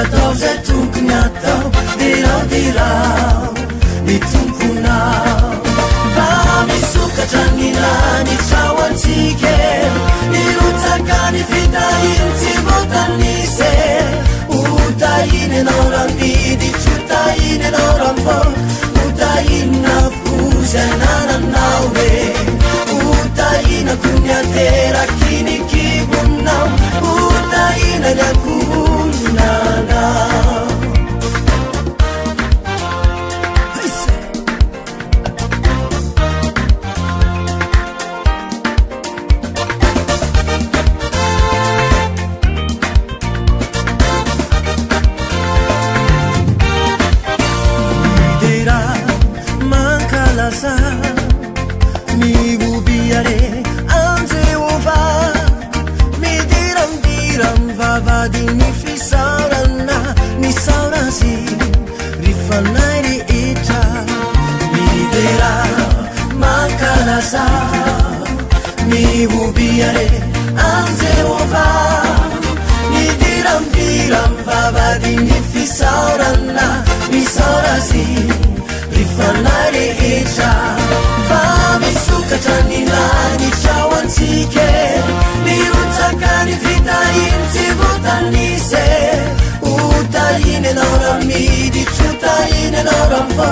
atao zay tokony atao diraodirao ny tomponao va misokatra ny lanitrao antsika nirotsaka ny fitahiny tsy voatanise utahiny anao ramiditry utahiny anao ramfo utahiny nafozy anananao e utahina kony ateraky ny kibonao utahina ny akonanao Mihubiare anzeova midiram vavadi mifisaurana misaurasi rifanare echa vamisukatra nilani chawansike mirutsakani vitahin sivotanise utaine nauramidi chutaine nauramfo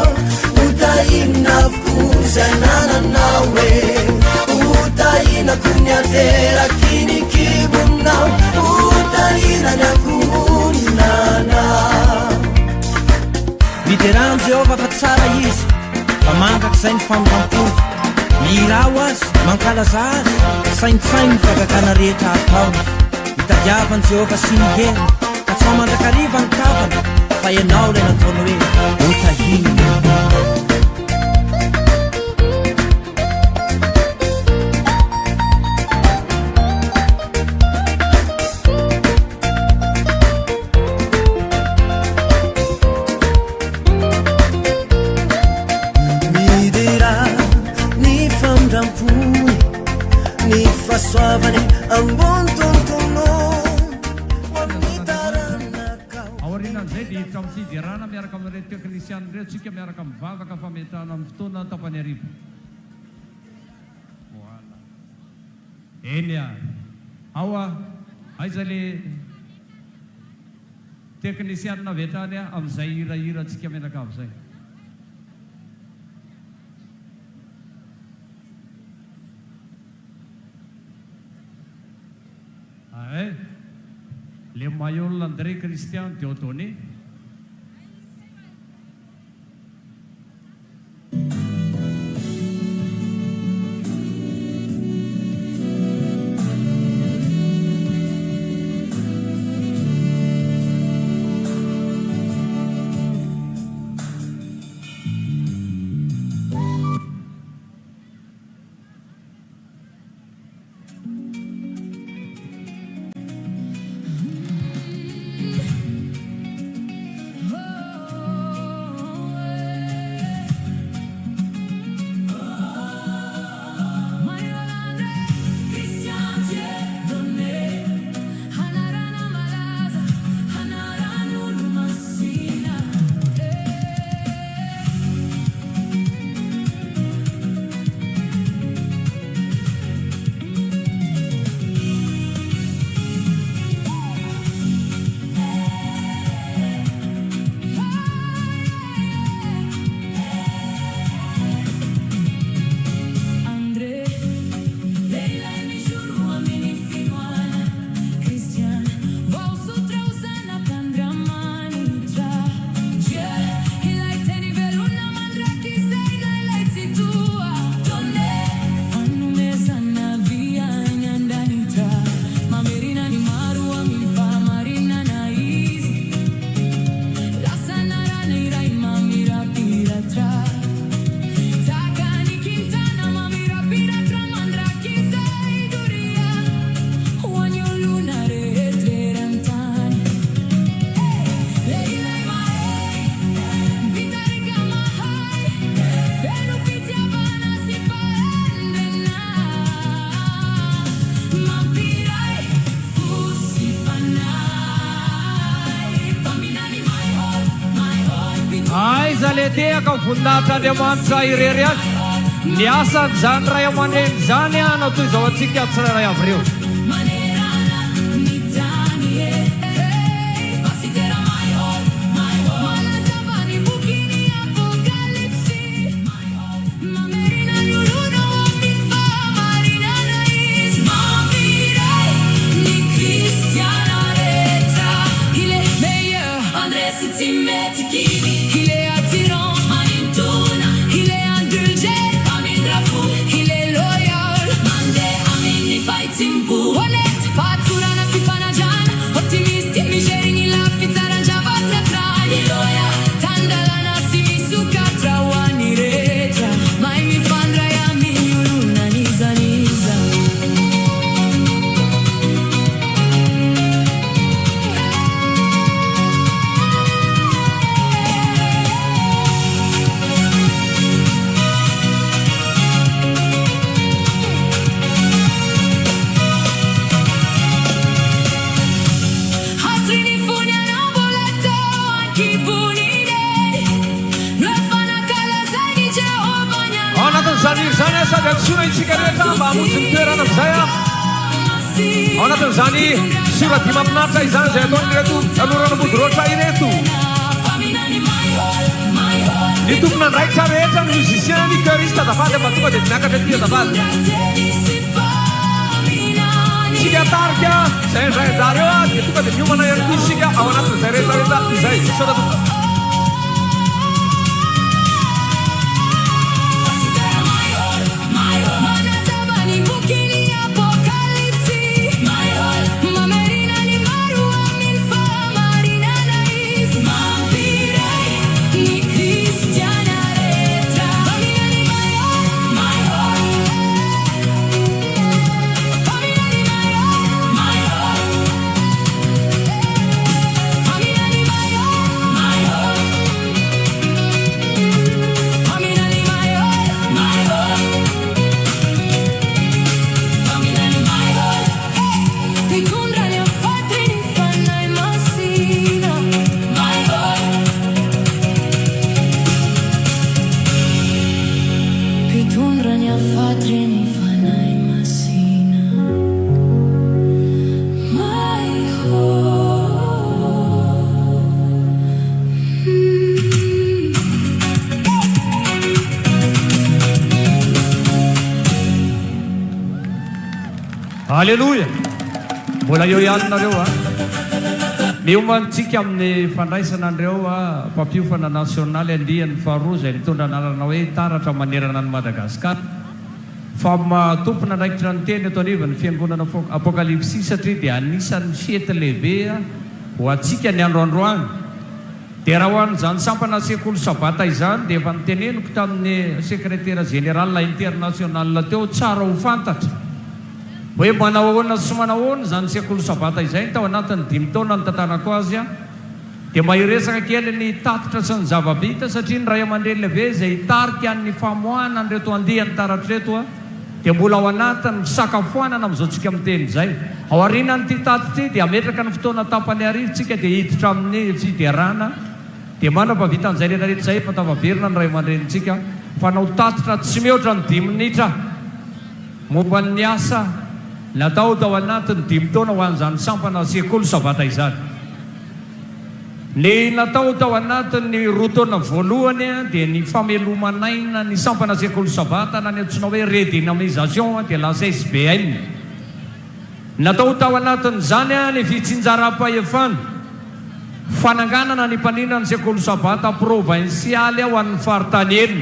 utaine nafkuzanananawe utahina kunyateraky ny kibonao utahina ny akonanao miterano Jehova fa tsara izy fa mangaky zay ny famirampony mirao azy mankalaza azy saintsainy fagakana rehetra ataony mitadiavany Jehova sy ny hena ka tsy mandrakariva ny kavana fa ianao lay nataony hoe utahina aorinan'izay dia hiditra amin'ny fidirana miaraka amin'ireo teknisiana ireo tsika miaraka mivavaka fametahana amin'ny fotoana tapany arivo voilà eny a ao a aiza le teknisiana vetrany a amin'izay hirahira tsika menaka amin'izay le maillot André Christian Diodone zaleteaka voninahitra Andriamanitra irery azy ny asan'izany ray aman-dreny zany anao toy izao antsika tsirairay avy ireo sura itsika rehetra mba hamonjy ny toerana amin'izay a ao anatin'izany sura dimy amin'aritra izany izay ataony reto tanorana mody roatra ireto ny tompona andraikitra rehetra ny musicien ny choriste azafady mba tonga dia miakatra aty azafady tsika tarika izay ndray zareo a dia tonga dia miomana ihany koa isika ao anatin'izay rehetrarehetra izay sora Halleluja! Mbola eo ihany nareo a miomantsika amin'ny fandraisana andreo a mpampiofana nasionaly andian'ny faharoa izay mitondra anarana hoe taratra manerana ny Madagasikara fa matompona andraikitra ny teny eto anivany Fiangonana Apokalypsy satria dia anisan'ny fety lehibe ho antsika ny androandroany dia raha ho an'izany sampana sekoly sabata izany dia efa niteneniko tamin'ny sekretera général international teo tsara ho fantatra hoe manao ahoana sy manao ahoana zany sekoly sabata izay tao anatin'ny 5 taona ny tantarako azy a dia mba iresaka kely ny tatitra sy ny zavabita satria ny ray aman-dreny lehibe izay hitarika an'ny famoahana an'reto andiany taratra reto a dia mbola ao anatin'ny fisakafoanana amin'izao tsika miteny izay ao aorianan'ity tatitra ity dia ametraka ny fotoana tapany arivotsika dia hiditra amin'ny fiderana dia manam-pavita an'izay rehetrarehetra izay efa tavaverina ny ray aman-drenintsika fanao tatitra tsy mihoatra ny 5 minitra momba ny asa natao tao anatin'ny 5 taona ho an'izany sampana sekoly sabata izany ny natao tao anatin'ny 2 taona voalohany dia ny famelomanaina ny sampana sekoly sabata na ny antsoina hoe redynamisation dia lasa SBN natao tao anatin'izany ny fitsinjaram-pahefana fananganana ny mpanina ny sekoly sabata provinsialy ho an'ny faritany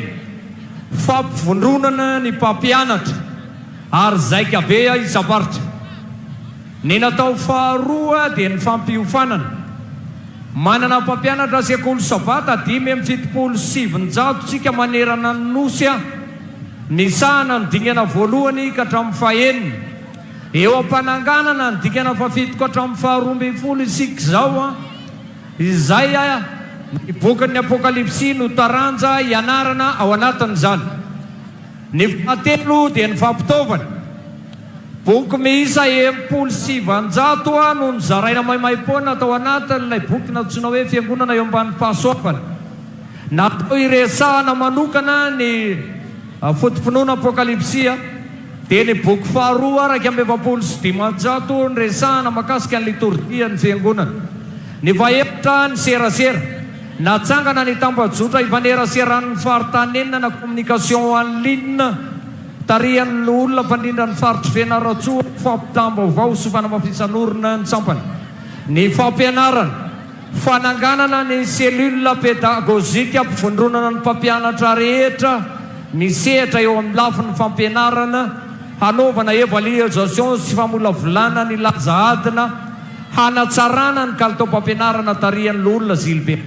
fampivondronana ny mpampianatra ary zaika be isaparitra ny natao faharoa dia ny fampiofanana manana mpampianatra sekoly sabata 577 tsika manerana ny nosy a misahana ny dingana voalohany ka hatramin'ny fahenina eo ampananganana ny dingana fafitoko hatramin'ny faharoambinifolo isika zao a izay a ny bokin'ny apokalypsy no taranja ianarana ao anatin'izany ny fahatelo dia ny fampitaovana boky miisa 700 a no nizaraina maimaimpona tao anatin'ilay boky natsoina hoe fiangonana eo ambany fahasoapana natao iresahana manokana ny fotompinoana apokalypsia dia ny boky faharoa araiky amby 750 ny resahana makasika ny liturgia ny fiangonana. Ny vahevitra ny serasera natsangana ny tambajotra ivanerasera'ny faritanenina na communication en ligne tarihan'ny olona mpandrindra ny faritry fianaratsoa fampitambaovao sy fanamafisanorona ny sampany. Ny fampianarana fananganana ny cellule pédagogique ampivondronana ny mpampianatra rehetra misehatra eo amin'ny lafin'ny fampianarana hanaovana évaluation sy famolavolana ny laza adina hanatsarana ny kalitao-mpampianarana tarihan'ny olona zilbe.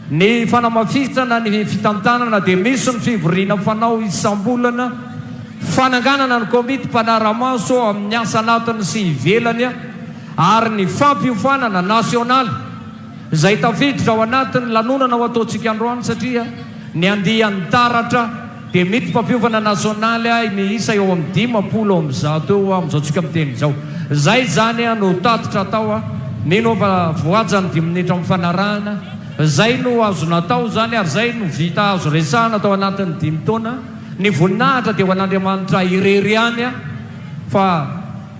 Ny fanamafisana ny fitantanana dia misy ny fivoriana fanao isam-bolana fananganana ny komity mpanaramaso amin'ny asa anatiny sy ivelany ary ny fampiofanana nasionaly izay tafiditra ao anatin'ny lanonana ho ataontsika androany satria ny andihan'ny taratra dia mity mpampiofana nasionaly miisa eo amin'ny 50 amin'izao eo amin'izao tsika miteny izao. Zay zany no tatitra atao mino fa voajany 10 minitra amin'ny fanarahana zay no azo natao zany ary zay no vita azo resahana atao anatin'ny 5 taona. Ny voninahitra dia ho an'Andriamanitra irery any fa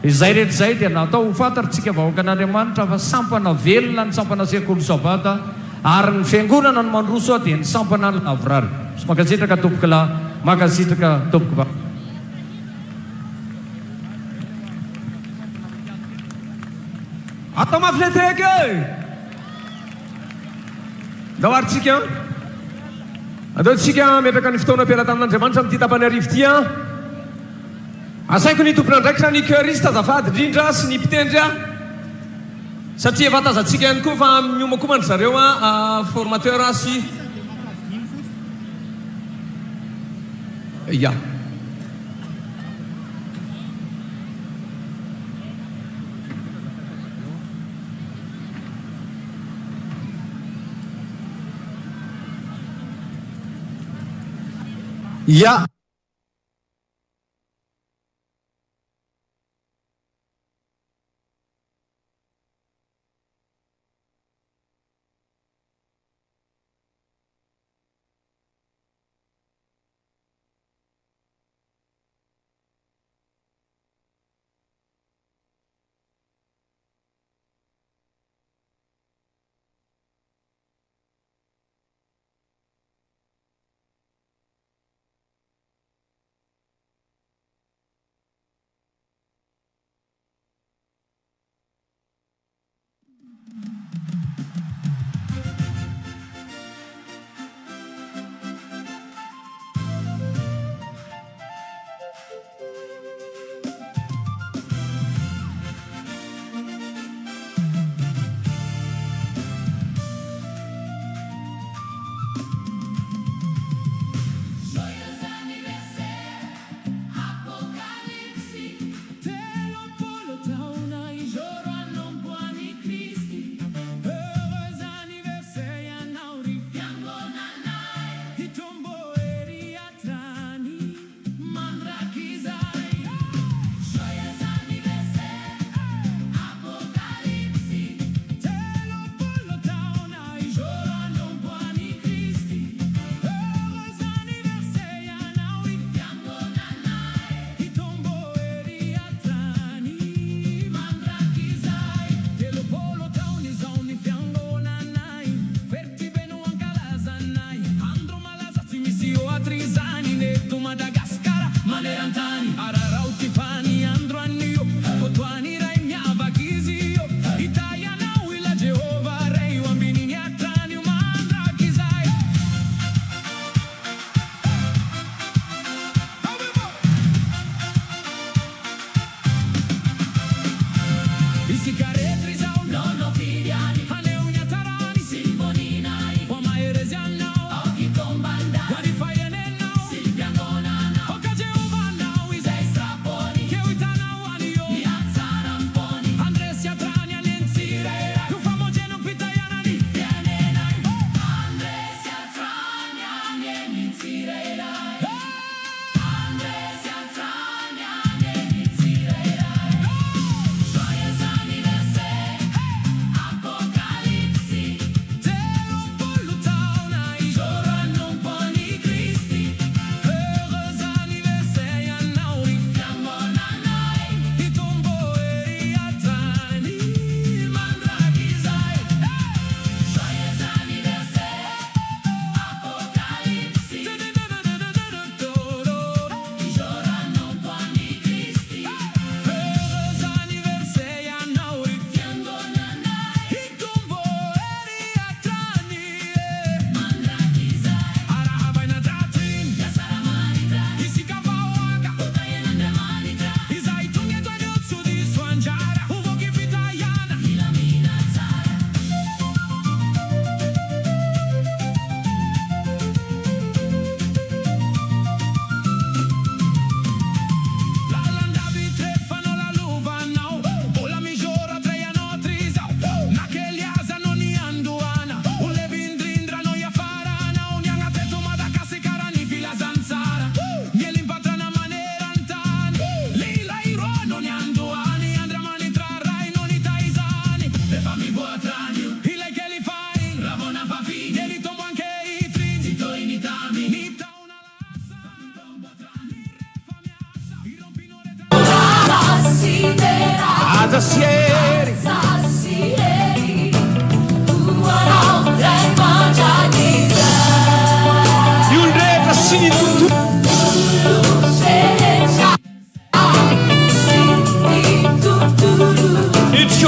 izay rehetra izay dia natao ho fantatritsika vahoaka an'Andriamanitra fa sampana velona ny sampana sekoly sabata ary ny fiangonana no mandroso dia ny sampana ny lavrary. Makasitraka tompoka lahy, makasitraka tompoka va. Atao mafy le teky ndao aritsika ataontsika metraka ny fotoana ampiara tamin'Andriamanitra amin'ity tapany arivo ity asaiko ny tompona ndraikitra ny choriste azafady indrindra sy ny mpitendry satria efa tazatsika ihany koa fa miomakomandry zareo formateur sy ya ya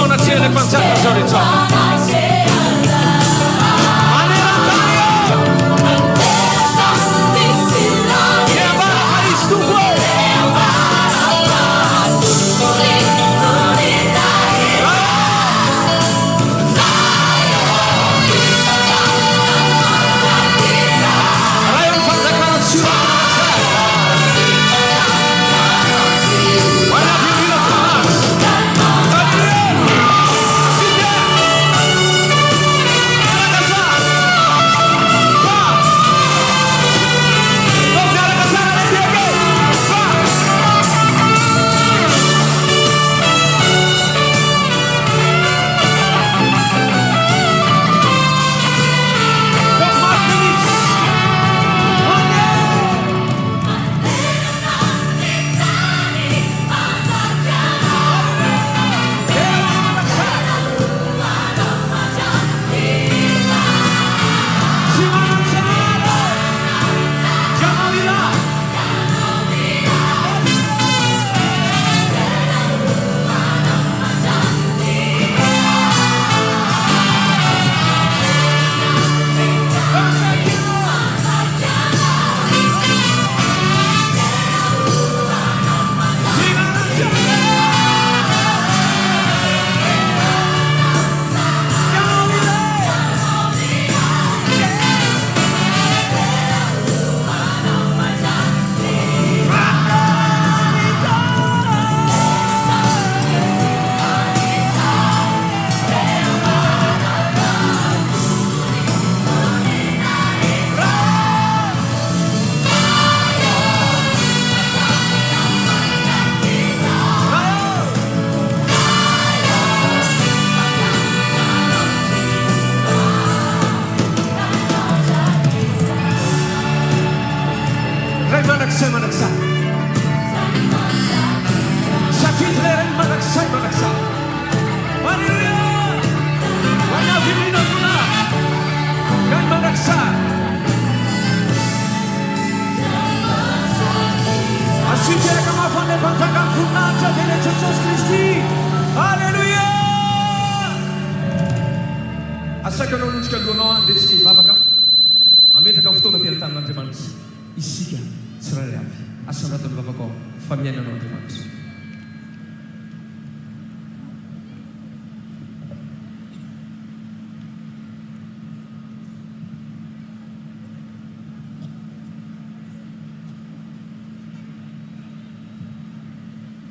fotoana tsy ilay mpantsaka zao rehetra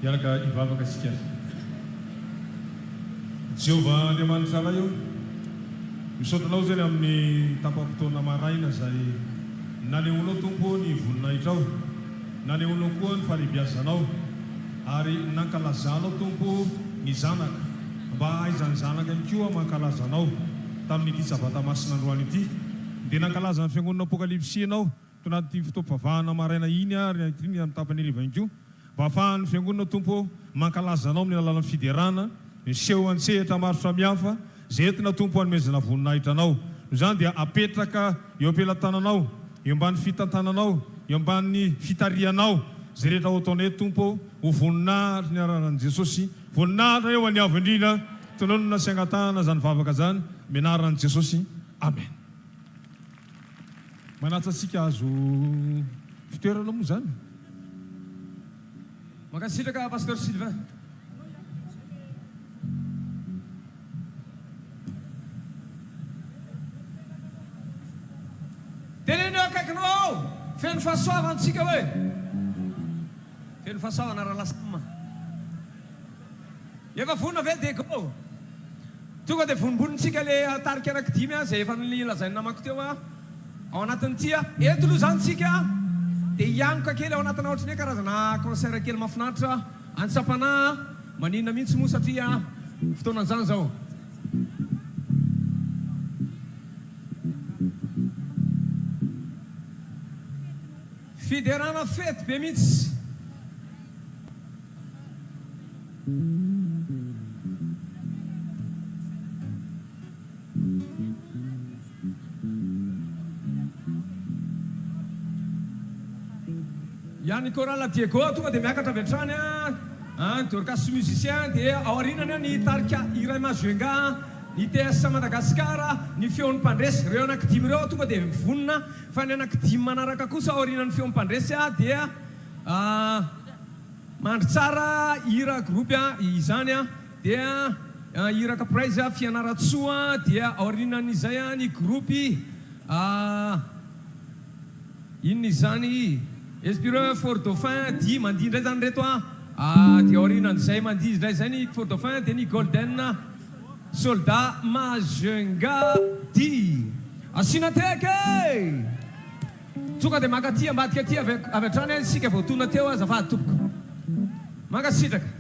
Iaraka ivavaka sika Jehovah Andriamanitra io misaotanao zany amin'ny tapam-potoana maraina zay nanehoanao tompo ny voninahitra ao nanehoanao koa ny fahalebiazanao ary nankalazanao tompo ny zanaka mba haizany zanaka ihany koa mankalazanao tamin'ity sabata masina androany ity dia nankalaza ny Fiangonana Apokalypsy ianao to anaty fotoam-pivavahana maraina iny ary iny amin'ny tapany hariva ihany koa mba ahafahan'ny Fiangonana tompo mankalazanao amin'ny alalan'ny fiderana miseho an-tsehatra maro samihafa zay entina tompo hanomezana voninahitra anao izany dia apetraka eo ampelantananao eo ambany fitantananao eo ambany fitarianao zay rehetra ho ataonay tompo ho voninahitra ny anaran'i Jesosy voninahitra eo any avo indrindra tonao no nasiangatahana zany vavaka zany menaran'i Jesosy amen manatsa antsika azo fitoerana moa zany makasitraka pasteur Sylvain teneneo akaikinao feno fahasoavantsika hoe feno fahasoavana raha lasama efa vonona ve dego tonga dia vonimbonintsika le tarika anankidimy a zay efa nilazany namako teo a ao anatin'ity a eto aloha zany tsika dia hiangoka kely ao anatina ohatrany hoe karazana concert kely mahafinaritra antsapana maninona mihitsy moa satria fotoanan'izany zao fiderana fety be mihitsy yani koraha diego tonga dia miakatra avy hatrany a Dorcas musicien dia aorinana ny tarika iray mazoenga ny TS Madagasikara ny feon'ny mpandresy reo anankidimy reo tonga dia mivonona fa ny anankidimy manaraka kosa aorinan'ny feon'ny mpandresy dia mandry tsara hira groupe izany dia hiraka praise fianaratsoa dia aorinan'izay ny groupe inona izany Espireux Fort Dauphin dia mandihy indray zany reto dia aorinan'izay mandihy indray zay ny Fort Dauphin dia ny Golden Soldat Mazenga dia asina teke tonga dia maka ty ambadika ty avy hatrany sika voatona teo azafady tompoko mankasitraka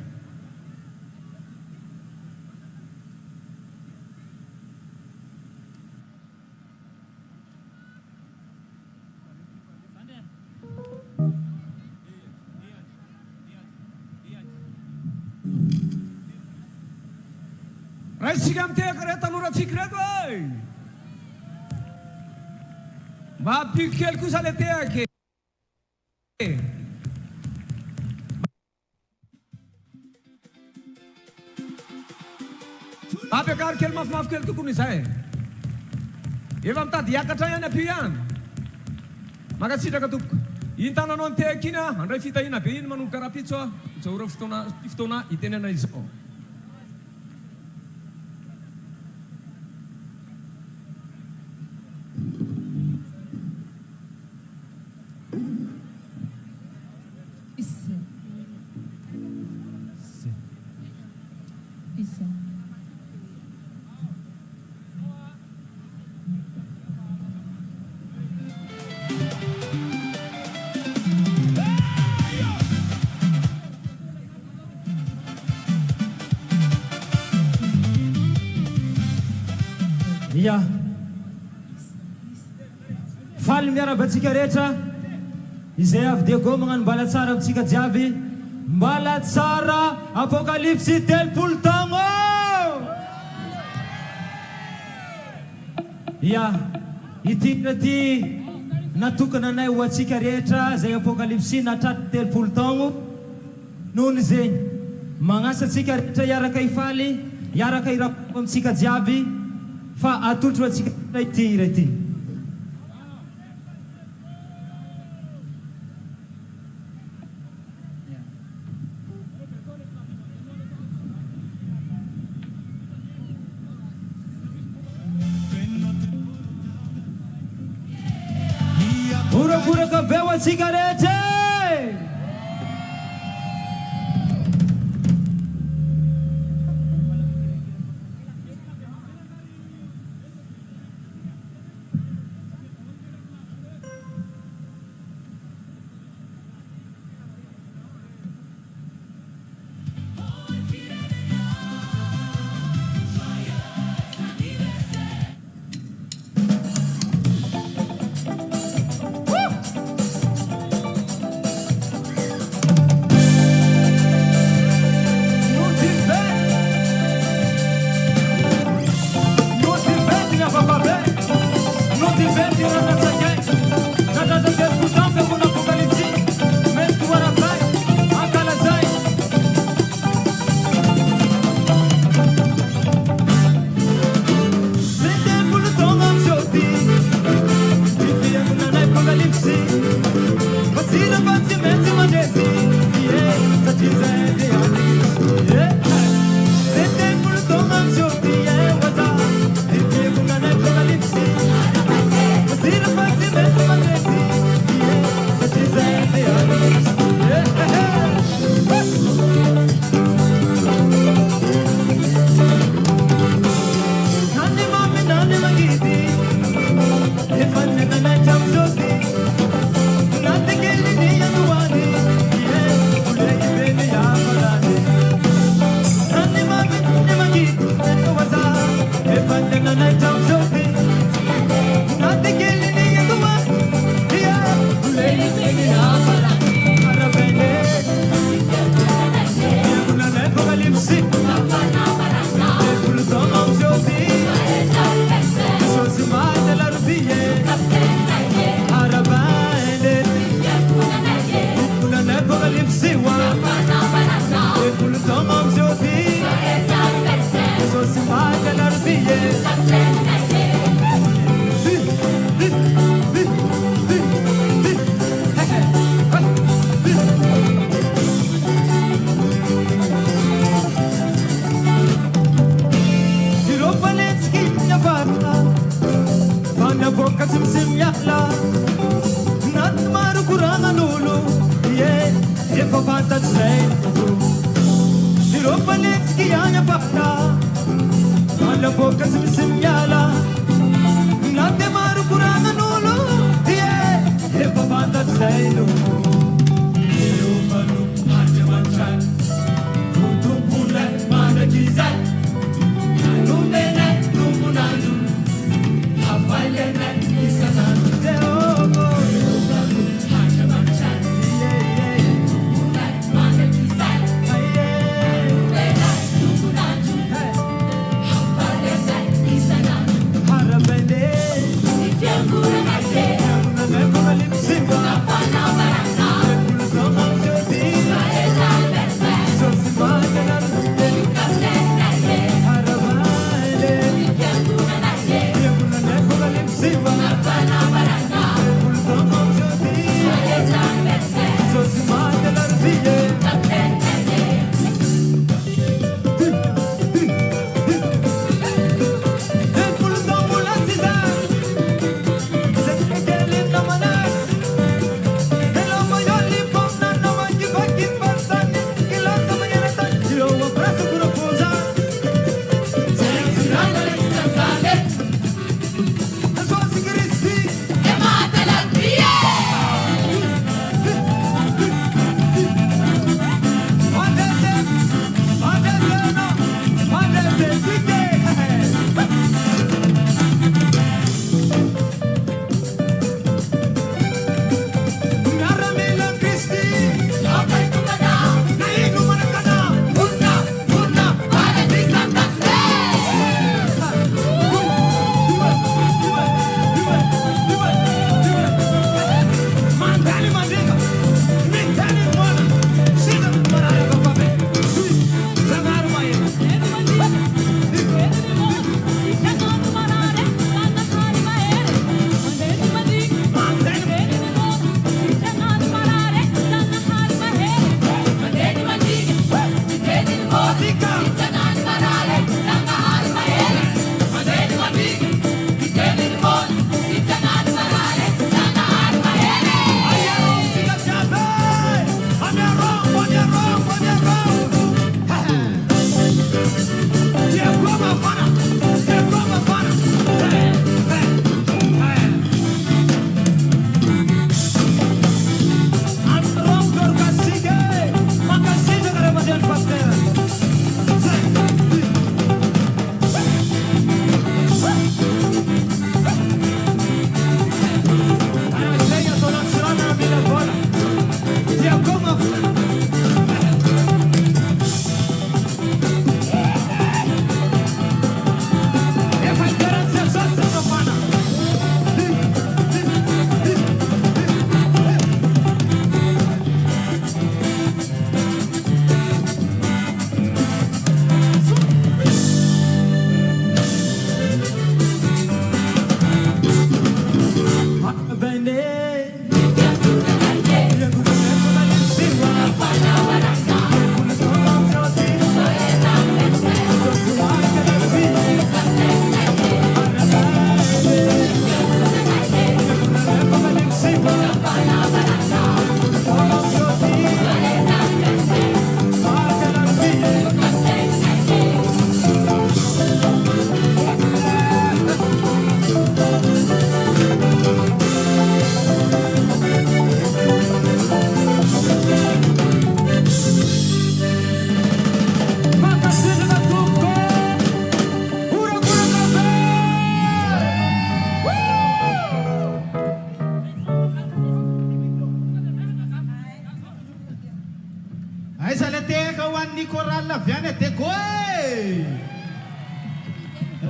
raha isika miteka reto tanoratsika reto e mba ampiko kely kosa le tehake ampiakary kely mafimafy kely tokony izay efa mitady hiakatra ihany apio ihany makatsitraka tompoko iny tananao mitehaka iny andray fitahina be iny manomboka raha pitso ijaora fotoana itenena izao ia faly miarabantsika rehetra izay avy dia go magnano mbala tsara amintsika jiaby mbala tsara apokalypsy telopolo taogno ia itindra ty natokana anay ho atsika rehetra zay apokalypsy natraty telopolo taogno nohony zegny magnasa atsika rehetra iaraka ifaly iaraka irapoko amintsika jiaby fa atotro atsika ity ira ity buraburaka beo atsika rehetra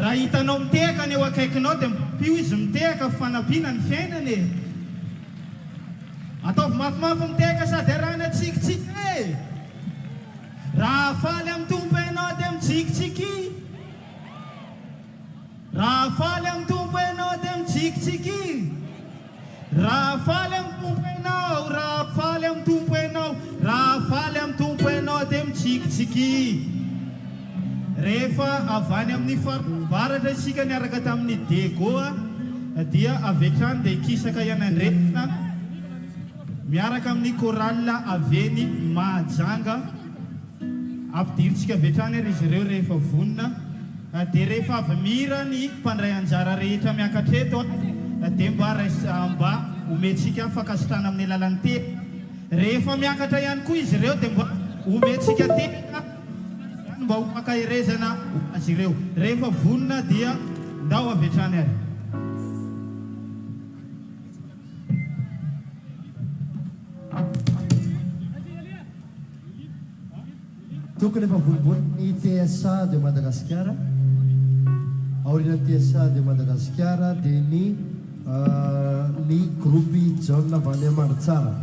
raha hitanao miteka ny eo akaikinao dia pio izy miteka fanampiana ny fiainany ataovy mafimafy miteka sady arahana tsikitsiky e raha faly amin'ny tompo ianao dia mitsikitsiky raha faly amin'ny tompo ianao dia mitsikitsiky raha faly amin'ny tompo ianao raha faly amin'ny tompo ianao raha faly amin'ny tompo ianao dia mitsikitsiky rehefa avany amin'ny varatra isika niaraka tamin'ny degoa dia avy hatrany dia ikisaka ianandretina miaraka amin'ny chorale aveny mahajanga ampidiritsika vetrany ary izy ireo rehefa vonona dia rehefa avy mira ny mpandray anjara rehetra miakatreto dia mba ometsika fakasitrana amin'ny alalan'ny tena rehefa miakatra ihany koa izy ireo dia mba ometsika tena mba homakahirezana azy ireo rehefa vonona dia ndao avetrany ary tokony efa vonibony ny TSA de Madagasikara aorian'ny TSA de Madagasikara dia ny groupe John Lavany Maritsara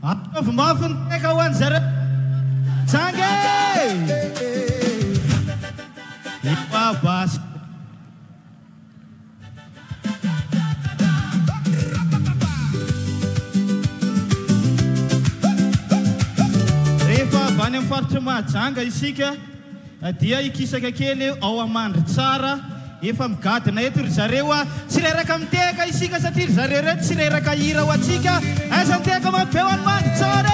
Mafin kawan zara Sange Ipa bas Rehefa avy any amin'ny faritra Mahajanga isika dia ikisaka kely ao amandry tsara efa migadina eto ry zareo tsy reraka miteka isika satria ry zareo reto tsy reraka hira ho atsika aiza miteka mapeo any mandry tsara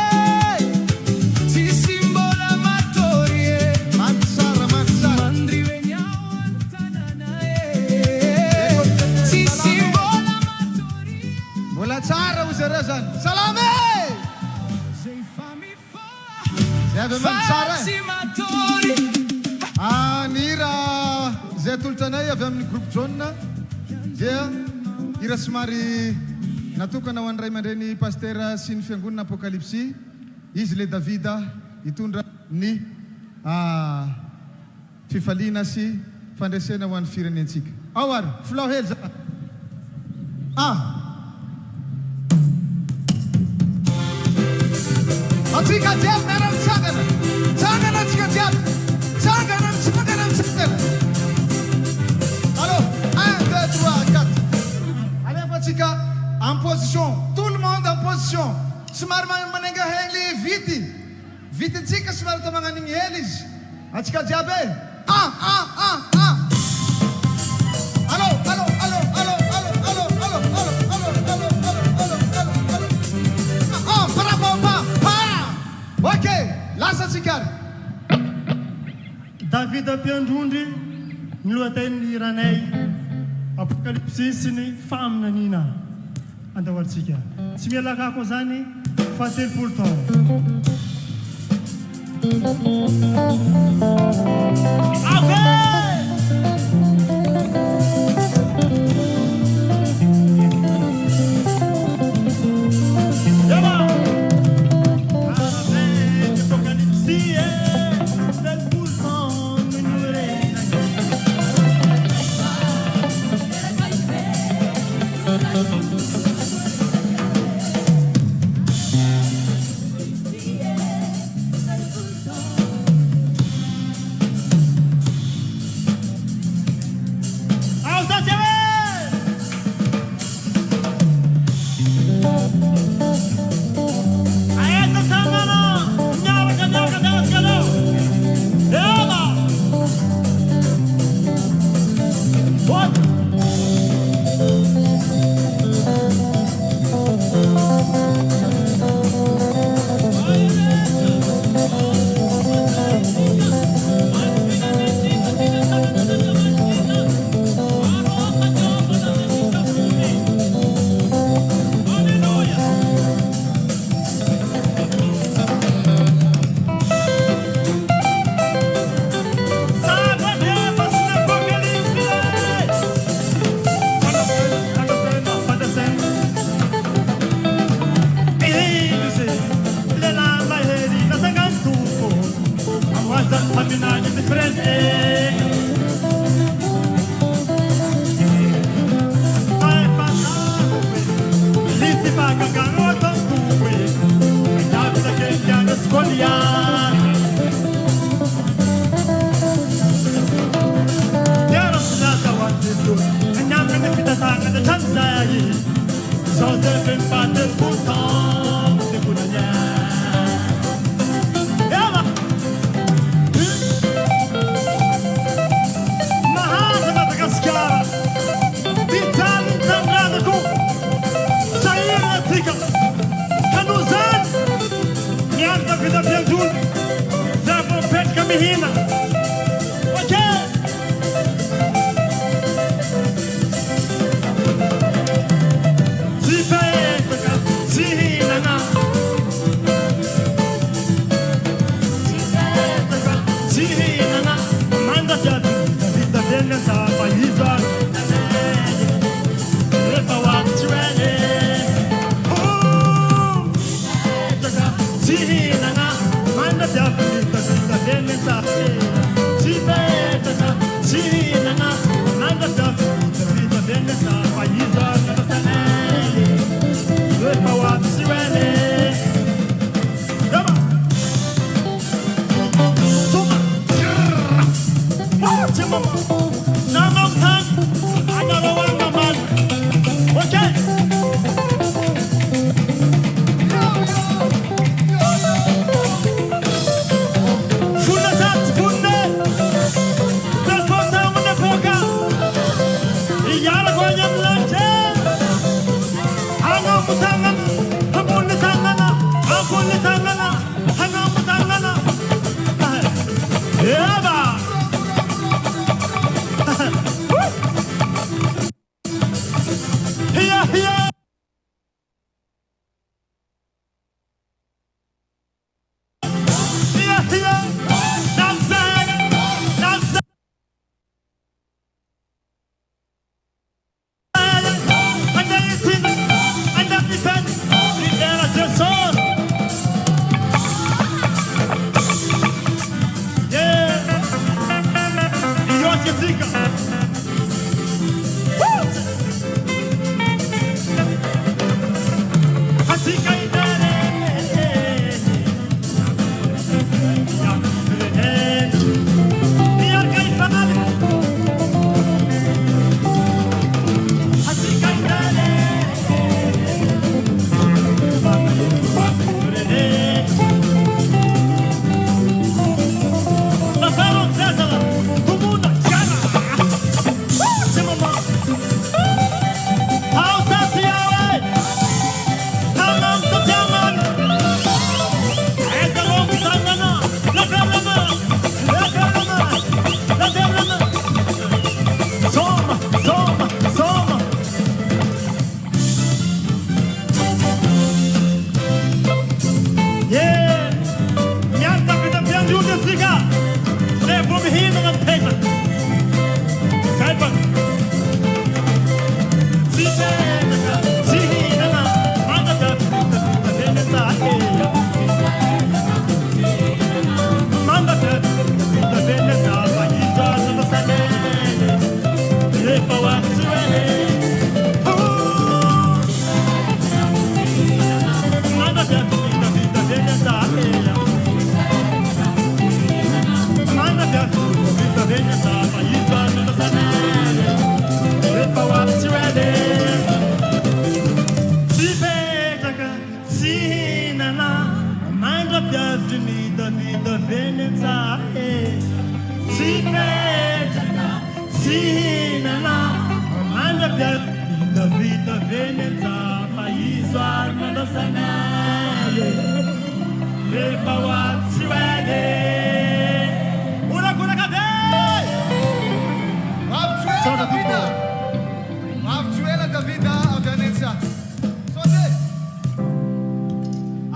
mbola tsara ho zareo zany salame zay avy amandry tsara nira zay tolotranay avy amin'ny groupe jaune dia ira somary natokana ho an'ray aman-dreny paster sy ny Fiangonana Apokalypsy izy le Davida hitondra ny fifaliana sy fandresena ho an'ny firenentsika ao ary filao hely za atsika jiaby miara-mitsangana tsangana atsika jiaby tsangana mitsangana mitsangana alors 1 2 3 4 allez atsika en position tout le monde en position somary manenga hely vititsika somary ta magnanigny hely izy atsika jiaby ok lasa tsikary Davida Piandrondry ny lohateny iranay Apokalypsy sy ny faminaniana andahoantsika tsy mialaka ako zany fa 30 taona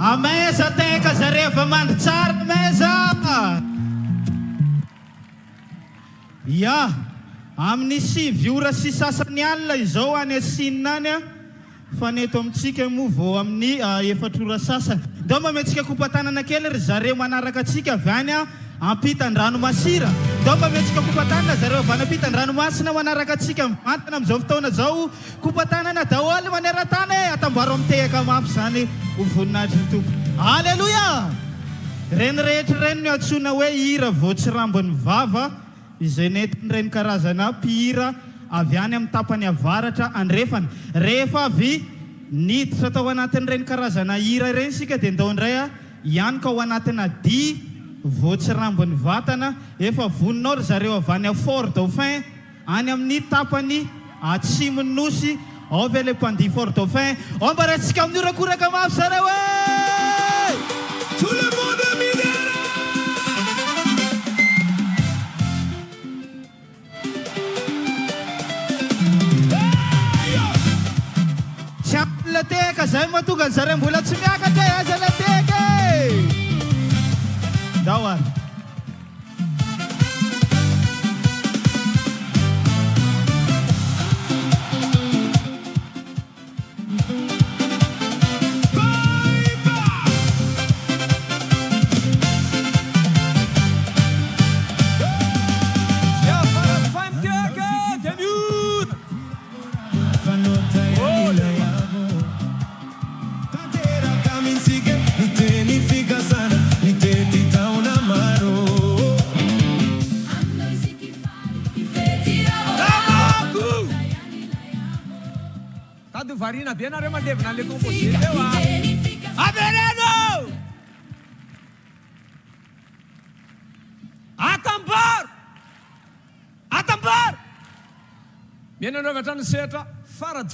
Amesa teka zareva manditsara mesa. Ya, amin'ny sivy ora sy sasany alina izao any Sinina any fa neto amintsika moa vao amin'ny efatra ora sasany. Dao mamentsika kopatanana kely ry zareo manaraka atsika avy any ampitan-dranomasira. Dao mamentsika kopatanana zareo avy any ampitan-dranomasina manaraka atsika mivantana amin'izao fotoana zao. Kopatanana daholo maneran-tany atamboaro amitehaka mafy zany ho voninahitry ny tompo. Alleluia! Reny rehetra reny no antsoina hoe hira voatsirambon'ny vava izay netiny reny karazana mpihira avy any amin'ny tapany avaratra andrefana. Rehefa avy niditra tao anatin'ny reny karazana hira reny sika dia ndao indray ihany ka ao anatina dia voatsirambon'ny vatana efa voninao ry zareo avy any Fort Dauphin any amin'ny tapany atsimony nosy ao ve le mpandi Fort Dauphin ao mba ratsika amin'ny orakoraka mafy zareo Tout le monde minera! Siamla teka zay matonga zareo mbola tsy miakatra aza la teka dawar Taona Sado varina bem na rema deve na le composition. Avereno! Atambor! Atambor! Bem na rema tan seta farad.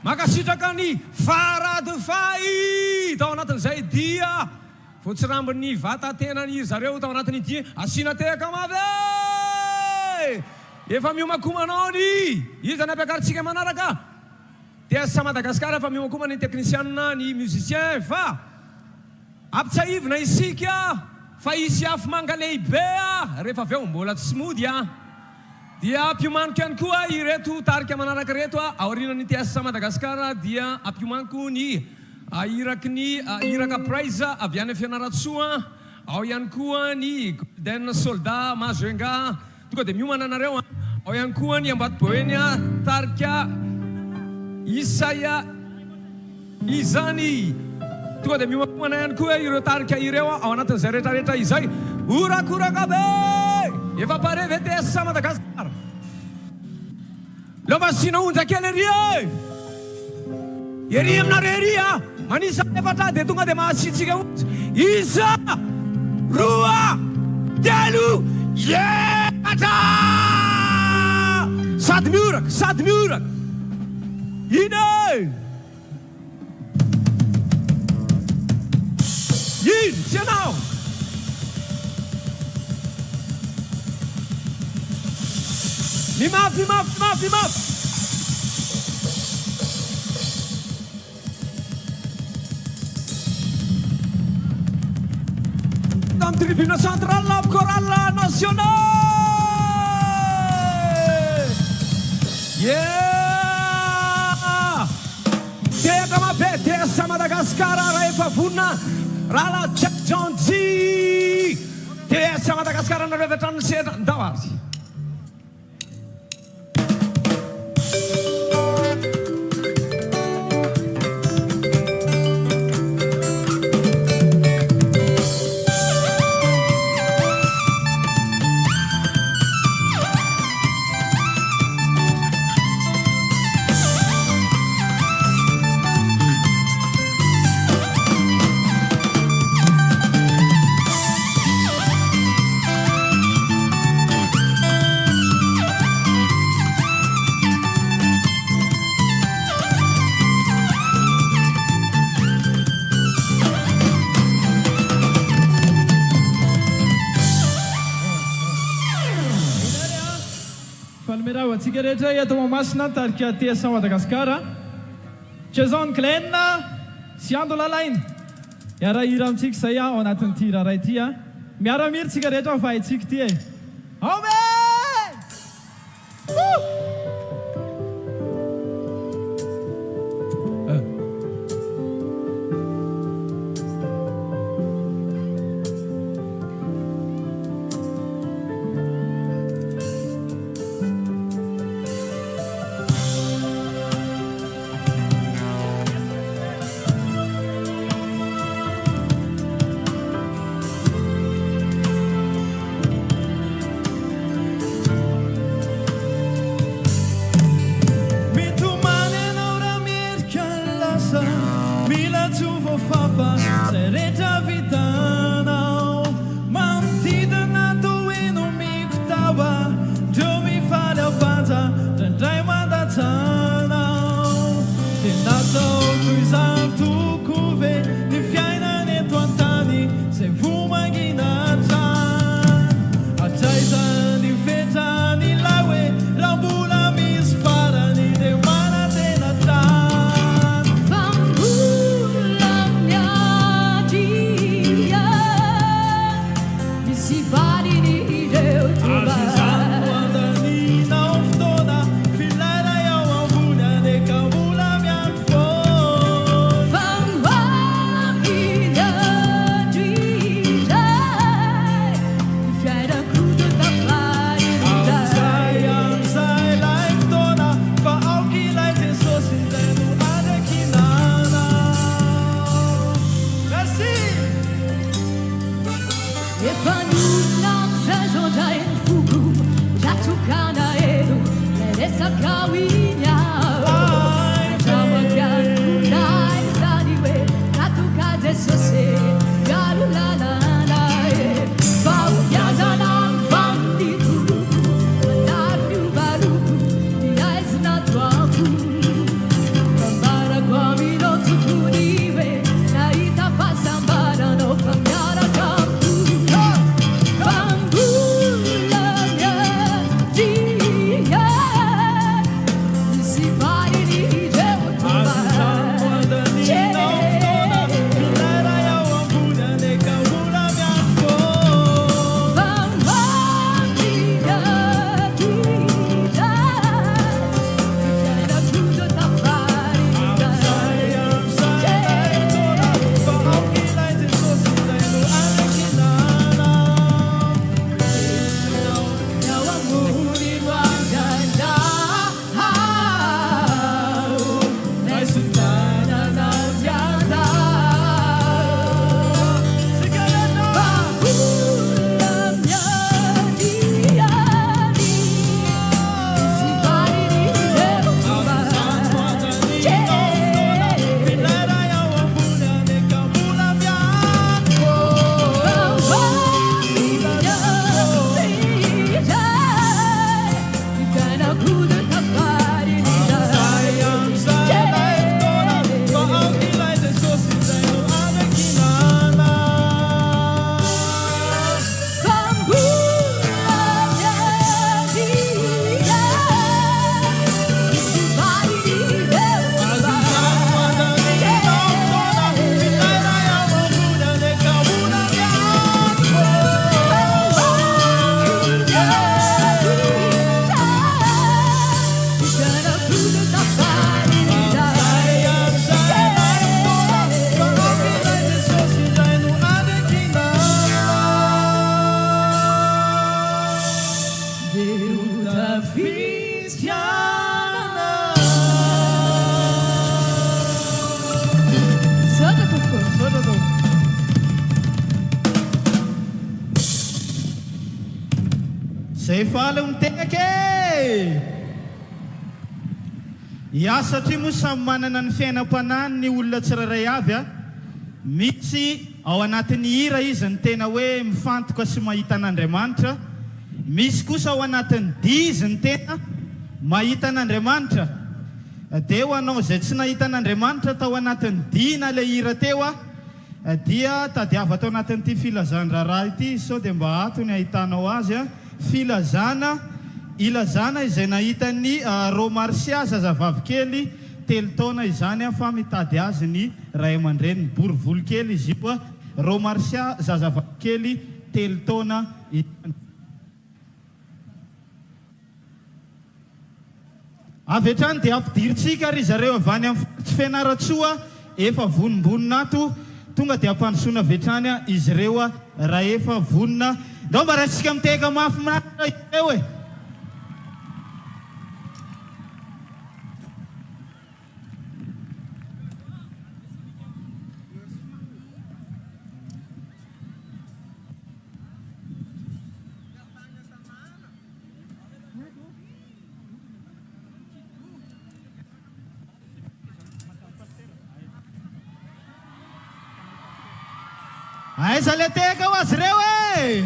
Makasitraka ny faradofay tao anatin'izay dia fotsirambony vatatenany zareo tao anatin'ny dia asina tehaka mave efa miomakomanao ny izany ampiakarantsika manaraka TS Madagasikara efa miomakoma ny teknisianina ny musicien fa ampitsahivina isika fa isy afo manga lehibe rehefa avy eo mbola tsy mody dia ampiomaniko ihany koa ireto tarika manaraka reto aorinan'ny TS Madagasikara dia ampiomaniko ny iraky ny iraka prize avy any fianaratsoa ao ihany koa ny golden soldat mazenga tonga dia miomana anareo ao ihany koa ny Ambatoboeny tarika Isaya izany tonga dia miomakomana ihany koa ireo tarika ireo ao anatin'izay rehetrarehetra izay urakoraka be efa pare VTS Madagasikara Lamasina onjakely ery aminareo ery manisa efatra dia tonga dia mahasitsika onjy isa roa telo efatra sady mioraka iny tsy anao Mimafy. Dans la tribune centrale, la chorale nationale. Yeah! Tega ma TS Madagasikara rehefa vonina raha Jonji. TS Madagasikara nareo vetrany sedra ndao azy. Atsika rehetra eto Mahamasina tarika TS Madagasikara Jason Glenn sy Ando Lalaina miarahira amintsika izay ao anatin'ity raha ity miara-miry tsika rehetra fa haitsika ity Amen! mila tsy voafafa zay rehetra vitanao manodidina toeno mikotaba ndreo mifaly avanja ndraindray mandatsanao dia natao toy izany tokove ny fiainana eto an-tany zay vomangina trany atraizany fetrany lay hoe raha mbola misy farany dia manantena trany fambola miadia misy valiny ireo azizany hoandaninao fotoana filaina ao ambony aneka mbola miandro foana famboamina dridray fiainako totafariday amizay lay fotoana fa aokilay jesosy nzay no andrakinana merci efa nona amizay zao ndray ny foko ratokana elo leresaka winyao dramakiakolay zany hoe ratoka jesosy garo lalana e faomiazana mivanditoloko manaro miovaloko niaizina toako fambarako aminao tokony hoe nahita fahasambananao fa miaraka amiko fambola miadia misy valiny ireo zay faly mitenaky ia satria moa samy manana ny fiainam-panany ny olona tsirairay avy a misy ao anatin'ny hira izy ny tena hoe mifantoka sy mahita an'Andriamanitra misy kosa ao anatin'ny dia izy ny tena mahita an'Andriamanitra dia ho anao zay tsy nahita an'Andriamanitra tao anatin'ny dia na ilay hira teo a dia tadiava tao anatin'ity filazan-draharaha ity sao dia mba ato ny ahitanao azy a filazana ilazana izay nahita ny romarsia zazavavy kely 3 taona izany a fa mitady azy ny ray aman-dreny ny borivoly kely izy io a romarsia zazavavy kely 3 taona avy hatrany dia ampidiritsika ry zareo avany amin'ny tsy fianaratsoa efa vonimbonina ato tonga dia ampandrosoana avy hatrany a izy ireo a raha efa vonina ndao mba rahatsika miteka mafy manatra ireo e Aiza le teka ho azy reo e!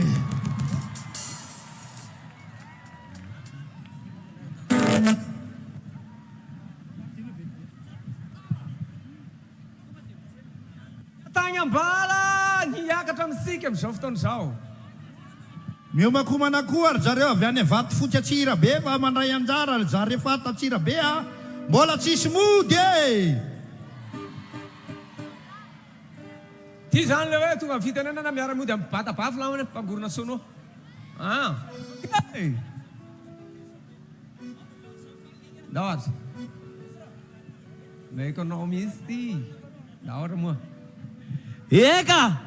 Tagny ambala niakatra amintsika amin'izao fotoana izao. Miomakomana koa ry zareo avy any vato fotsy Atsirabe fa mandray anjara ry zareo fato Atsirabe a mbola tsisy mody e. Ty zany le hoe tonga fitenena na miara-mody amin'ny batabafy la hoe mpangorona sono. Ah. Da ohatra. Mais économiste ty. Da ohatra moa. Eka!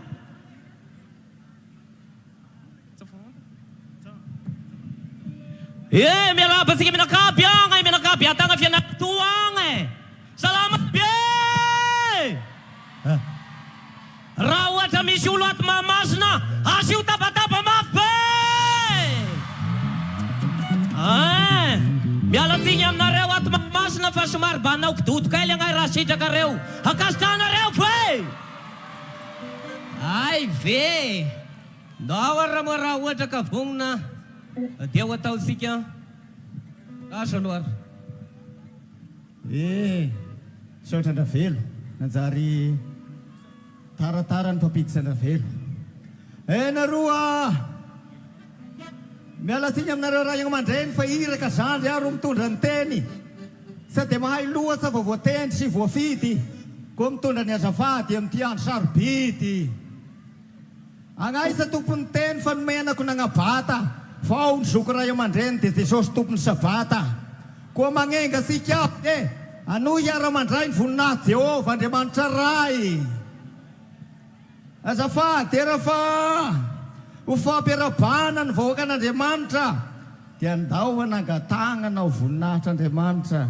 Miala basika minakapy agny, minakapy atagna fianatoagny. Salamat be! Raha ohatra misy olo ato Mahamasina, asio tapatapa mafy be! Miala tsigny aminareo ato Mahamasina fa somary banao kidodo kely angay raha sitrakareo. Akasikanareo fe! Ay ve! Ndao mo raha ohatra ka vonona dia ho ataosika asa loara. Saotra andravelo nanjary taratara ny mpapiditra andravelo. Naroa miala tsiny aminareo raha igny aman-dreny fa iraka zandry aro mitondra ny teny sa dia mahay lohatsa vao voatendry sy voafidy koa mitondra ny azafady amin'ity andro sarobidy. Agnaisa tompony teny fa nomenako nagnabata fao ny zoko ray aman-dreny dia Jesosy tompony sabata koa magnenga sika aho anoho hiara mandray ny voninahity Jehovah Andriamanitra ray. Azafady era fa ho fampiarabana ny vahoaka an'Andriamanitra dia andao anangatangana ho voninahitra Andriamanitra.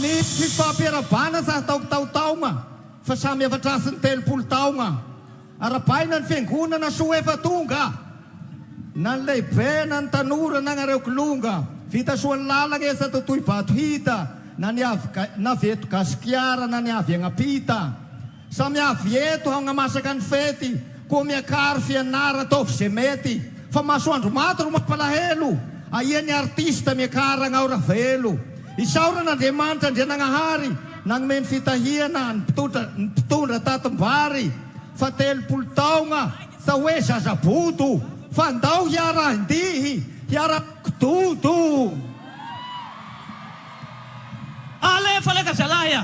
Ny fifampiarabana sa ataoko taotaogna fa samy efatrasy ny 30 taogna. Arabaina ny fiangonana soa efa tonga na ny lehibe na ny tanora na gnareo kilonga vita soa ny lalagna esa totoy bato hita na ny avy eto Gasikiara na ny avy Agnapita. Samy avy eto hagnamasaka ny fety koa miakary fianara ataovy ze mety fa masoandro maty ro mampalahelo aia ny artista miakary agnaora velo. Isaoran'Andriamanitra Andrianagnahary nagnome ny fitahiana ny mpitondra tatim-bary fa 30 taogna sa hoe zazabodo fa ndao hiara hindihy hiara kidodo. Alefa leka zalaya.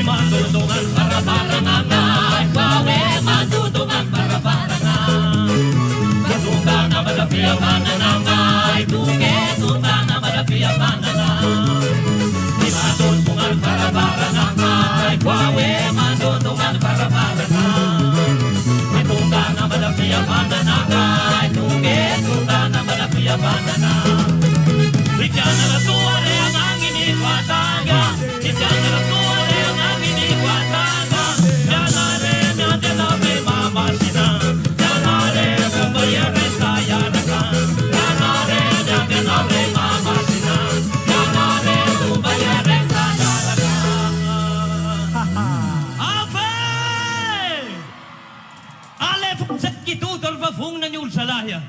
Imandudungan para-parangan, bawe mandudungan para-parangan. Katunggan na malapia pananangay, tuketunggan na malapia pananang. Imandudungan para-parangan, bawe mandudungan para-parangan. Katunggan na malapia pananangay, tuketunggan na malapia pananang. Ikaw na tuwa na ang angin ipatanga, ikaw na tuwa na ang angin ipatanga. Yanare natin Mahamasina, yanare kumbayare sayanakan. Yanare natin Mahamasina, yanare kumbayare sayanakan. Ape! Ale pong sakitutol pa pong nanyul sa laya.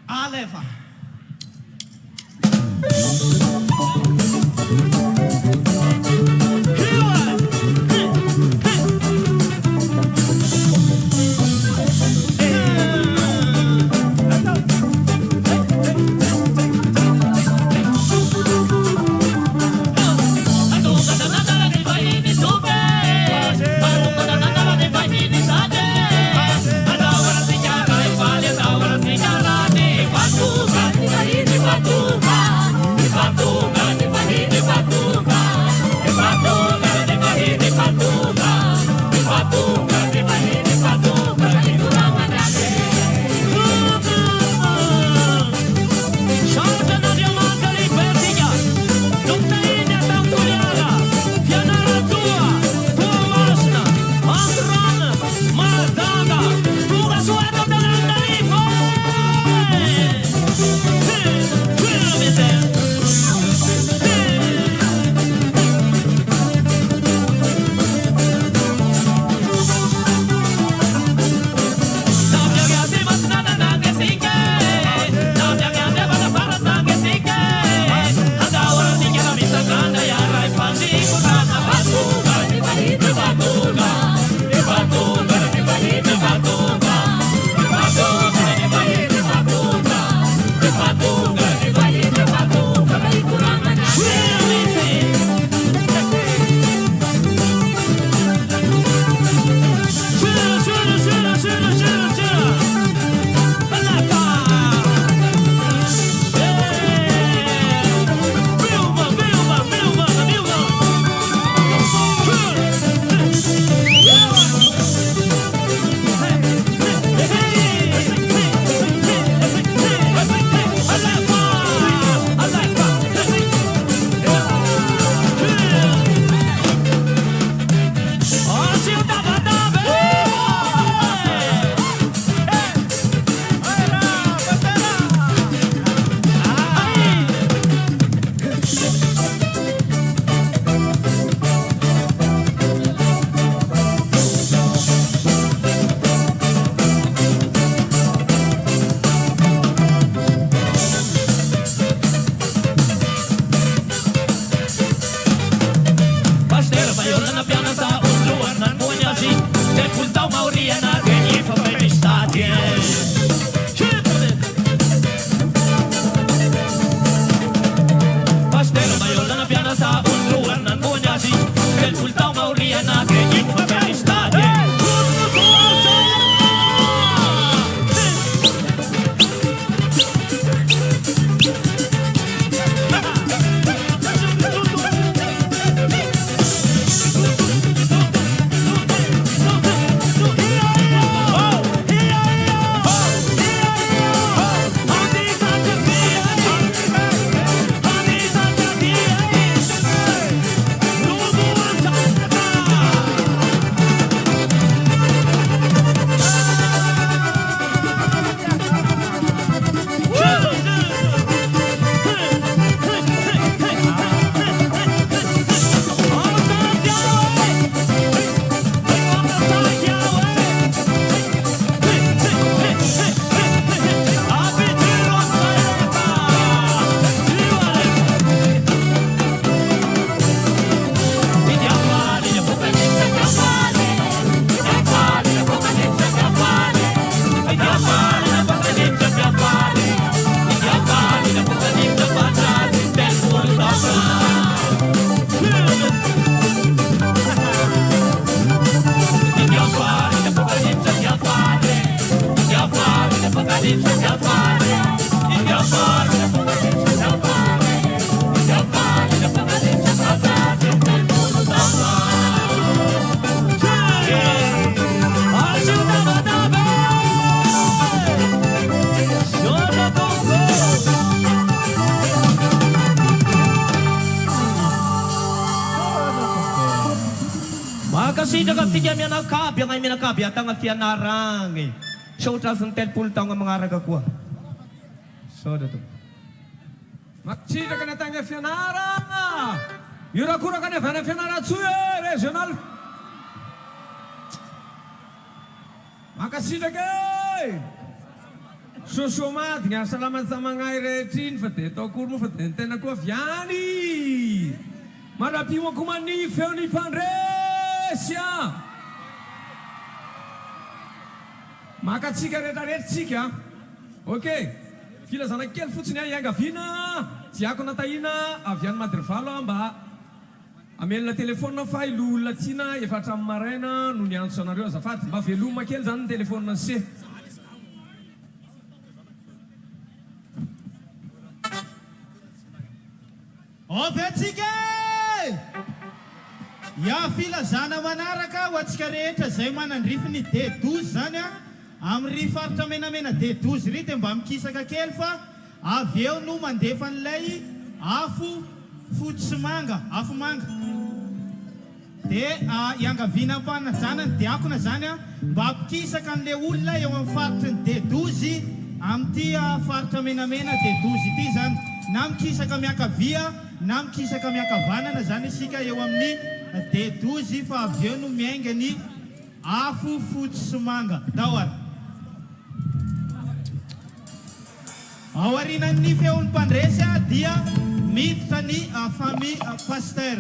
Alefa. Batu, Sidraka tika mianakaby, ang mianakaby at ang fianarang. So, trafon telpul taong ang mga araga ko. So, dato. Makchida ka na tayo ng fianarang. Yurakura ka na fianarang tsuye, regional. Makasida kay. Susumat, nga salamat sa mga iretin, fateto kurmo fatente na ko fiani. Marapi mo kumani feoni pandresya. Maka sigareta retsika. Okay. Fila sana kel futsina yanga fina. Tiako na taina avian madrefalo amba. Amel na telefone na failu latina efatra marena nunian sonario zafat ba veluma kel zan telefone na se. O Betsike! Ya fila zana manaraka watsika rehetra zay manandrify ny D12 zany a amin'ny rifaritra menamena D12 ry dia mba mikisaka kely fa avy eo no mandefa an'ilay afo fotsy manga, afo manga. Dia iangaviana ampanajana ny diakona zany a mba ampikisaka an'ilay olona eo amin'ny faritra ny D12 amin'ity faritra menamena D12 ity zany. Na mikisaka miankavia na mikisaka miankavanana zany isika eo amin'ny D12 fa avy eo no miainga ny afo fotsy sy manga. Daoara. Ao aorianan'ny feon'ny mpandresy dia miditra ny famille pasteur.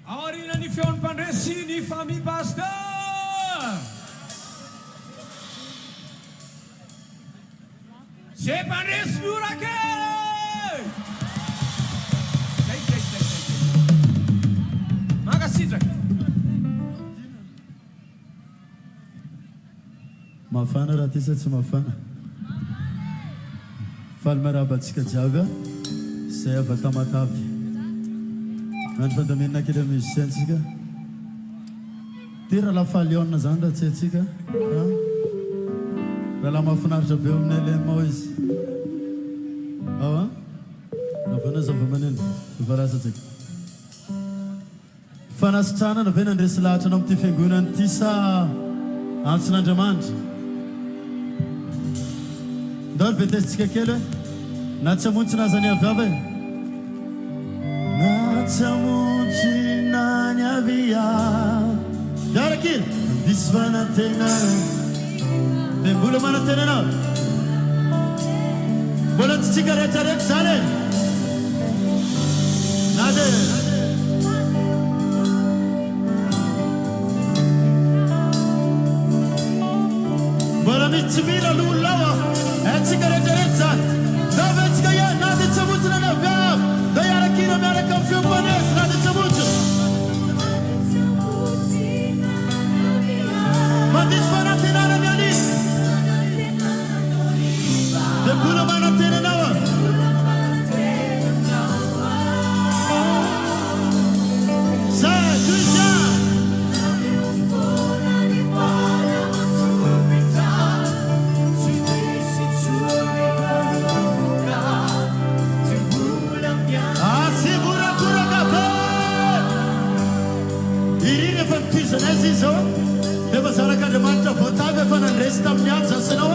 Aorina ny feon'ny mpandresy ny famille pasteur. Zay mpandresy miorake. Makasitraka. Mafana raha ty sa tsy mafana. Faly marabantsika jiaby zay avy Tamatavy. Nandro fandaminana kely musicientsika. Ty raha lafaly aona zany raha tsy atsika. Raha la mahafinaritra be amin'ny élément izy. Awa? Navana zava-maneno. Ivarasatsika. Fanasitrana ve nandresy lahatra anao amin'ity fiangonana ity sa antsin'Andriamanitra? Ndao ve tesitsika kely hoe na tsy hamontsy na aza ny aviava e? Na tsy hamontsy na ny aviava Yarakil Dis fanantena Dia mbola manantena anao Mbola tsy tsika rehetrarehetra zany e Na dia Mbola misy tsy mila lolona ao tsika rehetrarehetra zany Na ve tsika ia na dia tsy hamontsy na ny aviava Da Yarakil miaraka amin'ny fiangonana na dia tsy hamontsy Mandisy fanantenana ny anisy Dia mbola manantena anao Zay, tuisa Irina efa mitizana azy izy zao Efa zarak'Andriamanitra voatavy efa nandresy tamin'ny ady zasanao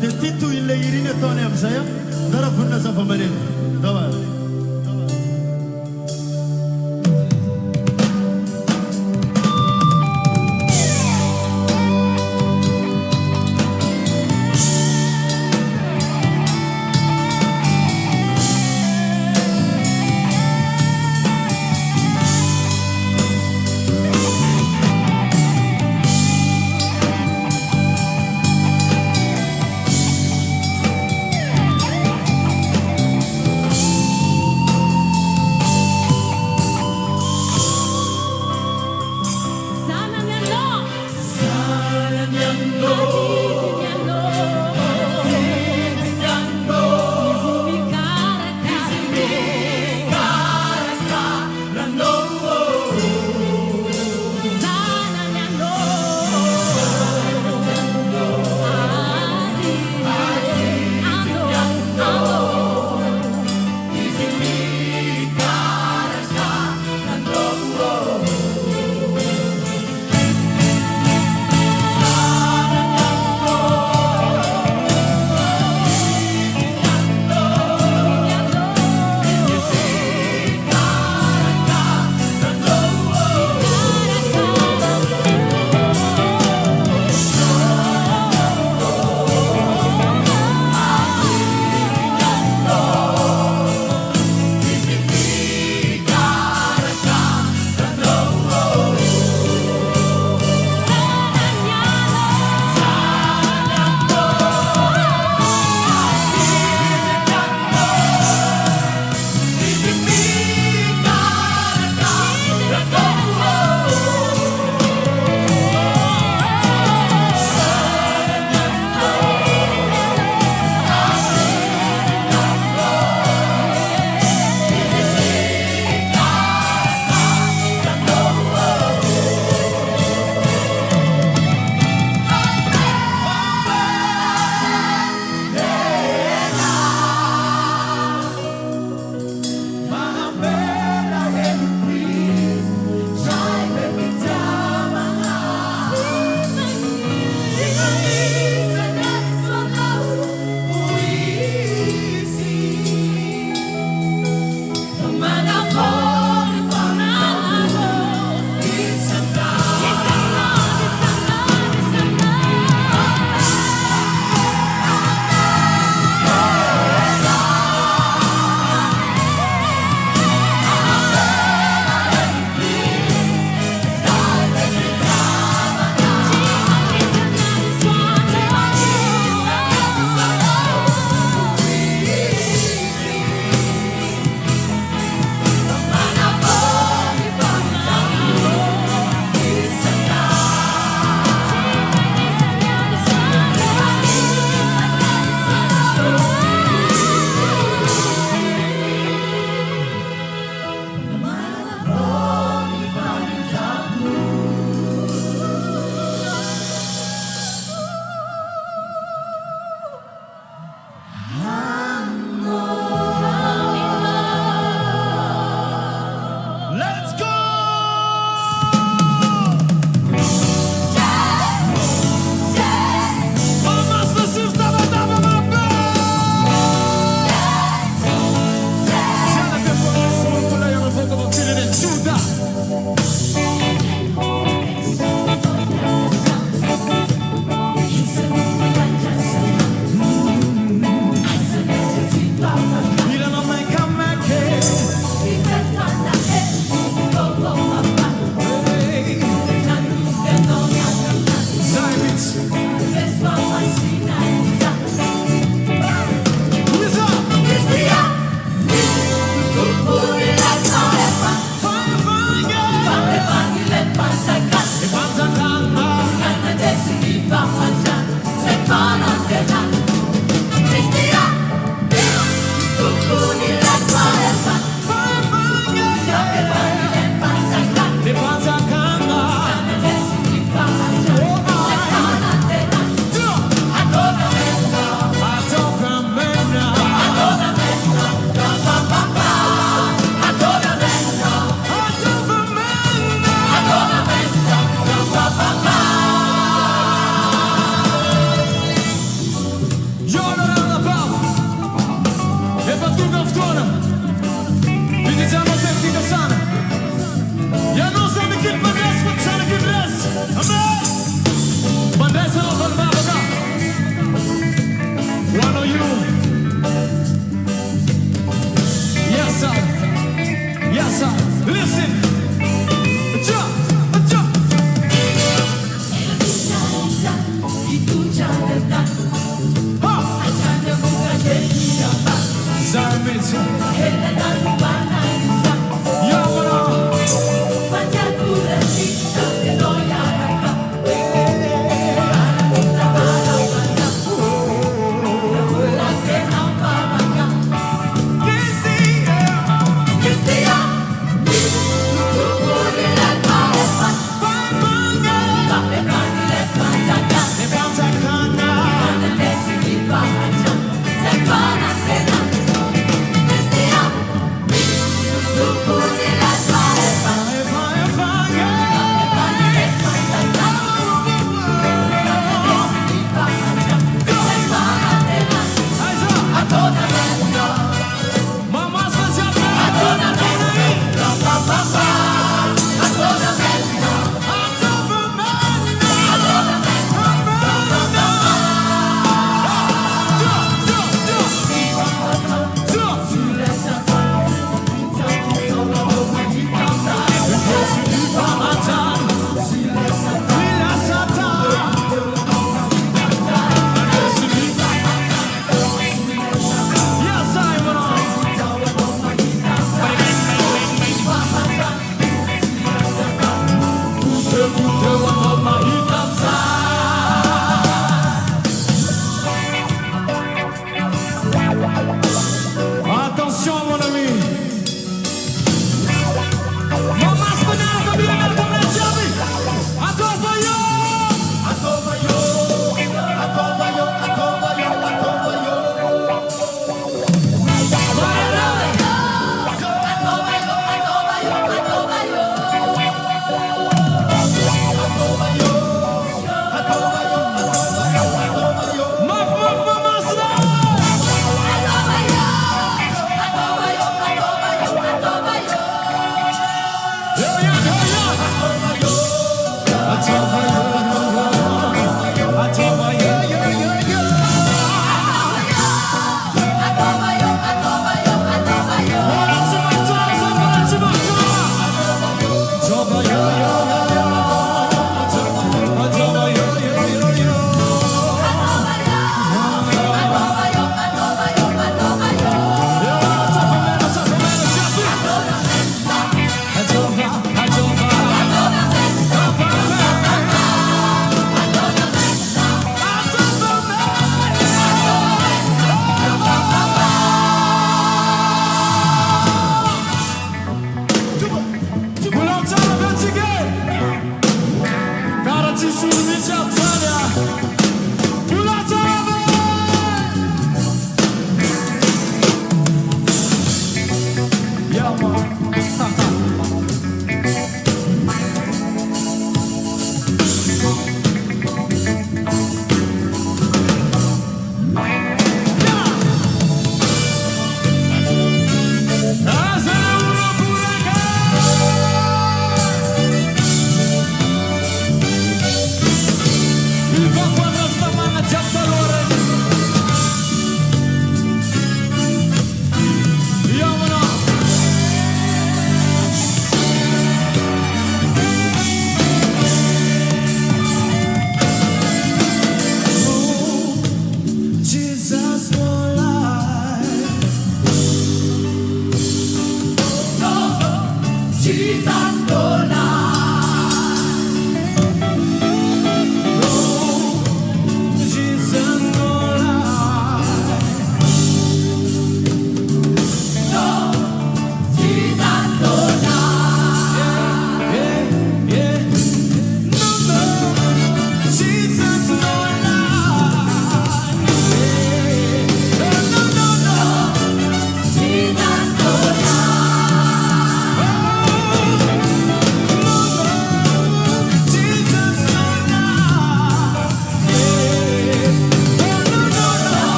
dia ty toy ilay irina ataony amin'izay da raha vonina zava-maneno davara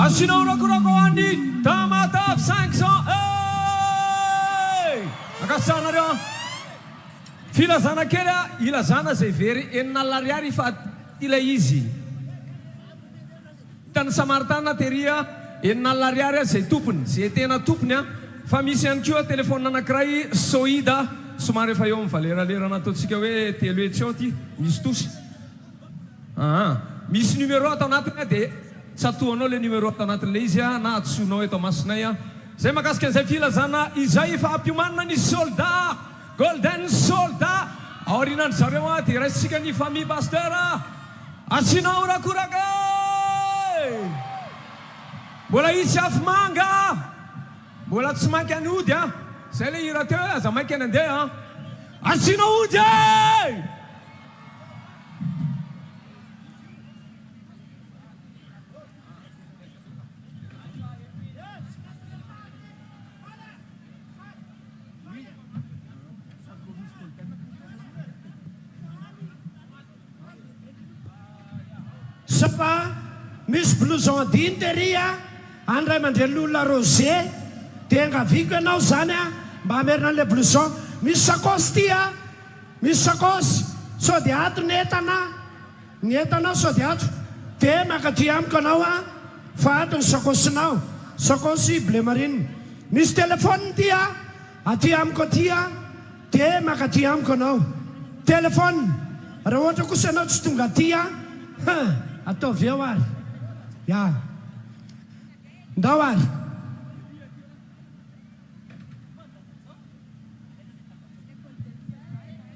Asinao rakorako an'ny tamatavy 500 akasanareo filazana kely ilazana zay very $9 fa ilay izy tany samaritana teria $9 zay tompony zay tena tompony fa misy ihany koa telefône anankiray soida somary efa eo amin'ny valeralerana ataontsika hoe telo etsio ty misy tosy misy numéro atao anatiny dia tsatoanao le numéro atao anatin'le izy na atsoinao eto masinay zay makasika an'izay filazana izay fa ampiomanina ny soldat golden soldat aorianany zareo dia raisitsika ny famille pasteur asinao rakoraka mbola izy afy manga mbola tsy mainky any ody zay le hira teo aza mainky any andeha asinao ody sapa misy blouson diny teria andray mandrel'olona rosé dia angaviko ianao zany mba hamerina an'le blouson misy sakosy ty misy sakosy sao dia ato ny entanao sao dia ato dia makaty amiko anao fa ato ny sakosinao sakosy bleu marine misy telefôny ty aty amiko aty dia makaty amiko anao telefôny raha ohatra kosa anao tsy tonga aty ataovy eo ary ndao ary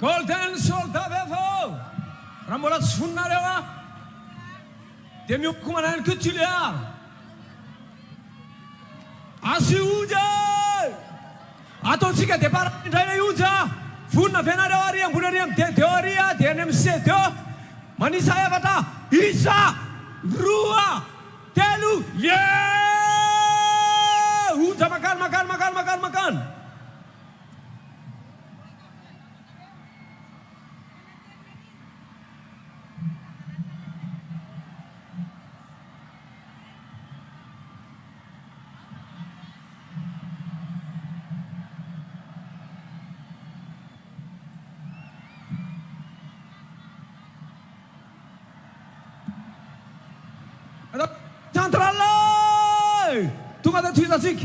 golden soldat vevô raha mbola tsy voninareo dia miomiko manany coutulière asy ody ataontsika départ indray na ody vonina venareo ary ambony ary amin'ny D2 ary dia any amin'ny C2 manisa efatra isa roa telo uja makan Centrale! Tonga da tuitasik.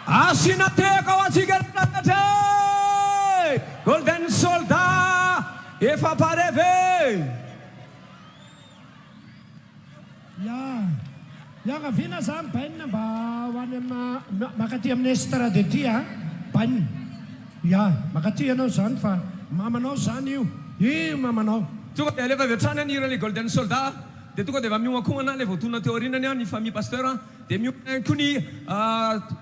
Asinate kawasigarate. Golden soldat. Efa pareve. Ya kavina sam pen ba wanema makati amnestra de tia pan. Ya, makati anao zany fa mamanao zany io mamanao. Tonga dia alefa avy hatrany any irany golden soldat dia tonga dia mihoakohana le voatona teo aorinany ny famille pasteur dia mihoana koa ny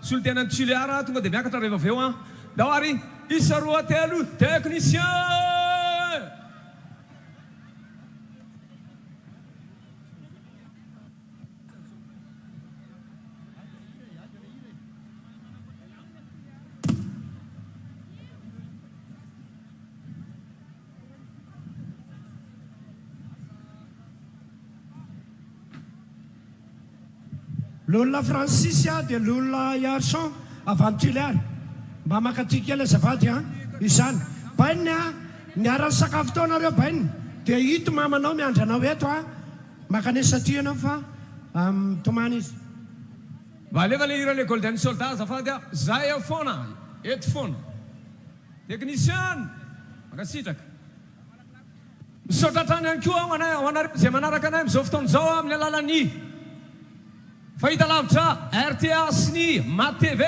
solitenany tsuliara tonga dia miakatra rehefa avy eo dao ary isa roa telo technicien. L'olona Francis dia l'olona Garçon aventurière mba makaty kely azavady izany bainy niarany sakafo taonareo bainy dia hito mamanao miandry anao eto makanesa ty anao fa tomany izy alefa le hira le golden soldat azafady zay eo foana eto foana technicien makasitraka misaotra trany ihany koa hoanareo zay manaraka anay am'izao fotoana zao amin'ny alalan'ny fahita lavitra RTA sy ny MATV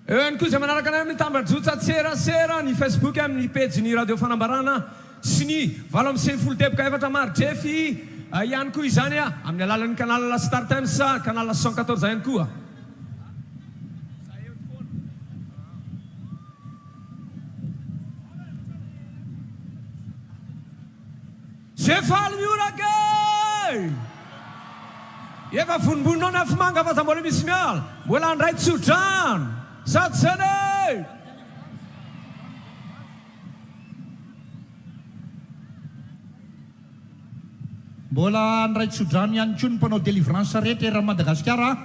eo ihany koa zay manaraka anay amin'ny tambajotsa tserasera ny Facebook amin'ny page ny radio fanambarana sy ny 7 marjefy ihany koa izany amin'ny alalan'ny canal Star Times canal 114 ihany koa zay faly miorake efa vonimboninao ny afimanga fa za mbola misy miala mbola andray tsodrano sady zany mbola ndray tsodrano ihany koa ny mpanao délivrance rehetra eraha Madagasikara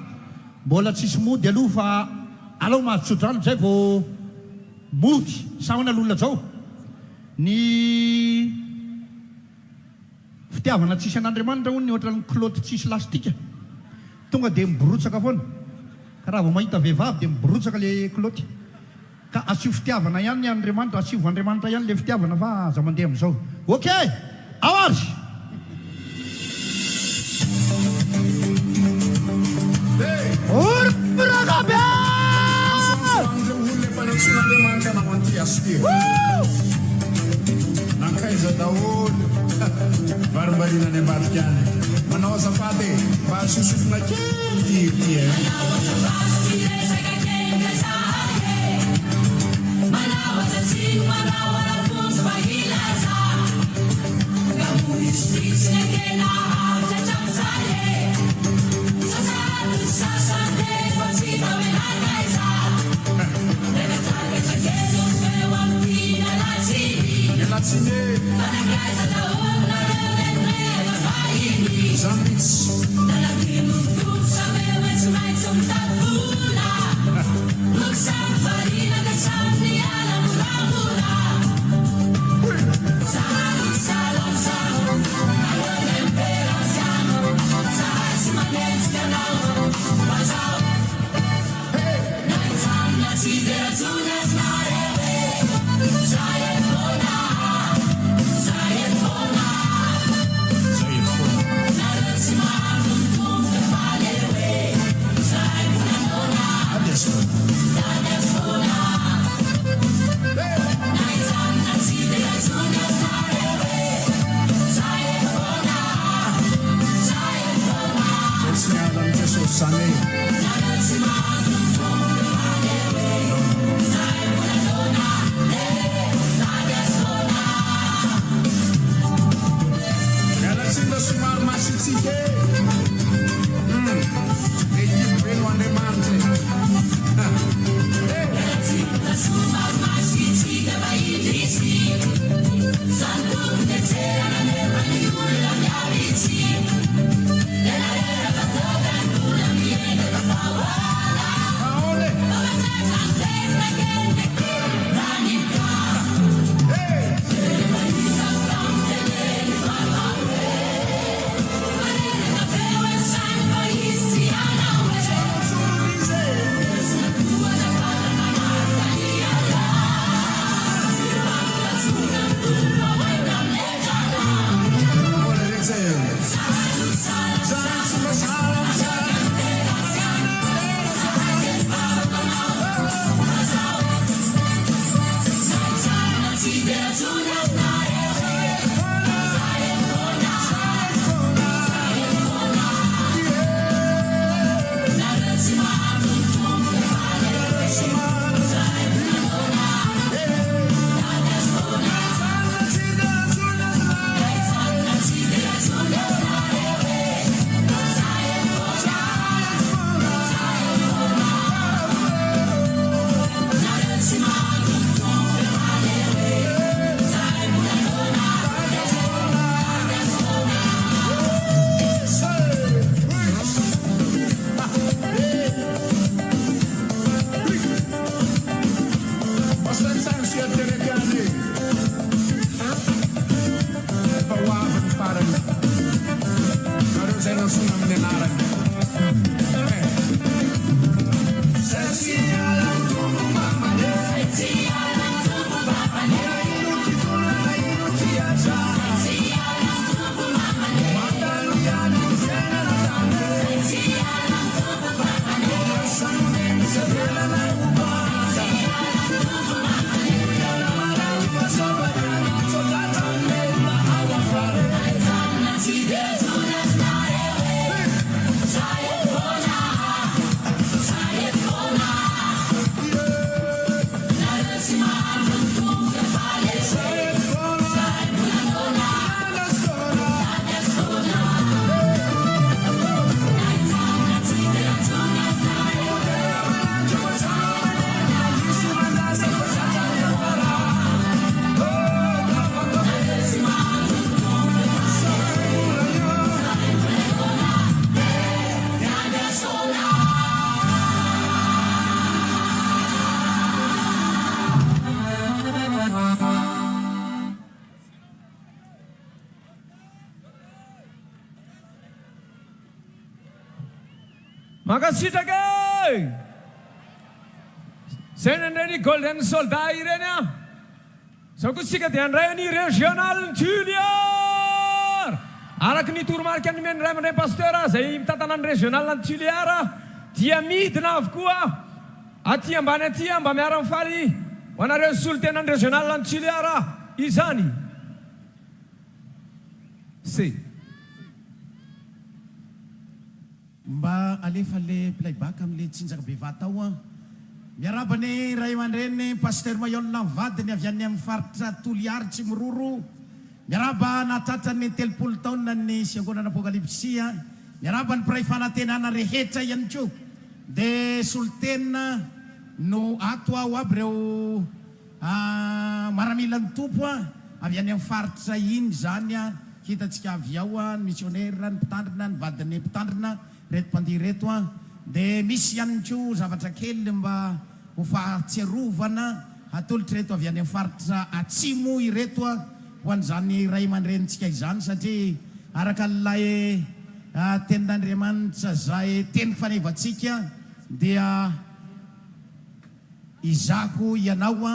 mbola tsisy mody aloha fa alao mahazotsodrano zay vao mody samana lolona zao ny fitiavana tsisy an'Andriamanitra hono ny ohatran'ny kilaoty tsisy lastika tonga dia miborotsaka foana ka raha vao mahita vehivavy dia miborotsaka le kilaoty ka asio fitiavana ihany ny Andriamanitra asivo Andriamanitra ihany le fitiavana fa aza mandeha amin'izao ok awary Urbragabe! Ankaiza daholo varivarina any ambadika any manao azafady mba susofina kely ty Makasitraka zay nandray ny golden soldat ireny a zao koa tsika dia andray ny régional Tuliar araky ny toromarika ny meny ray amandray pasteur zay mitantana ny régional ny Tuliar dia midina avokoa aty ambany aty mba miara mifaly ho anareo solotena ny régional ny Tuliar izany mba alefa le playback amile tsinjaka bevatao miarabany ray aman-dreny pasteur Mayolina vadiny avy any amin'ny faritra Toliary tsy miroro miaraba natratra ny 30 taona ny Fiangonana Apokalypsy miaraba ny mpiray fanantenana rehetra ihany koa dia solotena no ato ao aby reo maramila ny tompo avy any amin'ny faritra iny zany hitatsika avy ao ny missionnaire ny mpitandrina ny vadiny mpitandrina reto mpandihy reto dia misy ihany koa zavatra kely mba ho fahatsiarovana atolotra reto avy any amin'ny faritra atsimo ireto ho an'izany ray aman-drenitsika izany satria araka n'ilay tenin'Andriamanitra zay teny fanevantsika dia izako ianao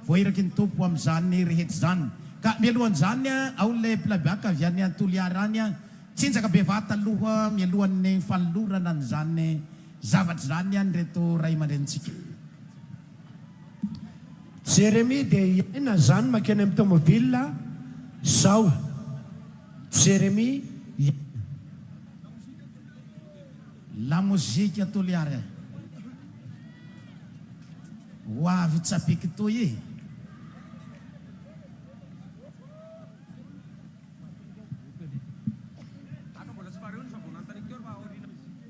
voahiraky ny tompo amin'izany rehetra zany ka mialohan'izany ao le plabiaka avy any Toliary any tsinjaka bevata aloha mialohan'ny fanolorana n'izany zavatra zany any reto ray aman-drenitsika Jérémie dia iaina zany makeny amin'ny tomobile zao Jérémie la mozika Toliary ho avy tsapiky toy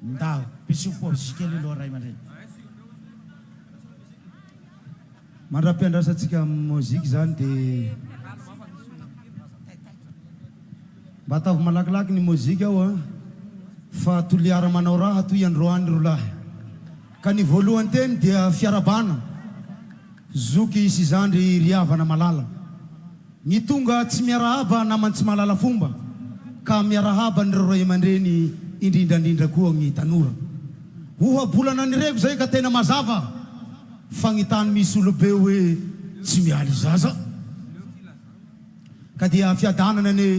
ndao pisy posy kely aloha ray aman-dreny mandra-piandrasantsika mozika zany dia mba ataovy malakilaky ny mozika ao fa Toliary manao raha toy androany ro lahy ka ny voalohany teny dia fiarabana zoky isy zandry riavana malala ny tonga tsy miarahaba namany tsy malala fomba ka miarahaba ny ray aman-dreny indrindrandrindra koa ny tanora hohabolana ny reko zay ka tena mazava fagnitany misy olobe hoe tsy mialy zaza ka dia fiadanana ny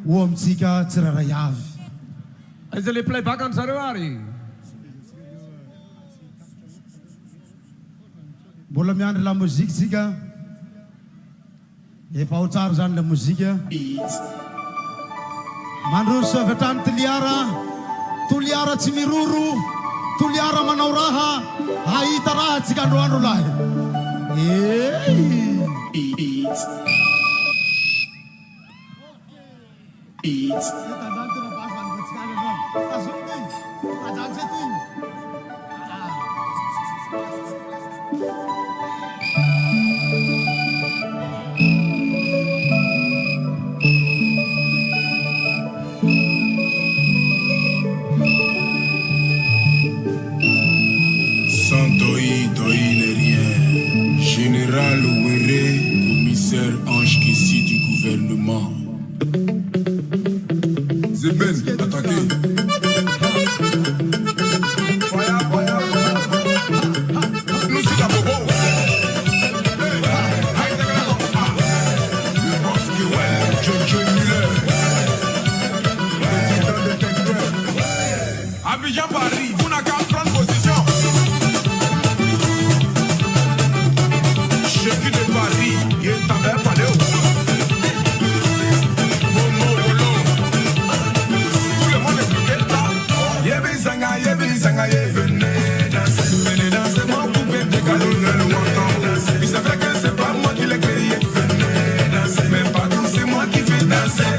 ho amintsika tsiraray avy aiza le playback any zareo ary mbola miandry la mozika tsika efa ao tsara zany la mozika mandroso avy atrany Toliara tsy miroro Toliara manao raha ahita raha tsika androandro lahy Général Ouéré, commissaire Ange Kessi du gouvernement. Zeben, attaqué. Nous c'est la bobo. Le boss qui ouais, John Muller. Président détecteur. Abidjan Paris, vous n'avez qu'à prendre position. Chef de Paris, il est en train de parler. Tout le monde est bloqué là. Venez danser, moi vous pouvez décaler le menton. Il savait que c'est pas moi qui l'ai créé. Venez danser, mais pas tout, c'est moi qui fais danser.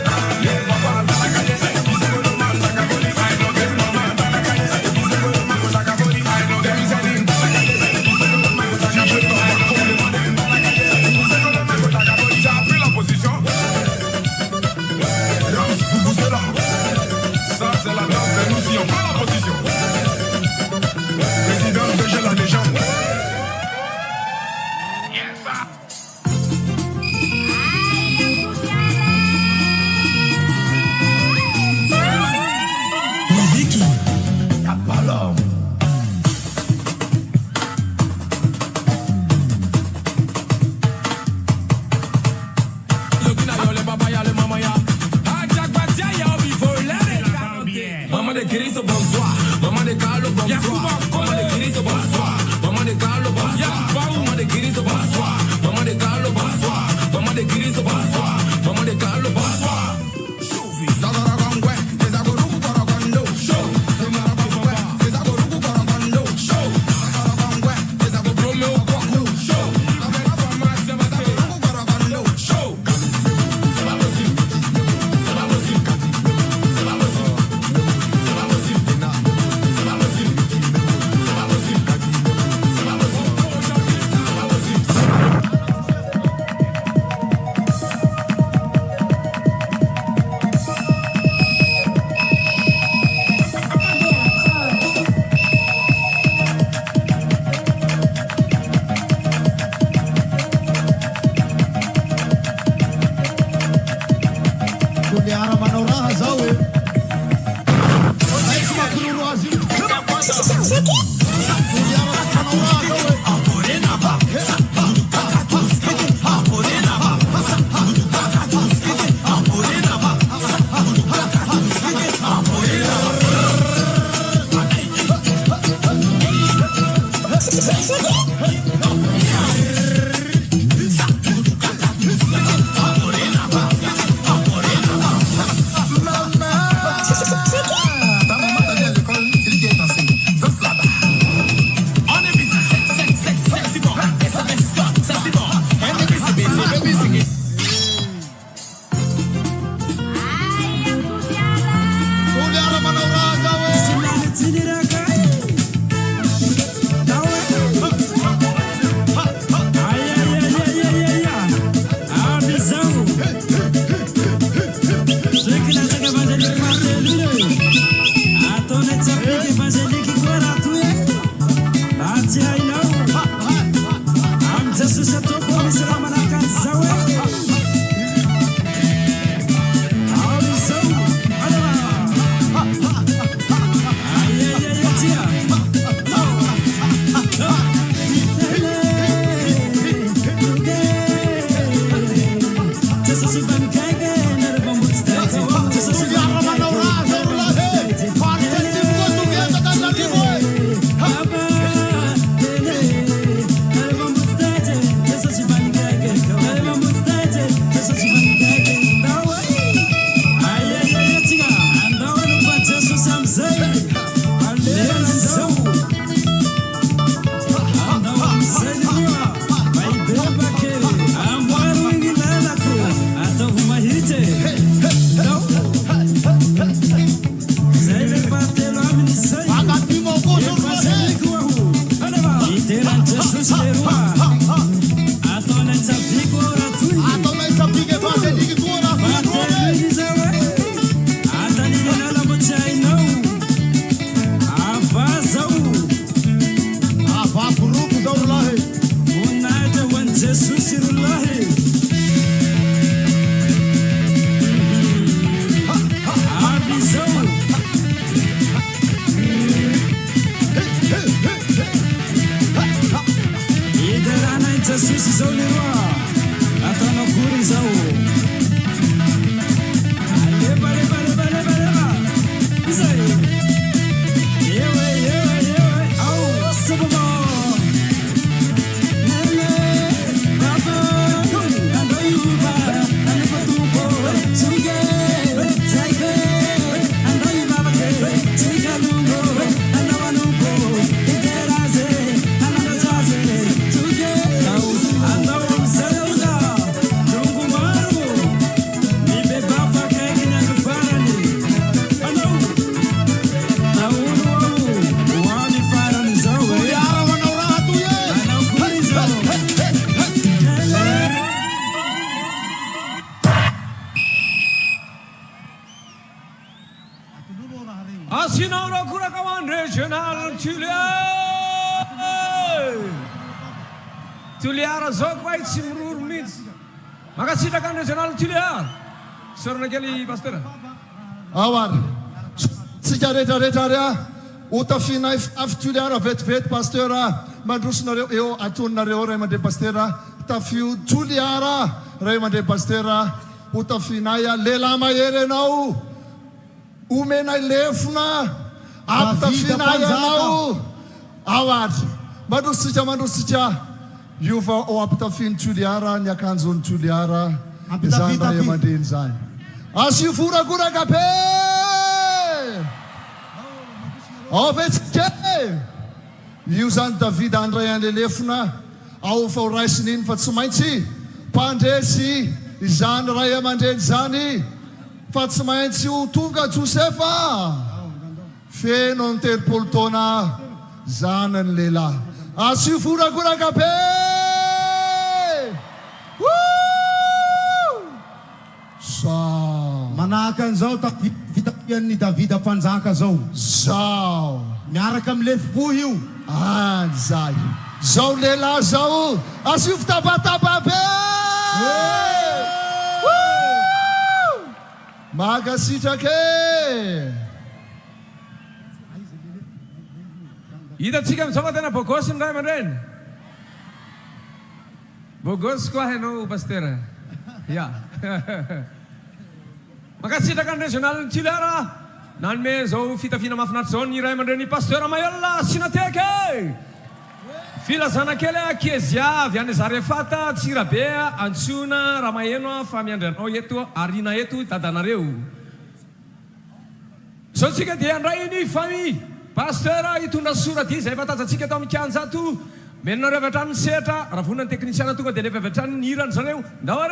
Toliara manao raha zao e. Tsy mampiroro azy io. Toliara manao raha zao e. Tuliara zoko vai tsy miroro mihitsy. Makasitraka ny régional Tuliara. Sorona kely pasteur. Awar. Tsika rehetrarehetra rea otafinay avy Tuliara vetivety pasteur mandrosinareo eo atononareo ray aman-dreny pasteur tafio Tuliara ray aman-dreny pasteur otafinay lehilahy mahery anao omenay lefona apitafinay anao awar mandrositsika io fa o apitafiny Tuliara ny akanjon'ny Tuliara izany ray aman-dreny zany asio foragoraka be avetsika io zany David andray an'lelefona ao fa ho raisiny iny fa tsy maintsy mpandresy izany ray aman-dreny zany fa tsy maintsy ho tonga Josefa feno ny 30 taona zanany lehilahy asio foragoraka be manahaka an'izao fitafian'ny Davida mpanjaka zao zao miaraka amin'ny lefo io zay zao lehilahy zao asio fitabataba be Makasitrake. Hitatsika amin'izao tena bôgôsy ny ray aman-dreny. Bôgôsy koa hainao pasteur. Ya. Makasitraka ny régional titulaire nanome zao fitafiana mahafinaritra zao ny ray aman-dreny pasteur Mayolla Sinateky. Filazana kely Kezia avy any Zarefata Tsirabe Antsona Ramaheno fa miandranao eto Arina eto dadanareo. Zao tsika dia andray ny famille pasteur hitondra sorady izay efa tazantsika eto amin'ny kianjato. Menonareo avy hatrany sehatra raha vonina ny teknisiana tonga dia lefa avy hatrany ny hirany zareo. Ndao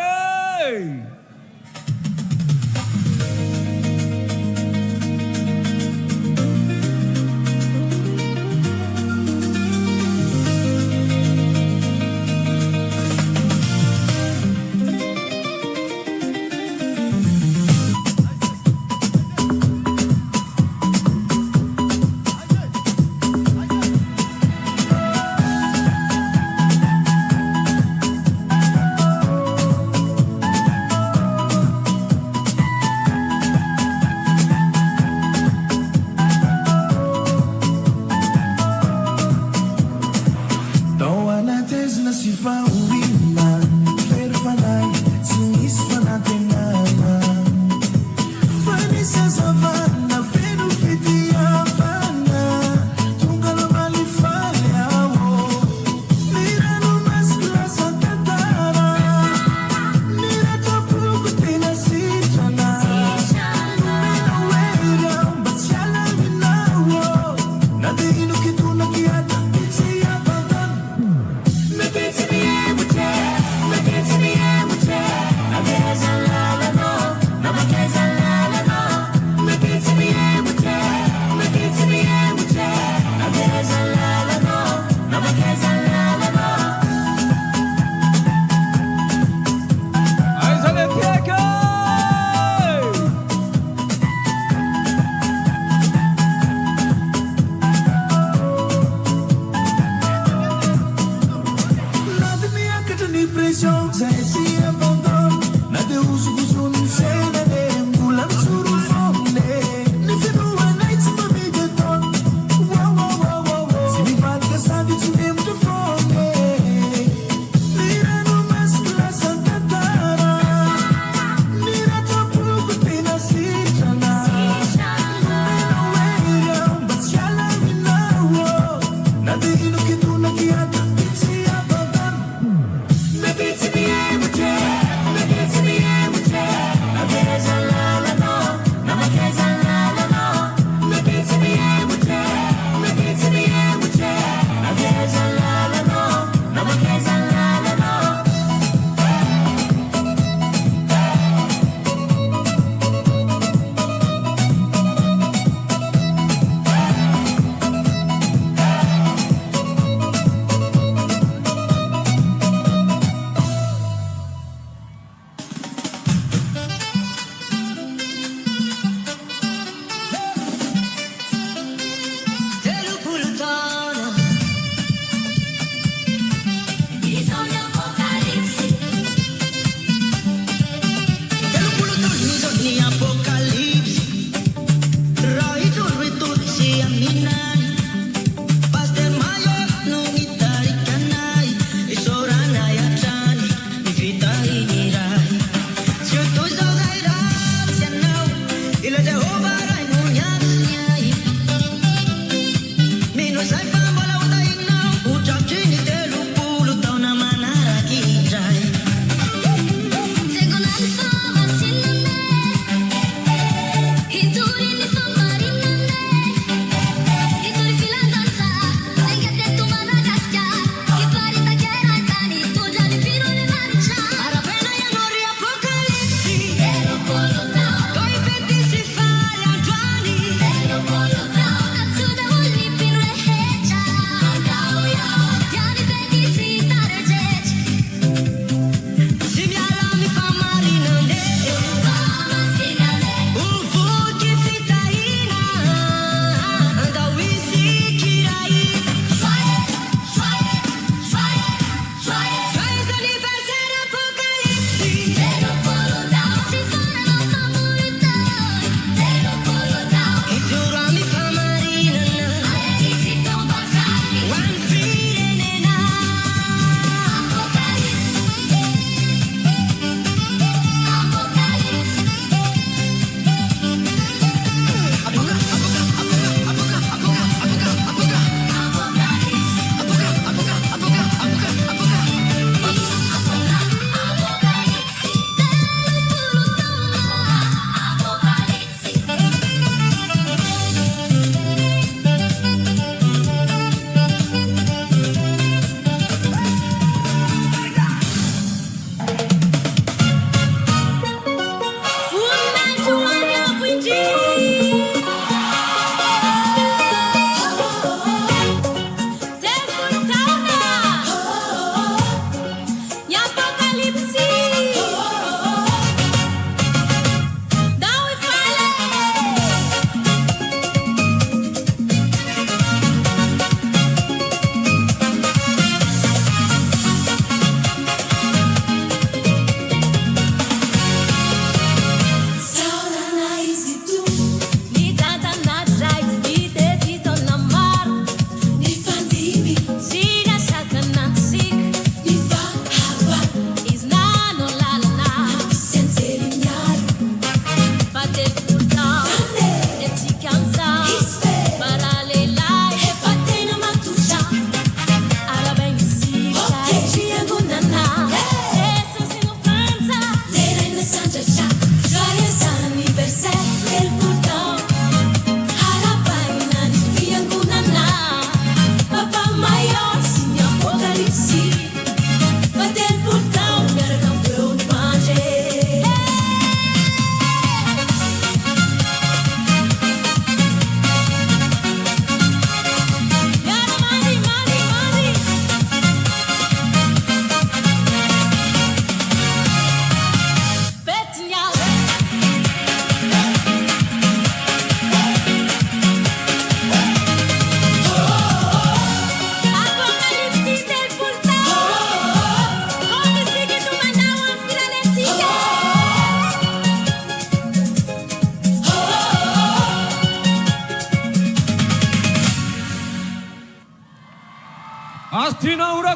Maybe to be able to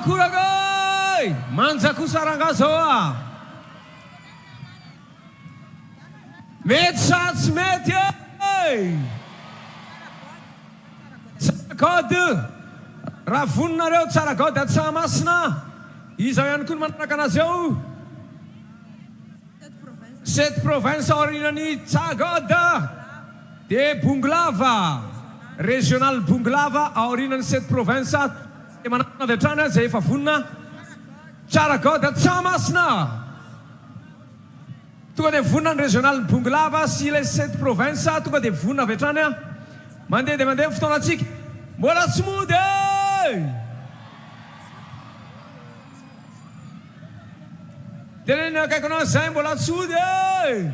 Kuragay! Manzakusarangazoa! Metsats mety! Tsaragody! Ravononareo tsaragody at Toamasina! Izaho ihany koa ny manaraka anazy eo. 7 province aorinan'ny Tsagody. Dia Bonglava, régional Bonglava aorinan'ny 7 province. Dia manaraka avy hatrany izay efa vonona. Tsaragody at Toamasina. Tonga dia vonona ny régional Bonglava sy ilay 7 province. Tonga dia vonona avy hatrany. Mandeha dia mandeha fotoanantsika. Mbola tsy mody! Tenenina akaiko anao izay mbola tsy mody e!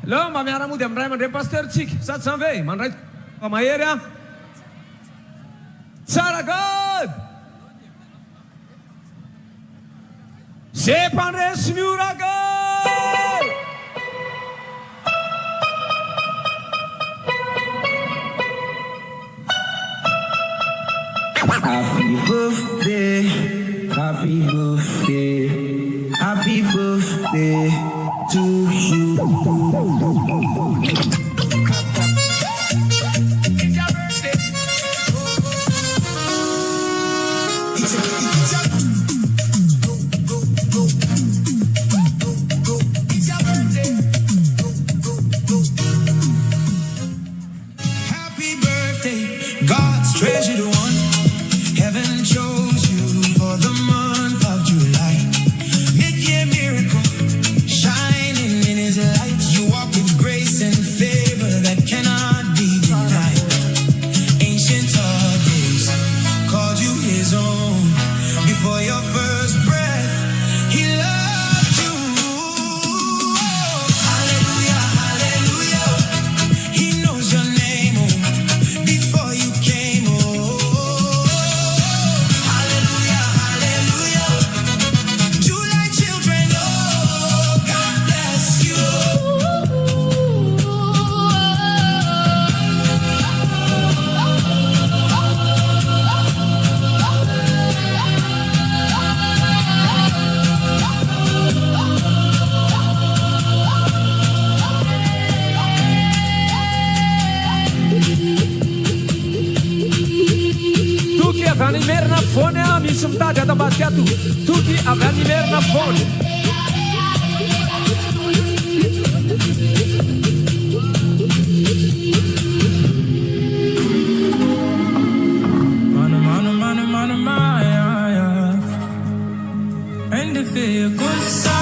Aleo mba miara-mody amin'ny ray aman-dreny pasteurtsika. Sady zany ve? Mandray fa mahery a. Tsaragody! Zay mpandresy mioraka! Happy birthday, happy birthday, happy birthday to you. Happy birthday, God's treasured one. Heaven chose you for the month of July. Make a miracle, shining in His light. You walk with grace and favor that cannot be denied. Ancient of days called you His own. Before your first breath, He loved you. Hallelujah, hallelujah. He knows your name, oh, before you came, oh. Avy any merina foany a misy mitady ato ambadika ato. Toky avy any merina foany. And if you're good side,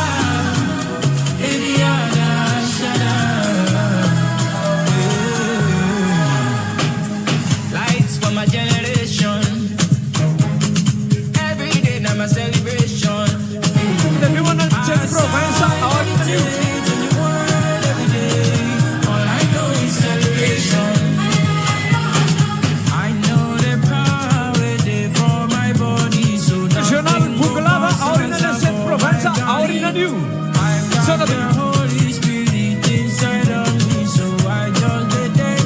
lights for my generation. Every day now my celebration. Everyone on the province are in the world every day. All I know is celebration. I know the power there for my body. So Regional Bonglava aorinan'ny 7 province aorinan'ny io. I've got the Holy Spirit inside of me, so I just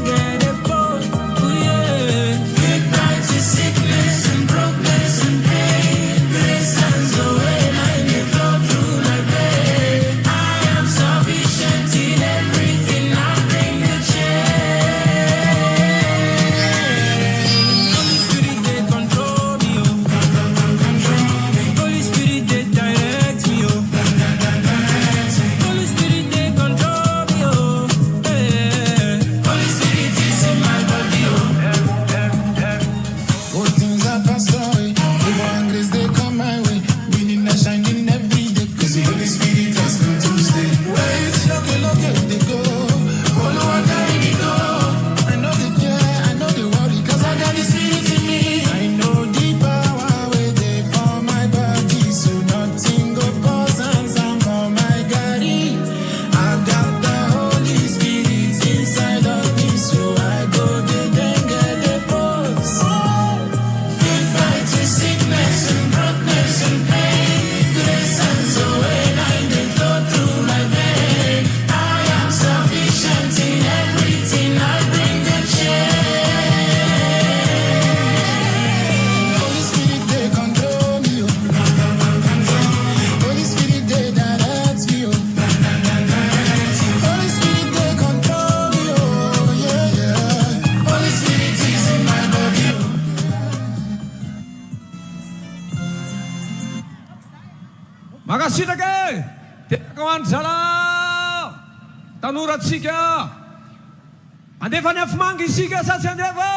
get a boat. Oh yeah. Goodbye to sickness and brokenness and pain. Grace hands away, like they flow through my veins. I am sufficient in everything. I bring the change. Holy Spirit, they control me, oh. Holy Spirit, they direct me, oh. Makasitraka e tenako andry zala tanoratsika andefa ny afimanga isika sa tsy andefa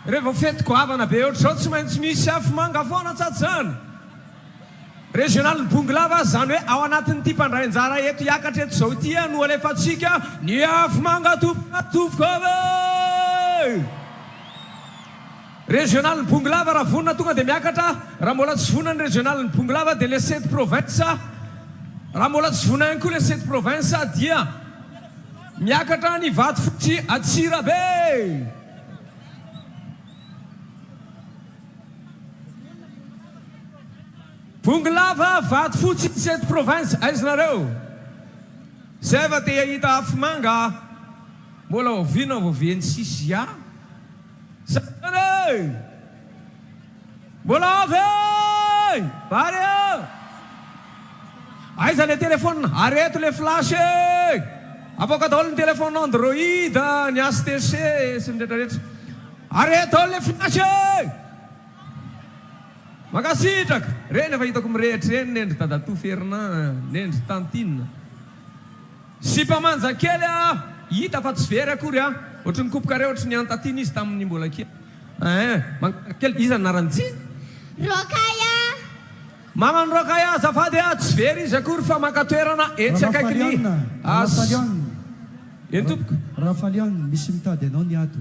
rehefa fetiko avana be ohatry zao tsy maintsy misy afimanga foana tsaty zany régional ny bonglava zany hoe ao anatin'ny ty mpandraynjara eto hiakatra eto zao ty no alefatsika ny afimanga tofokovy régional ny bonglava raha vonina tonga dia miakatra raha mbola tsy vonina ny régional ny bonglava dia le 7 province raha mbola tsy vonina ihany koa le 7 province dia miakatra ny vato fotsy Atsirabe bonglava vato fotsy 7 province aizinareo zay fa te hahita afimanga mbola oviana voaveny sisia Samedi mbola avy pare aiza le téléphone areto le flash afaka daholo ny téléphone Android ny ACTC sy ny rehetrarehetra areto daholo le flash makasitraka reny efa hitako mirehitra reny nendry Dadatou Fernand nendry Tantine sy mpamanja kely hita fa tsy very akory ohatry ny kopoka reo ohatry ny antatiny izy tamin'ny mbola kely kely izy anaranjy Rokaya mama ny Rokaya azafady tsy very izy akory fa makatoerana etsy akaiky ny eny tompoko Rafalion misy mitady anao ny ato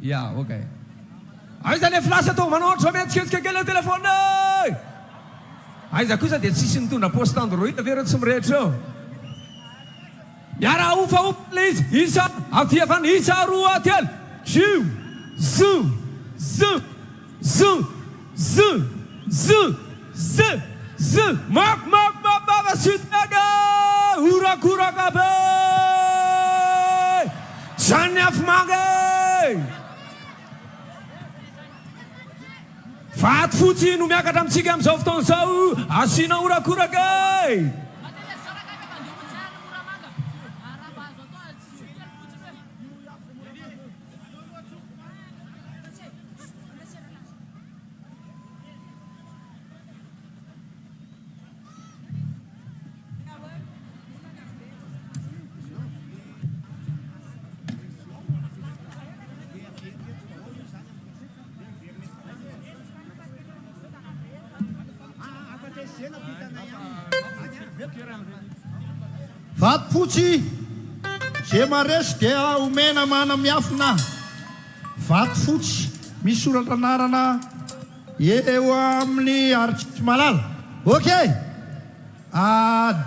ya okay aiza le flasy atao manao ohatry mihetsiketsika kely le telefone aiza kosa dia tsisy nitondra poste Android avy reo tsy mirehitra eo miara ufa le izy isa afiafany isa roa telo ziu zu zu zu zu zu zu zu mak baba sitaga urakuraka be zany afimanga vato fotsy no miakatra amintsika amin'izao fotoana izao asiana urakuraka vato fotsy zay maresy dia omena mana miafina vato fotsy misy soratra anarana eo amin'ny aritsy malala ok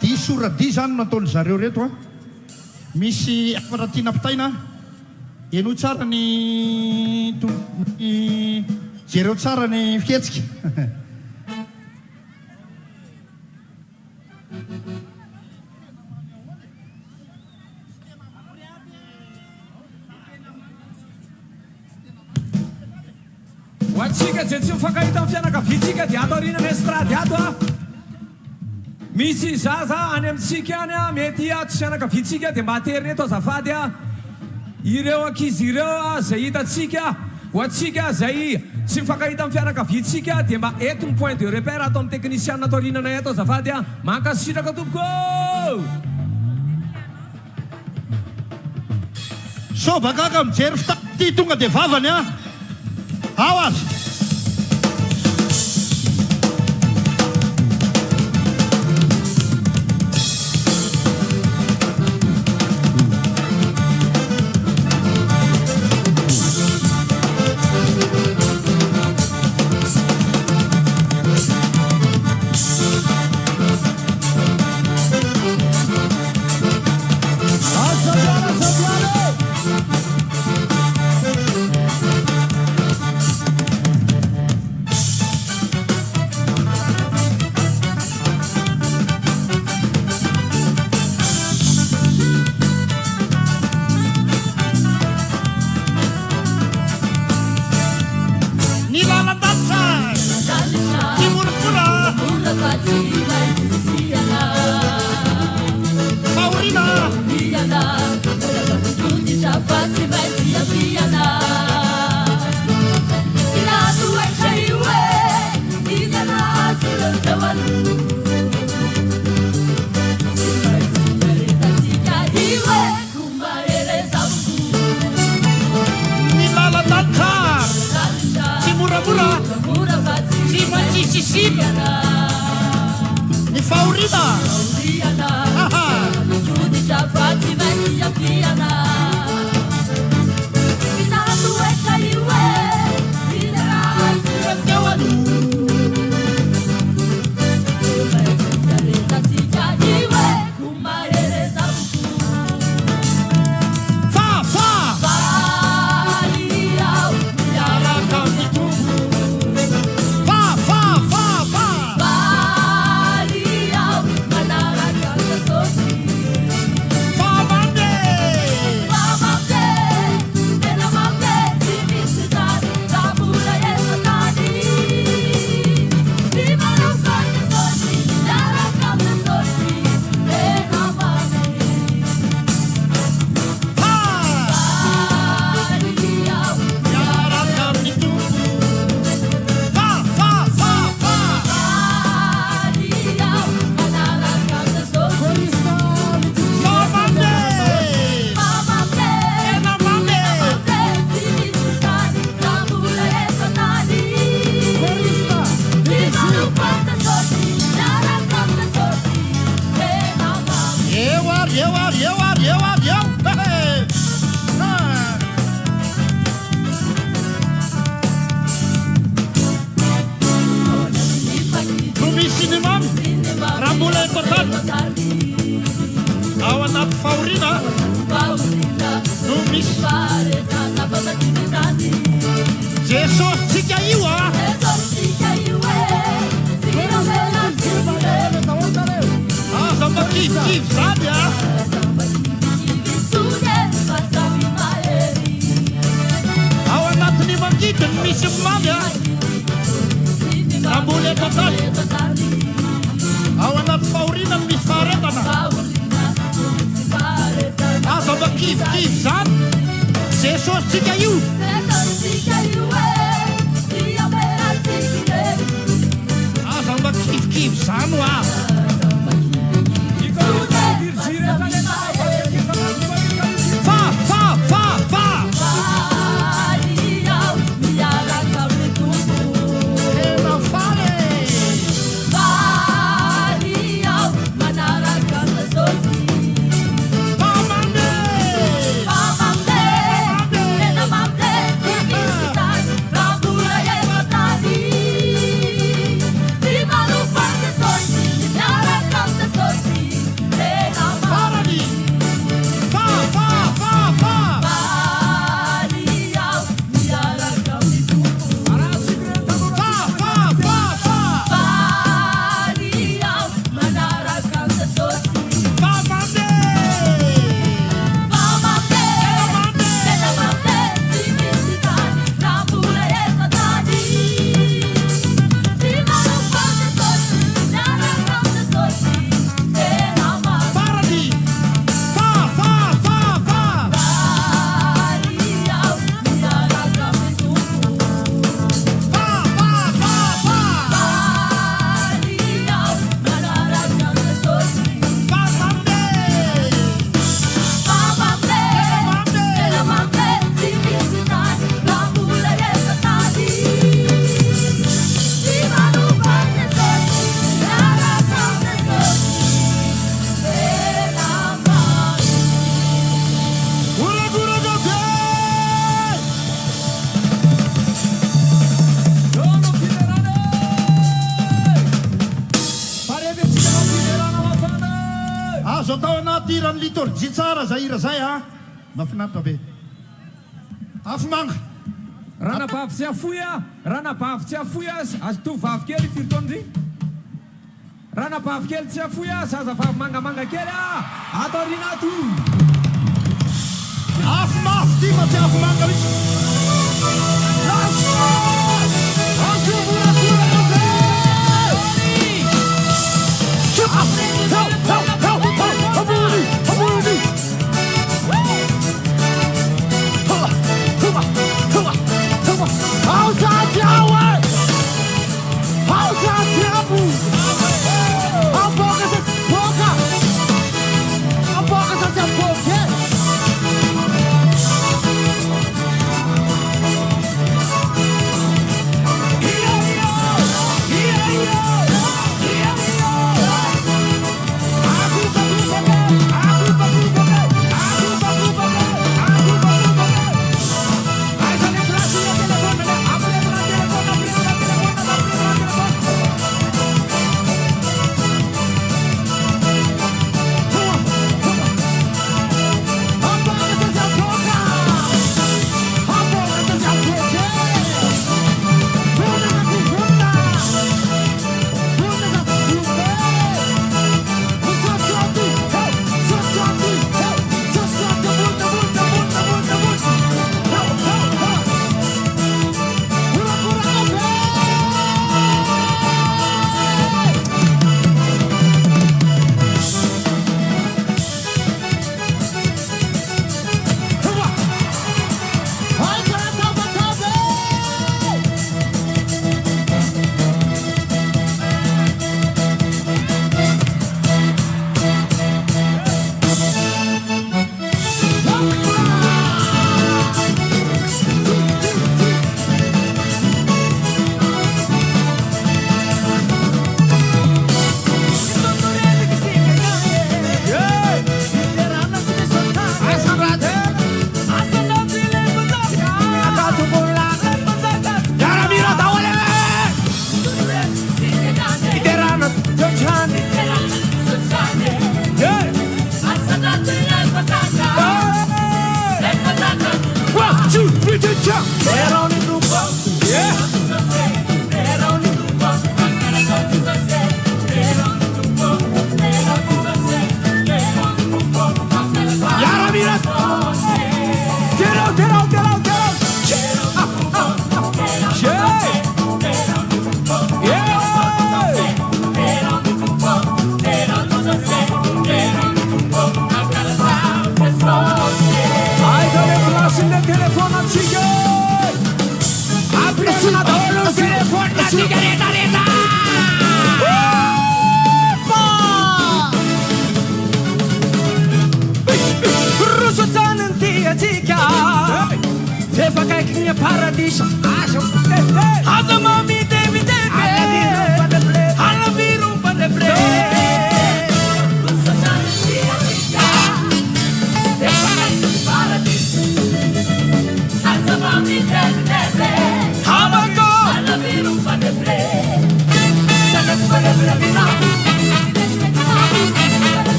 di soradi zany nataony zareo reto misy afatra tiana pitaina eno tsara ny jereo tsara ny fihetsika hoatsika zay tsy mifankahita amin'ny fianakaviantsika dia ato aorianany estrady ato misy zaza any amintsika any mety tsy fianakaviantsika dia mba ateriny eto azafady ireo ankizy ireo zay hitatsika hoatsika zay tsy mifankahita amin'ny fianakaviantsika dia mba eto ny point de repère ato amin'ny teknisiana ato aorianana eto azafady mankasitraka tompoko so bakaka mijery fitaty tonga dia vavany ao azy Mississippi. Ni favorita. Mafinaritra be. Afomanga. Ranabavy tsy afoya, ranabavy tsy afoya, azo tovavy kely firotondry. Ranabavy kely tsy afoya, zazavavy mangamanga kely atao rinato. Afomafy ty fa tsy afomanga mihitsy.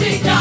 Vida.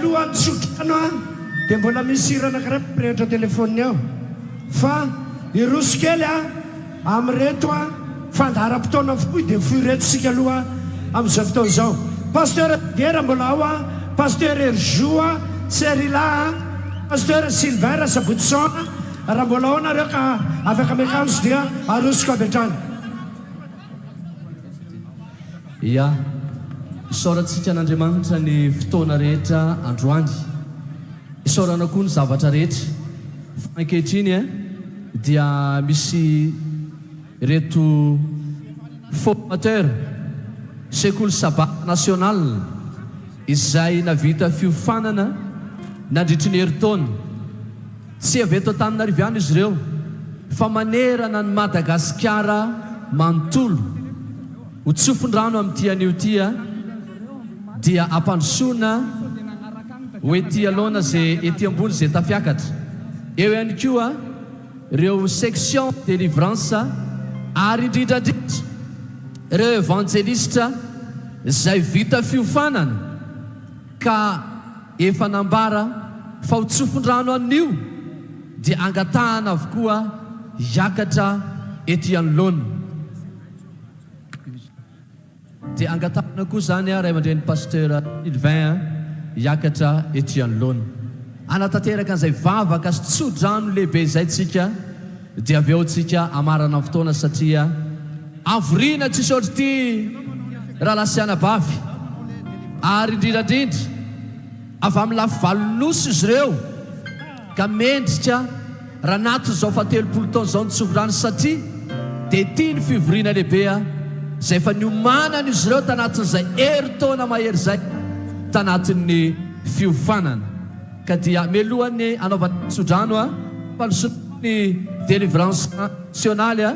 alohan'ny tsotrano a dia mbola misy hira anankiray mpirehitra telefôny ao fa iroso kely a amin'reto a fandaram-potoana fokoy dia foiretsika aloha amin'izao fotoana izao pasteur gera mbola ao a pasteur erjo a serila a pasteur silver sabotson raha mbola ao nareo ka afaka mekanjo dia arosoko avy hatrany ia isaorantsika an'andriamanitra ny fotoana rehetra androany isaorana koa ny zavatra rehetra ankehitriny dia misy reto formateur sekoly sabat national izay navita fiofanana nandritry ny herintaona tsy avy eto Antananarivo izy ireo fa manerana ny Madagasikara manontolo ho tsofon-drano amin'ity anio tia dia ampandrosoana ho ety aloana zay ety ambony zay tafiakatra eo ihany koa ireo section délivrance ary indrindrandrindra ireo évangéliste zay vita fiofanana ka efa nambara fa ho tsofon-drano anio dia angatahana avokoa hiakatra ety anoloana dia angatahana koa zany ray aman-dren'ny pasteur Sylvain hiakatra ety anoloana anatanteraka an'izay vavaka sy tsodrano lehibe izay tsika dia avy eo tsika amarana ny fotoana satria avoriana tsisy ohatry ty raha lasiana bavy ary indrindrandrindra avy amin'ny lafivalonynosy izy ireo ka mendrika raha nato zao fa 30 taona zao ny tsofo-drano satria dia ty ny fivoriana lehibea zay efa niomanana izy ireo tanatin'izay herintaona mahery zay tanatin'ny fiofanana ka dia melohan'ny anaovana tsodrano a ampandrosoany délivrance nationale a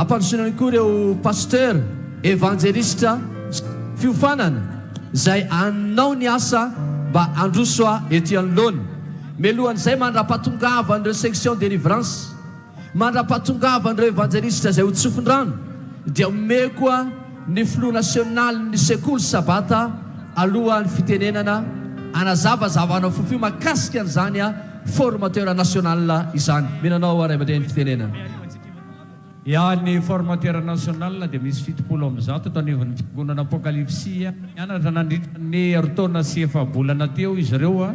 ampandrosoany koa ireo pasteur évangéliste fiofanana zay anao ny asa mba androso a ety anoloana melohan'izay mandra-patongava an'ireo section délivrance mandra-patongava an'ireo évangéliste zay ho tsofon-drano dia ome koa ny flou national ny sekoly sabata alohan'ny fitenenana anazavazavanao fofio makasika an'izany a formateur national izany menanao ray aman-dreny fitenenana ia ny formateur national dia misy 70 am'zato tanivon'ny Fiangonana Apokalypsy mianatra nandritra ny heritaona sy efa-bolana teo izy ireo a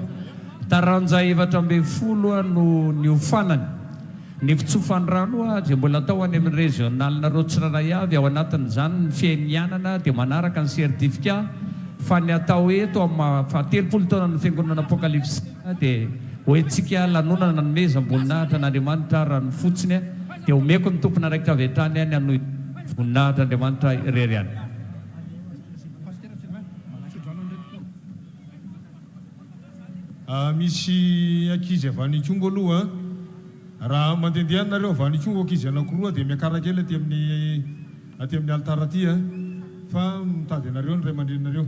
taranja 710 no niofanany ny fitsofany rano a dia mbola atao any amin'ny régional na rotsiraray avy ao anatin'izany ny fiainianana dia manaraka ny certificat fa ny atao eto fa 30 taona ny Fiangonana Apokalypsy dia hoentsika lanonana nomezam-boninahitra n'Andriamanitra raha ny fotsiny dia omeko ny tompona raikitra avy hatrany any anohy voninahitra Andriamanitra irery any misy ankizy avy any Kongo aloha raha mandendehanareo avy any Kongo ankizy anankiroa dia miakarakely aty amin'ny altara aty fa mitady anareo ny ray aman-drenareo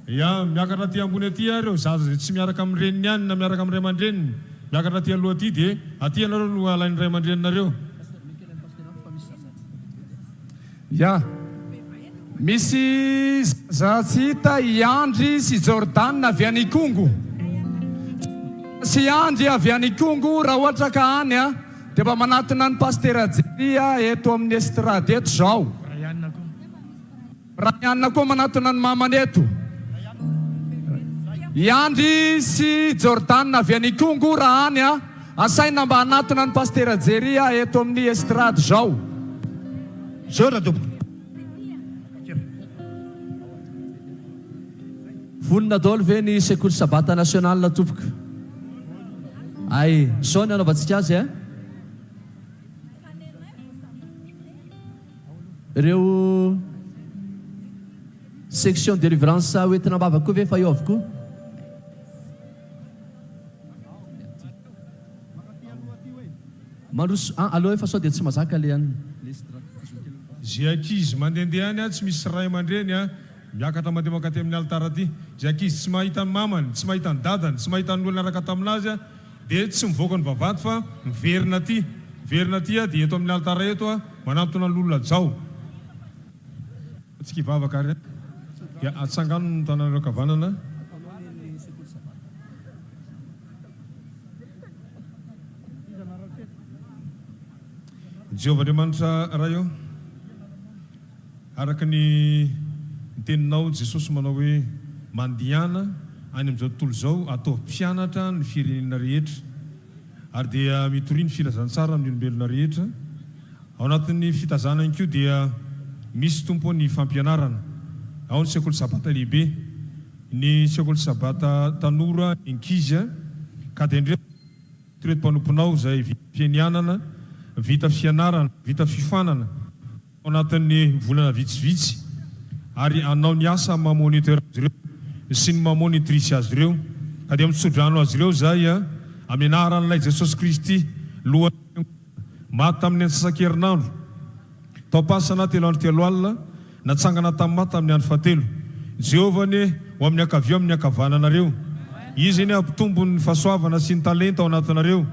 ia miakatra aty ambony aty areo zaza zay tsy miaraka amin'ny reniny ihany na miaraka amin'ny ray aman-dreniny miakatra aty aloha aty dia aty anareo no alainy ray aman-dreninareo ia misy za tsy hita Iandry sy Jordan avy any Kongo sy Iandry avy any Kongo raha ohatra ka any dia mba manatona ny pasteur Jeria eto amin'ny estrade eto zao raha ianina koa manatona ny mamany eto Iandry sy Jordan avy any Kongo raha any asaina mba hanatona ny pasteur Jeria eto amin'ny estrade zao zao raha tompoko vonina daholo ve ny sekoly sabata national tompoko ay zao ny anaovantsika azy ireo section délivrance hoentina mbavaka koa ve fa eo avokoa mandroso aloha efa sao dia tsy mazaka le any zay ankizy mandendehany tsy misy ray aman-dreny miakatra mandeha makaty amin'ny altara aty zay ankizy tsy mahita ny mamany tsy mahita ny dadany tsy mahita ny olona araka taminazy dia tsy mivoaka ny vavady fa miverina aty dia eto amin'ny altara eto manantona n'olona zao tsika ivavaka ary dia atsangano ny tananareo kavanana. Jehovah Andriamanitra raha io araka ny teninao Jesosy manao hoe mandihana any amin'izao tontolo izao atao mpianatra ny firenena rehetra ary dia mitoriny filazantsara amin'ny olombelona rehetra. Ao anatin'ny fitazana ihany koa dia misy tompo ny fampianarana. Ao ny sekoly sabata lehibe, ny sekoly sabata tanora ankizy ka dia ndreo toreto mpanomponao izay fianianana, vita fianarana, vita fifanana ao anatin'ny volana vitsivitsy ary anao ny asa mamoniteur azy ireo sy ny mamonitrice azy ireo ka dia mitsodrano azy ireo zay amin'ny anaran'ilay Jesosy Kristy lohany maty tamin'ny antsasakerinandro tao pasana telo andro telo alina natsangana tamin'ny maty tamin'ny andro fahatelo. Jehovah ne ho amin'ny akavio amin'ny akavananareo, izy ne ampitombony fahasoavana sy ny talenta ao anatinareo,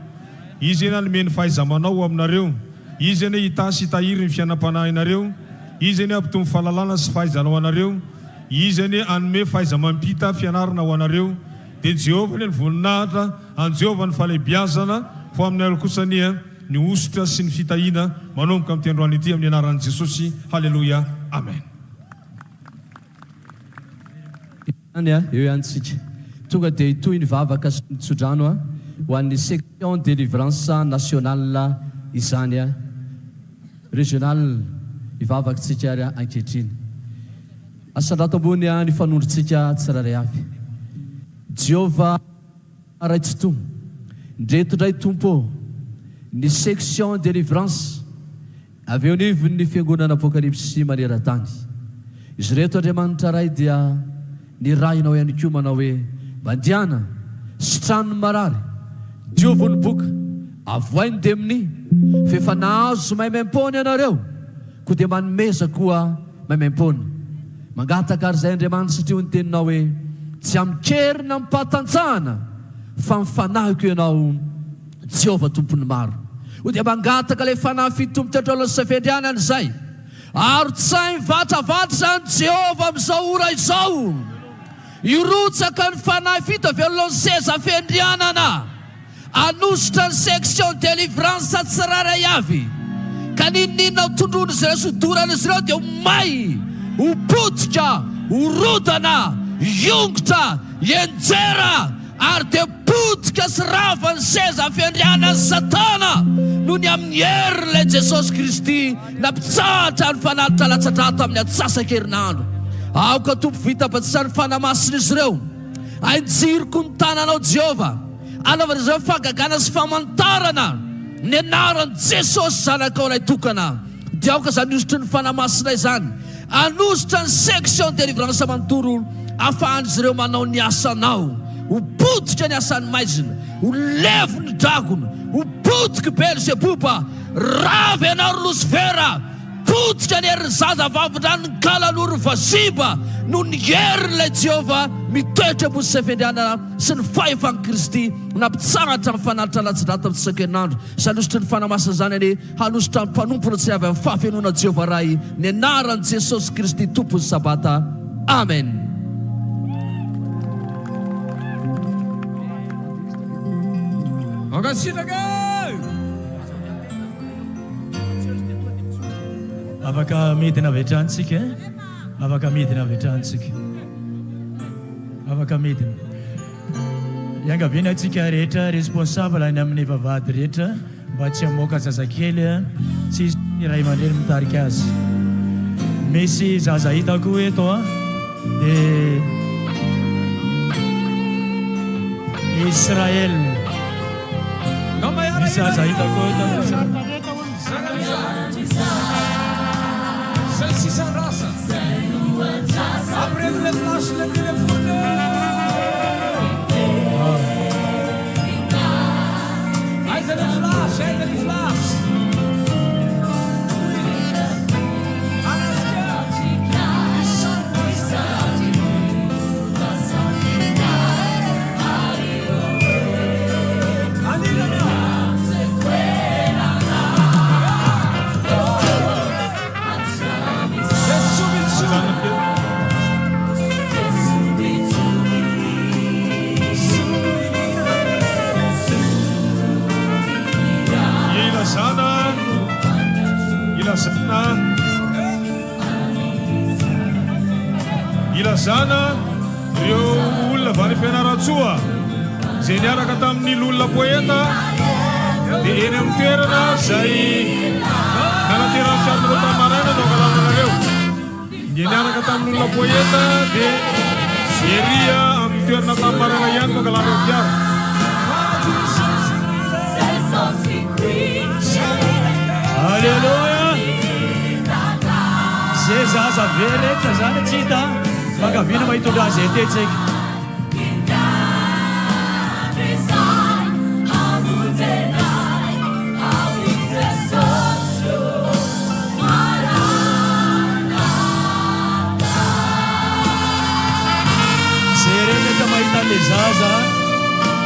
izy ne hanome ny fahaiza-manao aminareo, izy ne hitasy hitahiry ny fiainam-panahinareo, izy ne ampitombo fahalalana sy fahaizana ho anareo, izy ne hanome fahaiza-mampita fianarana ho anareo. Dia Jehovah ne ny voninahitra, an Jehovah ny fahalebiazana fo amin'ny alokosania ny osotra sy ny fitahiana manomboka amin'ny androany ity amin'ny anaran'i Jesosy. Halleluja, amen. Eo ihany tonga dia itoy ny vavaka sy ny tsodrano ho an'ny section délivrance nationale izany régional ivavakantsika ary ankehitriny. Asandrato ambony ny fanondrontsika tsiraray avy. Jehovah raitsoto ndreto ndray tompo ny section délivrance avy eo nivon'ny Fiangonana Apokalypsy maneran-tany. Izy reto Andriamanitra ray dia ny rahinao ihany koa manao hoe mandiana sy tranony marary diovony boka avoainy dia amin'ny fefanahazo maimaimpony ianareo koa dia manomeza koa maimaimpony mangataka ary zay Andriamanitra satria ny teninao hoe tsy amikerina mipatantsahana fa mifanahiko ianao Jehovah tompony maro. Ho dia mangataka ilay fanahy fitompotetrolo sy fendrianana izay ary tsay mivatravatra zany Jehovah amin'izao ora izao irotsaka ny fanahy fito avy alohan'ny seza fendrianana anositra ny section délivrance tsiraray avy ka ninninona tondrono izy ireo sodorana izy ireo dia homay hopotika horodana iongotra enjera ary dia potika sy rava ny seza fiandrianany Satana noho ny amin'ny herin'ilay Jesosy Kristy nampitsahatra ny fanalitra latsadrato amin'ny atsasakerinandro. Aoka tompo vita batisany fanamasina izy ireo ainjiriko ny tananao Jehovah anaovana izy ireo fagagana sy famantarana ny anaran'i Jesosy zanakao ilay tokana. Dia aoka zany usitry ny fanamasina izany anositra ny section délivrance manontoro ahafahan'izy ireo manao ny asanao hopotika ny asan'ny maizina ho levo ny dragona ho potika Beelzebuba ravy anao Lucifera potika ny herin'ny zaza vavindrano ny galan'oro vasiba no ny herin'ilay Jehovah mitoetra ambony sy fendrianana sy ny fahefan'i Kristy nampitsaratra ny fanalitra latsadrato amin'ny isan-kerinandro. Sanositra ny fanamasina zany any hanositra ny mpanompona tsy avy amin'ny fahafenona Jehovah ray ny anaran'i Jesosy Kristy tompony sabata. Amen. Afaka midina avy hatrany afaka midina avy hatrany afaka midina iangaviana antsika rehetra responsable any amin'ny vavahady rehetra mba tsy hamoaka zazakely tsy izy ray aman-dreny mitarika azy. Misy zaza hitako eto dia Israel misy zaza hitako eto Sisa rasa aprende le flash le telefone hai delle flash fahazana ireo olona vany fianaratsoa zay niaraka tamin'ny lolona poeta dia eny amin'ny toerana zay nanaterany fiarynareo tamaraina no angalananareo dia niaraka tamin'ny olona poeta dia eria amin'ny toerana tamaraina ihany no angalanareo fiara. Alleluia. Zay zaza be rehetra zany tsy hita makaviana mahitondra azy etentsika. Zay rehetra mahita le zaza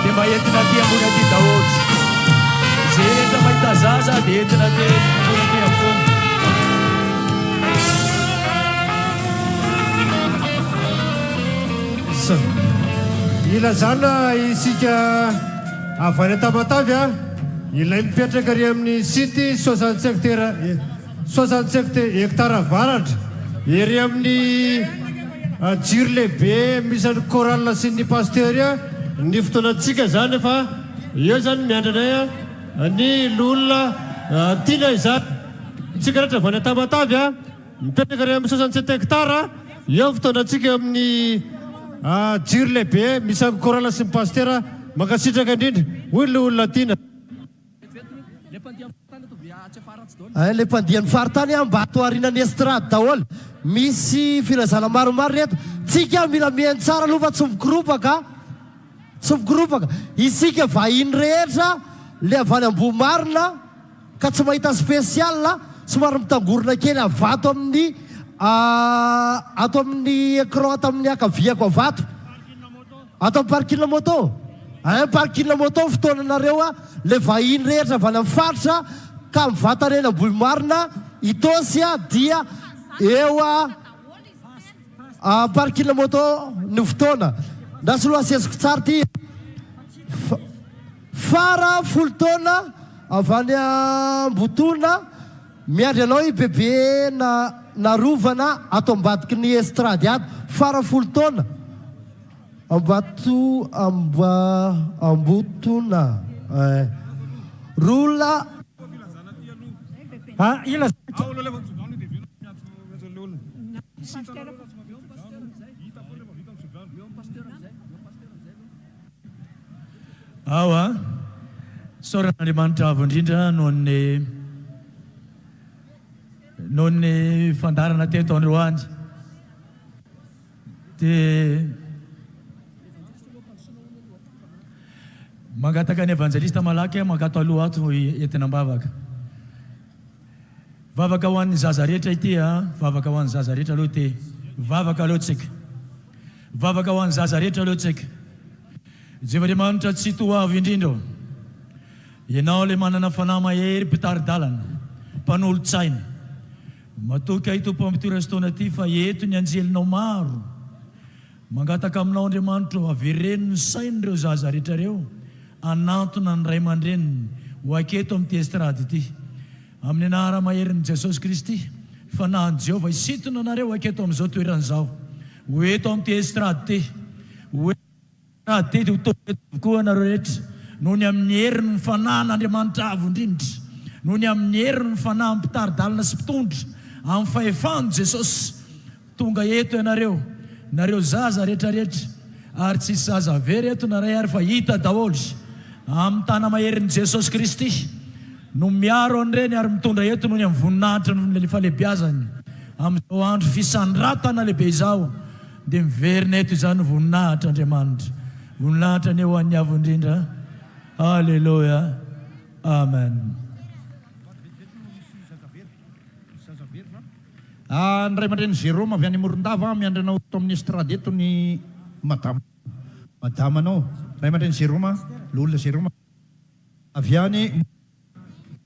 dia mahentina ty ambony aty daholo. Zay rehetra mahita zaza dia entina ty ambony aty ampono. Ilazana isika avy any Tamatavy a ilay mipetraka ary amin'ny sity 60 hectara varatra ery amin'ny jiro lehibe misy ny chorale sy ny pasteur ny fotoanantsika zany efa eo zany miandranay ny lolona tiana izany tsika rehetra avy any Tamatavy a mipetraka ary amin'ny 67 hectara eo fotoanantsika amin'ny jiro lehibe misy amin'ny chorale sy ny pasteur mankasitraka indrindra hoy le olona tiana. Le mpandiany faritany mba ato arinan'ny estrade daholo misy filazana maromaro reto tsika mila mihaino tsara aloha fa tsy mikiropaka isika vahiny rehetra le avany ambomarina ka tsy mahita spesial somary mitangorona kely avato amin'ny ato amin'ny écran ato amin'ny akaviako avato ato amin'ny parking moto parking moto fotoananareo le vahiny rehetra avany amin'ny faritra ka mivata reny ambomarina itosy dia eo parking moto ny fotoana ndasoloha aseziko tsara ty fara folo taona avany ambotona miandry anao i bebe na rovana ato ambadiky ny estrady ato fara folo taona ambotona rola ila awa soran'andriamanitra avo indrindra noho ny fandarana teto androany dia mangataka ny evangelista malaky mangato aloha ato entina mbavaka vavaka ho an'ny zaza rehetra ity vavaka ho an'ny zaza rehetra aloha ty vavaka alohatsika vavaka ho an'ny zaza rehetra alohatsika Jehovahandriamanitra tsy toavy indrindra ianao le manana fanahy mahery mpitaridalana mpanolo-tsaina matoky ahito mpampitora sy taona ty fa eto ny anjelinao maro mangataka aminao Andriamanitra avereno ny sainy reo zaza rehetra reo anatona ny ray aman-dreniny ho aketo amin'ity estrady ity amin'ny anara maherin'i Jesosy Kristy fanahin'i Jehovah isitona anareo aketo amin'izao toeran'izao ho eto amin'ity estrady ty ho tokoa anareo rehetra noho ny amin'ny heriny ny fanahin'Andriamanitra avo indrindra noho ny amin'ny heriny ny fanahy mpitaridalana sy mpitondra amin'ny fahefan'i Jesosy tonga eto ianareo zaza rehetrarehetra ary tsisy zaza very eto naray ary fa hita daholo amin'ny tana maherin'i Jesosy Kristy no miaro an'ireny ary mitondra eto noho ny amin'ny voninahitra noho ny falebiazany amin'izao andro fisandratana lehibe izao dia miverina eto izany voninahitra Andriamanitra voninahitra ny eo an'ny avo indrindra. Alleluia. Amen. Ny ray aman-dreny Jérôme avy any Morondava miandranao to amin'ny estrady eto ny madamanao ray aman-dreny Jérôme l'olona Jérôme avy any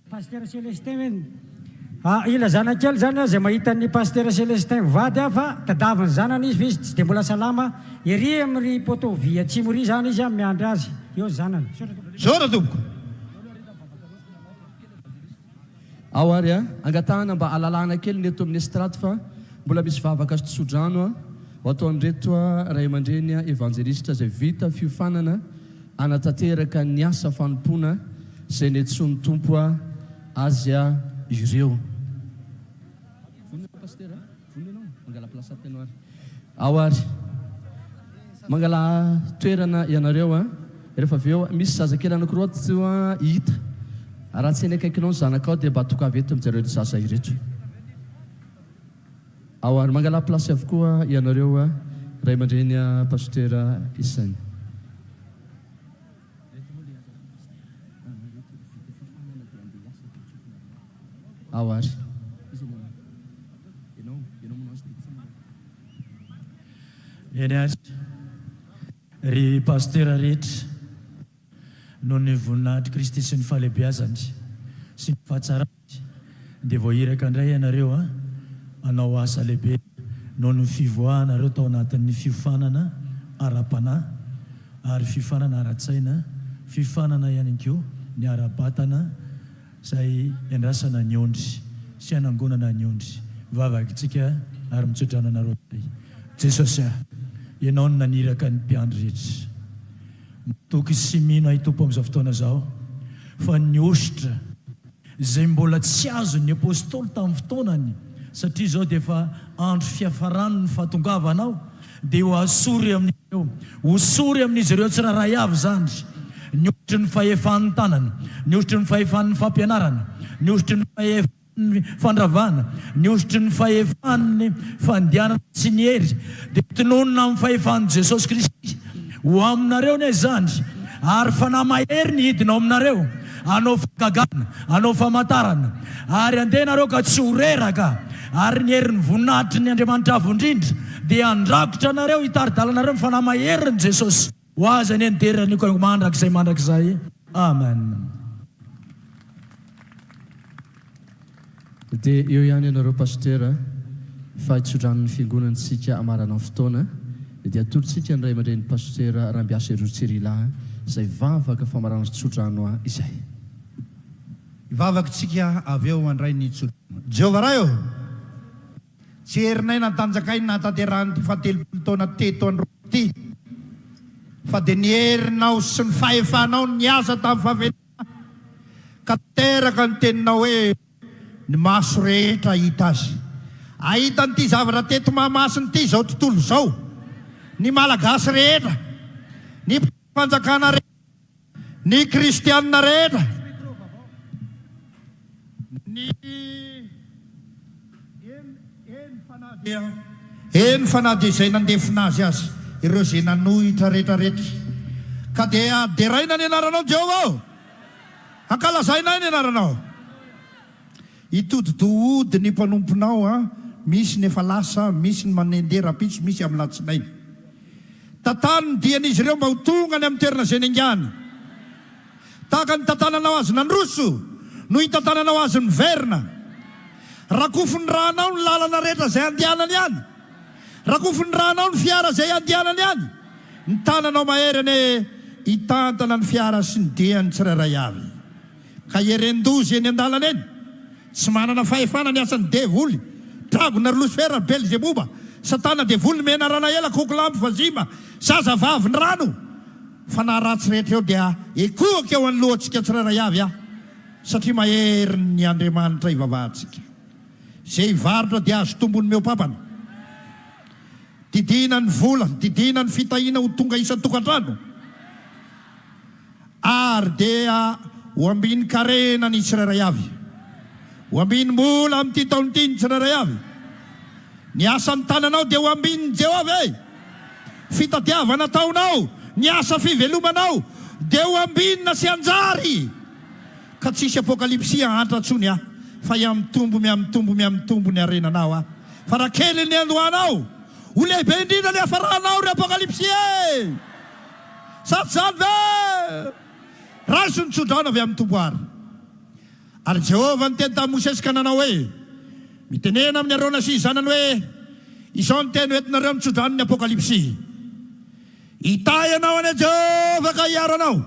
Pasteur Célestin ila zanakely zany zay mahita ny Pasteur Célestin vady fa tadaviny zanany izy izy tsy dia mbola salama ery amin'ny poto vy atsimo ry zany izy miandry azy eo zanany zora tompoko ao ary angatahana mba alalana kely ny eto amin'ny estrady fa mbola misy vavaka azo tosodrano ho ataon'reto a ray aman-dreny evanjelista zay vita fiofanana anatanteraka ny asa fanompoana zay netsony tompo a azy a ireo. Ao ary mangala toerana ianareo a rehefa avy eo misy zazakely anankiroa tsy hita raha tsy eny akaikinao ny zanakao dia mba toka aveto mijareo zaza ireto. Ao ary mangala plasy avokoa ianareo a ray aman-dreny a pasteur Isany. Ao ary eny ary ry pasteur rehetra noho ny voninahitry Kristy sy ny fahalebiazany sy ny fahatsarany dia voahiraka indray ianareo a anao asa lehibe noho ny fivoahanareo tao anatin'ny fiofanana ara-panahy ary fiofanana ara-tsaina, fiofanana ihany koa ny ara-batana izay iandrasana ny ondry sy anangonana ny ondry. Vavakitsika ary mitsodrana anareo Jesosy ianao no naniraka ny mpiandry rehetra. Toky sy mino ay tompo amin'izao fotoana izao fa ny ositra izay mbola tsy azo ny apôstôly tamin'ny fotoanany satria izao dia efa andro fiafarany ny fahatongavanao dia ho asory amin'ireo, hosory amin'izy ireo tsiraray avy zany ny ositry ny fahefan'ny tanana, ny ositry ny fahefan'ny fampianarana, ny ositry ny fahefan'ny fandravana, ny ositry ny fahefan'ny fandianana sy ny hery dia tinonona amin'ny fahefan'i Jesosy Kristy ho aminareo ny zany ary fanahy mahery ny hidinao aminareo, anao fagagana, anao famantarana ary andehanareo ka tsy ho reraka ary ny herin'ny voninahitry ny Andriamanitra avondrindra dia andrakotra anareo hitaridalanareo ny fanahy mahery ny Jesosy ho aza ny enderany ko mandrakizay. Amen. Dia eo ihany ianareo pasteur fa hitsodran'ny fiangonantsika amaranao fotoana dia atolotsika ny ray aman-dreny pasteur Rambiasa Rotsirila izay vavaka famarana tsodrano izay. Ivavakitsika avy eo andray ny tsodrano. Jehovah rayo tsy herinay natanjakainy natanterahany ty fahatelopolo taona teto androany ty fa dia ny herinao sy ny fahefanao ny asa tamin'ny fahavelona ka teraka ny teninao hoe ny maso rehetra hita azy. Ahita n'ity zavatra teto Mahamasina ty zao tontolo zao, ny malagasy rehetra, ny fanjakana rehetra, ny kristianina rehetra, ny eny fanady izay nandefina azy azy ireo zay nanohitra rehetrarehetra ka dia deraina ny anaranao Jehovah, ankalazaina ny anaranao. Itodidohody ny mpanomponao misy ny efa lasa, misy ny manendera rapitsy, misy amin'ny latsinainy. Tatany ny dian'izy ireo mba ho tonga ny amin'ny toerana izay ningana. Tahaka ny tantananao azy nandroso, no hitantananao azy niverina. Rakofony rahanao ny lalana rehetra izay andianany any. Rakofony rahanao ny fiara izay andianany any. Ny tananao mahery ny hitantana ny fiara sy ny diany tsirairay avy. Ka herendozy eny an-dalana eny. Tsy manana fahefana ny asan'ny devoly, dragona Lucifer Belzebuba, satana devoly menarana ela kokolamby fazima, zaza vavy ny rano. Fa na ratsy rehetra eo dia ekohaka eo anoloantsika tsirairay avy satria mahery ny Andriamanitra ivavahantsika. Zay varotra dia azo tombony meo papana. Didina ny vola, didina ny fitahina ho tonga isan-tokantrano. Ary dia ho ambiny karena ny tsirairay avy. Ho ambiny mbola amin'ity taon'ity ny tsirairay avy. Ny asan'ny tananao dia ho ambiny Jehovah. Fitadiavana taonao, ny asa fivelomanao dia ho ambinina sy anjary. Ka tsisy apokalypsy antratsony fa miamitombo ny arenanao fa raha kely ny andohanao ho lehibe indrindra ny hafaranao ry apokalypsy satsy zany ve raso ny tsodrano avy amin'ny tombo ary Jehovah ny teny tamin'ny Mosesy ka nanao hoe mitenena amin'ny Arona sy zanany hoe izao ny teny hoentinareo amin'ny tsodrano ny apokalypsy. Itay anao any Jehovah ka hiaro anao.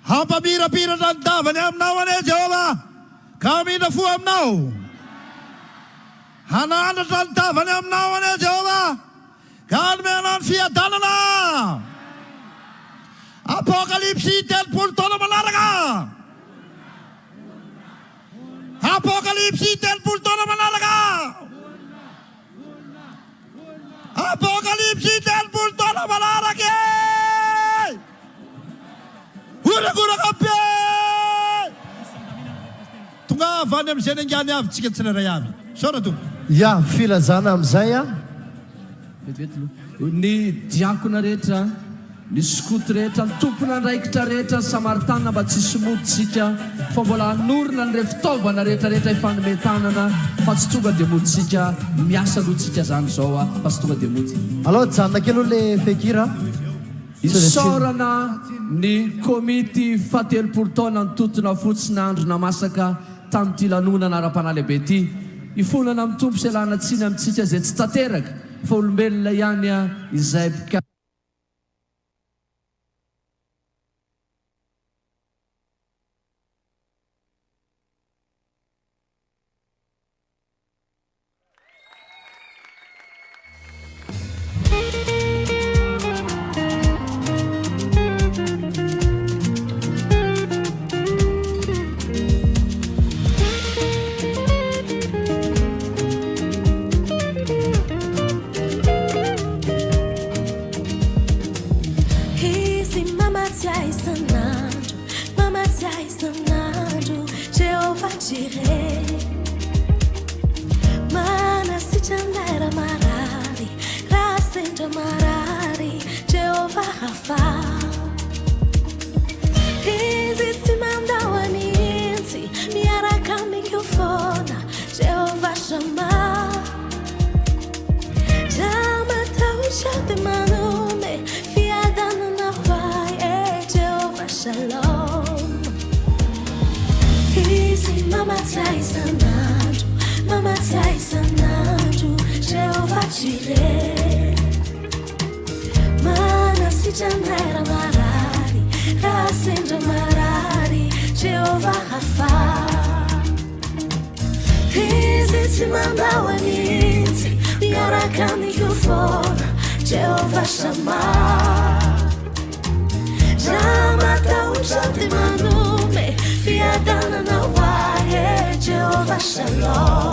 Hampamirapiratra ny davany aminao any Jehovah ka hamindra fo aminao. hanandratra ny tavany aminao ane Jehova ka anome anao ny fiadanana. Apokalypsy 30 taona manaraka. Apokalypsy 30 taona manaraka. Apokalypsy 30 taona manaraka. Uraguraka pe. Tonga avany amin'izay ny angany avy tsika tsirairay avy. Sora to. Ya filazana amin'izay a. Ny diakona rehetra, ny sokoto rehetra, ny tompona andraikitra rehetra, ny samaritana mba tsy somotontsika fa mbola hanorina ny fitaovana rehetrarehetra ifanometanana fa tsy tonga dia motontsika miasa alohantsika zany zao a fa tsy tonga dia mody. Alors janona kely le fekira. Isaorana ny komity fatelopolo taona nitotona fotsiny andro namasaka tamin'ity lanonana ara-panalehibe ity. Ifonana amin'ny tompo sy alana tsiny amintsika izay tsy tanteraka fa olombelona ihany izay pika. Shalom.